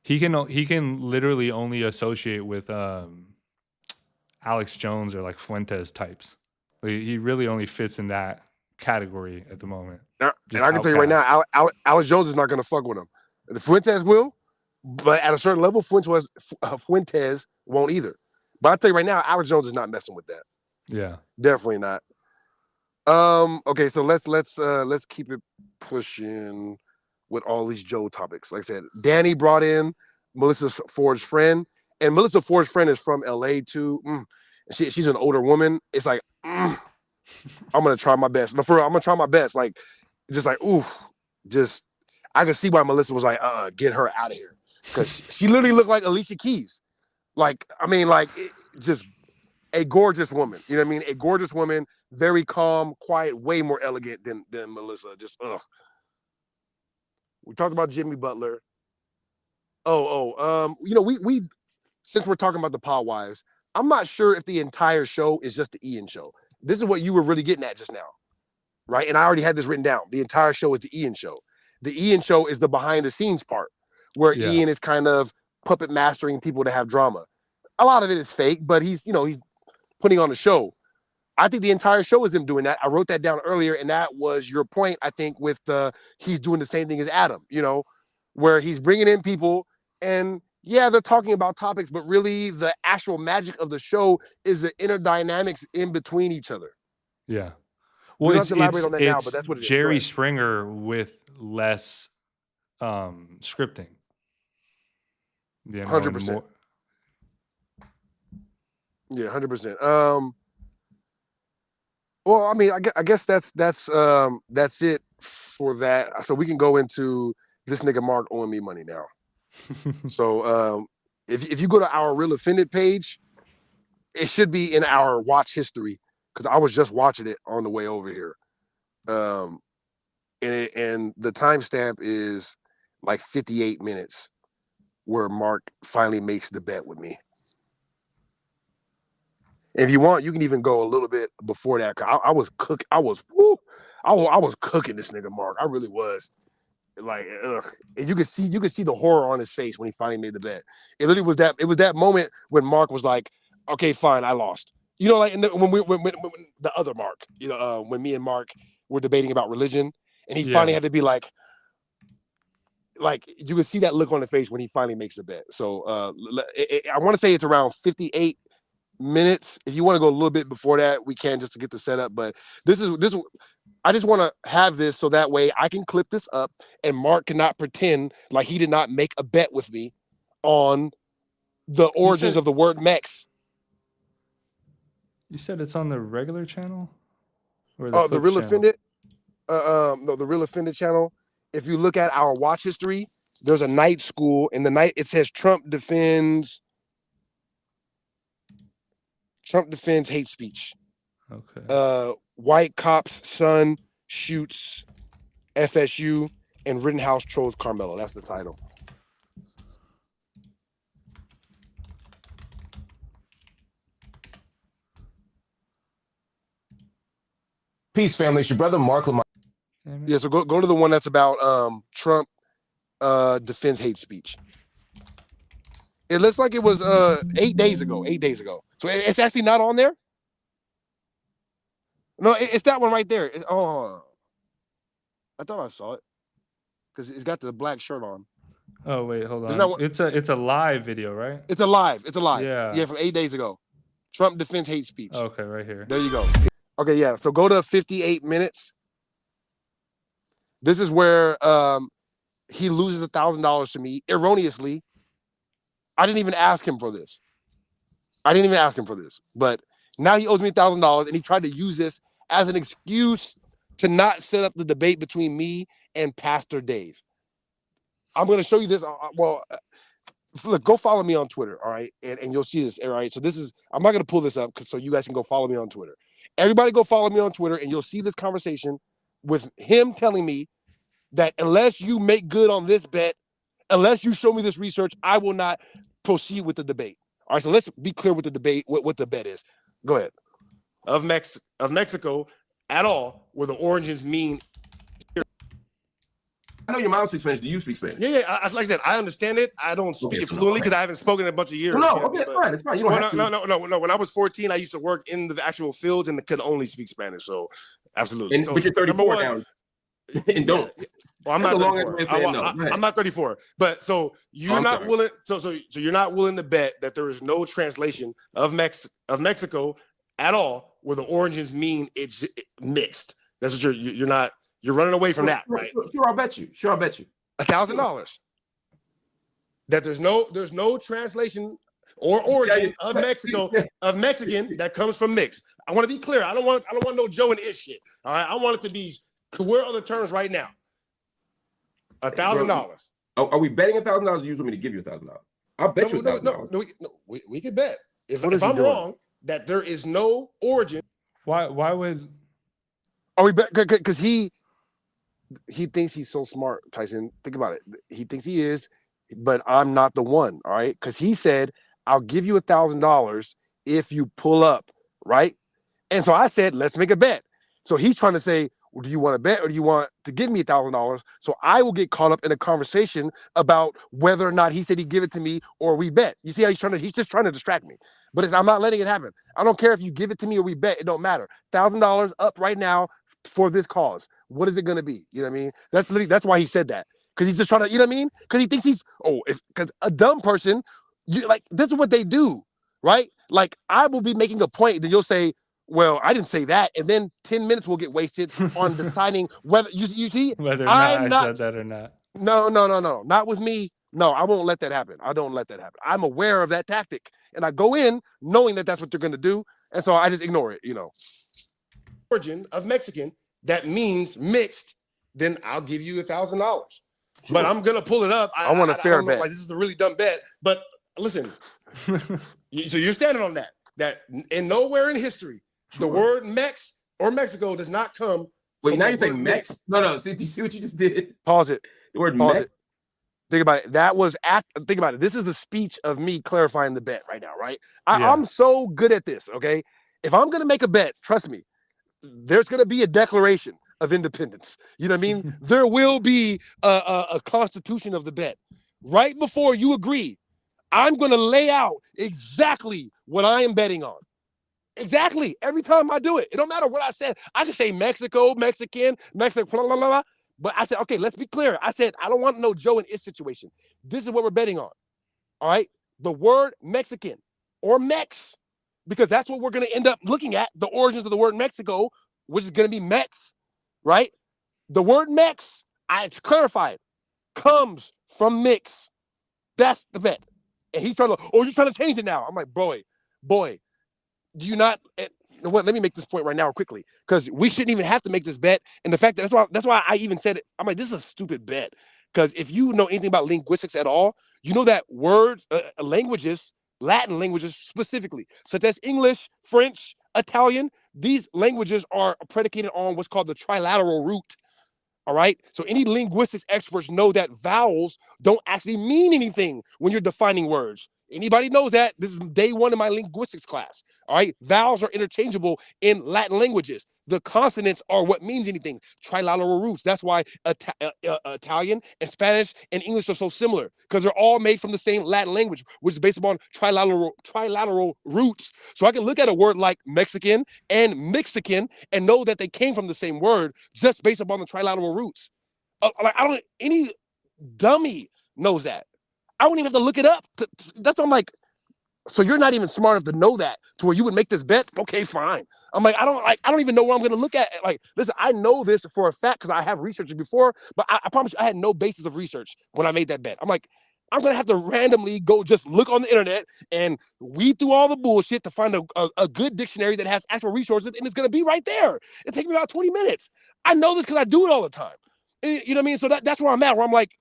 He can literally only associate with Alex Jones or like Fuentes types. Like, he really only fits in that category at the moment. And I can tell you right now, Alex Jones is not going to fuck with him. The Fuentes will, but at a certain level, Fuentes won't either. But I'll tell you right now, Alex Jones is not messing with that. Yeah, definitely not. Okay, so let's keep it pushing with all these Joe topics. Like I said, Danny brought in Melissa Ford's friend, and Melissa Ford's friend is from LA too. She's an older woman. It's like, I'm gonna try my best. But for real, I'm gonna try my best. Like, just like, I could see why Melissa was like, get her out of here, because she literally looked like Alicia Keys. Like, I mean, like, just a gorgeous woman. You know what I mean? A gorgeous woman, very calm, quiet, way more elegant than Melissa. Just We talked about Jimmy Butler. You know, we since we're talking about the Pod Wives, I'm not sure if the entire show is just the Ian show. This is what you were really getting at just now, right? And I already had this written down. The entire show is the Ian show. The Ian show is the behind the scenes part where Ian is kind of puppet mastering people to have drama. A lot of it is fake, but he's putting on a show. I think the entire show is him doing that. I wrote that down earlier, and that was your point, I think, with he's doing the same thing as Adam, you know, where he's bringing in people and they're talking about topics, but really the actual magic of the show is the inner dynamics in between each other. Yeah. Well, we don't have to elaborate on that now, but that's what it is. Jerry Springer with less scripting. 100%. Yeah, 100%. Well, I mean, I guess that's it for that. So we can go into this nigga Mark owing me money now. So if you go to our Real Offended page, it should be in our watch history, because I was just watching it on the way over here. And the timestamp is like 58 minutes where Mark finally makes the bet with me. If you want, you can even go a little bit before that. I was cooking. I was cooking this nigga Mark. I really was. Like, ugh. And you could see the horror on his face when he finally made the bet. It literally was that. It was that moment when Mark was like, "Okay, fine, I lost." You know, like when the other Mark, you know, when me and Mark were debating about religion, and he finally had to be like you could see that look on the face when he finally makes the bet. So I want to say it's around 58 minutes. If you want to go a little bit before that, we can, just to get the setup. But this. I just want to have this so that way I can clip this up and Mark cannot pretend like he did not make a bet with me on the origins of the word Mex. You said it's on the regular channel? Or the Real Offended? No, the Real Offended channel. If you look at our watch history, there's a night school. In the night, it says Trump defends hate speech. Okay. White cop's son shoots FSU and Rittenhouse trolls Carmelo. That's the title. Peace, family. It's your brother, Marc Lamont. Yeah, so go to the one that's about Trump defends hate speech. It looks like it was 8 days ago. 8 days ago. So it's actually not on there? No, it's that one right there. I thought I saw it because it's got the black shirt on. Oh wait, hold on. It's a live video, right? It's a live. Yeah, from 8 days ago. Trump defends hate speech. Okay, right here. There you go. Okay, yeah. So go to 58 minutes. This is where he loses $1,000 to me erroneously. I didn't even ask him for this. But now he owes me $1,000, and he tried to use this as an excuse to not set up the debate between me and Pastor Dave. I'm going to show you this. Look, go follow me on Twitter, all right? And you'll see this, all right? So I'm not going to pull this up so you guys can go follow me on Twitter. Everybody go follow me on Twitter, and you'll see this conversation with him telling me that unless you make good on this bet, unless you show me this research, I will not proceed with the debate. All right, so let's be clear with the debate, what the bet is. Go ahead. Of Mexico at all, where the origins mean. I know your mom speaks Spanish. Do you speak Spanish? Yeah. Like I said, I understand it. I don't speak it fluently because I haven't spoken in a bunch of years. No, okay, it's fine. You don't have to. No. When I was 14, I used to work in the actual fields and could only speak Spanish. So, absolutely. But you're 34 now. And don't. Well, I'm not 34. I'm not 34. But so you're not willing. So you're not willing to bet that there is no translation of Mexico at all, where the origins mean it's mixed. That's what you're not. You're running away from that, right? Sure, I'll bet you. $1,000. That there's no translation or origin of Mexican that comes from mix. I want to be clear. I don't want no Joe and Ish shit. All right. I want it to be. Where are the terms right now? $1,000. Are we betting $1,000? Or you want me to give you $1,000? I'll bet you $1,000. No. We can bet. If I'm wrong, that there is no origin. Why would? Are we bet? Because he thinks he's so smart, Tyson. Think about it. He thinks he is, but I'm not the one. All right. Because he said, I'll give you $1,000 if you pull up. Right. And so I said, let's make a bet. So he's trying to say, well, do you want to bet or do you want to give me $1,000? So I will get caught up in a conversation about whether or not he said he'd give it to me or we bet. You see how he's just trying to distract me. But I'm not letting it happen. I don't care if you give it to me or we bet. It don't matter. $1,000 up right now for this cause. What is it going to be? You know what I mean? That's why he said that. Because he's just trying to, you know what I mean? Because he thinks because a dumb person, this is what they do, right? Like, I will be making a point, then you'll say, well, I didn't say that. And then 10 minutes will get wasted on deciding whether, you see? Whether or not I said that or not. No. Not with me. No, I won't let that happen. I don't let that happen. I'm aware of that tactic. And I go in knowing that that's what they're going to do. And so I just ignore it, you know. Origin of Mexican, that means mixed, then I'll give you $1,000. Sure. But I'm going to pull it up. I want a fair bet. Like, this is a really dumb bet. But listen, so you're standing on that in nowhere in history, the word Mex or Mexico does not come. Wait, now you're saying Mex? No. Do you see what you just did? Pause it. The word Mex? Think about it. Think about it. This is the speech of me clarifying the bet right now, right? I'm so good at this, okay? If I'm going to make a bet, trust me, there's going to be a declaration of independence. You know what I mean? There will be a constitution of the bet. Right before you agree, I'm going to lay out exactly what I am betting on. Exactly. Every time I do it. It don't matter what I said. I can say Mexico, Mexican, Mexico, blah, blah, blah, blah. But I said, okay, let's be clear. I said, I don't want no Joe and Ish situation. This is what we're betting on. All right? The word Mexican or Mex because that's what we're going to end up looking at, the origins of the word Mexico, which is going to be Mex, right? The word Mex, it's clarified, comes from mix. That's the bet. And he's trying to, you're trying to change it now. I'm like, boy, do you not? Let me make this point right now quickly, because we shouldn't even have to make this bet. And the fact that's why I even said it. I'm like, this is a stupid bet, because if you know anything about linguistics at all, you know that words, languages, Latin languages specifically, such as English, French, Italian, these languages are predicated on what's called the trilateral root. All right. So any linguistics experts know that vowels don't actually mean anything when you're defining words. Anybody knows that? This is day one of my linguistics class. All right. Vowels are interchangeable in Latin languages. The consonants are what means anything. Trilateral roots. That's why Italian and Spanish and English are so similar, because they're all made from the same Latin language, which is based upon trilateral roots. So I can look at a word like Mexican and Mexican and know that they came from the same word just based upon the trilateral roots. Any dummy knows that. I don't even have to look it up. That's what I'm like. So you're not even smart enough to know that, to where you would make this bet? Okay, fine. I'm like, I don't even know where I'm going to look at. Like, listen, I know this for a fact because I have researched it before, but I promise you, I had no basis of research when I made that bet. I'm like, I'm going to have to randomly go just look on the internet and weed through all the bullshit to find a good dictionary that has actual resources, and it's going to be right there. It takes me about 20 minutes. I know this because I do it all the time. You know what I mean? So that's where I'm at, where I'm like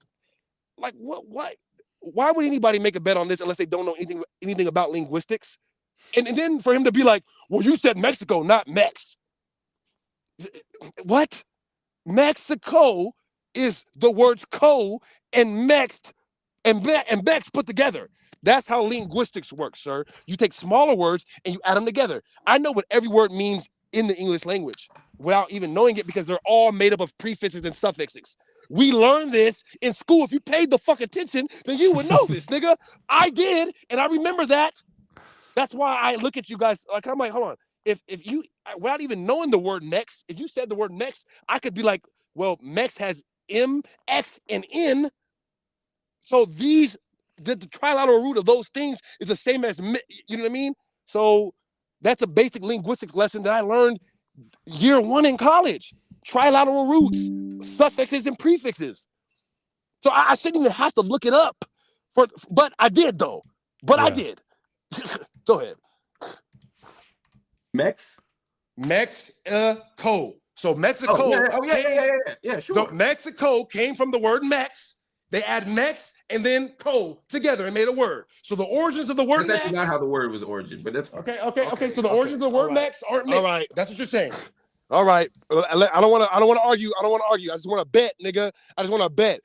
what? Why would anybody make a bet on this unless they don't know anything about linguistics? And then for him to be like, well, you said Mexico, not Mex. What? Mexico is the words co and mexed and Bex put together. That's how linguistics works, sir. You take smaller words and you add them together. I know what every word means in the English language without even knowing it, because they're all made up of prefixes and suffixes. We learned this in school. If you paid the fuck attention, then you would know this, nigga. I did, and I remember that. That's why I look at you guys like, I'm like, hold on. If you, without even knowing the word Mex, if you said the word Mex, I could be like, well, Mex has M, X, and N. So the trilateral root of those things is the same as, you know what I mean? So that's a basic linguistics lesson that I learned year one in college. Trilateral roots, suffixes and prefixes. So I shouldn't even have to look it up. But I did, though. I did. Go ahead. Mexico. So Mexico. Yeah, sure. So Mexico came from the word Mex. They add Mex and then co together and made a word. So the origins of the word Mex. That's not how the word was origin, but that's fine. Okay. So the origins of the word Mex aren't mixed. All right, that's what you're saying. All right. I don't want to argue. I just want to bet, nigga. I just want to bet.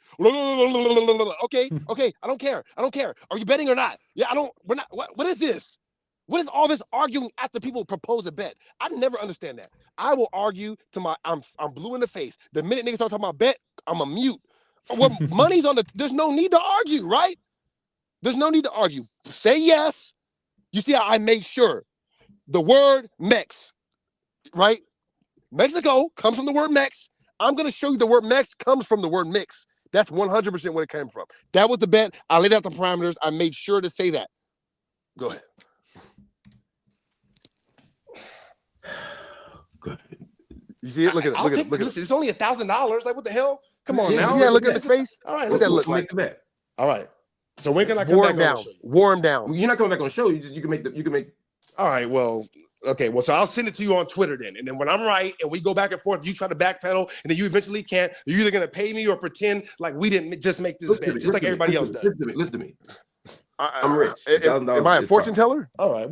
Okay. I don't care. Are you betting or not? Yeah, we're not. What is this? What is all this arguing after people propose a bet? I never understand that. I will argue to I'm blue in the face. The minute niggas start talking about bet, I'm a mute. Well, money's on there's no need to argue, right? There's no need to argue. Say yes. You see how I made sure the word Mex, right? Mexico comes from the word Mex. I'm going to show you the word Mex comes from the word mix. That's 100% where it came from. That was the bet. I laid out the parameters. I made sure to say that. Go ahead. You see it? Look at it. Listen, it's only $1,000. Like, what the hell? Come on now. Yeah, look at his face. All right, let's make the bet. All right. So when can I come back on the show? Wore him down. You're not coming back on the show. You can make. All right. Well. Okay, well, so I'll send it to you on Twitter then. And then when I'm right and we go back and forth, you try to backpedal, and then you eventually can't, you're either going to pay me or pretend like we didn't just make this bet, just like everybody else does. Listen to me. I'm rich. Am I a fortune teller? All right.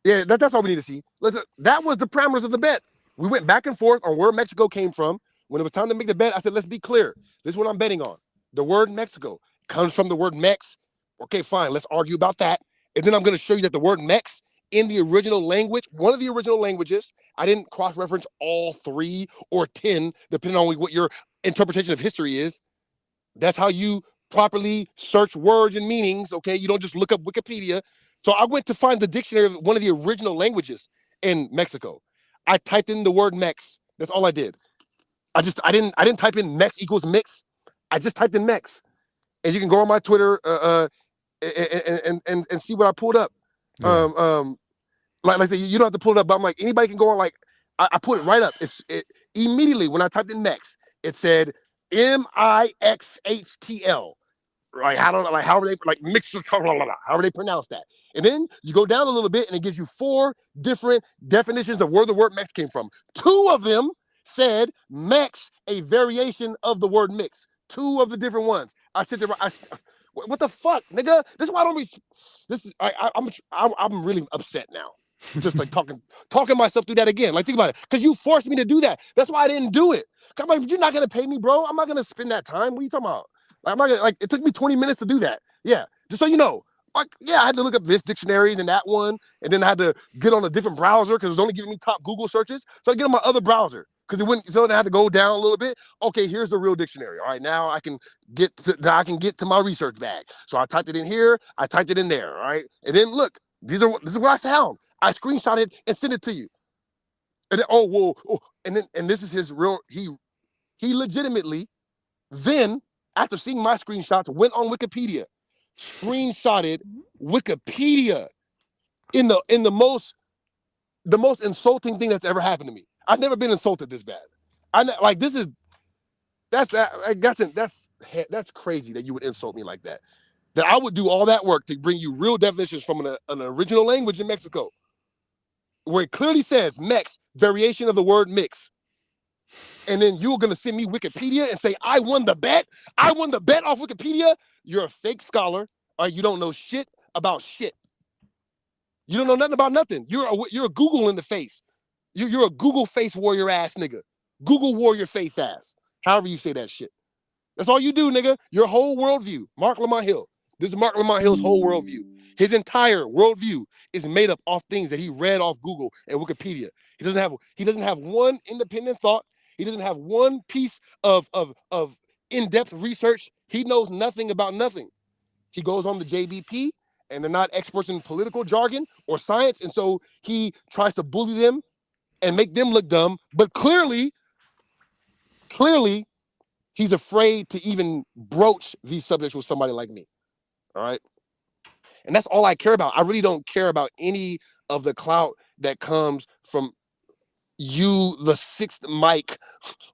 Yeah, that's all we need to see. Listen, that was the parameters of the bet. We went back and forth on where Mexico came from. When it was time to make the bet, I said, let's be clear. This is what I'm betting on. The word Mexico comes from the word Mex. Okay, fine. Let's argue about that. And then I'm going to show you that the word Mex in the original language, one of the original languages, I didn't cross-reference all 3 or 10, depending on what your interpretation of history is. That's how you properly search words and meanings, okay? You don't just look up Wikipedia. So I went to find the dictionary of one of the original languages in Mexico. I typed in the word Mex. That's all I did. I didn't type in Mex equals mix. I just typed in Mex. And you can go on my Twitter and see what I pulled up. Like you don't have to pull it up, but I'm like, anybody can go on. Like, I put it right up. It immediately when I typed in Mex, it said MIXHTL. Right? However they like mixer, however they pronounce that. And then you go down a little bit, and it gives you 4 different definitions of where the word Mex came from. 2 of them said Mex, a variation of the word mix. 2 of the different ones. I sit there. What the fuck, nigga? This is why I don't. I'm really upset now. Just like talking myself through that again. Like, think about it, because you forced me to do that. That's why I didn't do it. I'm like, you're not gonna pay me, bro. I'm not gonna spend that time. What are you talking about? Like, I'm not gonna, like, it took me 20 minutes to do that. Yeah, just so you know. Like, yeah, I had to look up this dictionary, then that one, and then I had to get on a different browser because it was only giving me top Google searches. So I get on my other browser because it wouldn't. So I had to go down a little bit. Okay, here's the real dictionary. All right, now I can get to my research bag. So I typed it in here. I typed it in there. All right, and then look, this is what I found. I screenshotted and sent it to you. And then, and this is his real. He legitimately then, after seeing my screenshots, went on Wikipedia, screenshotted Wikipedia in the most insulting thing that's ever happened to me. I've never been insulted this bad. That's crazy that you would insult me like that. That I would do all that work to bring you real definitions from an original language in Mexico, where it clearly says Mex, variation of the word mix. And then you're going to send me Wikipedia and say, I won the bet. I won the bet off Wikipedia. You're a fake scholar. You don't know shit about shit. You don't know nothing about nothing. You're a Google in the face. You're a Google face warrior ass nigga. Google warrior face ass. However you say that shit. That's all you do, nigga. Your whole worldview. Marc Lamont Hill. This is Marc Lamont Hill's whole worldview. His entire worldview is made up off things that he read off Google and Wikipedia. He doesn't have one independent thought. He doesn't have one piece of in-depth research. He knows nothing about nothing. He goes on the JBP, and they're not experts in political jargon or science, and so he tries to bully them and make them look dumb. But clearly, he's afraid to even broach these subjects with somebody like me. All right? And that's all I care about. I really don't care about any of the clout that comes from you, the 6th mic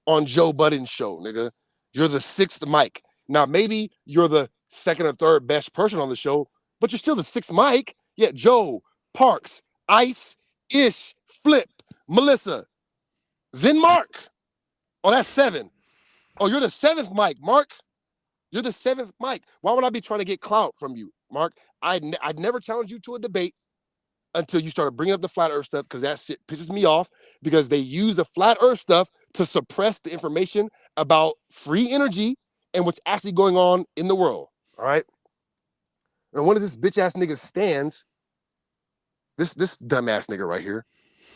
on Joe Budden's show, nigga. You're the 6th mic. Now, maybe you're the 2nd or 3rd best person on the show, but you're still the 6th mic. Yeah, Joe, Parks, Ice, Ish, Flip, Melissa, then Mark. Oh, that's 7. Oh, you're the 7th mic, Mark. You're the 7th mic. Why would I be trying to get clout from you, Mark? I'd never challenge you to a debate until you started bringing up the flat earth stuff, because that shit pisses me off, because they use the flat earth stuff to suppress the information about free energy and what's actually going on in the world. All right. And one of this bitch ass nigga stands, this dumbass nigga right here,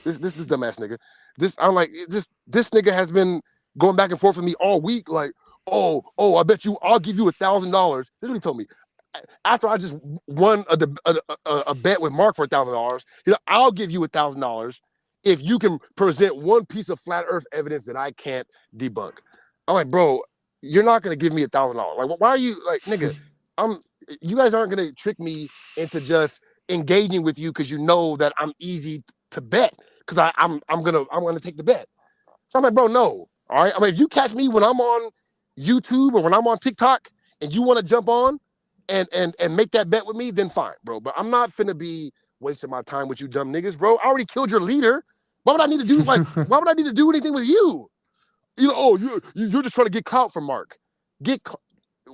this dumbass nigga, this nigga has been going back and forth with me all week. Like, oh, I bet you, I'll give you $1,000. This is what he told me. After I just won a bet with Mark for $1,000, he's like, I'll give you $1,000 if you can present one piece of flat earth evidence that I can't debunk. I'm like, bro, you're not going to give me $1,000. Like, why are you, like, nigga, you guys aren't going to trick me into just engaging with you because you know that I'm easy to bet, because I'm going to take the bet. So I'm like, bro, no. All right. I mean, if you catch me when I'm on YouTube or when I'm on TikTok and you want to jump on and make that bet with me, then fine, bro. But I'm not finna be wasting my time with you dumb niggas, bro. I already killed your leader. Why would I need to do why would I need to do anything with you? You're just trying to get clout from Mark.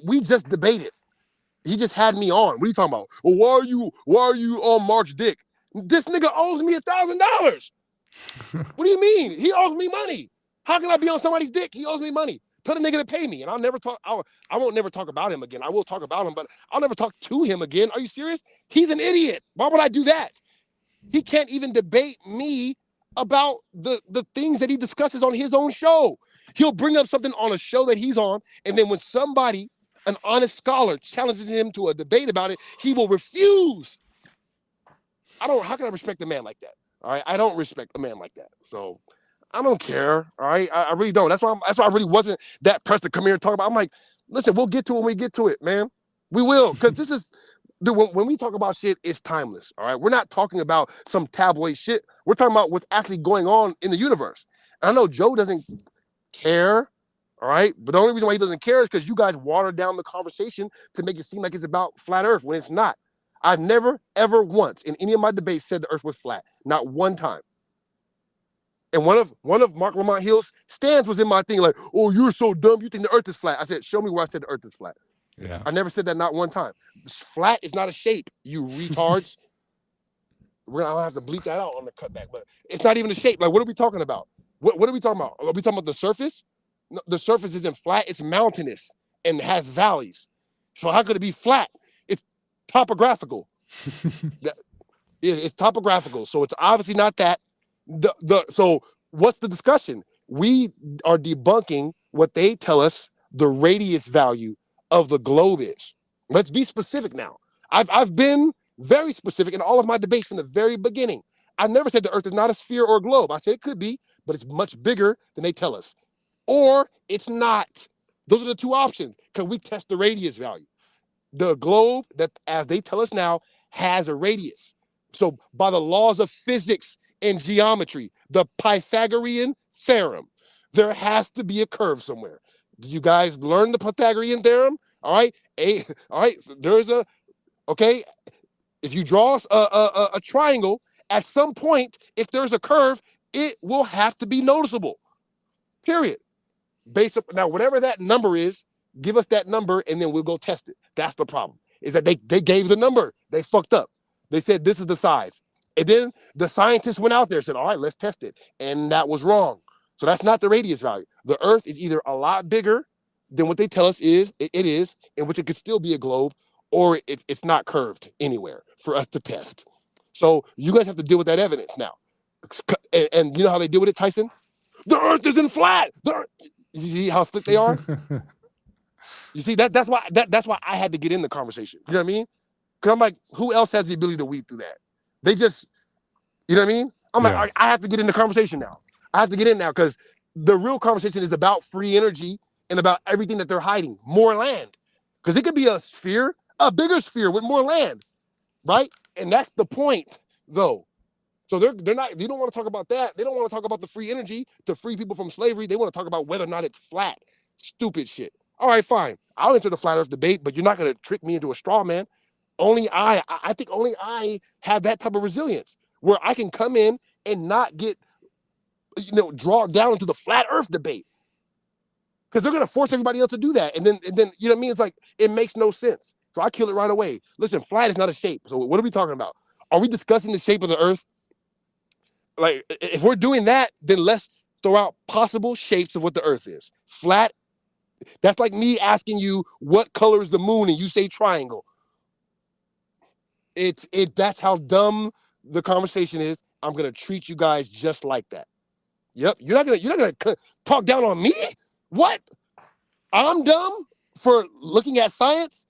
We just debated. He just had me on. What are you talking about? Well, why are you on Mark's dick? This nigga owes me $1,000. What do you mean? He owes me money. How can I be on somebody's dick? He owes me money. Tell the nigga to pay me, and I'll never talk. I won't never talk about him again. I will talk about him, but I'll never talk to him again. Are you serious? He's an idiot. Why would I do that? He can't even debate me about the things that he discusses on his own show. He'll bring up something on a show that he's on, and then when somebody, an honest scholar, challenges him to a debate about it, he will refuse. How can I respect a man like that? All right, I don't respect a man like that. So I don't care. All right, I really don't. That's why I really wasn't that pressed to come here and talk about. I'm like, listen, we'll get to it when we get to it, man. We will, because dude, when we talk about shit, it's timeless. All right, we're not talking about some tabloid shit. We're talking about what's actually going on in the universe. And I know Joe doesn't care. All right, but the only reason why he doesn't care is because you guys watered down the conversation to make it seem like it's about flat Earth when it's not. I've never, ever once in any of my debates said the Earth was flat. Not one time. And one of Marc Lamont Hill's stands was in my thing like, oh, you're so dumb. You think the Earth is flat. I said, show me where I said the Earth is flat. Yeah. I never said that not one time. Flat is not a shape, you retards. I'll have to bleep that out on the cutback, but it's not even a shape. Like, what are we talking about? What are we talking about? Are we talking about the surface? No, the surface isn't flat. It's mountainous and has valleys. So how could it be flat? It's topographical. It's topographical. So it's obviously not that. So what's the discussion? We are debunking what they tell us the radius value of the globe is. Let's be specific now. I've been very specific in all of my debates from the very beginning. I never said the Earth is not a sphere or a globe. I said it could be, but it's much bigger than they tell us. Or it's not. Those are the two options because we test the radius value. The globe, that as they tell us now, has a radius. So by the laws of physics and geometry, the Pythagorean theorem, there has to be a curve somewhere. Do you guys learn the Pythagorean theorem? All right. All right. There's okay. If you draw a triangle, at some point, if there's a curve, it will have to be noticeable. Period. Based up now, whatever that number is, give us that number and then we'll go test it. That's the problem. Is that they gave the number. They fucked up. They said this is the size. And then the scientists went out there and said, all right, let's test it. And that was wrong. So that's not the radius value. The Earth is either a lot bigger than what they tell us it is, in which it could still be a globe, or it's not curved anywhere for us to test. So you guys have to deal with that evidence now. And you know how they deal with it, Tyson? The Earth isn't flat. You see how slick they are? You see, that's why I had to get in the conversation. You know what I mean? Because I'm like, who else has the ability to weed through that? They just, you know what I mean? I'm like, I have to get in the conversation now. I have to get in now because the real conversation is about free energy and about everything that they're hiding. More land. Because it could be a sphere, a bigger sphere with more land, right? And that's the point, though. So they don't want to talk about that. They don't want to talk about the free energy to free people from slavery. They want to talk about whether or not it's flat. Stupid shit. All right, fine. I'll enter the flat earth debate, but you're not going to trick me into a straw man. I think only I have that type of resilience where I can come in and not get, drawn down into the flat earth debate. Because they're going to force everybody else to do that. And then, you know what I mean? It's like, it makes no sense. So I kill it right away. Listen, flat is not a shape. So what are we talking about? Are we discussing the shape of the earth? Like, if we're doing that, then let's throw out possible shapes of what the earth is. Flat, that's like me asking you what color is the moon and you say triangle. That's how dumb the conversation is. I'm gonna treat you guys just like that. Yep, you're not gonna talk down on me. What? I'm dumb for looking at science?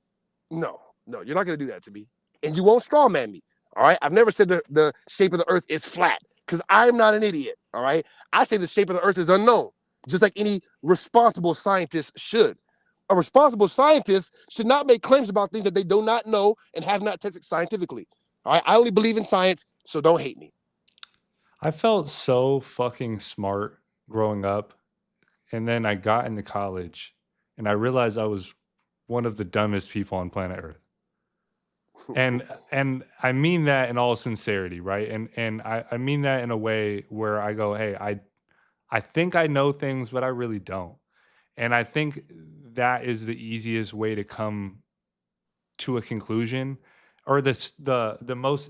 No, you're not gonna do that to me, and you won't straw man me. All right, I've never said the shape of the earth is flat because I'm not an idiot. All right, I say the shape of the earth is unknown, just like any responsible scientist should. A responsible scientist should not make claims about things that they do not know and have not tested scientifically. All right, I only believe in science, so don't hate me. I felt so fucking smart growing up, and then I got into college, and I realized I was one of the dumbest people on planet Earth. And I mean that in all sincerity, right? And I mean that in a way where I go, hey, I think I know things, but I really don't. And I think that is the easiest way to come to a conclusion, or the most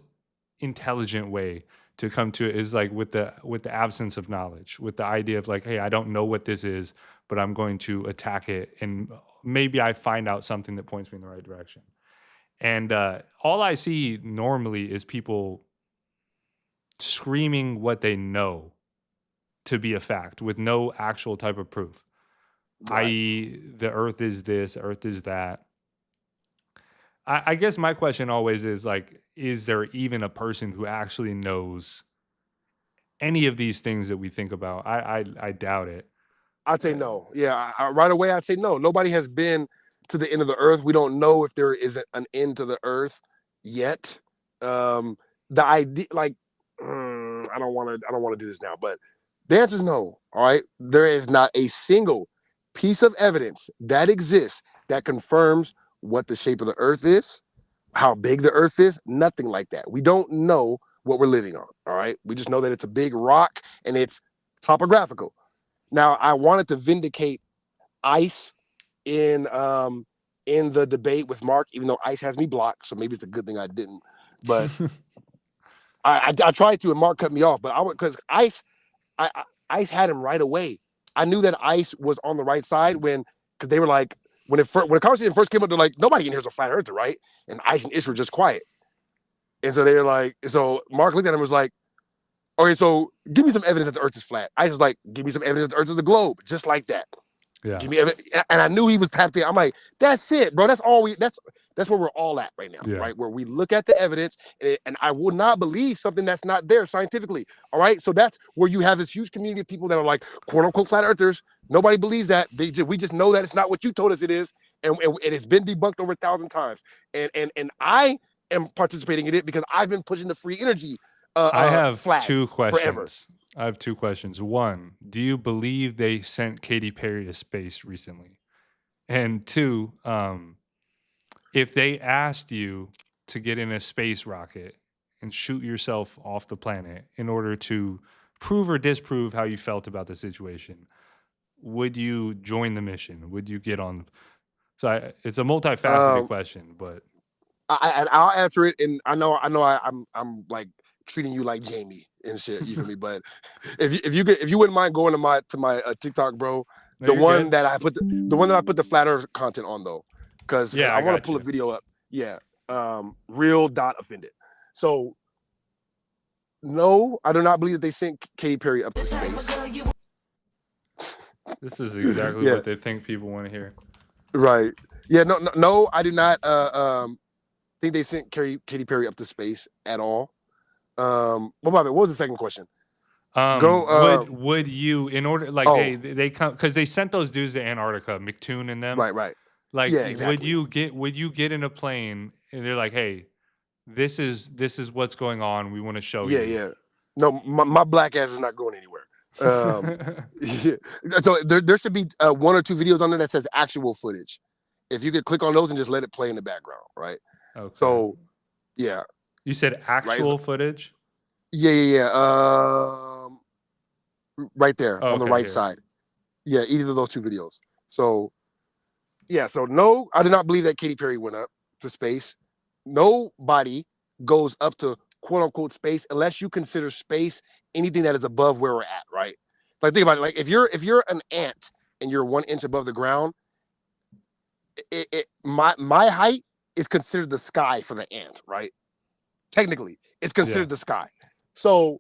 intelligent way to come to it is like with the absence of knowledge, with the idea of like, hey, I don't know what this is, but I'm going to attack it, and maybe I find out something that points me in the right direction. And all I see normally is people screaming what they know to be a fact with no actual type of proof. Right. I.e., the earth is this, earth is that. I guess my question always is like, is there even a person who actually knows any of these things that we think about? I doubt it. I'd say no. Yeah, right away I'd say no. Nobody has been to the end of the earth. We don't know if there is an end to the earth. yet. The idea, like, I don't want to do this now, but the answer is no. All right, there is not a single piece of evidence that exists that confirms what the shape of the Earth is, how big the Earth is. Nothing like that. We don't know what we're living on. All right, we just know that it's a big rock and it's topographical. Now, I wanted to vindicate Ice in the debate with Mark, even though Ice has me blocked, so maybe it's a good thing I didn't. But I tried to, and Mark cut me off. But because Ice had him right away. I knew that Ice was on the right side because they were like, when the conversation first came up, they're like, nobody in here is a flat earther, right? And Ice and Ish were just quiet. And so they were like, so Mark looked at him and was like, okay, so give me some evidence that the Earth is flat. Ice was like, give me some evidence that the Earth is a globe, just like that. Yeah. Give me evidence. And I knew he was tapped in. I'm like, that's it, bro. That's all that's where we're all at right now, right? Where we look at the evidence, and I will not believe something that's not there scientifically. All right. So that's where you have this huge community of people that are like, quote unquote, flat earthers. Nobody believes that. We just know that it's not what you told us it is. And it's been debunked over 1,000 times. And I am participating in it because I've been pushing the free energy. I have flag 2 questions. Forever. I have 2 questions. One, do you believe they sent Katy Perry to space recently? And 2, if they asked you to get in a space rocket and shoot yourself off the planet in order to prove or disprove how you felt about the situation, would you join the mission? Would you get on? So it's a multifaceted question, but I'll answer it. And I'm like treating you like Jamie and shit. You feel me? But if you wouldn't mind going to my TikTok, bro, the one that I put the flat Earth content on though, because I want to pull a video up. Yeah, real offended. So no, I do not believe that they sent Katy Perry up to space. This is exactly what they think people want to hear. Right. Yeah. No. I do not think they sent Katy Perry up to space at all. What was the second question? Would you, in order, like they come because they sent those dudes to Antarctica, McToon and them, right? Like, yeah, exactly. would you get in a plane and they're like, hey, this is what's going on. We want to show you. Yeah. No, my black ass is not going anywhere. Yeah. So there should be 1 or 2 videos on there that says actual footage. If you could click on those and just let it play in the background, right? Okay. So, yeah. You said actual footage? Yeah. Right there on the right side. Yeah, either of those 2 videos. So, yeah. So no, I do not believe that Katy Perry went up to space. Nobody goes up to quote unquote space unless you consider space anything that is above where we're at, right? Like think about it. Like if you're an ant and you're 1 inch above the ground, my height is considered the sky for the ant, right? Technically, it's considered the sky. So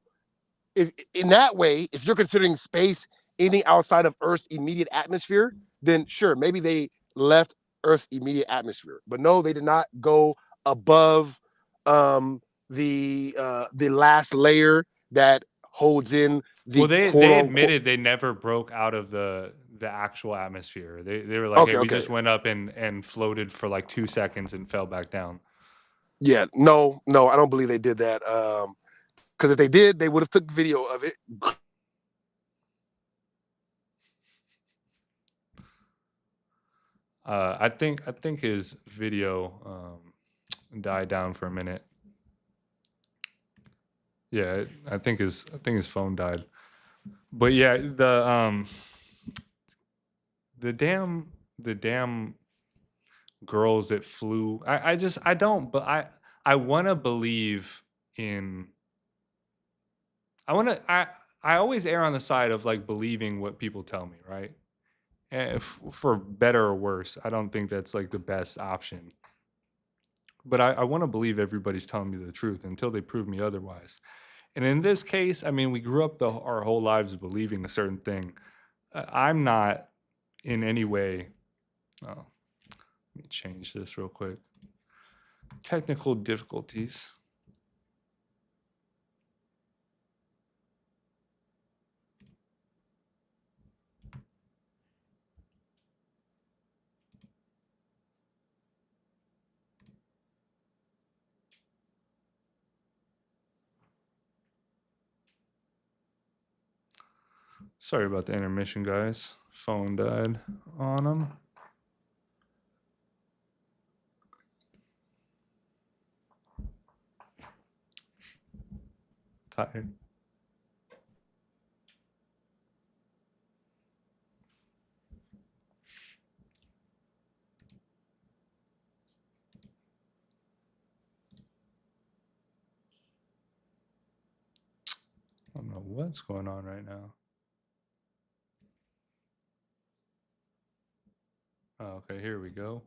if in that way, if you're considering space anything outside of Earth's immediate atmosphere, then sure, maybe they left Earth's immediate atmosphere. But no, they did not go above the last layer that holds in the they admitted they never broke out of the actual atmosphere. They were like, we just went up and floated for like 2 seconds and fell back down. Yeah, no, I don't believe they did that. Because if they did, they would have took video of it. I think his video died down for a minute. Yeah, I think his phone died. But yeah, the damn girls that flew. I want to believe in. I always err on the side of like believing what people tell me, right? And for better or worse, I don't think that's like the best option. But I want to believe everybody's telling me the truth until they prove me otherwise. And in this case, I mean, we grew up our whole lives believing a certain thing. I'm not in any way. Oh, let me change this real quick. Technical difficulties. Sorry about the intermission, guys. Phone died on him. Tired. I don't know what's going on right now. Oh, okay, here we go.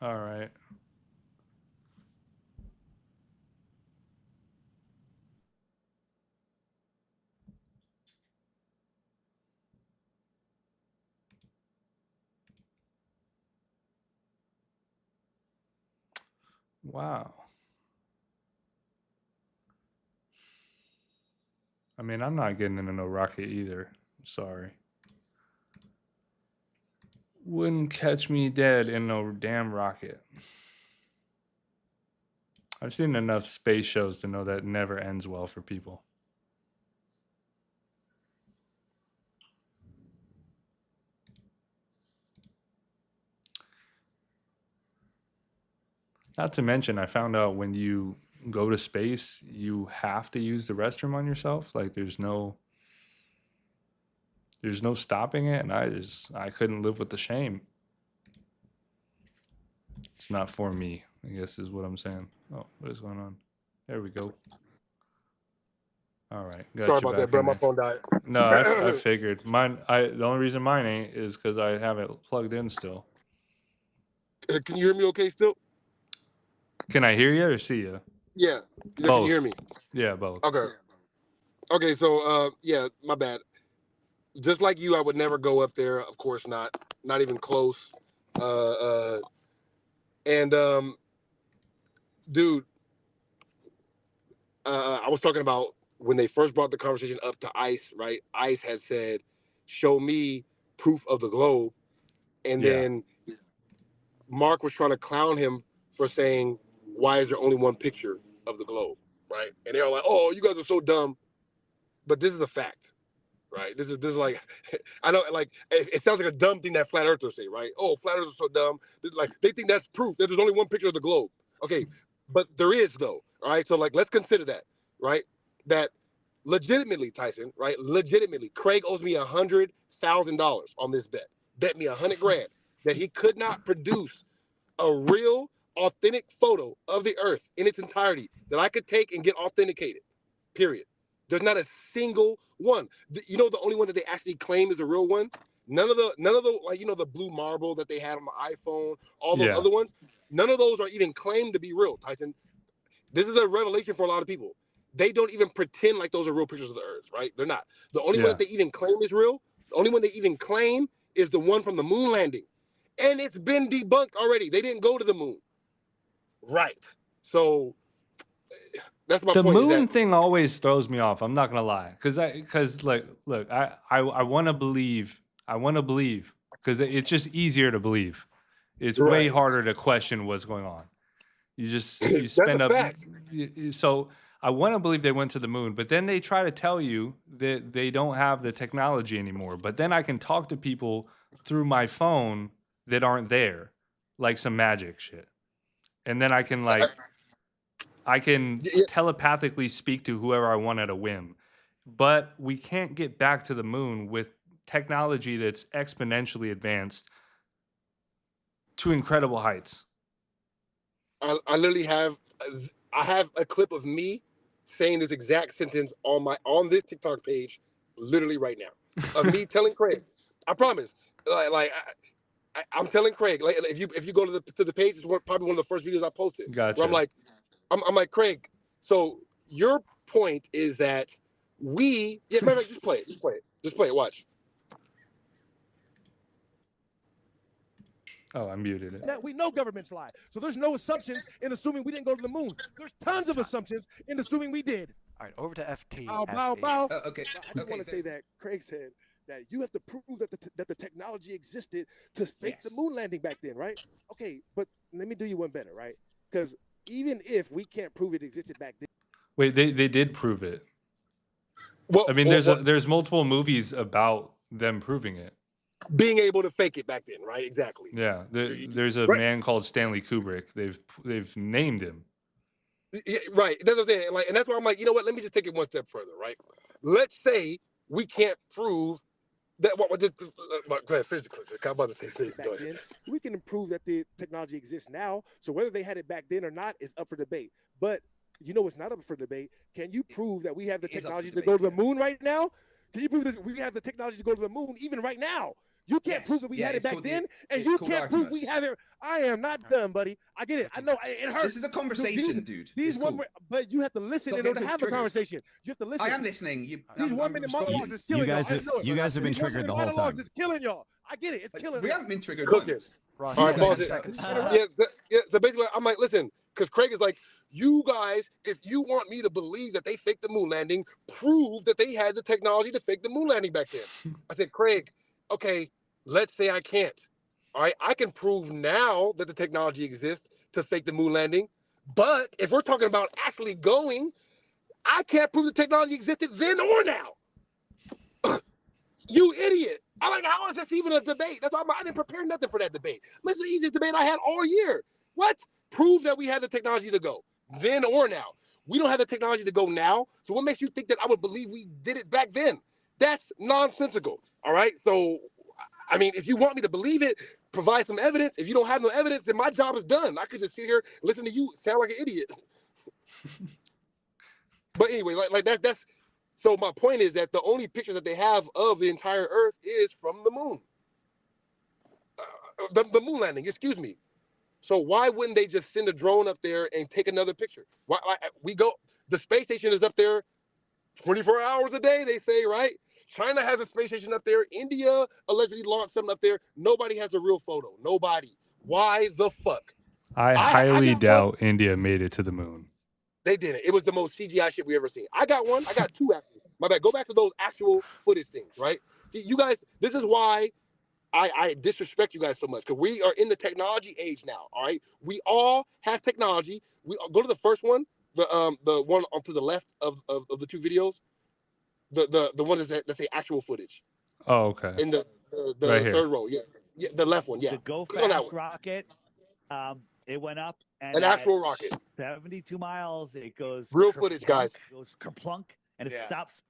All right. Wow. I mean, I'm not getting into no rocket either. Sorry. Wouldn't catch me dead in no damn rocket. I've seen enough space shows to know that never ends well for people. Not to mention, I found out when you go to space, you have to use the restroom on yourself. Like there's no stopping it, and I couldn't live with the shame. It's not for me, I guess is what I'm saying. Oh, what is going on? There we go. All right. Sorry about that, bro. My phone died. No, I figured. The only reason mine ain't is because I have it plugged in still. Can you hear me okay still? Can I hear you or see you? Yeah. Can you hear me? Yeah, both. Okay. Okay, so yeah, my bad. Just like you, I would never go up there. Of course not. Not even close. Dude, I was talking about when they first brought the conversation up to ICE, right? ICE had said, show me proof of the globe. And then Mark was trying to clown him for saying, why is there only one picture of the globe, right? And they were like, oh, you guys are so dumb. But this is a fact, right? This is like, I know, like, it sounds like a dumb thing that flat earthers say, right? Oh, flat earthers are so dumb. Like, they think that's proof that there's only one picture of the globe. Okay, but there is though, all right? So like, let's consider that, right? That legitimately, Tyson, right? Legitimately, Craig owes me $100,000 on this bet. Bet me $100,000 that he could not produce a real, authentic photo of the Earth in its entirety that I could take and get authenticated. Period. There's not a single one. You know, the only one that they actually claim is the real one. None of the like, you know, the blue marble that they had on the iPhone, all those other ones. None of those are even claimed to be real, Tyson. This is a revelation for a lot of people. They don't even pretend like those are real pictures of the Earth, right? They're not. The only one that they even claim is real, the only one they even claim is the one from the moon landing. And it's been debunked already. They didn't go to the moon. Right. So that's my point. The moon thing always throws me off. I'm not gonna lie, because look, I want to believe, because it's just easier to believe. It's way harder to question what's going on. You spend up. So I want to believe they went to the moon, but then they try to tell you that they don't have the technology anymore. But then I can talk to people through my phone that aren't there, like some magic shit, and then I can telepathically speak to whoever I want at a whim. But we can't get back to the moon with technology that's exponentially advanced to incredible heights. I literally have a clip of me saying this exact sentence on this TikTok page, literally right now, of me telling Craig. I promise. I'm telling Craig. Like, if you go to the page, it's probably one of the first videos I posted. Gotcha. Where I'm like, Craig. So your point is that just play it. Watch. Oh, I muted it. We know governments lie. So there's no assumptions in assuming we didn't go to the moon. There's tons of assumptions in assuming we did. All right, over to FT. Bow. Okay. I just want to say that Craig said that you have to prove that the technology existed to fake the moon landing back then, right? Okay, but let me do you one better, right? Because even if we can't prove it existed back then. Wait, they did prove it. Well, I mean, there's multiple movies about them proving it. Being able to fake it back then, right? Exactly. Yeah, there's a man called Stanley Kubrick. They've named him. Yeah, right. That's what I'm saying. Like, and that's why I'm like, you know what? Let me just take it one step further, right? Let's say we can't prove that. Go ahead, physically. I'm about to say things. Go ahead. We can prove that the technology exists now. So whether they had it back then or not is up for debate. But you know what's not up for debate? Can you prove that we have the technology to go to the moon right now? Can you prove that we have the technology to go to the moon even right now? You can't prove that we had it back then, and you can't prove we have it. I am not done, buddy. I get it. I know it hurts. This is a conversation, dude. These but you have to listen in order to have a conversation. You have to listen. I am listening. These 1 minute monologues is killing y'all. You guys have been triggered the whole time. Monologues is killing y'all. I get it. It's killing. We haven't been triggered. All right, so basically, I'm like, listen, because Craig is like, you guys, if you want me to believe that they faked the moon landing, prove that they had the technology to fake the moon landing back then. I said, Craig, okay, let's say I can't. All right, I can prove now that the technology exists to fake the moon landing, but if we're talking about actually going, I can't prove the technology existed then or now. You idiot. I'm like, how is this even a debate? That's why I didn't prepare nothing for that debate. This is the easiest debate I had all year. What? Prove that we had the technology to go, then or now. We don't have the technology to go now, so what makes you think that I would believe we did it back then? That's nonsensical, all right? So, I mean, if you want me to believe it, provide some evidence. If you don't have no evidence, then my job is done. I could just sit here, listen to you, sound like an idiot. But anyway, like that's so my point is that the only pictures that they have of the entire Earth is from the moon. The moon landing, excuse me. So why wouldn't they just send a drone up there and take another picture? Why the space station is up there 24 hours a day, they say, right? China has a space station up there. India allegedly launched something up there. Nobody has a real photo. Nobody. Why the fuck? I highly doubt India made it to the moon. They didn't. It was the most CGI shit we ever seen. I got one. I got two actually. My bad. Go back to those actual footage things, right? See, you guys, this is why I disrespect you guys so much, because we are in the technology age now, all right? We all have technology. We go to the first one, the one on to the left of the two videos. The one that's the actual footage. Oh, okay. In the right third row, yeah, the left one, yeah. The Go Fast rocket, it went up and an actual rocket, 72 miles. It goes real footage, guys. It goes kerplunk, and it stops.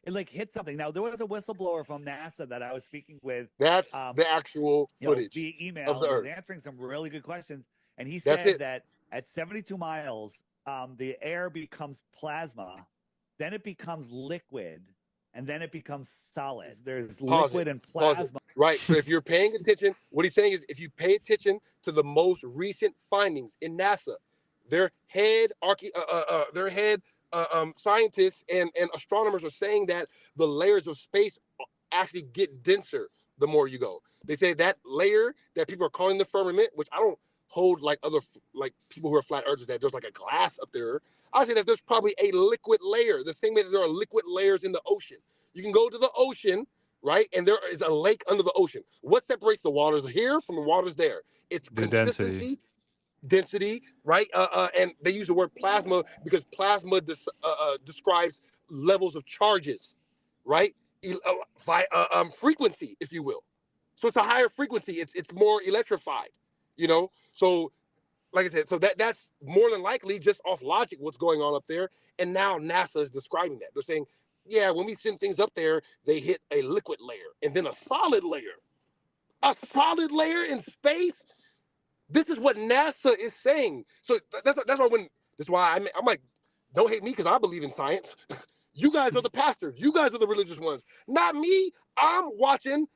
It like hit something. Now there was a whistleblower from NASA that I was speaking with. That's the actual footage via email. of the Earth. He was answering some really good questions, and he said that at 72 miles, the air becomes plasma. Then it becomes liquid, and then it becomes solid. There's liquid and plasma. Right. So if you're paying attention, what he's saying is if you pay attention to the most recent findings in NASA, their head scientists and astronomers are saying that the layers of space actually get denser the more you go. They say that layer that people are calling the firmament, which I don't hold like other people who are flat earthers, that there's like a glass up there. I say that there's probably a liquid layer, the same way that there are liquid layers in the ocean. You can go to the ocean, right? And there is a lake under the ocean. What separates the waters here from the waters there? It's the consistency, density, right? And they use the word plasma because plasma describes levels of charges, right? By frequency, if you will. So it's a higher frequency. It's more electrified, you know? So like I said, so that's more than likely just off logic what's going on up there. And now NASA is describing that. They're saying, yeah, when we send things up there, they hit a liquid layer and then a solid layer. A solid layer in space? This is what NASA is saying. So that's why I'm like, don't hate me because I believe in science. You guys are the pastors. You guys are the religious ones. Not me. I'm watching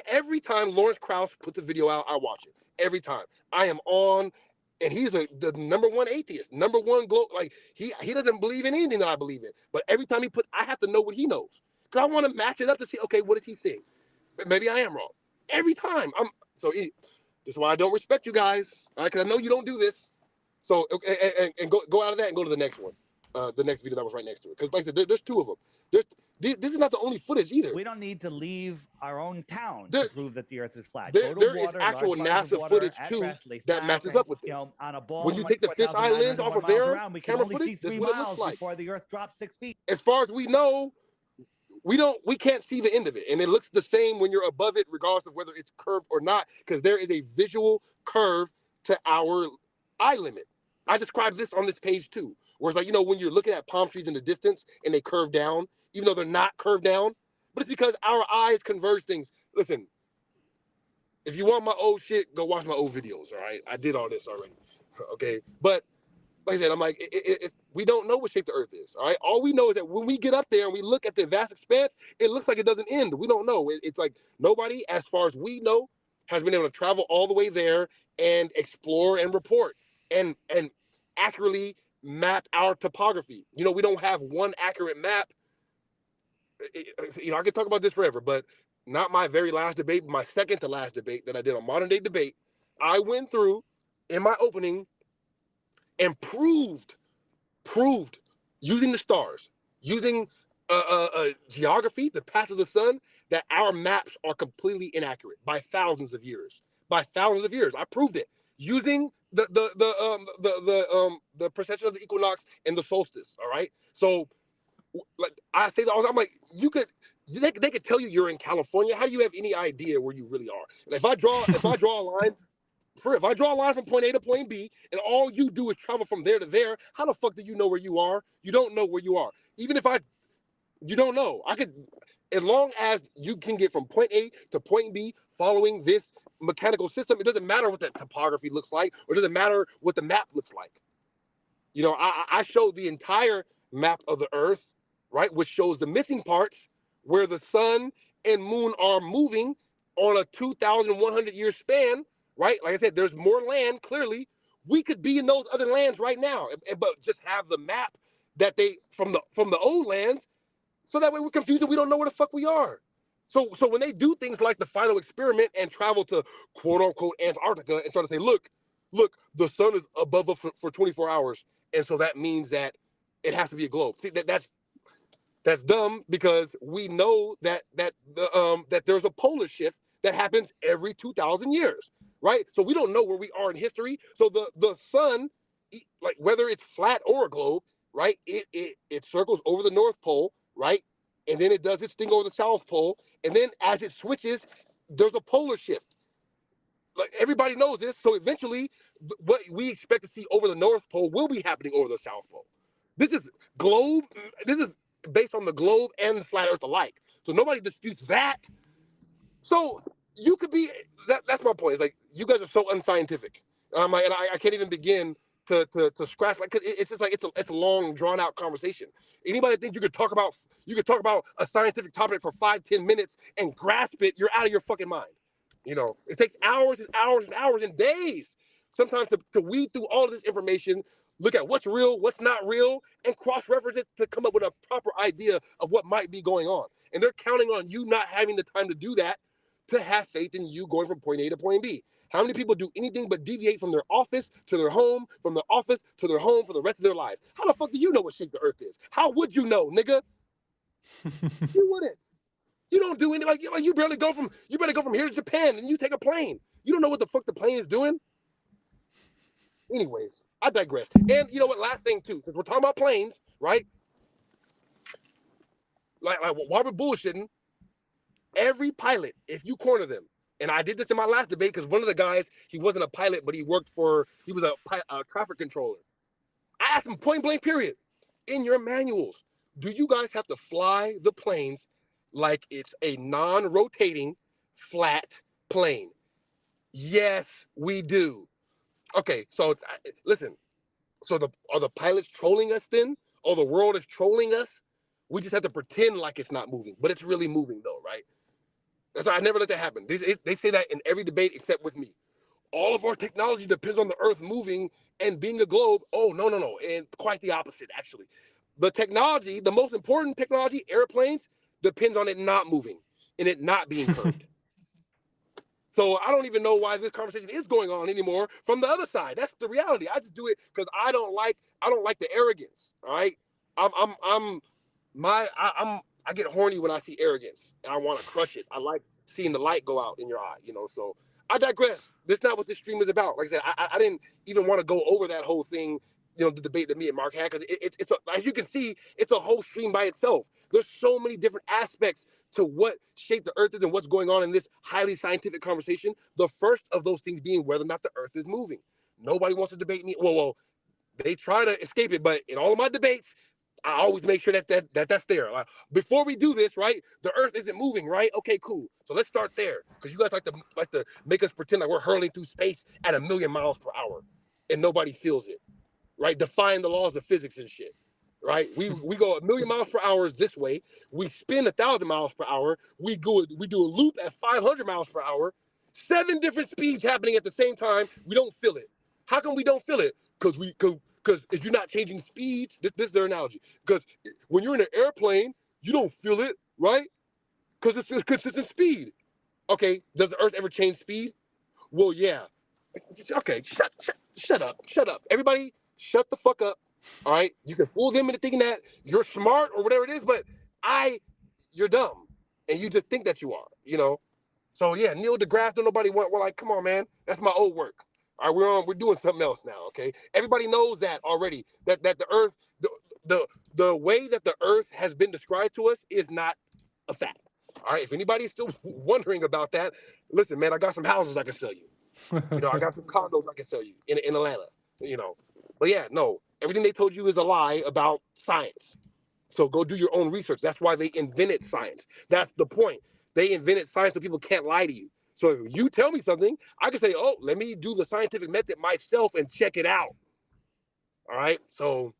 every time Lawrence Krauss puts a video out, I watch it. Every time. I am on, and he's the number one atheist, number one like he doesn't believe in anything that I believe in. But every time I have to know what he knows. Because I want to match it up to see, okay, what is he saying? But maybe I am wrong. Every time. This is why I don't respect you guys. Because I know you don't do this. So and go out of that and go to the next one. the next video that was right next to it. Because like there's two of them. This is not the only footage either. We don't need to leave our own town There- to prove that the Earth is flat. There Go to is water, actual large bodies of NASA water footage at too rest, lay that flat, matches up with this. You know, on a ball When you take the fisheye lens off of their camera footage, this is what it looks like. before the Earth drops 6 feet. As far as we know, we can't see the end of it, and it looks the same when you're above it, regardless of whether it's curved or not, because there is a visual curve to our eye limit. I described this on this page too, where it's like, you know, when you're looking at palm trees in the distance and they curve down, even though they're not curved down, but it's because our eyes converge things. Listen, if you want my old shit, go watch my old videos, all right? I did all this already, okay? But like I said, I'm like, we don't know what shape the Earth is, all right? All we know is that when we get up there and we look at the vast expanse, it looks like it doesn't end. We don't know. It's like nobody, as far as we know, has been able to travel all the way there and explore and report and accurately map our topography. You know, we don't have one accurate map. You know, I could talk about this forever, but not my very last debate, but my second to last debate that I did on Modern Day Debate. I went through in my opening and proved using the stars, using geography, the path of the sun, that our maps are completely inaccurate by thousands of years. By thousands of years, I proved it using the precession of the equinox and the solstice. All right, so like I say that all the time, I'm like, they could tell you you're in California. How do you have any idea where you really are? And if I draw a line. If I draw a line from point A to point B, and all you do is travel from there to there, how the fuck do you know where you are? You don't know where you are. Even if you don't know. I could, as long as you can get from point A to point B following this mechanical system, it doesn't matter what the topography looks like, or it doesn't matter what the map looks like. You know, I showed the entire map of the Earth, right, which shows the missing parts where the sun and moon are moving on a 2,100 year span. Right? Like I said, there's more land, clearly. We could be in those other lands right now, but just have the map that they from the old lands, so that way we're confused and we don't know where the fuck we are. So when they do things like the final experiment and travel to quote unquote Antarctica and try to say, look, the sun is above us for 24 hours, and so that means that it has to be a globe. See, that's dumb, because we know that there's a polar shift that happens every 2,000 years. Right? So we don't know where we are in history. So the sun, like whether it's flat or a globe, right? It circles over the North Pole, right? And then it does its thing over the South Pole. And then as it switches, there's a polar shift. Like everybody knows this. So eventually what we expect to see over the North Pole will be happening over the South Pole. This is based on the globe and the flat Earth alike. So nobody disputes that. So you could be, that's my point. It's like, you guys are so unscientific. And I can't even begin to scratch, like, cause it's just like, it's a long, drawn out conversation. Anybody think you could talk about a scientific topic for 5-10 minutes and grasp it, you're out of your fucking mind. You know, it takes hours and hours and hours and days sometimes to weed through all of this information, look at what's real, what's not real, and cross-reference it to come up with a proper idea of what might be going on. And they're counting on you not having the time to do that, to have faith in you going from point A to point B. How many people do anything but deviate from their office to their home, from their office to their home for the rest of their lives? How the fuck do you know what shape the Earth is? How would you know, nigga? You wouldn't. You don't do any, like you better go from here to Japan and you take a plane. You don't know what the fuck the plane is doing. Anyways, I digress. And you know what? Last thing too, since we're talking about planes, right? Like while we're bullshitting, every pilot, if you corner them, and I did this in my last debate because one of the guys, he wasn't a pilot, but he was a traffic controller. I asked him point blank, period, in your manuals, do you guys have to fly the planes like it's a non-rotating flat plane? Yes, we do. Okay, so listen, so are the pilots trolling us then? Or the world is trolling us? We just have to pretend like it's not moving, but it's really moving though, right? That's why I never let that happen. They say that in every debate except with me. All of our technology depends on the Earth moving and being a globe. Oh, no. And quite the opposite, actually. The technology, the most important technology, airplanes, depends on it not moving and it not being curved. So I don't even know why this conversation is going on anymore from the other side. That's the reality. I just do it because I don't like the arrogance, all right? I get horny when I see arrogance, and I want to crush it. I like seeing the light go out in your eye, So I digress. That's not what this stream is about. Like I said, I didn't even want to go over that whole thing, the debate that me and Mark had, because it's as you can see, it's a whole stream by itself. There's so many different aspects to what shape the Earth is and what's going on in this highly scientific conversation. The first of those things being whether or not the Earth is moving. Nobody wants to debate me. Well, they try to escape it, but in all of my debates, I always make sure that's there. Like, before we do this, right? The Earth isn't moving, right? Okay, cool. So let's start there, because you guys like to make us pretend like we're hurling through space at 1,000,000 miles per hour, and nobody feels it, right? Defying the laws of physics and shit, right? We go 1,000,000 miles per hour this way. We spin 1,000 miles per hour. We do a loop at 500 miles per hour. 7 different speeds happening at the same time. We don't feel it. How come we don't feel it? Because if you're not changing speeds, this is their analogy. Because when you're in an airplane, you don't feel it, right? Because it's consistent speed. Okay, does the Earth ever change speed? Well, yeah. Okay, shut up. Everybody, shut the fuck up. All right? You can fool them into thinking that you're smart or whatever it is, but you're dumb. And you just think that you are, So, yeah, Neil deGrasse, don't nobody want. Well, like, come on, man. That's my old work. All right, we're doing something else now, okay? Everybody knows that already, that the Earth, the way that the Earth has been described to us is not a fact. All right, if anybody's still wondering about that, listen, man, I got some houses I can sell you. I got some condos I can sell you in Atlanta, But yeah, no, everything they told you is a lie about science. So go do your own research. That's why they invented science. That's the point. They invented science so people can't lie to you. So if you tell me something, I can say, oh, let me do the scientific method myself and check it out. All right? So,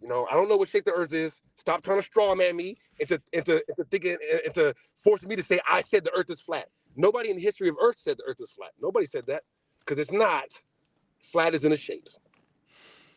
I don't know what shape the Earth is. Stop trying to straw man me into thinking, into forcing me to say I said the Earth is flat. Nobody in the history of Earth said the Earth is flat. Nobody said that, because it's not. Flat is in a shape.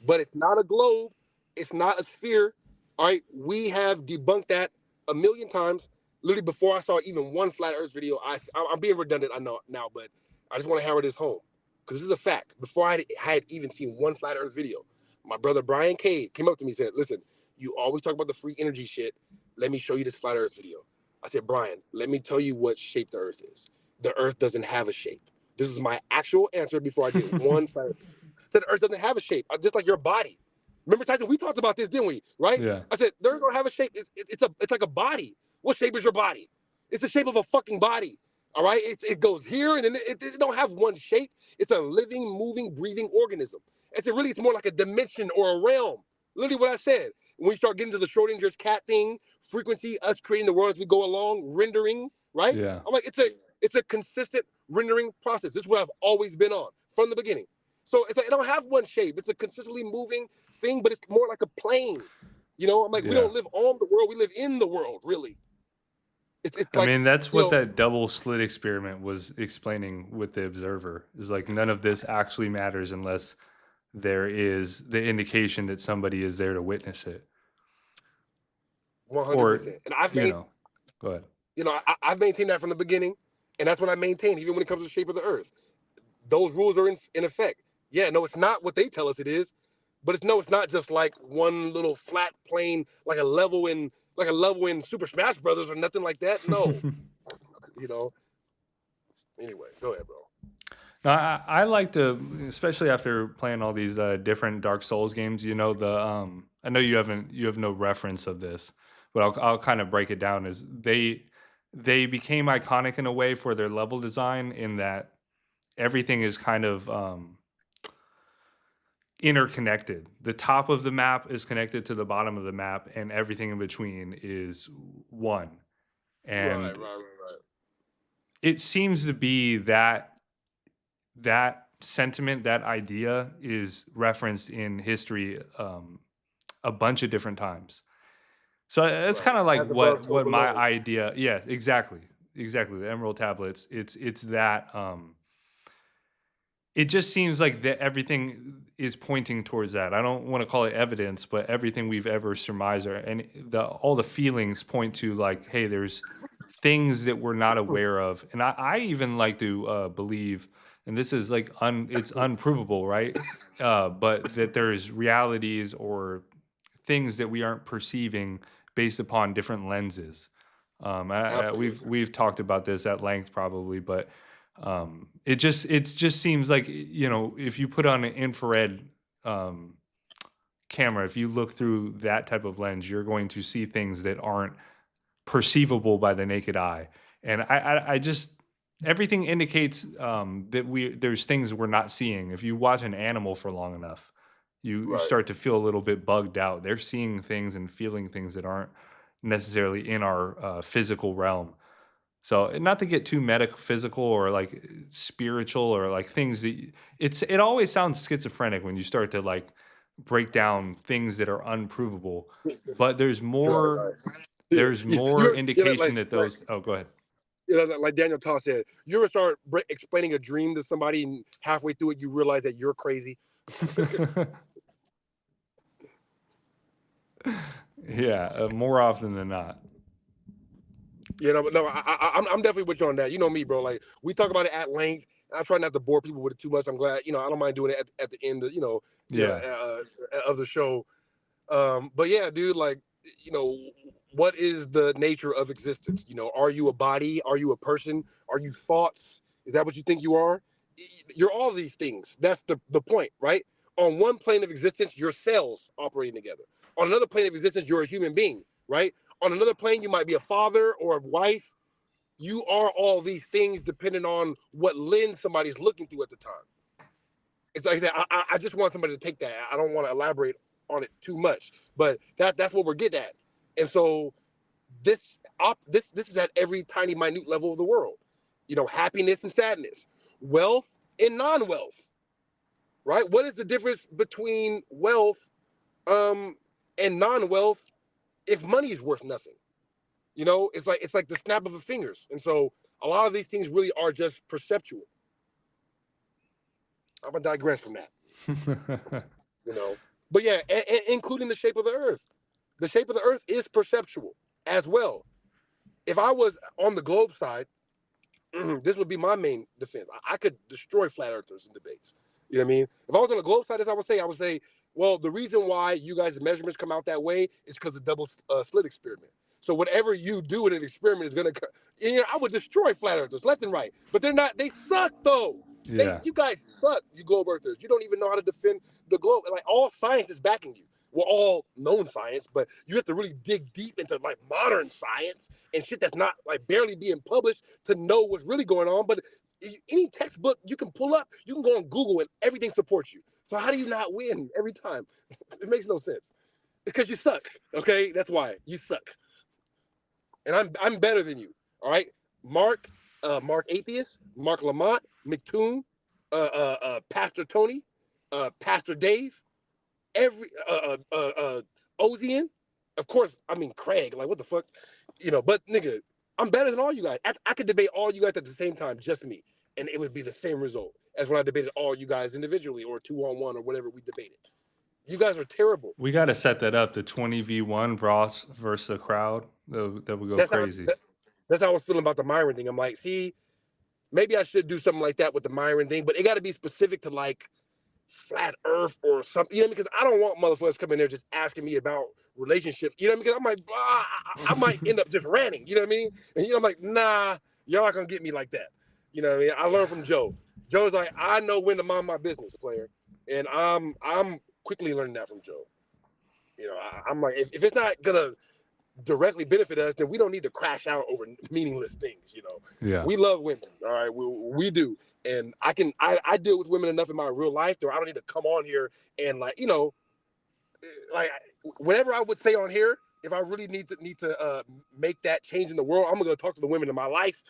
But it's not a globe. It's not a sphere. All right? We have debunked that 1,000,000 times. Literally before I saw even one flat Earth video, I'm being redundant, I know now, but I just want to hammer this home, because this is a fact. Before I had even seen one flat Earth video, my brother Brian Cade came up to me and said, listen, you always talk about the free energy shit. Let me show you this flat Earth video. I said, Brian, let me tell you what shape the Earth is. The Earth doesn't have a shape. This is my actual answer before I did one flat Earth. I said the Earth doesn't have a shape, just like your body. Remember, Tyson, we talked about this, didn't we? Right? Yeah. I said, the Earth don't have a shape. It's like a body. What shape is your body? It's the shape of a fucking body. All right? It goes here, and then it don't have one shape. It's a living, moving, breathing organism. It's more like a dimension or a realm. Literally what I said. When we start getting to the Schrodinger's cat thing, frequency, us creating the world as we go along, rendering, right? Yeah. I'm like, it's a consistent rendering process. This is what I've always been on from the beginning. So it's like, it don't have one shape. It's a consistently moving thing, but it's more like a plane. I'm like, we don't live on the world. We live in the world, really. It's like, that's what that double slit experiment was explaining with the observer, is like none of this actually matters unless there is the indication that somebody is there to witness it. 100%. And I've made, go ahead. I've maintained that from the beginning, and that's what I maintain, even when it comes to the shape of the Earth. Those rules are in effect. Yeah, no, it's not what they tell us it is, but it's not just like one little flat plane, like a level in Super Smash Brothers or nothing like that. No. Anyway, go ahead, bro. No, I like to, especially after playing all these different Dark Souls games. I know you have no reference of this, but I'll kind of break it down. As they became iconic in a way for their level design, in that everything is kind of interconnected. The top of the map is connected to the bottom of the map, and everything in between is one. And right. It seems to be that sentiment, that idea is referenced in history a bunch of different times. So it's kind of like what my idea. Yeah, exactly. The Emerald Tablets. It's that. It just seems like that everything is pointing towards that. I don't want to call it evidence, but everything we've ever surmised, all the feelings point to, like, hey, there's things that we're not aware of. And I even like to believe, and this is like it's unprovable, right? But that there's realities or things that we aren't perceiving based upon different lenses. We've talked about this at length probably, but it just seems like, you know, if you put on an infrared camera, if you look through that type of lens, you're going to see things that aren't perceivable by the naked eye. And I just, everything indicates that there's things we're not seeing. If you watch an animal for long enough, you start to feel a little bit bugged out. They're seeing things and feeling things that aren't necessarily in our physical realm. So not to get too metaphysical or like spiritual or like things that it always sounds schizophrenic when you start to like break down things that are unprovable, but there's more indication that those. Oh, go ahead. You know, like Daniel Toss said, you ever start explaining a dream to somebody and halfway through it, you realize that you're crazy. Yeah, more often than not. You know, but no, I'm definitely with you on that. You know me, bro. Like we talk about it at length. I try not to bore people with it too much. I'm glad, you know, I don't mind doing it at the end of, of the show. But yeah, dude, like, you know, what is the nature of existence? You know, are you a body? Are you a person? Are you thoughts? Is that what you think you are? You're all these things. That's the point, right? On one plane of existence, your cells operating together. On another plane of existence, you're a human being, right? On another plane, you might be a father or a wife. You are all these things depending on what lens somebody's looking through at the time. It's like that. I just want somebody to take that. I don't want to elaborate on it too much, but that's what we're getting at. And so this is at every tiny, minute level of the world. You know, happiness and sadness, wealth and non-wealth, right? What is the difference between wealth and non-wealth if money is worth nothing? You know, it's like the snap of the fingers. And so a lot of these things really are just perceptual. I'm gonna digress from that. You know, but yeah, including the shape of the earth. The shape of the earth is perceptual as well. If I was on the globe side, this would be my main defense. I could destroy flat earthers in debates. You know what I mean? If I was on the globe side, as I would say, well, the reason why you guys' measurements come out that way is because of double slit experiment. So whatever you do in an experiment is gonna, I would destroy flat earthers left and right. But they're not. They suck though. Yeah. You guys suck, you globe earthers. You don't even know how to defend the globe. Like all science is backing you. Well, all known science, but you have to really dig deep into like modern science and shit that's not like barely being published to know what's really going on. But any textbook you can pull up, you can go on Google and everything supports you. So how do you not win every time? It makes no sense. It's because you suck. Okay, that's why you suck. And I'm better than you. All right, Mark Atheist, Marc Lamont, McToon, Pastor Tony, Pastor Dave. Every Ozian, of course. I mean Craig. Like what the fuck, you know? But nigga, I'm better than all you guys. I could debate all you guys at the same time, just me, and it would be the same result as when I debated all you guys individually or 2-on-1 or whatever we debated. You guys are terrible. We got to set that up. The 20v1 Ross versus the crowd. That would go crazy. That's how I was feeling about the Myron thing. I'm like, see, maybe I should do something like that with the Myron thing, but it got to be specific to like flat earth or something, you know, because I don't want motherfuckers coming in there just asking me about relationships, you know what I mean? Because I might end up just ranting, you know what I mean? And you know, I'm like, nah, you're not gonna get me like that. You know what I mean? I learned from Joe. Joe's like, I know when to mind my business, player. And I'm quickly learning that from Joe. You know, I'm like, if it's not gonna directly benefit us, then we don't need to crash out over meaningless things, you know. Yeah. We love women, all right? We do. And I deal with women enough in my real life that I don't need to come on here and like, you know, like whatever I would say on here, if I really need to make that change in the world, I'm gonna go talk to the women in my life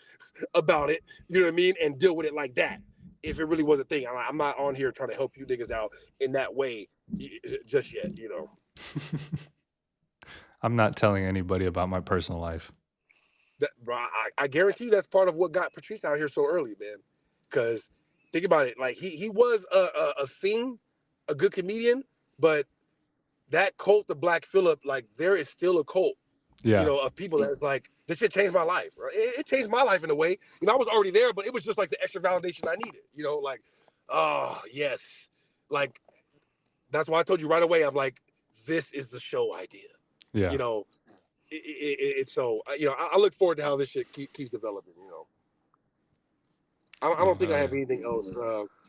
about it, you know what I mean, and deal with it like that. If it really was a thing, I'm not on here trying to help you niggas out in that way just yet, you know. I'm not telling anybody about my personal life. I guarantee that's part of what got Patrice out here so early, man. Because think about it, like he was a thing, a good comedian, but that cult of Black Phillip, like there is still a cult, you know, of people that's like, this shit changed my life. Right? It changed my life in a way. You know, I was already there, but it was just like the extra validation I needed. You know, like, oh yes, like that's why I told you right away. I'm like, this is the show idea. Yeah. You know, it's so, you know, I look forward to how this shit keeps developing, you know. I don't think I have anything else.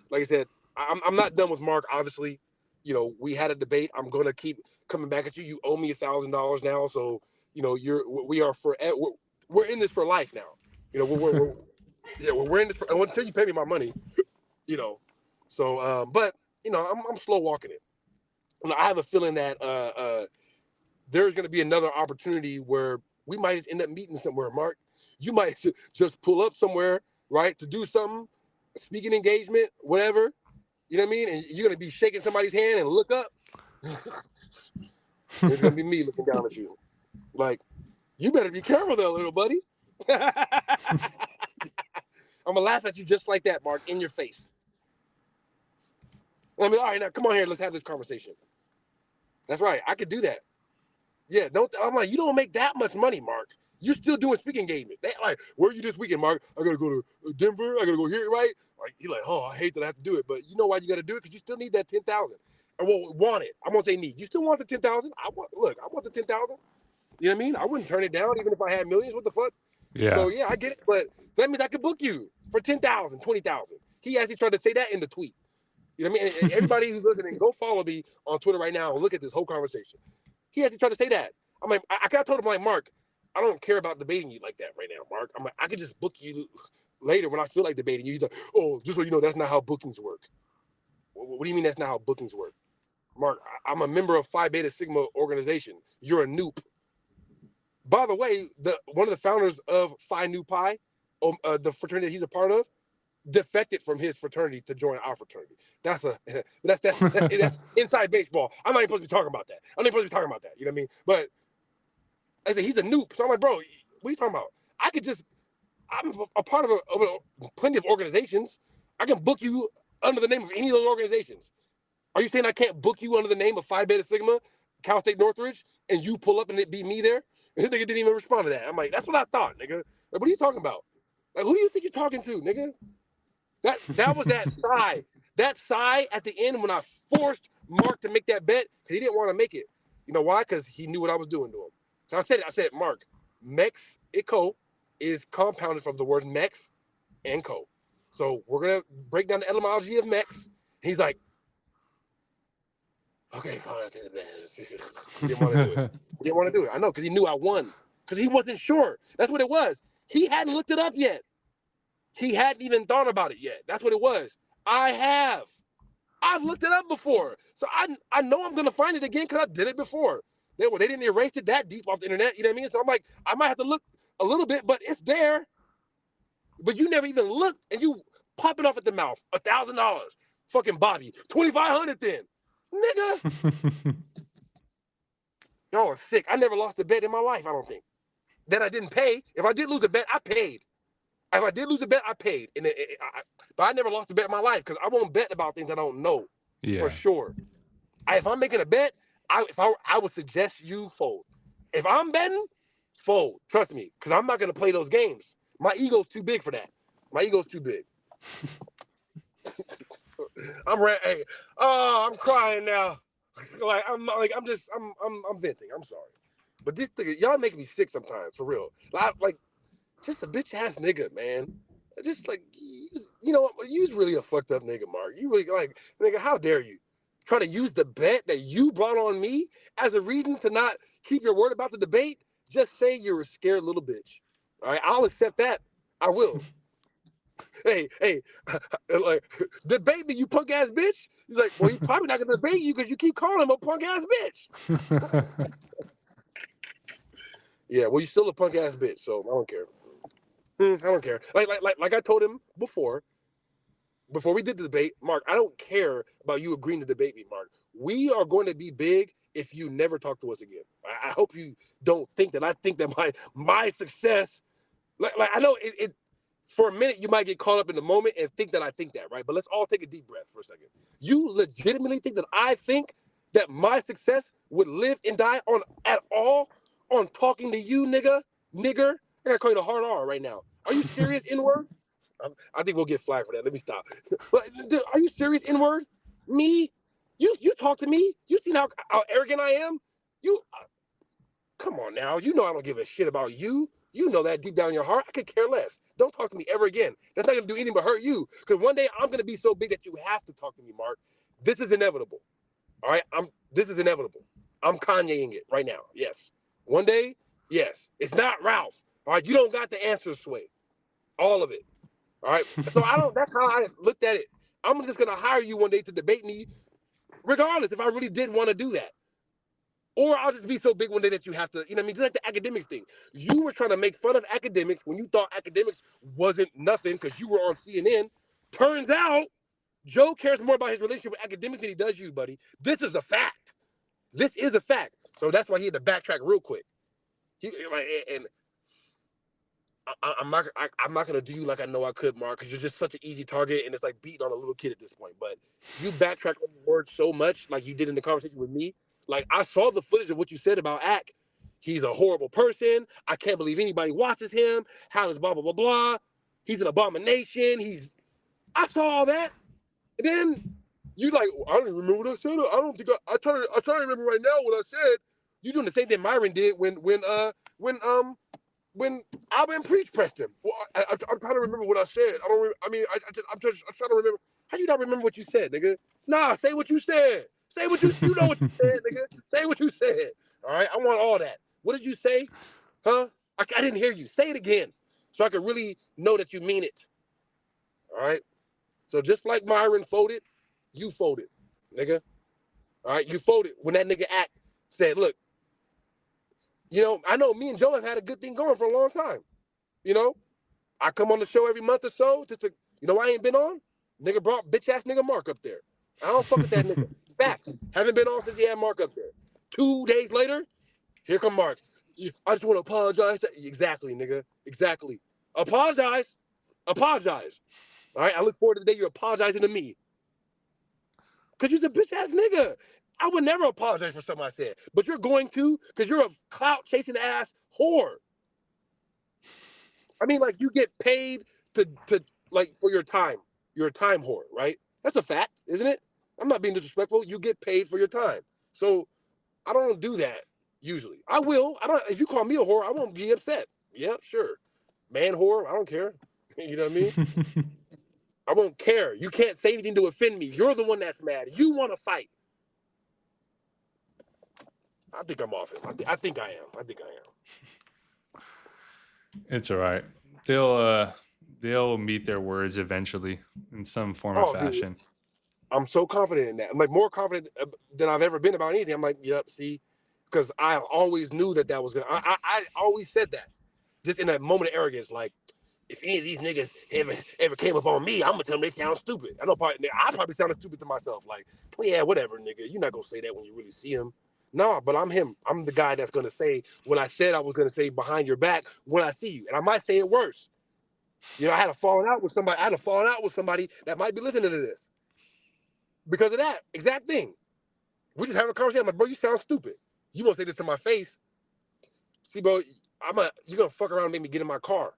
Like I said, I'm not done with Marc, obviously. You know, we had a debate. I'm going to keep coming back at you. You owe me $1,000 now. So, you know, we're in this for life now. You know, we're in this until you pay me my money, you know. So, but, you know, I'm slow walking it. And I have a feeling that there's going to be another opportunity where we might end up meeting somewhere, Marc. You might just pull up somewhere, right, to do something, speaking engagement, whatever. You know what I mean? And you're going to be shaking somebody's hand and look up. It's going to be me looking down at you. Like, you better be careful there, little buddy. I'm going to laugh at you just like that, Marc, in your face. I mean, all right, now come on here. Let's have this conversation. That's right. I could do that. Yeah, I'm like, you don't make that much money, Marc. You're still doing speaking engagement. They like, where are you this weekend, Marc? I got to go to Denver. I got to go here, right? Like, you're like, oh, I hate that I have to do it. But you know why you got to do it? Because you still need that 10,000. I want it. I won't say need. You still want the 10,000? I want the 10,000. You know what I mean? I wouldn't turn it down even if I had millions. What the fuck? Yeah. So, yeah, I get it. But that means I could book you for 10,000, 20,000. He actually tried to say that in the tweet. You know what I mean? And everybody who's listening, go follow me on Twitter right now and look at this whole conversation. He actually tried to say that. I'm like, I told him, like, Marc, I don't care about debating you like that right now, Marc. I'm like, I could just book you later when I feel like debating you. He's like, oh, just so you know, that's not how bookings work. What do you mean that's not how bookings work? Marc, I'm a member of Phi Beta Sigma organization. You're a noob. By the way, one of the founders of Phi Nu Pi, the fraternity that he's a part of, defected from his fraternity to join our fraternity. That's inside baseball. I'm not even supposed to be talking about that. I'm not even supposed to be talking about that. You know what I mean? But I said he's a noob. So I'm like, bro, what are you talking about? I'm a part of plenty of organizations. I can book you under the name of any of those organizations. Are you saying I can't book you under the name of Phi Beta Sigma, Cal State Northridge, and you pull up and it be me there? And this nigga didn't even respond to that. I'm like, that's what I thought, nigga. Like, what are you talking about? Like, who do you think you're talking to, nigga? That was that sigh. That sigh at the end when I forced Marc to make that bet because he didn't want to make it. You know why? Because he knew what I was doing to him. So I said, Marc, Mex-ico is compounded from the word Mex and co. So we're going to break down the etymology of Mex. He's like, okay, fine, I'll take the bet. He didn't want to do it. He didn't want to do it. I know, because he knew I won. Because he wasn't sure. That's what it was. He hadn't looked it up yet. He hadn't even thought about it yet. That's what it was. I have. I've looked it up before. So I know I'm going to find it again because I did it before. They didn't erase it that deep off the internet. You know what I mean? So I'm like, I might have to look a little bit, but it's there. But you never even looked, and you pop it off at the mouth. $1,000. Fucking Bobby. $2,500 then. Nigga. Y'all are sick. I never lost a bet in my life, I don't think. That I didn't pay. If I did lose a bet, I paid. If I did lose a bet, I paid. But I never lost a bet in my life because I won't bet about things I don't know for sure. If I'm making a bet, I would suggest you fold. If I'm betting, fold. Trust me, because I'm not going to play those games. My ego's too big for that. My ego's too big. I'm crying now. I'm venting. I'm sorry, but this thing, y'all make me sick sometimes for real. Like just a bitch ass nigga, man. Just like you know, you's really a fucked up nigga, Marc. You really like nigga. How dare you try to use the bet that you brought on me as a reason to not keep your word about the debate? Just say you're a scared little bitch. All right, I'll accept that. I will. Hey, like, debate me, you punk ass bitch. He's like, well, he's probably not gonna debate you because you keep calling him a punk ass bitch. Yeah, well, you're still a punk ass bitch, so I don't care. I don't care. Like I told him before we did the debate, Marc, I don't care about you agreeing to debate me, Marc. We are going to be big if you never talk to us again. I hope you don't think that I think that my success, like I know it for a minute, you might get caught up in the moment and think that I think that, right? But let's all take a deep breath for a second. You legitimately think that I think that my success would live and die on talking to you, nigger? I gotta call you the hard R right now. Are you serious, N-word? I think we'll get flagged for that. Let me stop. But, dude, are you serious, N-word? Me? You talk to me. You seen how arrogant I am? Come on now. You know I don't give a shit about you. You know that deep down in your heart. I could care less. Don't talk to me ever again. That's not going to do anything but hurt you. Because one day I'm going to be so big that you have to talk to me, Mark. This is inevitable. All right? This is inevitable. I'm Kanyeing it right now. Yes. One day, yes. It's not Ralph. All right? You don't got the answers, Sway. All of it. All right? So that's how I looked at it. I'm just going to hire you one day to debate me, regardless if I really did want to do that. Or I'll just be so big one day that you have to, you know what I mean? Just like the academics thing. You were trying to make fun of academics when you thought academics wasn't nothing because you were on CNN. Turns out, Joe cares more about his relationship with academics than he does you, buddy. This is a fact. This is a fact. So that's why he had to backtrack real quick. I'm not gonna do you like I know I could, Mark, because you're just such an easy target, and it's like beating on a little kid at this point. But you backtrack on the words so much, like you did in the conversation with me. Like, I saw the footage of what you said about Ak. He's a horrible person. I can't believe anybody watches him. How does blah, blah, blah, blah. He's an abomination. I saw all that. And then you like, I don't even remember what I said. I don't think I try to remember right now what I said. You doing the same thing Myron did when Alba and Preach pressed him. Well, I'm trying to remember what I said. I'm trying to remember. How you not remember what you said, nigga? Nah, say what you said. Say what you know what you said, nigga. Say what you said. All right, I want all that. What did you say? Huh? I didn't hear you. Say it again so I can really know that you mean it. All right? So just like Myron folded, you folded, nigga. All right? You folded when that nigga Ak said, look, you know, I know me and Joe have had a good thing going for a long time. You know? I come on the show every month or so just to, you know, I ain't been on? Nigga brought bitch-ass nigga Mark up there. I don't fuck with that nigga. Facts. Haven't been on since he had Mark up there. 2 days later, here come Mark. I just want to apologize. Exactly, nigga. Exactly. Apologize. Apologize. All right? I look forward to the day you're apologizing to me. Because you're a bitch-ass nigga. I would never apologize for something I said. But you're going to because you're a clout-chasing ass whore. I mean, like, you get paid to like, for your time. You're a time whore, right? That's a fact, isn't it? I'm not being disrespectful. You get paid for your time. So I don't do that usually. I will. If you call me a whore, I won't be upset. Yeah, sure. Man whore, I don't care. You know what I mean? I won't care. You can't say anything to offend me. You're the one that's mad. You want to fight. I think I'm off it. I think I am. It's all right. They'll meet their words eventually in some form of fashion. Dude. I'm so confident in that. I'm like more confident than I've ever been about anything. I'm like, yep, see, because I always knew that was gonna. I always said that, just in that moment of arrogance. Like, if any of these niggas ever came up on me, I'm gonna tell them they sound stupid. I probably sounded stupid to myself. Like, yeah, whatever, nigga. You're not gonna say that when you really see him. No, but I'm him. I'm the guy that's gonna say what I said I was gonna say behind your back when I see you, and I might say it worse. You know, I had a falling out with somebody that might be listening to this. Because of that exact thing. We just having a conversation. I'm like, bro, you sound stupid. You won't say this to my face. See, bro, you're going to fuck around and make me get in my car.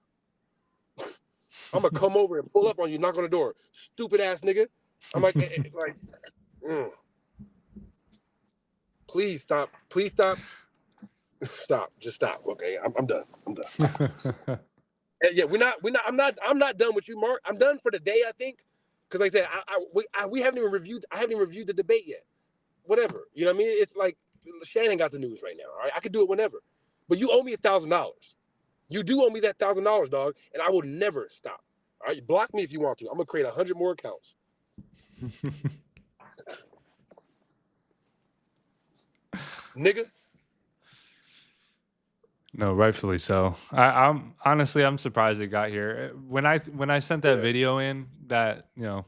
I'm going to come over and pull up on you, knock on the door. Stupid ass nigga. I'm like, Please stop. Please stop. Stop. Just stop. Okay, I'm done. Yeah, I'm not done with you, Mark. I'm done for the day, I think. Because like I said, we haven't even reviewed. I haven't even reviewed the debate yet. Whatever, you know what I mean? It's like Shannon got the news right now. All right, I could do it whenever, but you owe me $1,000. You do owe me that $1,000, dog, and I will never stop. All right, block me if you want to. I'm gonna create 100 more accounts. Nigga. No, rightfully so. I'm honestly, I'm surprised it got here. When I sent that video in, that, you know,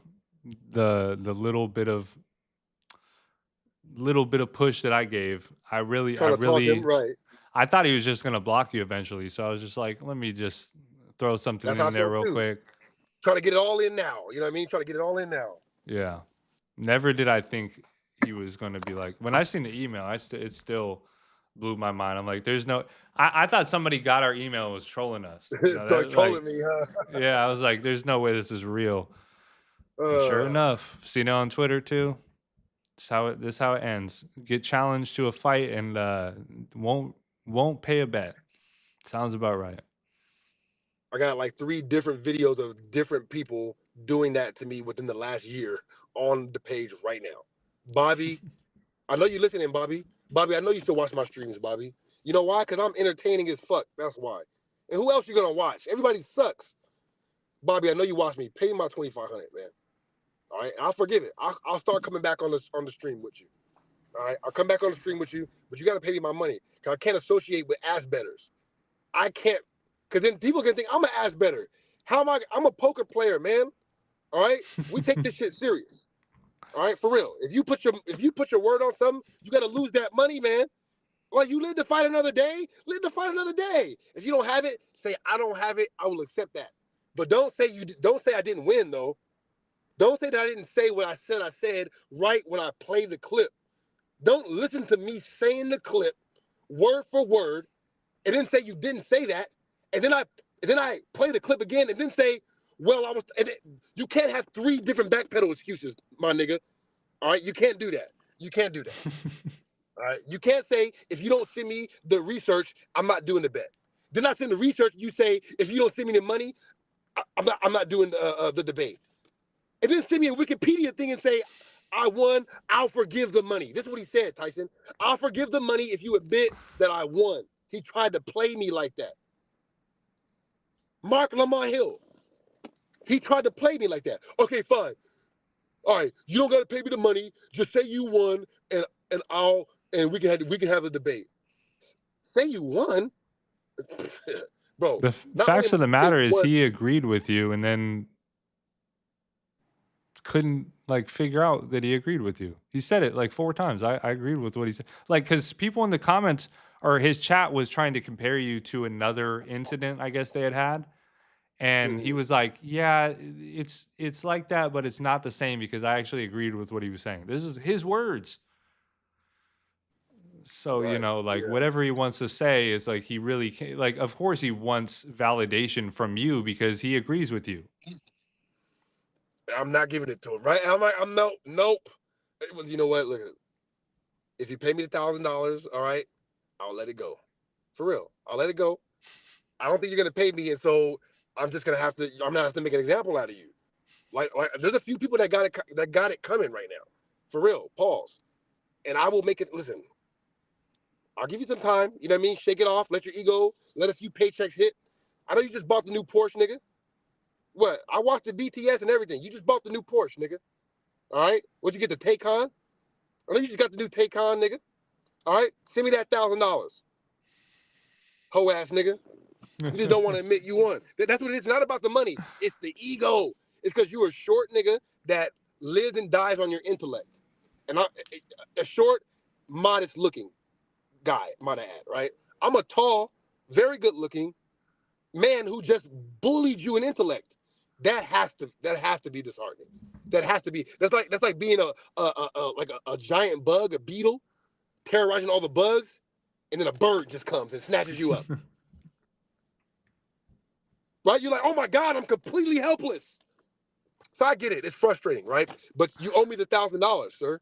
the little bit of push that I gave, I thought he was just gonna block you eventually. So I was just like, let me just throw something in there real quick. Try to get it all in now. You know what I mean? Try to get it all in now. Yeah. Never did I think he was gonna be like. When I seen the email, it still blew my mind. I'm like, there's no. I thought somebody got our email and was trolling us. You know, so trolling me, huh? Yeah, I was like, there's no way this is real. Sure enough, seen it on Twitter too. This is how it ends. Get challenged to a fight and won't pay a bet. Sounds about right. I got like 3 different videos of different people doing that to me within the last year on the page right now. Bobby, I know you're listening, Bobby. Bobby, I know you still watch my streams, Bobby. You know why? Because I'm entertaining as fuck. That's why. And who else you gonna watch? Everybody sucks. Bobby, I know you watch me. Pay my $2,500, man. All right, I'll forgive it. I'll start coming back on the stream with you. All right, I'll come back on the stream with you, but you got to pay me my money because I can't associate with ass bettors. I can't, because then people can think I'm an ass better. How am I? I'm a poker player, man. All right, we take this shit serious. All right, for real. If you put your word on something, you got to lose that money, man. Like, you live to fight another day. Live to fight another day. If you don't have it, say I don't have it. I will accept that. But don't say I didn't win though. Don't say that I didn't say what I said right when I play the clip. Don't listen to me saying the clip word for word and then say you didn't say that. And then I play the clip again and then say, well, you can't have 3 different backpedal excuses, my nigga. All right, you can't do that. You can't do that. All right, you can't say if you don't send me the research, I'm not doing the bet. Then I send the research. You say if you don't send me the money, I'm not doing the debate. And then send me a Wikipedia thing and say, I won, I'll forgive the money. This is what he said, Tyson. I'll forgive the money if you admit that I won. He tried to play me like that. Marc Lamont Hill. He tried to play me like that. Okay, fine. All right, you don't got to pay me the money. Just say you won, and we can have a debate. Say you won, bro. The facts of the matter is he agreed with you, and then couldn't figure out that he agreed with you. He said it like 4 times. I agreed with what he said. Because people in the comments or his chat was trying to compare you to another incident I guess they had. And he was like, yeah, it's like that, but it's not the same because I actually agreed with what he was saying. This is his words. So, right. Whatever he wants to say is he really can't, of course he wants validation from you because he agrees with you. I'm not giving it to him, right? I'm like, nope. You know what? Look, if you pay me the $1,000, all right, I'll let it go. For real, I'll let it go. I don't think you're gonna pay me, and so I'm just gonna have to make an example out of you. Like there's a few people that got it coming right now, for real. Pause, and I will make it. Listen, I'll give you some time. You know what I mean? Shake it off. Let your ego. Let a few paychecks hit. I know you just bought the new Porsche, nigga. What? I watched the BTS and everything. You just bought the new Porsche, nigga. All right? What'd you get, the Taycan? I know you just got the new Taycan, nigga. All right? Send me that $1,000. Hoe ass nigga. You just don't want to admit you won. That's what it is. It's not about the money. It's the ego. It's because you're a short nigga that lives and dies on your intellect. And a short, modest looking guy, might I add, right? I'm a tall, very good looking man who just bullied you in intellect. That has to be disheartening. That has to be. That's like being a giant bug, a beetle, terrorizing all the bugs, and then a bird just comes and snatches you up. Right? You're like, oh my God, I'm completely helpless. So I get it. It's frustrating, right? But you owe me the $1,000, sir.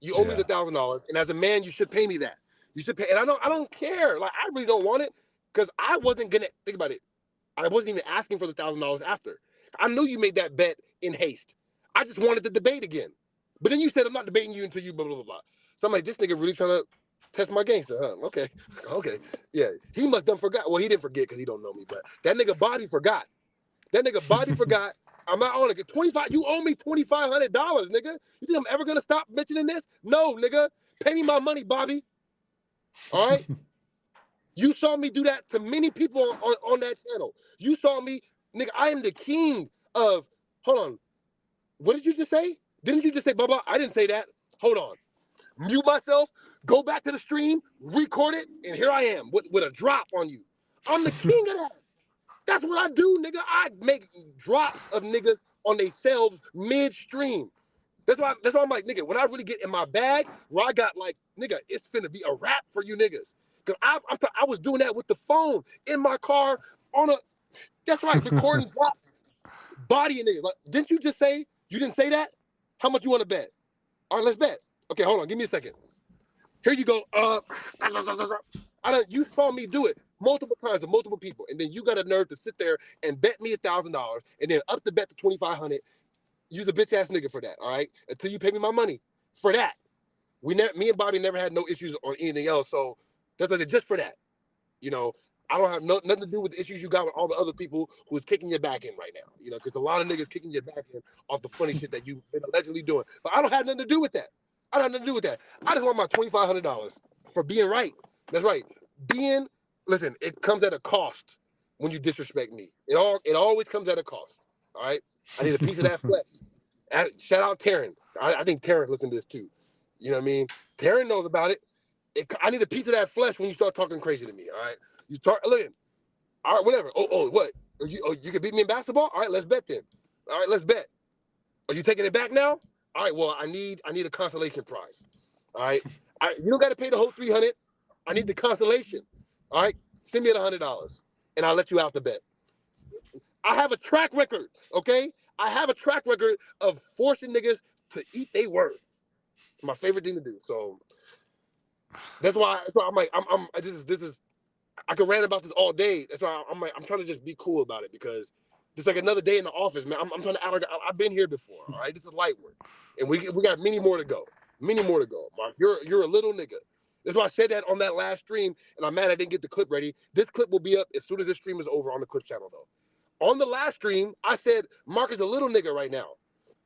You owe me the $1,000, and as a man, you should pay me that. You should pay, and I don't care. Like, I really don't want it because I wasn't gonna think about it. I wasn't even asking for the $1,000 after. I knew you made that bet in haste. I just wanted to debate again. But then you said, I'm not debating you until you blah, blah, blah, blah. So I'm like, this nigga really trying to test my gangster, huh? Okay. Yeah, he must have forgot. Well, he didn't forget because he don't know me, but that nigga Bobby forgot. That nigga Bobby forgot. I'm not on it. You owe me $2,500, nigga. You think I'm ever gonna stop mentioning this? No, nigga. Pay me my money, Bobby. All right? You saw me do that to many people on that channel. You saw me, nigga, I am the king of, hold on. What did you just say? Didn't you just say, blah, blah? I didn't say that. Hold on. Mute myself, go back to the stream, record it, and here I am with a drop on you. I'm the king of that. That's what I do, nigga. I make drops of niggas on themselves mid-stream. That's why I'm like, nigga, when I really get in my bag, where I got like, nigga, it's finna be a wrap for you niggas. Cause I was doing that with the phone in my car that's right, recording drop, bodying niggas. Like, didn't you just say, you didn't say that? How much you want to bet? All right, let's bet. Okay, hold on. Give me a second. Here you go. You saw me do it multiple times to multiple people, and then you got a nerve to sit there and bet me $1,000, and then up the bet to $2,500. You're a bitch ass nigga for that, all right? Until you pay me my money for that. Me and Bobby never had no issues or anything else, so that's like just for that. You know, I don't have nothing to do with the issues you got with all the other people who's kicking your back in right now. You know, because a lot of niggas kicking your back in off the funny shit that you've been allegedly doing. But I don't have nothing to do with that. I don't have nothing to do with that. I just want my $2,500 for being right. That's right. Listen, it comes at a cost when you disrespect me. It always comes at a cost. All right. I need a piece of that flesh. Shout out Taryn. I think Taryn's listening to this too. You know what I mean? Taryn knows about it. I need a piece of that flesh when you start talking crazy to me. All right. You start looking. All right, whatever. What? You can beat me in basketball? All right, let's bet then. All right, let's bet. Are you taking it back now? All right, well, I need a consolation prize. All right. You don't got to pay the whole $300. I need the consolation. All right. Send me the $100 and I'll let you out the bet. I have a track record, okay? I have a track record of forcing niggas to eat their word. It's my favorite thing to do. So that's why I'm like, this is I can rant about this all day. That's why I'm trying to just be cool about it because it's like another day in the office, man. I'm trying to act like I've been here before. All right, this is light work, and we got many more to go. Many more to go, Mark. You're a little nigga. That's why I said that on that last stream, and I'm mad I didn't get the clip ready. This clip will be up as soon as this stream is over on the Clip channel, though. On the last stream, I said Mark is a little nigga right now.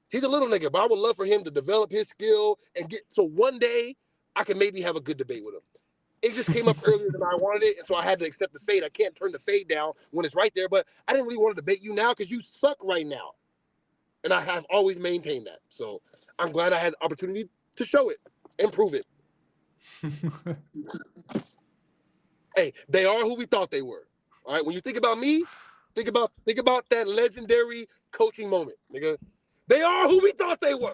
He's a little nigga, but I would love for him to develop his skill and so one day I can maybe have a good debate with him. It just came up earlier than I wanted it, and so I had to accept the fade. I can't turn the fade down when it's right there, but I didn't really want to debate you now because you suck right now. And I have always maintained that. So I'm glad I had the opportunity to show it and prove it. Hey, they are who we thought they were. All right, when you think about me, think about that legendary coaching moment, nigga. They are who we thought they were.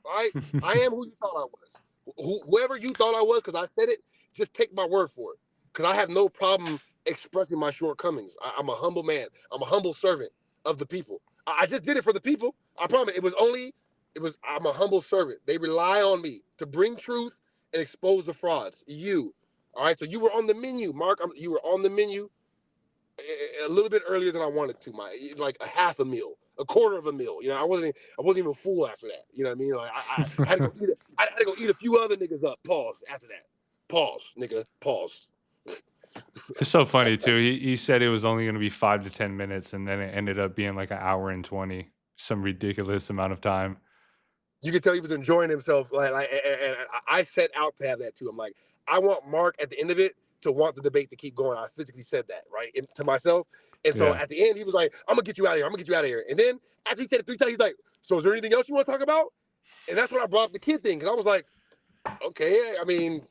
All right, I am who you thought I was. Whoever you thought I was, because I said it, just take my word for it. Because I have no problem expressing my shortcomings. I'm a humble man. I'm a humble servant of the people. I just did it for the people. I promise. I'm a humble servant. They rely on me to bring truth and expose the frauds. All right, so you were on the menu, Mark. You were on the menu a little bit earlier than I wanted to. Like a half a meal, a quarter of a meal. You know, I wasn't even full after that. You know what I mean? Like I had to go eat a few other niggas up. Pause after that. Pause, nigga. Pause. It's so funny too. He said it was only going to be 5 to 10 minutes, and then it ended up being like an hour and 20, some ridiculous amount of time. You could tell he was enjoying himself. And I set out to have that too. I'm like, I want Mark at the end of it to want the debate to keep going. I physically said that, right, to myself. And so at the end, he was like, I'm going to get you out of here. I'm going to get you out of here. And then after he said it 3 times, he's like, so is there anything else you want to talk about? And that's when I brought up the kid thing. Because I was like, okay, I mean,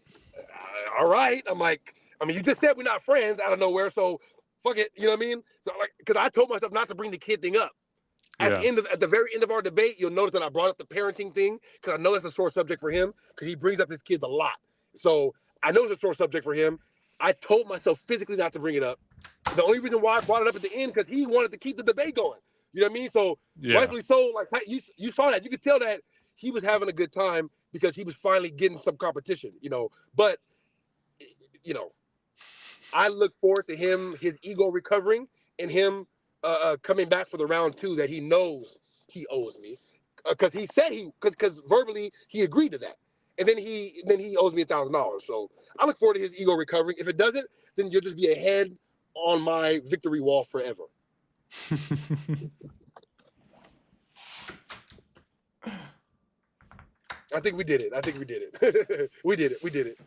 all right. I'm like, you just said we're not friends out of nowhere. So fuck it. You know what I mean? So like, because I told myself not to bring the kid thing up. At the very end of our debate, you'll notice that I brought up the parenting thing because I know that's a sore subject for him because he brings up his kids a lot. So I know it's a sore subject for him. I told myself physically not to bring it up. The only reason why I brought it up at the end because he wanted to keep the debate going. You know what I mean? So rightfully so, like you saw that. You could tell that he was having a good time because he was finally getting some competition, you know. But, you know, I look forward to his ego recovering and him coming back for the round 2 that he knows he owes me. Because he said because verbally he agreed to that. And then he owes me $1,000. So I look forward to his ego recovering. If it doesn't, then you'll just be ahead on my victory wall forever. I think we did it. We did it.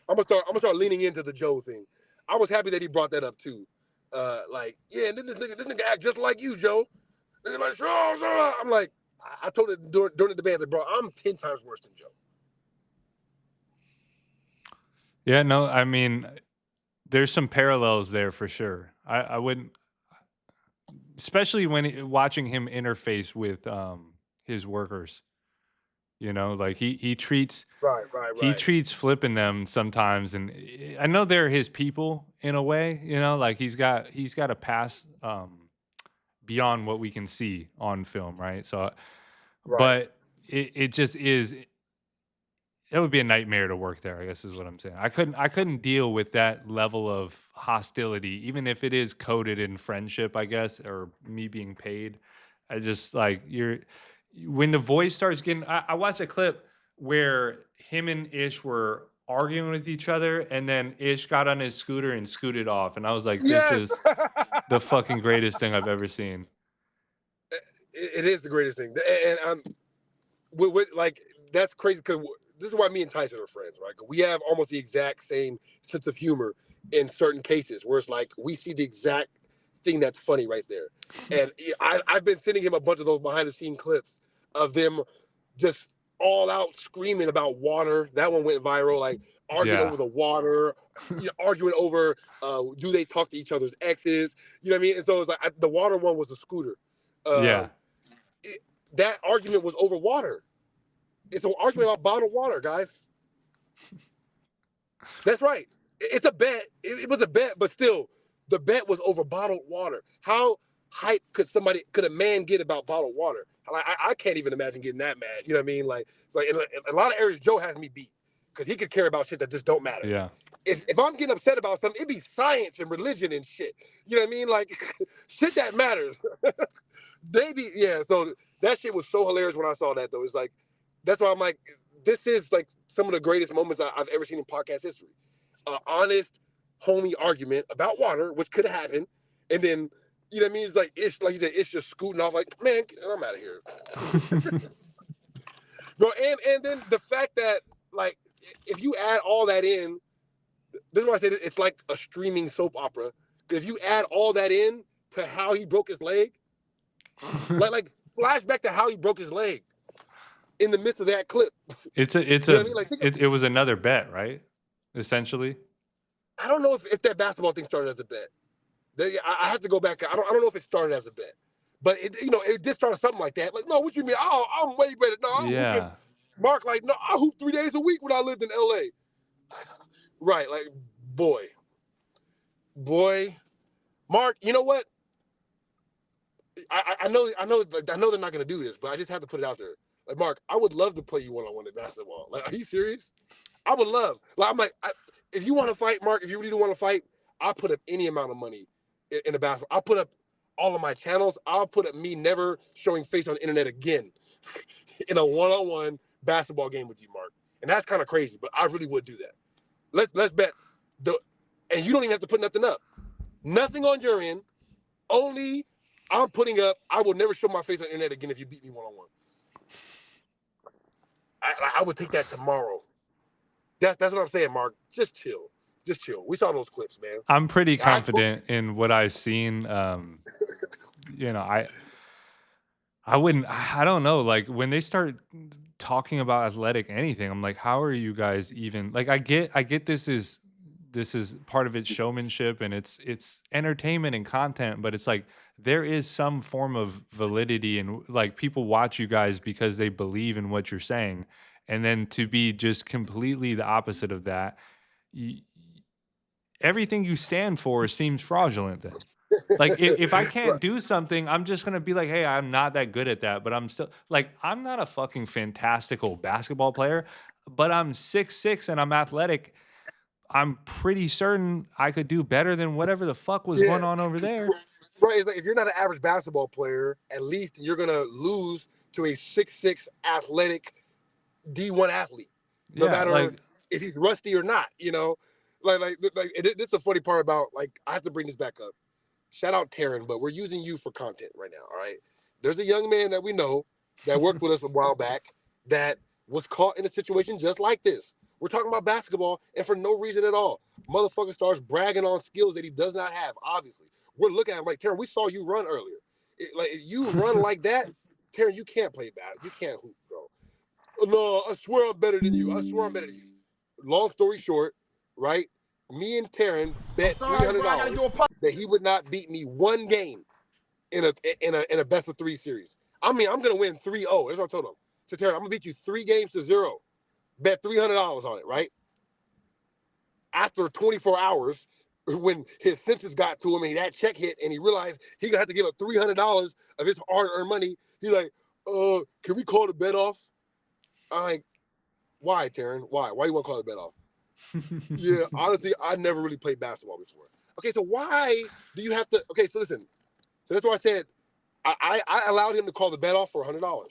I'm gonna start leaning into the Joe thing. I was happy that he brought that up too. And then this nigga act just like you, Joe. And they're like, sure. I'm like, I told it during the debate that, bro, I'm 10 times worse than Joe. Yeah, no, I mean, there's some parallels there for sure. I wouldn't, especially when watching him interface with his workers. You know, like he treats he treats flipping them sometimes, and I know they're his people in a way. You know, like he's got a pass beyond what we can see on film, right? So, but it just is. it would be a nightmare to work there, I guess is what I'm saying. I couldn't deal with that level of hostility, even if it is coded in friendship, I guess, or me being paid. I just like when the voice starts getting, I watched a clip where him and Ish were arguing with each other, and then Ish got on his scooter and scooted off, and I was like, this is the fucking greatest thing I've ever seen. It is the greatest thing, and like that's crazy because this is why me and Tyson are friends, right? 'Cause we have almost the exact same sense of humor in certain cases, where it's like we see the exact thing that's funny right there. And I've been sending him a bunch of those behind-the-scene clips of them just all out screaming about water. That one went viral, like arguing over the water, arguing over do they talk to each other's exes? You know what I mean? And so it's like the water one was a scooter. That argument was over water. It's an argument about bottled water, guys. That's right. It's a bet. It was a bet, but still, the bet was over bottled water. How hype could a man get about bottled water? Like, I can't even imagine getting that mad. You know what I mean? Like in a lot of areas, Joe has me beat because he could care about shit that just don't matter. Yeah. If I'm getting upset about something, it'd be science and religion and shit. You know what I mean? Like shit that matters. So that shit was so hilarious when I saw that, though. It's like, that's why I'm like, this is like some of the greatest moments I've ever seen in podcast history. Honest, homie argument about water, which could have happened, and then, you know what I mean? It's like, like you said, it's just scooting off like, man, I'm out of here. Bro, and then the fact that, like, if you add all that in, this is why I say it's like a streaming soap opera. Because if you add all that in to how he broke his leg, like flashback to how he broke his leg in the midst of that clip. It was another bet, right? Essentially. I don't know if that basketball thing started as a bet. I have to go back. I don't know if it started as a bet, but it did start something like that. Like, no, what you mean? Oh, I'm way better. No, I'm hooping. Mark, like, no, I hooped 3 days a week when I lived in LA. Right, like, boy, Mark. You know what? I know they're not gonna do this, but I just have to put it out there. Like, Mark, I would love to play you one-on-one in basketball. Like, are you serious? I would love. Like, I'm like, if you want to fight, Mark, if you really want to fight, I'll put up any amount of money in the basketball. I'll put up all of my channels. I'll put up me never showing face on the internet again in a one-on-one basketball game with you, Mark. And that's kind of crazy, but I really would do that. Let's bet. And you don't even have to put nothing up. Nothing on your end. Only I'm putting up, I will never show my face on the internet again if you beat me one-on-one. I would take that tomorrow. That's what I'm saying, Mark. Just chill. We saw those clips, man. I'm pretty confident in what I've seen. I don't know. Like, when they start talking about athletic anything, I'm like, how are you guys even, like, I get this is part of its showmanship and it's entertainment and content, but it's like there is some form of validity and like people watch you guys because they believe in what you're saying. And then to be just completely the opposite of that, everything you stand for seems fraudulent then. Like, if I can't do something, I'm just going to be like, hey, I'm not that good at that, but I'm still, like, I'm not a fucking fantastical basketball player, but I'm 6'6" and I'm athletic. I'm pretty certain I could do better than whatever the fuck was going on over there. Right. It's like, if you're not an average basketball player, at least you're going to lose to a 6'6" athletic D1 athlete, no matter if he's rusty or not, you know? It's a funny part about, like, I have to bring this back up. Shout out Taryn, but we're using you for content right now, all right? There's a young man that we know that worked with us a while back that was caught in a situation just like this. We're talking about basketball, and for no reason at all, motherfucker starts bragging on skills that he does not have, obviously. We're looking at him like, Taryn, we saw you run earlier. If you run like that, Taryn, you can't play bad. You can't hoop, bro. No, I swear I'm better than you. Long story short, right? Me and Taryn bet $300 that he would not beat me one game in a best of 3 series. I mean, I'm gonna win 3-0. That's what I told him. So Taryn, I'm gonna beat you 3 games to 0. Bet $300 on it, right? After 24 hours, when his senses got to him and that check hit and he realized he gonna have to give up $300 of his hard-earned money, he's like, can we call the bet off? I'm like, Why, Taryn? Why? Why you want to call the bet off? Yeah, honestly, I never really played basketball before. Okay, so why do you have to? Okay, so listen. So that's why I said I allowed him to call the bet off for $100. All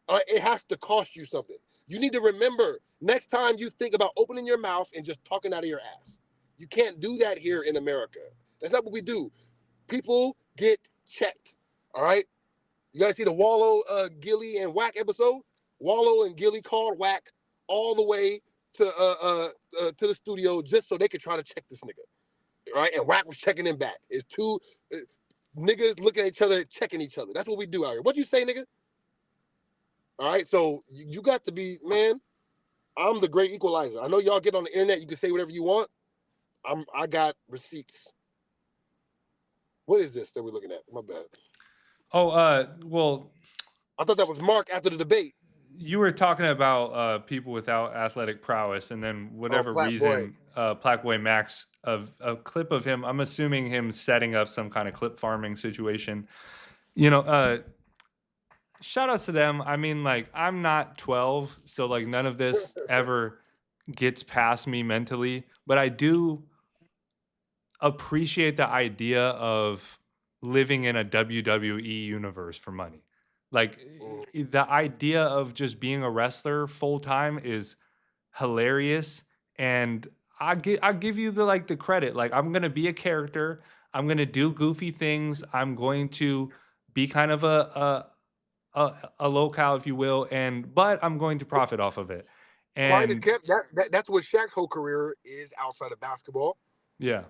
right, it has to cost you something. You need to remember next time you think about opening your mouth and just talking out of your ass. You can't do that here in America. That's not what we do. People get checked. All right. You guys see the Wallow, Gilly, and Wack episode? Wallow and Gilly called Wack all the way to the studio just so they could try to check this nigga. Right? And Wack was checking him back. It's two niggas looking at each other, checking each other. That's what we do out here. What'd you say, nigga? All right, so you got to be, man, I'm the great equalizer. I know y'all get on the internet, you can say whatever you want. I got receipts. What is this that we're looking at? My bad. Oh, well, I thought that was Mark after the debate. You were talking about people without athletic prowess, and then whatever reason, PlaqueBoyMax, a clip of him, I'm assuming him setting up some kind of clip farming situation. You know, shout outs to them. I mean, like, I'm not 12, so like none of this ever gets past me mentally, but I do appreciate the idea of living in a WWE universe for money. Like the idea of just being a wrestler full time is hilarious, and I give you the credit. Like, I'm gonna be a character. I'm gonna do goofy things. I'm going to be kind of a locale, if you will, but I'm going to profit off of it. And that's what Shaq's whole career is outside of basketball. Yeah,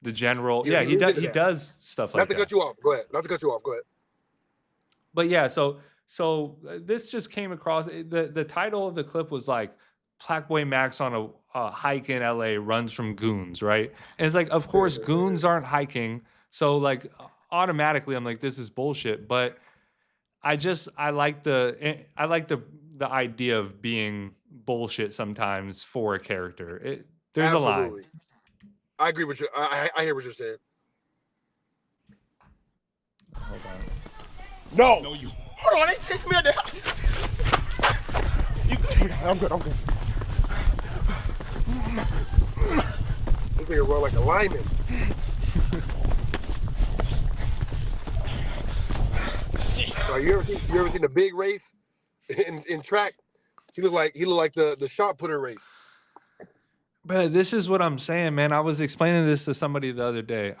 the general. Yeah, he does stuff like that. Not to cut you off. Go ahead. Not to cut you off. Go ahead. But yeah, so this just came across. The title of the clip was like, PlaqueBoyMax on a hike in LA runs from goons, right? And it's like, of course, goons aren't hiking. So like automatically I'm like, this is bullshit. But I like the idea of being bullshit sometimes for a character. There's Absolutely. a line. I agree with you. I hear what you're saying. Hold on. No, you. Hold on, they chased me at the house. I'm good. This nigga run like a lineman. You ever seen the big race in track? He looked like the shot putter race. But this is what I'm saying, man. I was explaining this to somebody the other day.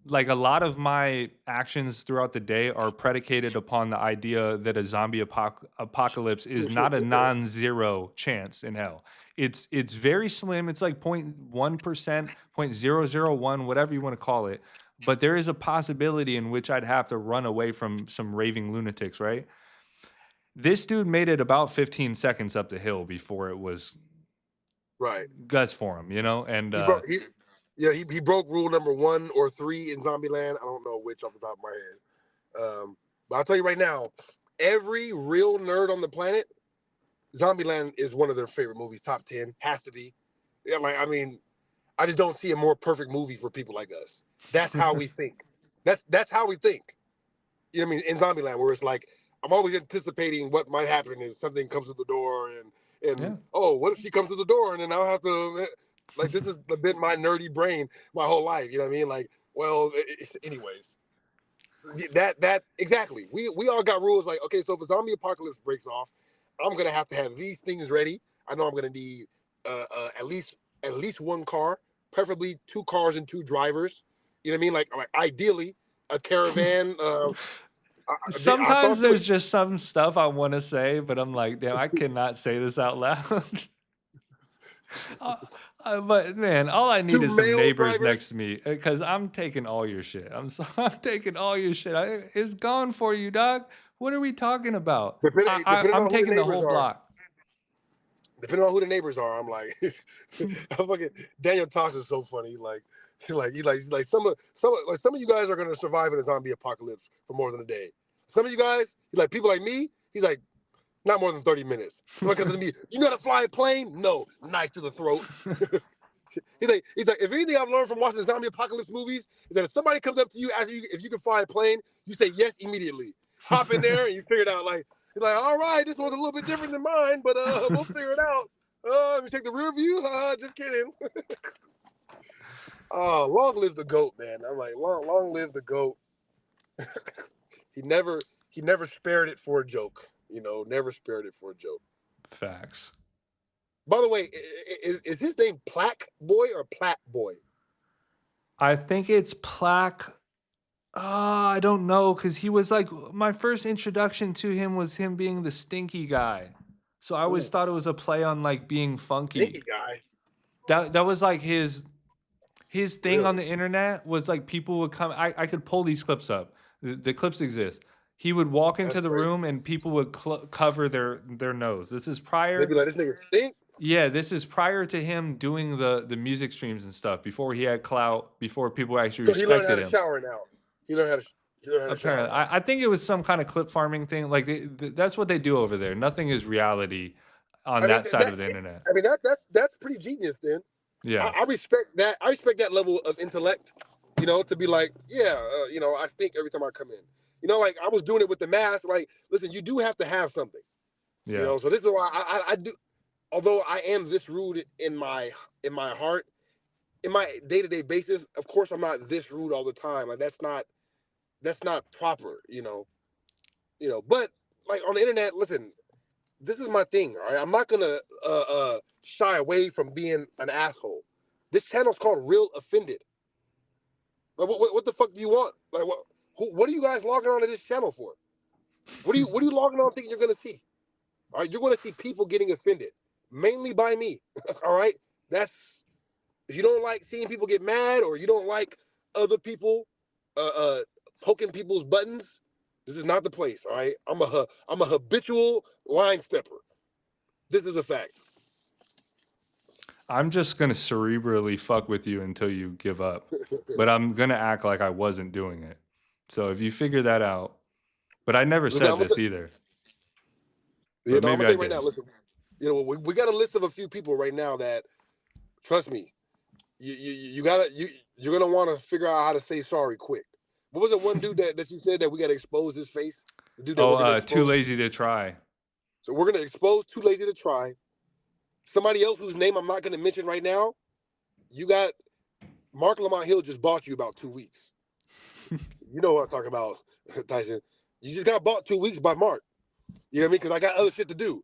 Like, a lot of my actions throughout the day are predicated upon the idea that a zombie apocalypse is not a non-zero chance in hell. It's very slim. It's like 0.1%, 0.001, whatever you want to call it. But there is a possibility in which I'd have to run away from some raving lunatics, right? This dude made it about 15 seconds up the hill before it was guts for him, you know? And he broke rule number 1 or 3 in Zombieland. I don't know which off the top of my head. But I'll tell you right now, every real nerd on the planet, Zombieland is one of their favorite movies, top 10, has to be. Yeah, like, I mean, I just don't see a more perfect movie for people like us. That's how we think. That's how we think. You know what I mean? In Zombieland, where it's like, I'm always anticipating what might happen if something comes to the door and oh, what if she comes to the door and then I'll have to, like, this has been my nerdy brain my whole life. You know what I mean? Like, well, anyways, that exactly. We all got rules like, okay, so if a zombie apocalypse breaks off, I'm going to have these things ready. I know I'm going to need at least one car, preferably 2 cars and 2 drivers. You know what I mean? Like ideally a caravan. Sometimes there's just some stuff I want to say, but I'm like, damn, I cannot say this out loud. But man, all I need is some neighbors next to me, because I'm taking all your shit. I'm taking all your shit. It's gone for you, dog. What are we talking about? I'm taking the whole block. Depending on who the neighbors are, I'm like, I'm fucking Daniel Tosh is so funny. Some of you guys are gonna survive in a zombie apocalypse for more than a day. Some of you guys, he's like, people like me, he's like, not more than 30 minutes. Because of me, you know how to fly a plane? No, knife to the throat. he's like, if anything I've learned from watching the zombie apocalypse movies is that if somebody comes up to you asking you if you can fly a plane, you say yes immediately. Hop in there and you figure it out. Like, He's like, all right, this one's a little bit different than mine, but we'll figure it out. Let me take the rear view. Just kidding. Oh, long live the GOAT, man. I'm like, long live the GOAT. He never spared it for a joke. Never spared it for a joke. Facts. By the way, is his name PlaqueBoy or PlaqueBoy? I think it's Plaque. I don't know, because he was like, my first introduction to him was him being the stinky guy. So I always thought it was a play on like being funky. Stinky guy. That was like his thing on the internet was like people would come. I could pull these clips up. The clips exist. He would walk into the room and people would cover their nose. This is prior. They'd be like, this nigga stink. Yeah, this is prior to him doing the music streams and stuff. Before he had clout. Before people actually respected him. So he learned how to shower now. He learned how to Apparently, I think it was some kind of clip farming thing. Like that's what they do over there. Nothing is reality on that side of the internet. I mean, that's pretty genius, then. Yeah, I respect that. I respect that level of intellect. To be like, I stink every time I come in. Like I was doing it with the mask. Like, listen, you do have to have something. Yeah. So this is why I do. Although I am this rude in my heart, in my day-to-day basis, of course I'm not this rude all the time. Like that's not proper, But like on the internet, listen, this is my thing, all right? I'm not gonna shy away from being an asshole. This channel's called Real Offended. Like what the fuck do you want? Like what are you guys logging on to this channel for? What are you logging on thinking you're gonna see? All right, you're gonna see people getting offended. Mainly by me, all right? If you don't like seeing people get mad or you don't like other people poking people's buttons, this is not the place, all right? I'm a habitual line stepper. This is a fact. I'm just gonna cerebrally fuck with you until you give up, but I'm gonna act like I wasn't doing it. So if you figure that out, but I never said this either. Yeah, no, I'm gonna tell you right now. Listen. We got a list of a few people right now that, trust me, you're gonna want to figure out how to say sorry quick. What was it? One dude that you said that we gotta expose his face. The dude that Too Lazy to Try. So we're gonna expose Too Lazy to Try. Somebody else whose name I'm not gonna mention right now. You got Marc Lamont Hill just bought you about 2 weeks. You know what I'm talking about, Tyson. You just got bought 2 weeks by Mark. You know what I mean? Because I got other shit to do.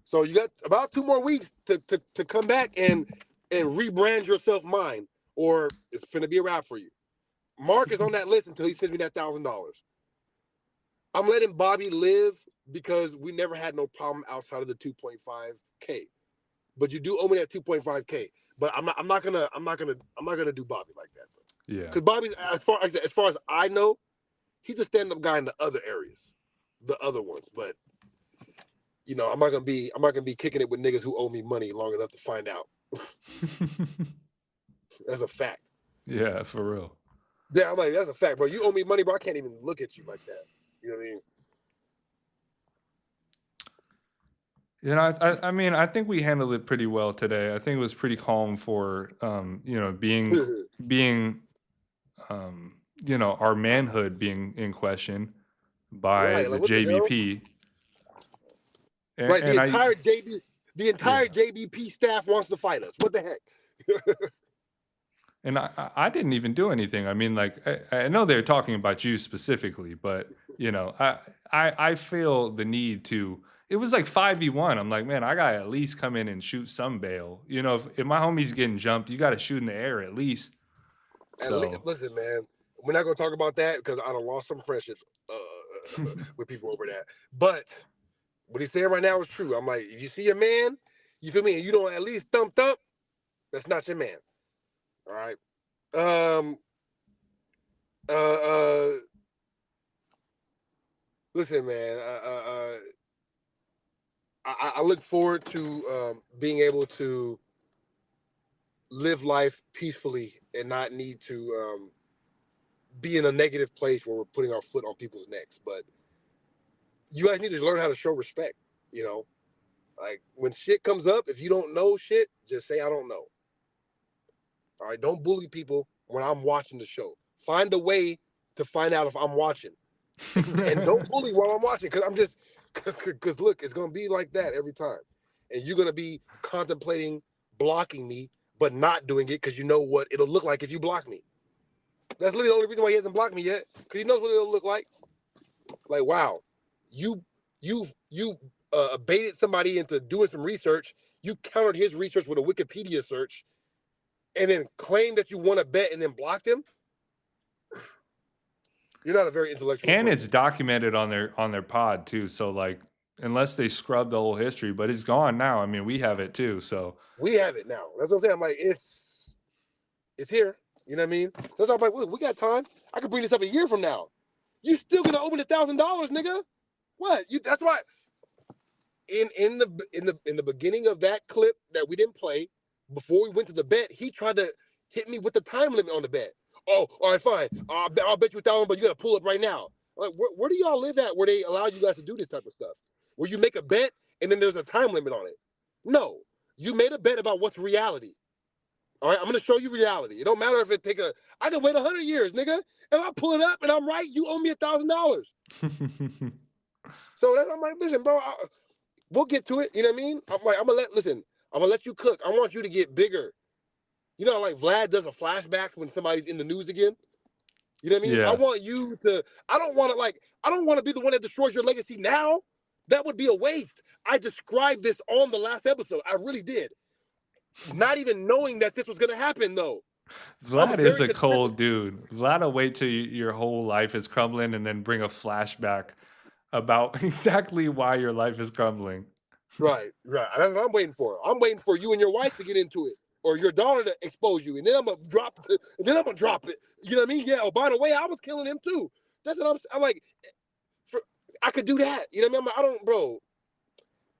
So you got about 2 more weeks to come back and rebrand yourself mine, or it's finna be a wrap for you. Mark is on that list until he sends me that $1,000. I'm letting Bobby live because we never had no problem outside of the 2.5K. But you do owe me that 2.5K. But I'm not gonna do Bobby like that though. Yeah. Because Bobby, as far as I know, he's a stand-up guy in the other areas, the other ones, but. I'm not gonna be kicking it with niggas who owe me money long enough to find out. That's a fact. Yeah, for real. Yeah, I'm like, that's a fact, bro. You owe me money, bro. I can't even look at you like that. You know what I mean? I mean, I think we handled it pretty well today. I think it was pretty calm for, being, our manhood being in question by the JBP. Right, the entire JBP staff wants to fight us. What the heck? And I didn't even do anything. I mean, like I know they're talking about you specifically, but I feel the need to. It was like 5v1. I'm like, man, I gotta at least come in and shoot some bail. If my homie's getting jumped, you gotta shoot in the air at least. Listen, man, we're not gonna talk about that because I done lost some friendships with people over that. But what he's saying right now is true. I'm like, if you see a man, you feel me, and you don't at least thump, that's not your man. All right. Listen, man. I look forward to being able to live life peacefully and not need to be in a negative place where we're putting our foot on people's necks. But you guys need to learn how to show respect, Like, when shit comes up, if you don't know shit, just say, I don't know. All right? Don't bully people when I'm watching the show. Find a way to find out if I'm watching. And don't bully while I'm watching, because Because look, it's gonna be like that every time, and you're gonna be contemplating blocking me, but not doing it because you know what it'll look like if you block me. That's literally the only reason why he hasn't blocked me yet, because he knows what it'll look like. Like, wow, you baited somebody into doing some research. You countered his research with a Wikipedia search, and then claimed that you won a bet and then blocked him. You're not a very intellectual And person. it's documented on their pod too. So like, unless they scrub the whole history, but it's gone now. I mean, we have it too. So We have it now. That's what I'm saying. I'm like, it's here. You know what I mean? That's why I'm like, look, we got time. I could bring this up a year from now. You still gonna owe me $1,000, nigga? What? That's why. In the beginning of that clip that we didn't play, before we went to the bet, he tried to hit me with the time limit on the bet. Oh, all right, fine. I'll bet you $1,000, but you gotta pull up right now. Like, where do y'all live at where they allow you guys to do this type of stuff? Where you make a bet and then there's a time limit on it? No, you made a bet about what's reality. All right, I'm gonna show you reality. It don't matter if I can wait 100 years, nigga. If I pull it up and I'm right, you owe me $1,000. So I'm like, listen, bro, we'll get to it. You know what I mean? I'm like, I'm gonna let you cook. I want you to get bigger. You know, like Vlad does a flashback when somebody's in the news again. You know what I mean? Yeah. I want you to. I don't want to be the one that destroys your legacy now. That would be a waste. I described this on the last episode. I really did. Not even knowing that this was gonna happen, though. Vlad is a cold dude. Vlad will wait till your whole life is crumbling and then bring a flashback about exactly why your life is crumbling. Right. That's what I'm waiting for. I'm waiting for you and your wife to get into it, or your daughter to expose you, and then I'm gonna drop it. You know what I mean? Yeah. Oh, by the way, I was killing him too. That's what I'm like. I could do that. You know what I mean? I don't, bro.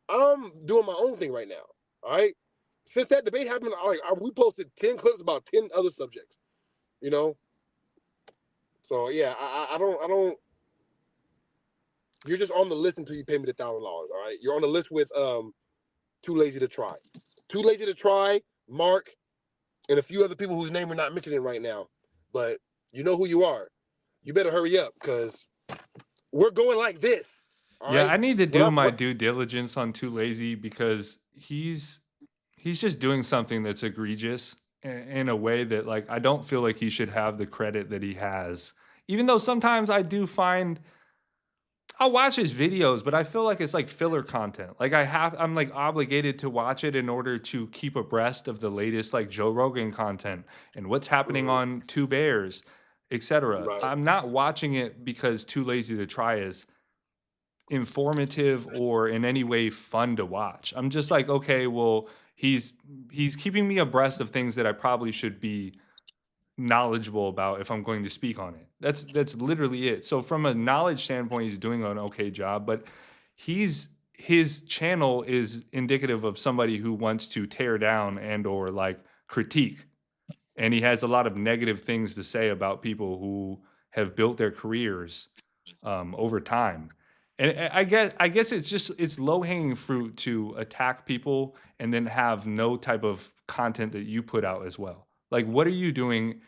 I'm doing my own thing right now. All right. Since that debate happened, we posted 10 clips about 10 other subjects. You know. So yeah, I don't. You're just on the list until you pay me the $1,000. All right. You're on the list with Too Lazy to Try. Too Lazy to Try, Mark, and a few other people whose name we're not mentioning right now. But you know who you are. You better hurry up because we're going like this. Yeah, right? I need to do my due diligence on Too Lazy because he's just doing something that's egregious in a way that, like, I don't feel like he should have the credit that he has. Even though sometimes I do find I'll watch his videos, but I feel like it's like filler content. Like I'm like obligated to watch it in order to keep abreast of the latest like Joe Rogan content and what's happening on Two Bears, etc. Right. I'm not watching it because Too Lazy to Try is informative or in any way fun to watch. I'm just like, okay, well, he's keeping me abreast of things that I probably should be knowledgeable about if I'm going to speak on it. That's literally it. So from a knowledge standpoint, he's doing an okay job, but his channel is indicative of somebody who wants to tear down and or like critique. And he has a lot of negative things to say about people who have built their careers over time. And I guess it's low-hanging fruit to attack people and then have no type of content that you put out as well. Like, what are you doing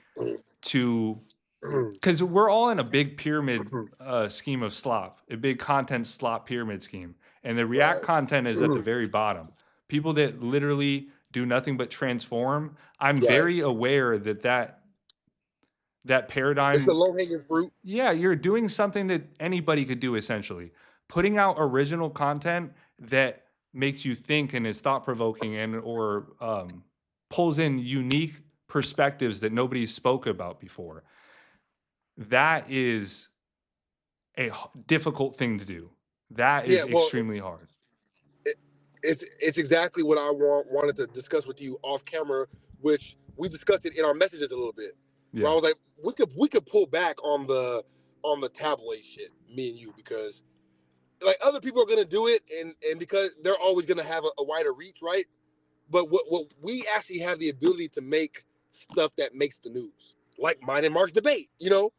because we're all in a big pyramid scheme of slop, a big content slop pyramid scheme. And the React content is at the very bottom. People that literally do nothing but transform. I'm very aware that paradigm. It's the low-hanging fruit. Yeah, you're doing something that anybody could do essentially. Putting out original content that makes you think and is thought-provoking and or pulls in unique perspectives that nobody spoke about before. That is a difficult thing to do. That is extremely hard. It's exactly what I wanted to discuss with you off camera, which we discussed it in our messages a little bit. Yeah. Where I was like, we could pull back on the tabloid shit, me and you, because like other people are gonna do it, and because they're always gonna have a wider reach, right? But what we actually have the ability to make stuff that makes the news, like mine and Mark's debate, you know,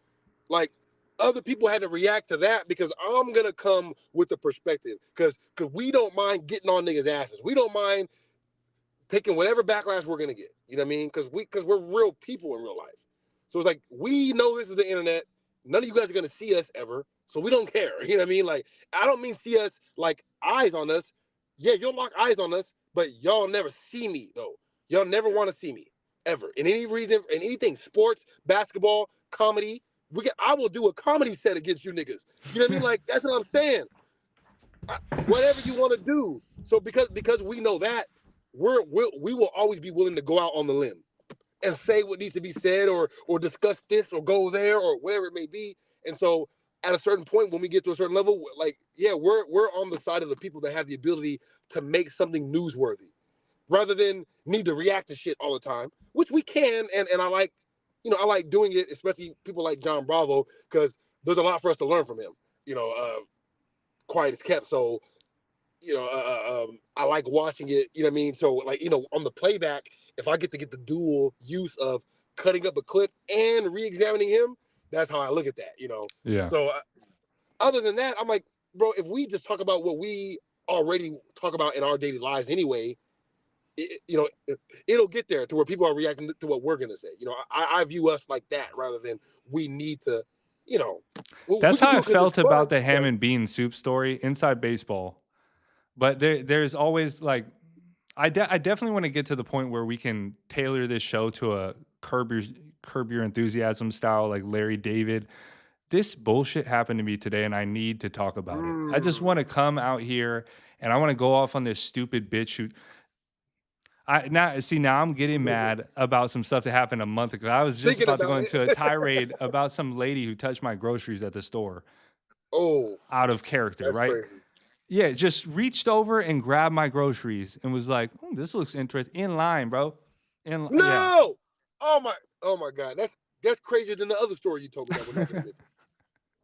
like other people had to react to that because I'm gonna come with a perspective because we don't mind getting on niggas' asses. We don't mind taking whatever backlash we're gonna get. You know what I mean? Because we're real people in real life. So it's like we know this is the internet. None of you guys are gonna see us ever. So we don't care. You know what I mean? Like, I don't mean see us like eyes on us. Yeah, you'll lock eyes on us, but y'all never see me though. Y'all never want to see me ever. In any reason, in anything, sports, basketball, comedy. I will do a comedy set against you niggas. You know what I mean? Like, that's what I'm saying. Whatever you want to do. So because we know that, we will always be willing to go out on the limb and say what needs to be said or discuss this or go there or whatever it may be. And so at a certain point, when we get to a certain level, like, yeah, we're on the side of the people that have the ability to make something newsworthy rather than need to react to shit all the time, which we can. And I like, you know, I like doing it, especially people like John Bravo, because there's a lot for us to learn from him, you know, quiet as kept. So, you know, I like watching it, you know what I mean? So, like, you know, on the playback, if I get to get the dual use of cutting up a clip and re-examining him, that's how I look at that, you know? Yeah. So, other than that, I'm like, bro, if we just talk about what we already talk about in our daily lives anyway, you know, it'll get there to where people are reacting to what we're going to say. You know, I view us like that rather than we need to, you know. That's how I felt about the ham and bean soup story inside baseball. But there's always like, I definitely want to get to the point where we can tailor this show to a curb your enthusiasm style, like Larry David. This bullshit happened to me today, and I need to talk about it. I just want to come out here and I want to go off on this stupid bitch shoot. Now I'm getting mad about some stuff that happened a month ago. I was just about to go into a tirade about some lady who touched my groceries at the store. Oh, out of character, right? Crazy. Yeah, just reached over and grabbed my groceries and was like, "This looks interesting." In line, bro. No! Yeah. Oh my God. That's crazier than the other story you told me that we're not gonna get.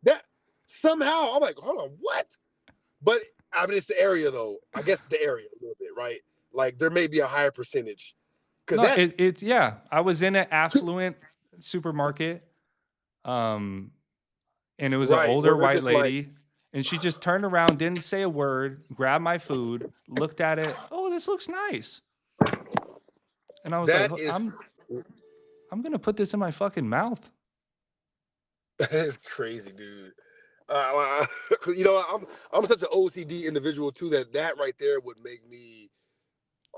That somehow I'm like, hold on, what? But I mean, it's the area though. I guess the area a little bit, right? Like there may be a higher percentage. No, it's I was in an affluent supermarket, and it was an older white lady, and she just turned around, didn't say a word, grabbed my food, looked at it. Oh, this looks nice. And I was like, I'm gonna put this in my fucking mouth. That's crazy, dude. You know, I'm such an OCD individual too that right there would make me.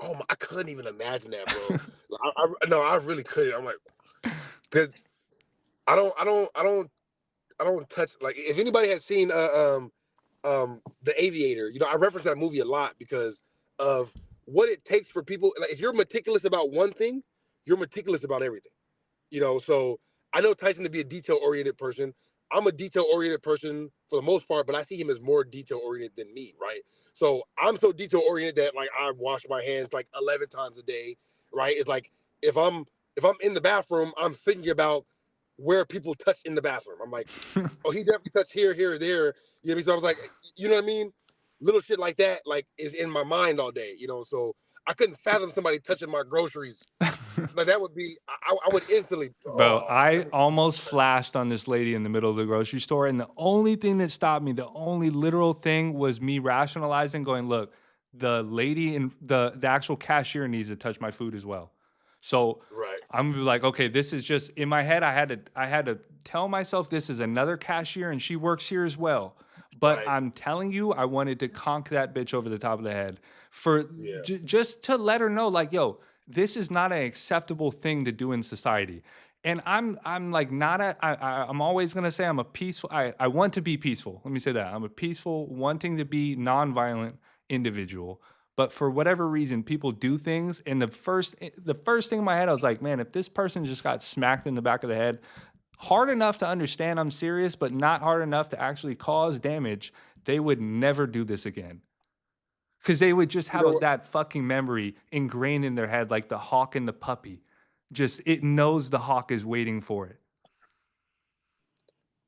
Oh my! I couldn't even imagine that, bro. No, I really couldn't. I'm like, cause I don't touch. Like, if anybody has seen The Aviator, you know, I reference that movie a lot because of what it takes for people. Like, if you're meticulous about one thing, you're meticulous about everything. You know, so I know Tyson to be a detail-oriented person. I'm a detail-oriented person for the most part, but I see him as more detail-oriented than me, right? So I'm so detail-oriented that like I wash my hands like 11 times a day, right? It's like if I'm in the bathroom, I'm thinking about where people touch in the bathroom. I'm like, oh, he definitely touched here, here, there. You know what I mean? So I was like, you know what I mean? Little shit like that, like, is in my mind all day, you know? So I couldn't fathom somebody touching my groceries. Like, that would be, I would instantly. Bro, I almost flashed on this lady in the middle of the grocery store, and the only thing that stopped me, the only literal thing was me rationalizing, going, look, the lady in the actual cashier needs to touch my food as well. So I'm like, okay, this is just in my head. I had to tell myself this is another cashier and she works here as well. But I'm telling you, I wanted to conk that bitch over the top of the head for just to let her know, like, yo, this is not an acceptable thing to do in society. And I'm like I'm always gonna say I'm a peaceful. I want to be peaceful. Let me say that I'm a peaceful, wanting to be nonviolent individual. But for whatever reason, people do things. And the first thing in my head, I was like, man, if this person just got smacked in the back of the head, hard enough to understand I'm serious, but not hard enough to actually cause damage, they would never do this again. Because they would just have that fucking memory ingrained in their head, like the hawk and the puppy. Just, it knows the hawk is waiting for it.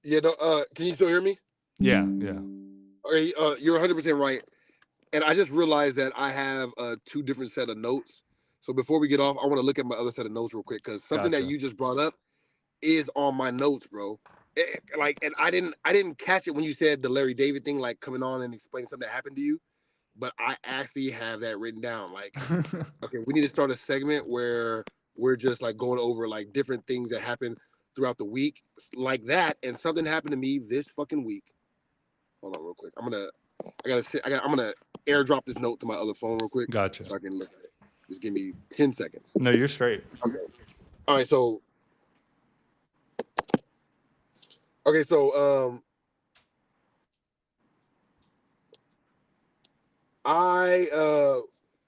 Yeah, no, can you still hear me? Yeah. Okay, you're 100% right. And I just realized that I have two different set of notes. So before we get off, I want to look at my other set of notes real quick because something that you just brought up is on my notes, bro. And I didn't catch it when you said the Larry David thing, like coming on and explaining something that happened to you. But I actually have that written down. Like, okay, we need to start a segment where we're just like going over like different things that happen throughout the week, like that. And something happened to me this fucking week Hold on real quick. I'm gonna airdrop this note to my other phone real quick. Gotcha. So I can look at it. Just give me 10 seconds. No, you're straight. Okay. All right, so I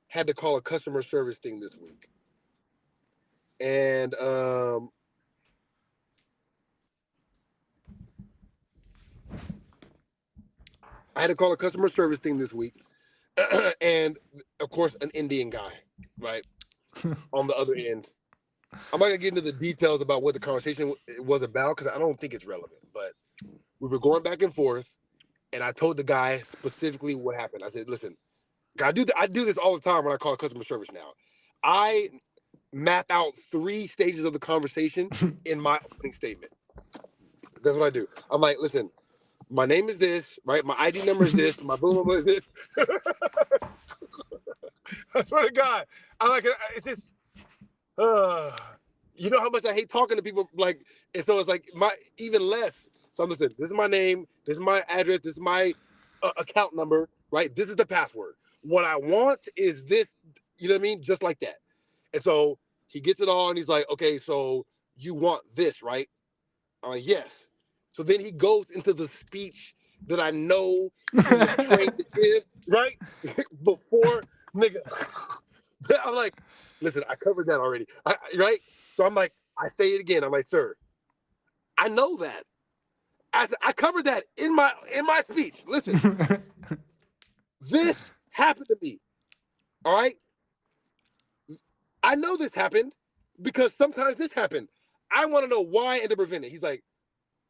had to call a customer service thing this week. And I had to call a customer service thing this week. And of course, an Indian guy, right? On the other end. I'm not gonna get into the details about what the conversation was about because I don't think it's relevant. But we were going back and forth, and I told the guy specifically what happened. I said, "Listen, I do this all the time when I call customer service now. I map out 3 stages of the conversation in my opening statement. That's what I do. I'm like, listen, my name is this, right? My ID number is this. My blah blah blah is this." I swear to God, I like it. It's just. You know how much I hate talking to people, like, and so it's like even less. So I'm listening. This is my name. This is my address. This is my account number. Right. This is the password. What I want is this. You know what I mean? Just like that. And so he gets it all, and he's like, "Okay, so you want this, right?" I'm like, "Yes." So then he goes into the speech that I know he was trained to give, right? Before nigga, I'm like. Listen, I covered that already, right? So I'm like, I say it again. I'm like, "Sir, I know that. I covered that in my speech. Listen, this happened to me, all right? I know this happened because sometimes this happened. I want to know why and to prevent it." He's like,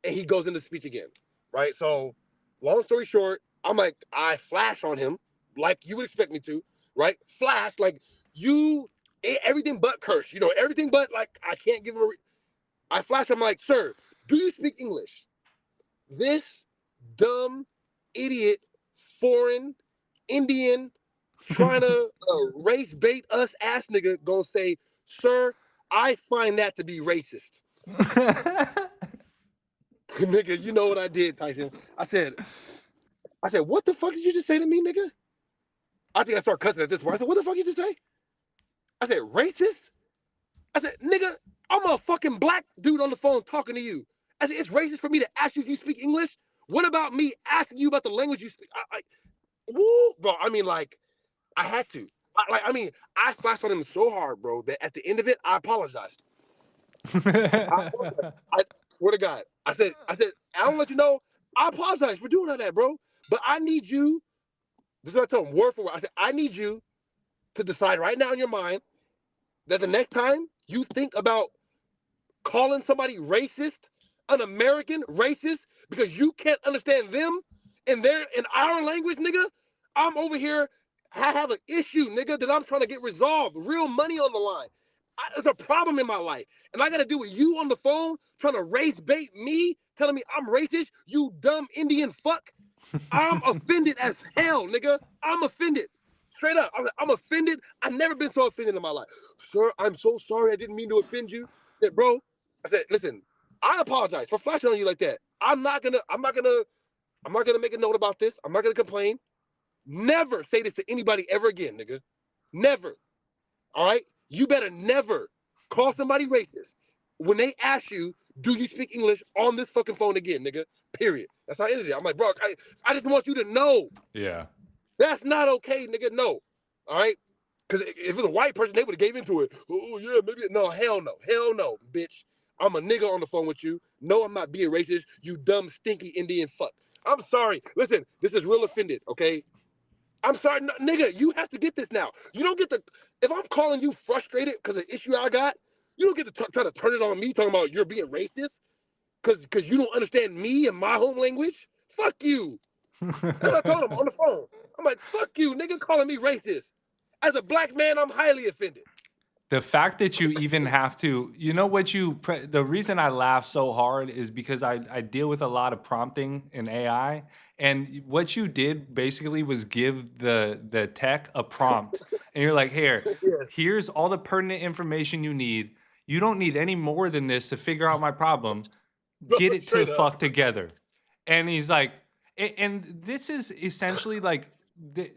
and he goes into speech again, right? So long story short, I'm like, I flash on him like you would expect me to, right? Flash, like you... everything but curse, everything but like I can't give him I flash. I'm like, "Sir, do you speak English?" This dumb idiot foreign Indian trying to race bait us ass nigga gonna say, "Sir, I find that to be racist." Nigga, you know what I did, Tyson? I said, "What the fuck did you just say to me, nigga?" I think I start cussing at this point. I said, "What the fuck did you just say?" I said, "Racist?" I said, "Nigga, I'm a fucking black dude on the phone talking to you." I said, "It's racist for me to ask you if you speak English? What about me asking you about the language you speak?" Woo, bro. I mean, like, I had to. I flashed on him so hard, bro, that at the end of it, I apologized. I swear to God. I said, I don't let you know, I apologize for doing all that, bro. But I need you, this is what I told him, word for word. I said, I need you to decide right now in your mind that the next time you think about calling somebody racist, an American racist, because you can't understand them in our language, nigga, I'm over here, I have an issue, nigga, that I'm trying to get resolved. Real money on the line. There's a problem in my life. And I got to deal with you on the phone trying to race bait me, telling me I'm racist, you dumb Indian fuck. I'm offended as hell, nigga. I'm offended. Straight up. I'm offended. I've never been so offended in my life. "Sir, I'm so sorry. I didn't mean to offend you." I said, "Bro," I said, "Listen, I apologize for flashing on you like that. I'm not gonna make a note about this. I'm not gonna complain. Never say this to anybody ever again, nigga. Never. All right? You better never call somebody racist when they ask you, do you speak English on this fucking phone again, nigga? Period." That's how I ended it. I'm like, "Bro, I just want you to know. Yeah. That's not okay, nigga. No." All right? Because if it was a white person, they would have gave into it. "Oh, yeah, maybe." No, hell no. Hell no, bitch. I'm a nigga on the phone with you. No, I'm not being racist, you dumb, stinky Indian fuck. I'm sorry. Listen, this is real offended, okay? I'm sorry. No, nigga, you have to get this now. You don't get to, if I'm calling you frustrated because of the issue I got, you don't get to try to turn it on me talking about you're being racist because you don't understand me and my home language. Fuck you. That's what I told him on the phone. I'm like, fuck you, nigga, calling me racist. As a black man, I'm highly offended. The fact that you even have to, the reason I laugh so hard is because I deal with a lot of prompting in AI. And what you did basically was give the tech a prompt. And you're like, here's all the pertinent information you need. You don't need any more than this to figure out my problem. Get it to fuck together. And he's like, and this is essentially like the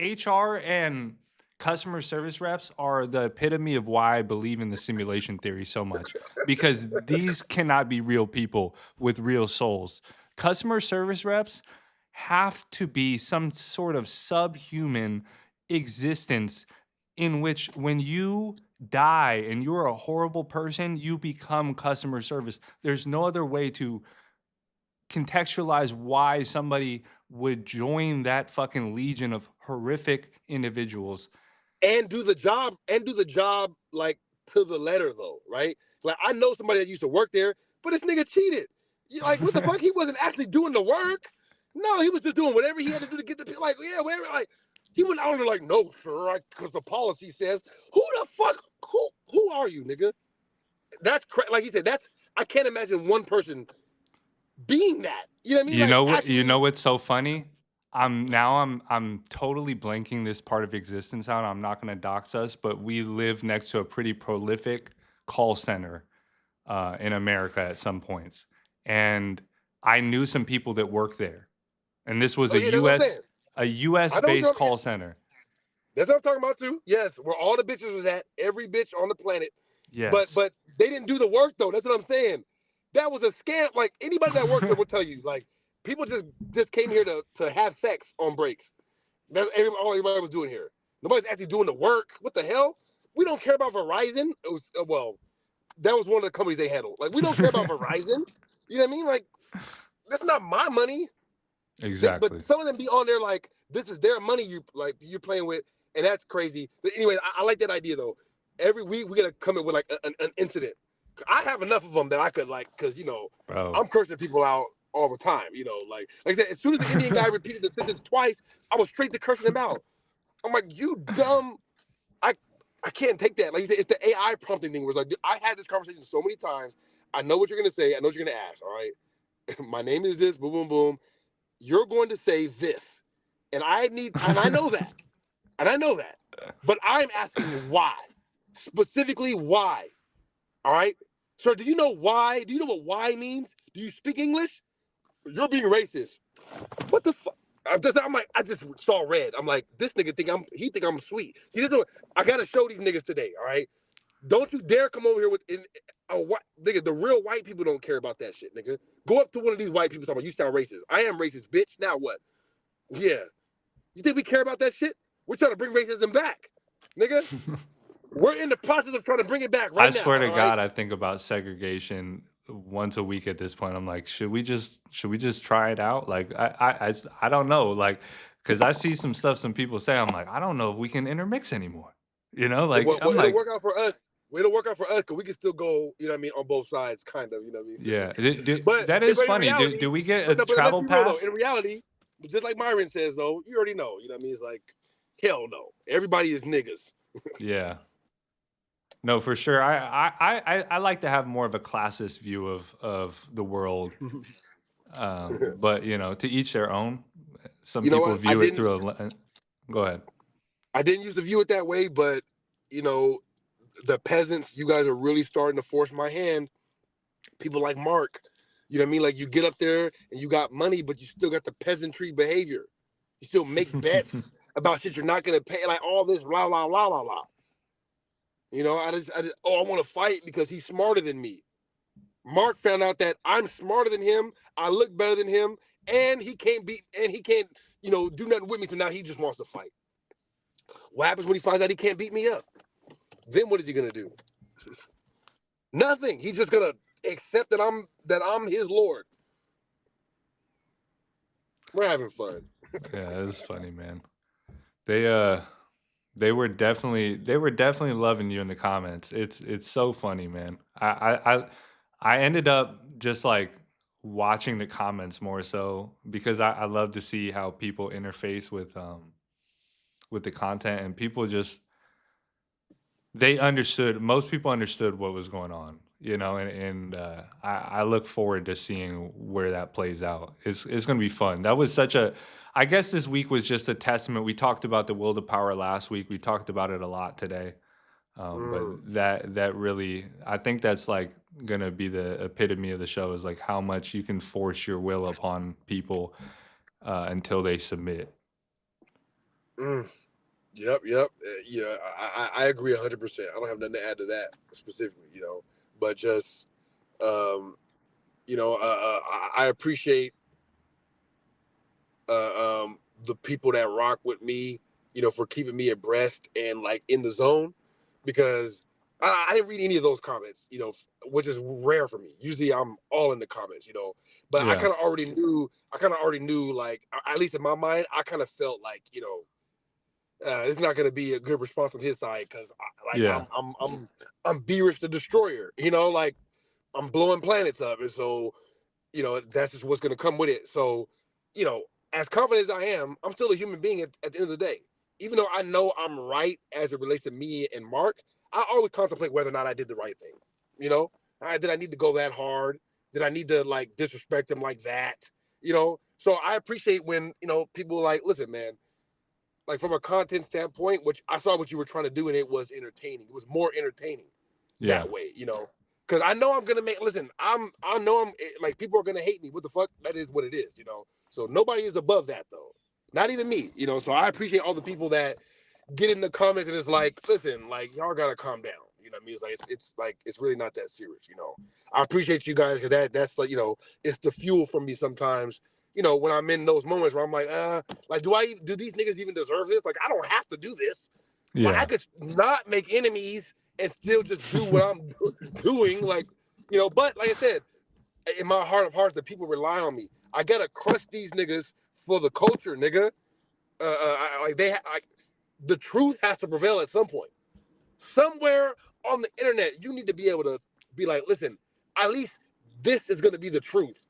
HR and customer service reps are the epitome of why I believe in the simulation theory so much, because these cannot be real people with real souls. Customer service reps have to be some sort of subhuman existence in which when you die and you're a horrible person, you become customer service. There's no other way to contextualize why somebody would join that fucking legion of horrific individuals and do the job like to the letter though, right? Like I know somebody that used to work there, but this nigga cheated. You like what the fuck? He wasn't actually doing the work. No, he was just doing whatever he had to do to get the like whatever. Like he went out there like, no, sir, because the policy says. Who the fuck? Who are you, nigga? That's like he said. I can't imagine one person being that. You know what I mean? You know what? You know what's so funny? I'm totally blanking this part of existence out. I'm not going to dox us, but we live next to a pretty prolific call center in America at some points, and I knew some people that work there, and this was a U.S. based call center. That's what I'm talking about too. Yes, where all the bitches was at, every bitch on the planet. Yes. But they didn't do the work though. That's what I'm saying. That was a scam. Like anybody that works there will tell you. Like people just came here to have sex on breaks. That's all everybody was doing here. Nobody's actually doing the work. What the hell? We don't care about Verizon. It was that was one of the companies they handled. Like we don't care about Verizon. You know what I mean? Like that's not my money. Exactly. But some of them be on there like this is their money you're playing with, and that's crazy. But anyway, I like that idea though. Every week we gotta come in with like an incident. I have enough of them that I could like, cause Bro. I'm cursing people out all the time. Like that. As soon as the Indian guy repeated the sentence twice, I was straight to cursing him out. I'm like, you dumb. I can't take that. Like you said, it's the AI prompting thing. Where it's like, I had this conversation so many times. I know what you're gonna say. I know what you're gonna ask. All right. My name is this. Boom, boom, boom. You're going to say this, and I know that, and I know that. But I'm asking why, specifically why. All right, sir. Do you know why? Do you know what why means? Do you speak English? You're being racist. What the fuck? I'm like, I just saw red. I'm like, this nigga think I'm sweet. See, this is what I gotta show these niggas today. All right, don't you dare come over here with nigga. The real white people don't care about that shit, nigga. Go up to one of these white people talking about you sound racist. I am racist, bitch. Now what? Yeah, you think we care about that shit? We're trying to bring racism back, nigga. We're in the process of trying to bring it back right now. I swear to God, I think about segregation once a week at this point. I'm like, should we just try it out? Like, I don't know, like, because I see some stuff some people say. I'm like, I don't know if we can intermix anymore. Like, it'll work out for us. It'll work out for us because we can still go, you know what I mean, on both sides, kind of, you know what I mean? Yeah, but that is funny. Reality, do we get a travel pass? In reality, just like Myron says, though, you already know, you know what I mean? It's like, hell no. Everybody is niggas. Yeah. No, for sure. I like to have more of a classist view of the world. But, to each their own. Some people view it through a... Go ahead. I didn't used to view it that way, but, the peasants, you guys are really starting to force my hand. People like Mark, you know what I mean? Like you get up there and you got money, but you still got the peasantry behavior. You still make bets about shit you're not going to pay, like all this blah, blah, blah, blah, blah. I want to fight because he's smarter than me. Mark found out that I'm smarter than him. I look better than him, and he can't do nothing with me. So now he just wants to fight. What happens when he finds out he can't beat me up? Then what is he gonna do? Nothing. He's just gonna accept that I'm his lord. We're having fun. Yeah, it was funny, man. They were definitely loving you in the comments. It's so funny, man. I ended up just like watching the comments more so because I love to see how people interface with the content, and people just most people understood what was going on, and I look forward to seeing where that plays out. It's going to be fun. That was I guess this week was just a testament. We talked about the will to power last week. We talked about it a lot today. But that really, I think that's like going to be the epitome of the show, is like how much you can force your will upon people until they submit. Yep. I agree 100%. I don't have nothing to add to that specifically, but just, I appreciate the people that rock with me, for keeping me abreast and like in the zone, because I didn't read any of those comments, which is rare for me. Usually I'm all in the comments, but I kind of already knew, like, at least in my mind, I kind of felt like, it's not going to be a good response on his side, because I'm Beerus the Destroyer, like I'm blowing planets up, and so that's just what's going to come with it. So as confident as I am, I'm still a human being at the end of the day. Even though I know I'm right as it relates to me and Mark, I always contemplate whether or not I did the right thing. Did I need to go that hard? Did I need to like disrespect him like that? So I appreciate when people like, listen, man, like from a content standpoint, which I saw what you were trying to do, and it was entertaining. It was more entertaining that way, because I know I'm gonna make. Listen, I know I'm like, people are gonna hate me. What the fuck? That is what it is, So nobody is above that, though. Not even me, So I appreciate all the people that get in the comments and it's like, listen, like y'all gotta calm down. You know what I mean? It's like it's really not that serious, I appreciate you guys, because that's like, it's the fuel for me sometimes. When I'm in those moments where I'm like, do these niggas even deserve this? Like, I don't have to do this. Yeah. Like, I could not make enemies and still just do what I'm doing. Like, but like I said, in my heart of hearts, the people rely on me. I gotta crush these niggas for the culture, nigga. The truth has to prevail at some point. Somewhere on the internet, you need to be able to be like, listen, at least this is gonna be the truth.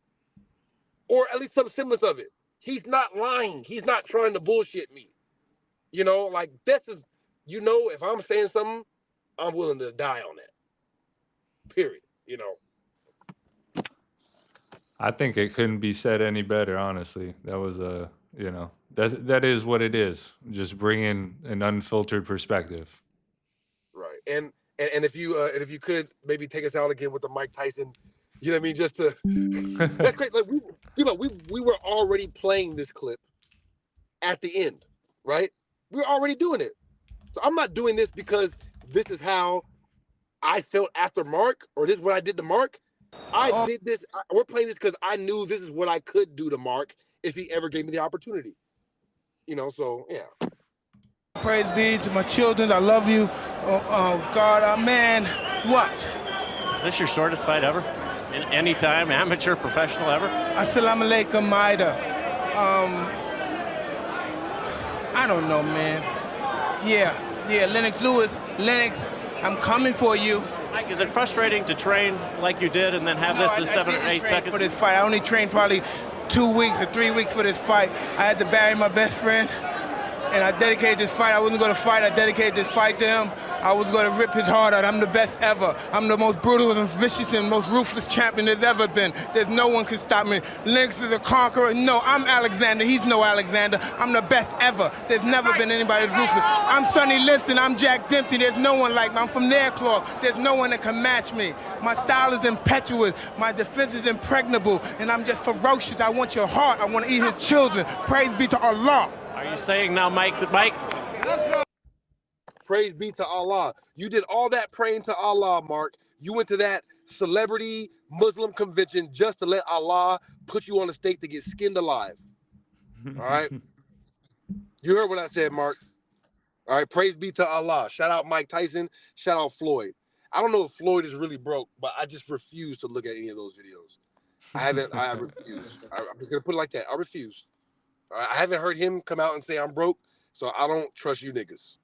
Or at least some semblance of it. He's not lying. He's not trying to bullshit me. Like this is, if I'm saying something, I'm willing to die on that. Period. I think it couldn't be said any better, honestly. That was that is what it is. Just bringing an unfiltered perspective. Right. And if you could maybe take us out again with the Mike Tyson, you know what I mean? Just to that's great. Like we were already playing this clip at the end, right? We're already doing it. So I'm not doing this because this is how I felt after Mark, or this is what I did to Mark. I did this. We're playing this because I knew this is what I could do to Mark if he ever gave me the opportunity. So yeah. Praise be to my children. I love you. Oh God, man. What? Is this your shortest fight ever? In any time, amateur, professional ever? Assalamu alaikum, Maida. I don't know, man. Yeah, Lennox Lewis. Lennox, I'm coming for you. Mike, is it frustrating to train like you did and then have this in 7 or 8 seconds? For this fight, I only trained probably 2 weeks or 3 weeks for this fight. I had to bury my best friend, and I dedicated this fight. I wasn't going to fight. I dedicated this fight to him. I was going to rip his heart out. I'm the best ever. I'm the most brutal and vicious and most ruthless champion there's ever been. There's no one can stop me. Lennox is a conqueror. No, I'm Alexander. He's no Alexander. I'm the best ever. There's never been anybody as ruthless. I'm Sonny Liston. I'm Jack Dempsey. There's no one like me. I'm from Nairclaw. There's no one that can match me. My style is impetuous. My defense is impregnable. And I'm just ferocious. I want your heart. I want to eat his children. Praise be to Allah. Are you saying now, Mike, that Mike? Praise be to Allah. You did all that praying to Allah, Mark. You went to that celebrity Muslim convention just to let Allah put you on the stake to get skinned alive. All right? You heard what I said, Mark. All right, praise be to Allah. Shout out Mike Tyson. Shout out Floyd. I don't know if Floyd is really broke, but I just refuse to look at any of those videos. I refuse. I'm just going to put it like that. I refuse. All right? I haven't heard him come out and say I'm broke, so I don't trust you niggas.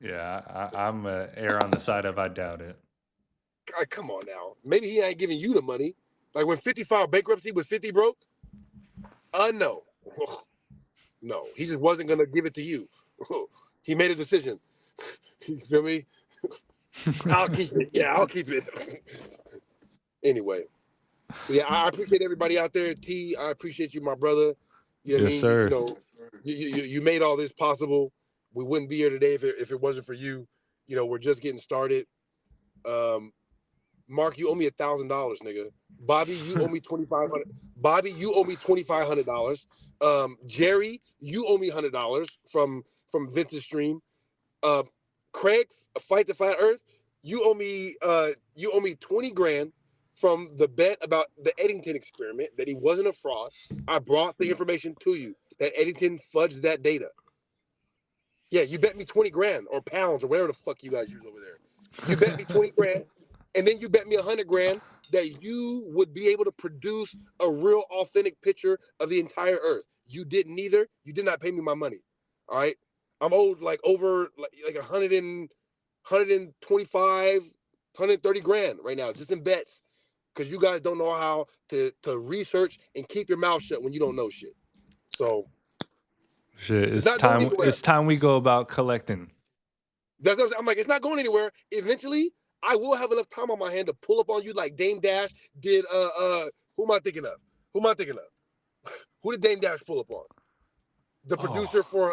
Yeah, I'm err on the side of I doubt it. God, come on now. Maybe he ain't giving you the money. Like when 50 filed bankruptcy, was 50 broke? No. No, he just wasn't going to give it to you. He made a decision. You feel me? I'll keep it. Yeah, I'll keep it. Anyway. So yeah, I appreciate everybody out there. T, I appreciate you, my brother. You know what I mean? Sir. You made all this possible. We wouldn't be here today if it wasn't for you. We're just getting started. Mark, you owe me $1,000, nigga. Bobby, you owe me $2,500. Bobby, you owe me $2,500. Jerry, you owe me $100 from Vince's stream. Craig, Fight the Flat Earth, you owe me 20 grand from the bet about the Eddington experiment, that he wasn't a fraud. I brought the information to you that Eddington fudged that data. Yeah, you bet me 20 grand or pounds or whatever the fuck you guys use over there. You bet me 20 grand, and then you bet me 100 grand that you would be able to produce a real authentic picture of the entire Earth. You did neither. You did not pay me my money. All right, I'm owed like over like 125, 130 grand right now, just in bets, because you guys don't know how to research and keep your mouth shut when you don't know shit. So shit, it's time we go about collecting. That's what I'm like, it's not going anywhere. Eventually, I will have enough time on my hand to pull up on you like Dame Dash did. Who am I thinking of? Who did Dame Dash pull up on? The producer for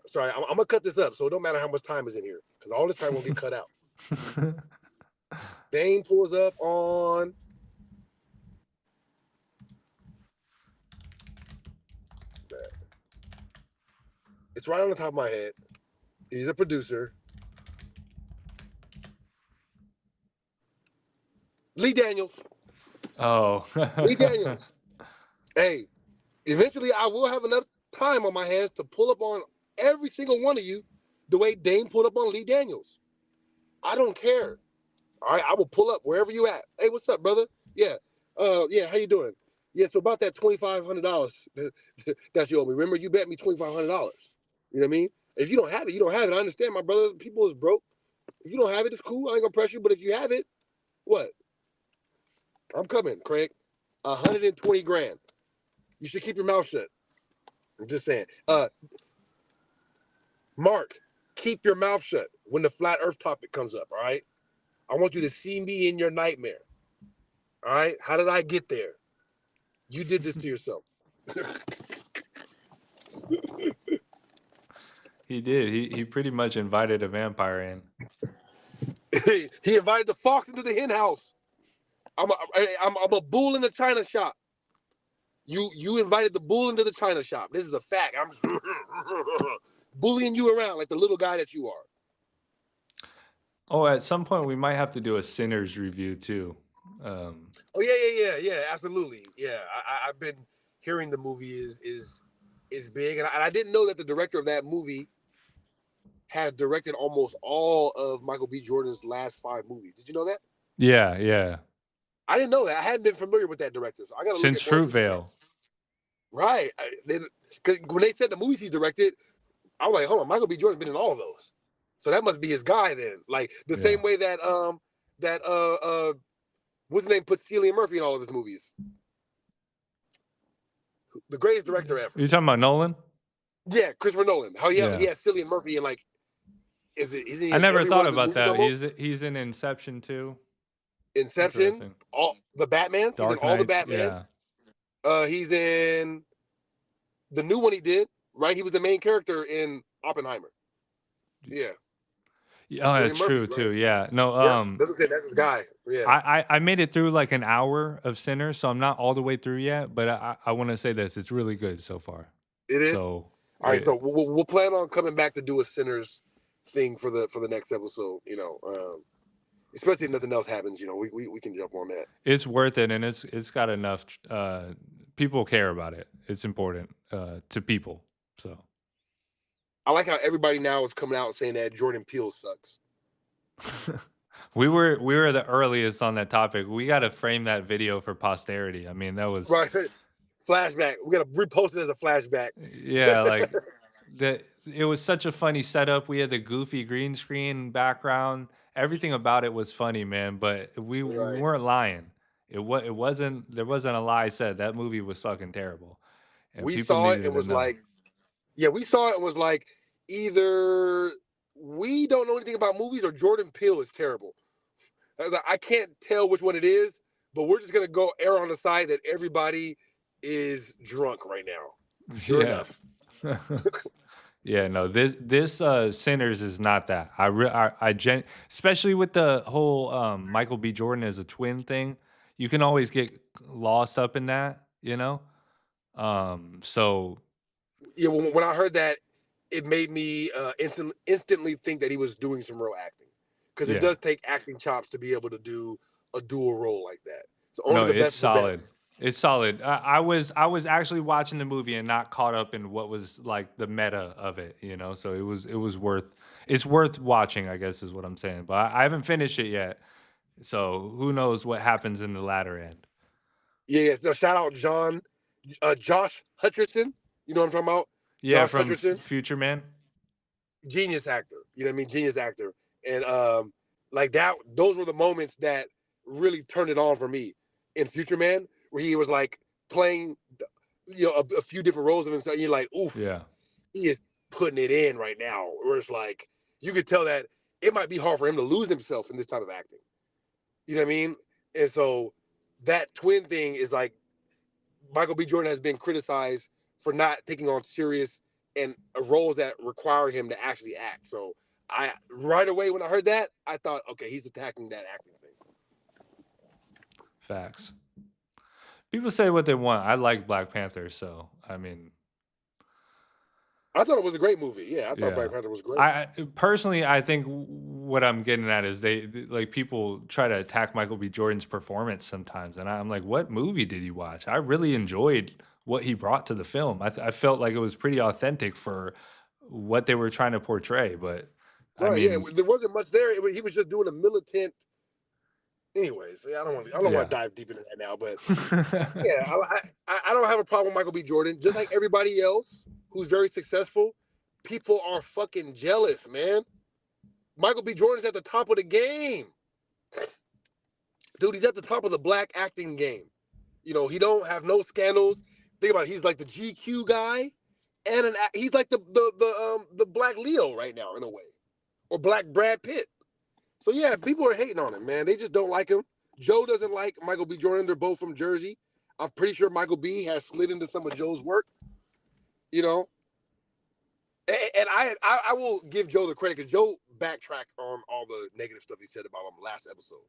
sorry, I'm gonna cut this up, so it don't matter how much time is in here, because all this time will get cut out. Dame pulls up on it's right on the top of my head. He's a producer. Lee Daniels. Oh. Lee Daniels. Hey, eventually I will have enough time on my hands to pull up on every single one of you the way Dame pulled up on Lee Daniels. I don't care. All right, I will pull up wherever you at. Hey, what's up, brother? Yeah. Yeah, how you doing? Yeah, so about that $2,500 that you owe me. Remember, you bet me $2,500. You know what I mean? If you don't have it, you don't have it. I understand, my brothers. People is broke. If you don't have it, it's cool. I ain't gonna press you. But if you have it, what? I'm coming, Craig. 120 grand. You should keep your mouth shut. I'm just saying. Mark, keep your mouth shut when the flat Earth topic comes up. All right. I want you to see me in your nightmare. All right. How did I get there? You did this to yourself. He did. He pretty much invited a vampire in. He invited the fox into the hen house. I'm a bull in the china shop. You invited the bull into the china shop. This is a fact. I'm bullying you around like the little guy that you are. Oh, at some point we might have to do a Sinners review too. Oh yeah, absolutely. Yeah, I've been hearing the movie is big, and I didn't know that the director of that movie had directed almost all of Michael B. Jordan's last 5 movies. Did you know that? Yeah. I didn't know that. I hadn't been familiar with that director. So I got to Since Fruitvale. Right. Because when they said the movies he directed, I was like, hold on, Michael B. Jordan's been in all of those. So that must be his guy then. Like the same way that what's his name put Cillian Murphy in all of his movies. The greatest director ever. You talking about Nolan? Yeah, Christopher Nolan. How he had Cillian Murphy in like isn't he I never thought every one about of his that. He's in Inception too. Inception, all the Batmans. He's in all the Batmans. Yeah. He's in the new one he did, right? He was the main character in Oppenheimer. Yeah. Oh, that's true too. Yeah. No, that's his guy. Yeah. I made it through like an hour of Sinners, so I'm not all the way through yet, but I want to say this. It's really good so far. It is. So all right, so we'll plan on coming back to do a Sinners thing for the next episode, you know. Especially if nothing else happens, you know, we can jump on that. It's worth it, and it's got enough people care about it. It's important to people. So I like how everybody now is coming out saying that Jordan Peele sucks. we were the earliest on that topic. We got to frame that video for posterity. I mean, that was right. Flashback. We got to repost it as a flashback. Yeah, like that. It was such a funny setup. We had the goofy green screen background. Everything about it was funny, man. But we weren't lying. There wasn't a lie said. That movie was fucking terrible. And we saw it. It was like, we saw it. It was like either we don't know anything about movies or Jordan Peele is terrible. I can't tell which one it is, but we're just gonna go err on the side that everybody is drunk right now. Sure enough. Yeah, no, this Sinners is not that. Especially with the whole Michael B. Jordan as a twin thing, you can always get lost up in that, you know. So Yeah, when I heard that, it made me instantly think that he was doing some real acting, because it does take acting chops to be able to do a dual role like that. So only the best is the best. It's solid. I was actually watching the movie and not caught up in what was like the meta of it, you know. So it's worth watching, I guess is what I'm saying. But I haven't finished it yet, so who knows what happens in the latter end. Yeah. So shout out Josh Hutcherson. You know what I'm talking about? Yeah, Josh from Hutcherson. Future Man. Genius actor. You know what I mean? Genius actor. And like that, those were the moments that really turned it on for me in Future Man, where he was like playing, a few different roles of himself. And you're like, oof, yeah, he is putting it in right now. Where it's like, you could tell that it might be hard for him to lose himself in this type of acting. You know what I mean? And so that twin thing is like, Michael B. Jordan has been criticized for not taking on serious and roles that require him to actually act. So right away when I heard that, I thought, okay, he's attacking that acting thing. Facts. People say what they want. I like Black Panther, so I mean, I thought it was a great movie. Yeah, I thought Black Panther was great. I think what I'm getting at is people try to attack Michael B. Jordan's performance sometimes, and I'm like, what movie did you watch? I really enjoyed what he brought to the film. I felt like it was pretty authentic for what they were trying to portray. But I mean, there wasn't much there. He was just doing a militant. Anyways, I don't want to dive deep into that now, but yeah, I don't have a problem with Michael B. Jordan. Just like everybody else who's very successful, people are fucking jealous, man. Michael B. Jordan's at the top of the game. Dude, he's at the top of the black acting game. You know, he don't have no scandals. Think about it. He's like the GQ guy, and he's like the black Leo right now in a way, or black Brad Pitt. So yeah, people are hating on him, man. They just don't like him. Joe doesn't like Michael B. Jordan. They're both from Jersey. I'm pretty sure Michael B. has slid into some of Joe's work. You know, and I will give Joe the credit, because Joe backtracked on all the negative stuff he said about him last episode.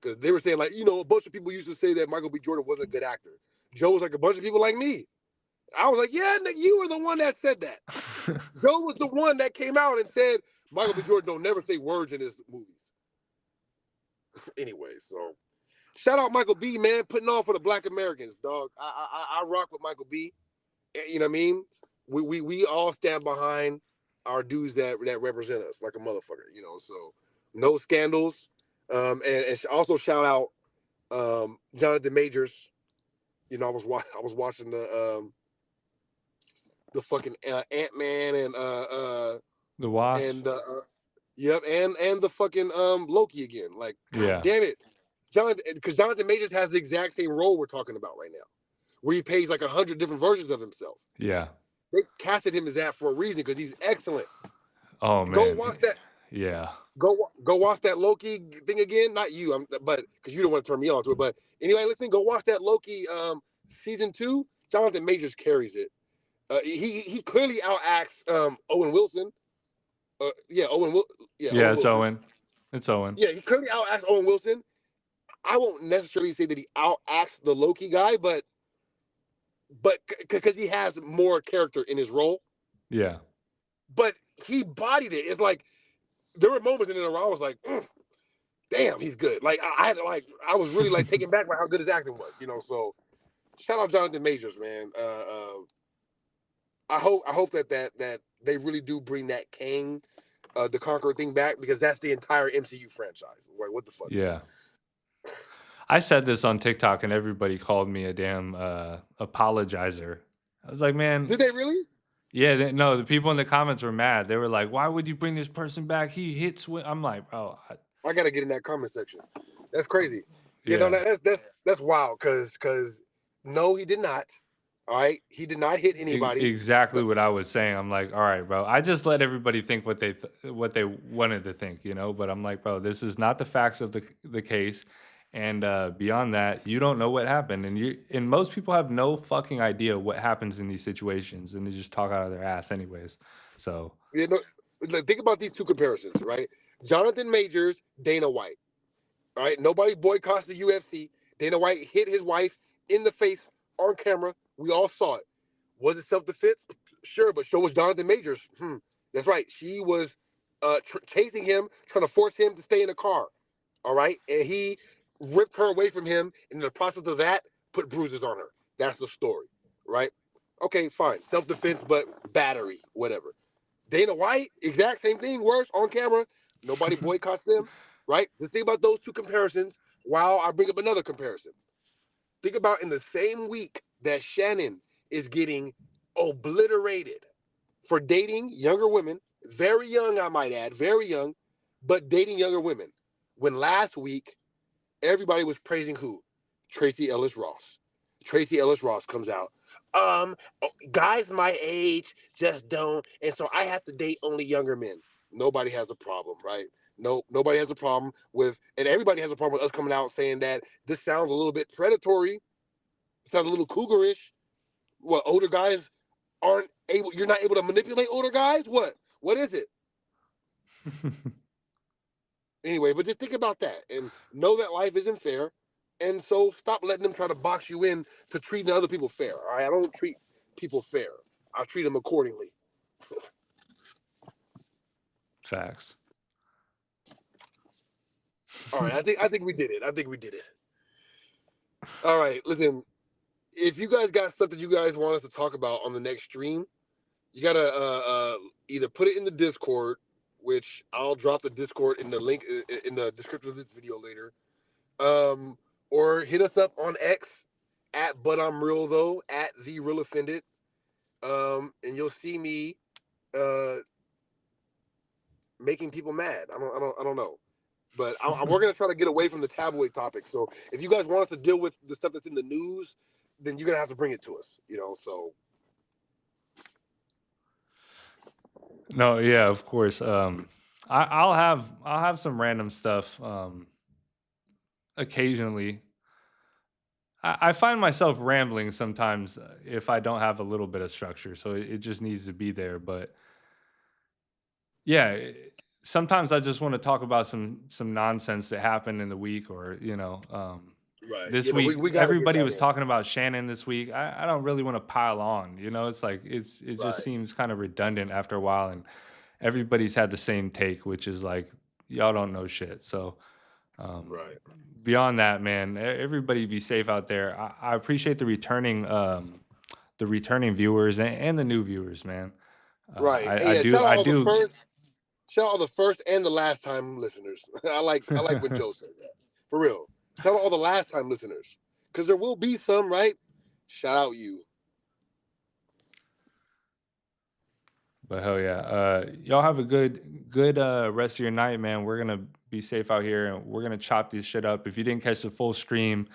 Because they were saying, like, a bunch of people used to say that Michael B. Jordan wasn't a good actor. Joe was like, a bunch of people like me. I was like, yeah, Nick, you were the one that said that. Joe was the one that came out and said Michael B. Jordan don't never say words in his movies. Anyway, so shout out Michael B., man, putting on for the Black Americans, dog. I rock with Michael B. You know what I mean? We all stand behind our dudes that represent us like a motherfucker, so no scandals. And also shout out Jonathan Majors. I was watching the fucking Ant-Man and the Wasp, and and the fucking Loki again. Like, yeah, damn it, because Jonathan Majors has the exact same role we're talking about right now, where he plays like 100 different versions of himself. Yeah, they casted him as that for a reason, because he's excellent. Oh man, go watch that. Yeah, go watch that Loki thing again. Not you, but because you don't want to turn me on to it. But anyway, listen, go watch that Loki season 2. Jonathan Majors carries it. He clearly outacts Owen Wilson. Owen. It's Owen. It's Owen. Yeah, he clearly outacts Owen Wilson. I won't necessarily say that he outacts the Loki guy, but because he has more character in his role. Yeah. But he bodied it. It's like there were moments in it where I was like, damn, he's good. Like I was really like taken back by how good his acting was. So shout out Jonathan Majors, man. I hope that they really do bring that Kang the Conqueror thing back, because that's the entire MCU franchise. Like, what the fuck? Yeah. I said this on TikTok and everybody called me a damn apologizer. I was like, man. Did they really? Yeah, no, the people in the comments were mad. They were like, why would you bring this person back? He hits when I'm like, bro. I got to get in that comment section. That's crazy. That's wild, because no, he did not. All right, he did not hit anybody. Exactly what I was saying. I'm like, all right, bro. I just let everybody think what they wanted to think, But I'm like, bro, this is not the facts of the case. And beyond that, you don't know what happened. And most people have no fucking idea what happens in these situations, and they just talk out of their ass anyways. So think about these two comparisons, right? Jonathan Majors, Dana White. All right, nobody boycotts the UFC. Dana White hit his wife in the face on camera. We all saw it. Was it self-defense? Sure, but so was Jonathan Majors. That's right. She was chasing him, trying to force him to stay in the car. All right, and he ripped her away from him, and in the process of that, put bruises on her. That's the story, right? Okay, fine. Self-defense, but battery, whatever. Dana White, exact same thing, worse, on camera. Nobody boycotts them, right? Just think about those two comparisons while I bring up another comparison. Think about in the same week that Shannon is getting obliterated for dating younger women, very young, I might add, very young, but dating younger women. When last week, everybody was praising who? Tracy Ellis Ross. Tracy Ellis Ross comes out. Guys my age just don't, and so I have to date only younger men. Nobody has a problem, right? No, nobody has a problem with, and everybody has a problem with us coming out saying that this sounds a little bit predatory. It sounds a little cougarish. What, older guys aren't able, you're not able to manipulate older guys? What is it? Anyway, but just think about that and know that life isn't fair. And so stop letting them try to box you in to treating other people fair. All right, I don't treat people fair. I treat them accordingly. Facts. All right, I think we did it. All right, listen. If you guys got stuff that you guys want us to talk about on the next stream, you gotta either put it in the Discord, which I'll drop the Discord in the link in the description of this video later, or hit us up on X at But I'm Real Though at The Real Offended, and you'll see me making people mad. I don't know, but we're gonna try to get away from the tabloid topic. So if you guys want us to deal with the stuff that's in the news, then you're gonna have to bring it to us. So. No, yeah, of course. I'll have some random stuff occasionally. I find myself rambling sometimes if I don't have a little bit of structure, so it just needs to be there. But yeah, sometimes I just want to talk about some nonsense that happened in the week, or Right. this week. Everybody was talking about Shannon this week. I don't really want to pile on. It's like it just seems kind of redundant after a while, and everybody's had the same take, which is like, y'all don't know shit. So beyond that, man, everybody be safe out there. I appreciate the returning viewers and the new viewers, man. Right. I do. Shout out all the first and the last time listeners. I like when Joe said that. For real. Shout out all the last time listeners, because there will be some, right? Shout out you. But hell yeah, y'all have a good rest of your night, man. We're gonna be safe out here, and we're gonna chop this shit up. If you didn't catch the full stream,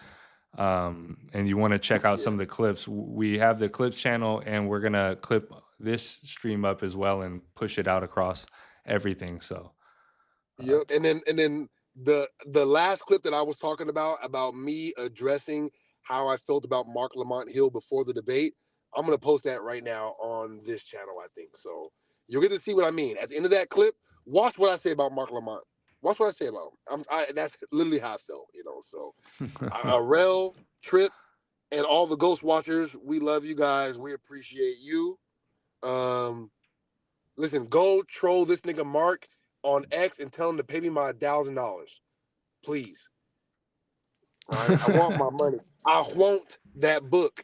and you want to check out some of the clips, we have the clips channel, and we're gonna clip this stream up as well and push it out across everything. So, yep, and then. The last clip that I was talking about me addressing how I felt about Marc Lamont Hill before the debate, I'm going to post that right now on this channel, I think. So you'll get to see what I mean. At the end of that clip, watch what I say about Marc Lamont. Watch what I say about him. That's literally how I felt, So Rel, Trip, and all the Ghost Watchers, we love you guys. We appreciate you. Listen, go troll this nigga Mark on X and tell him to pay me my $1,000, please. All right? I want my money. I want that book.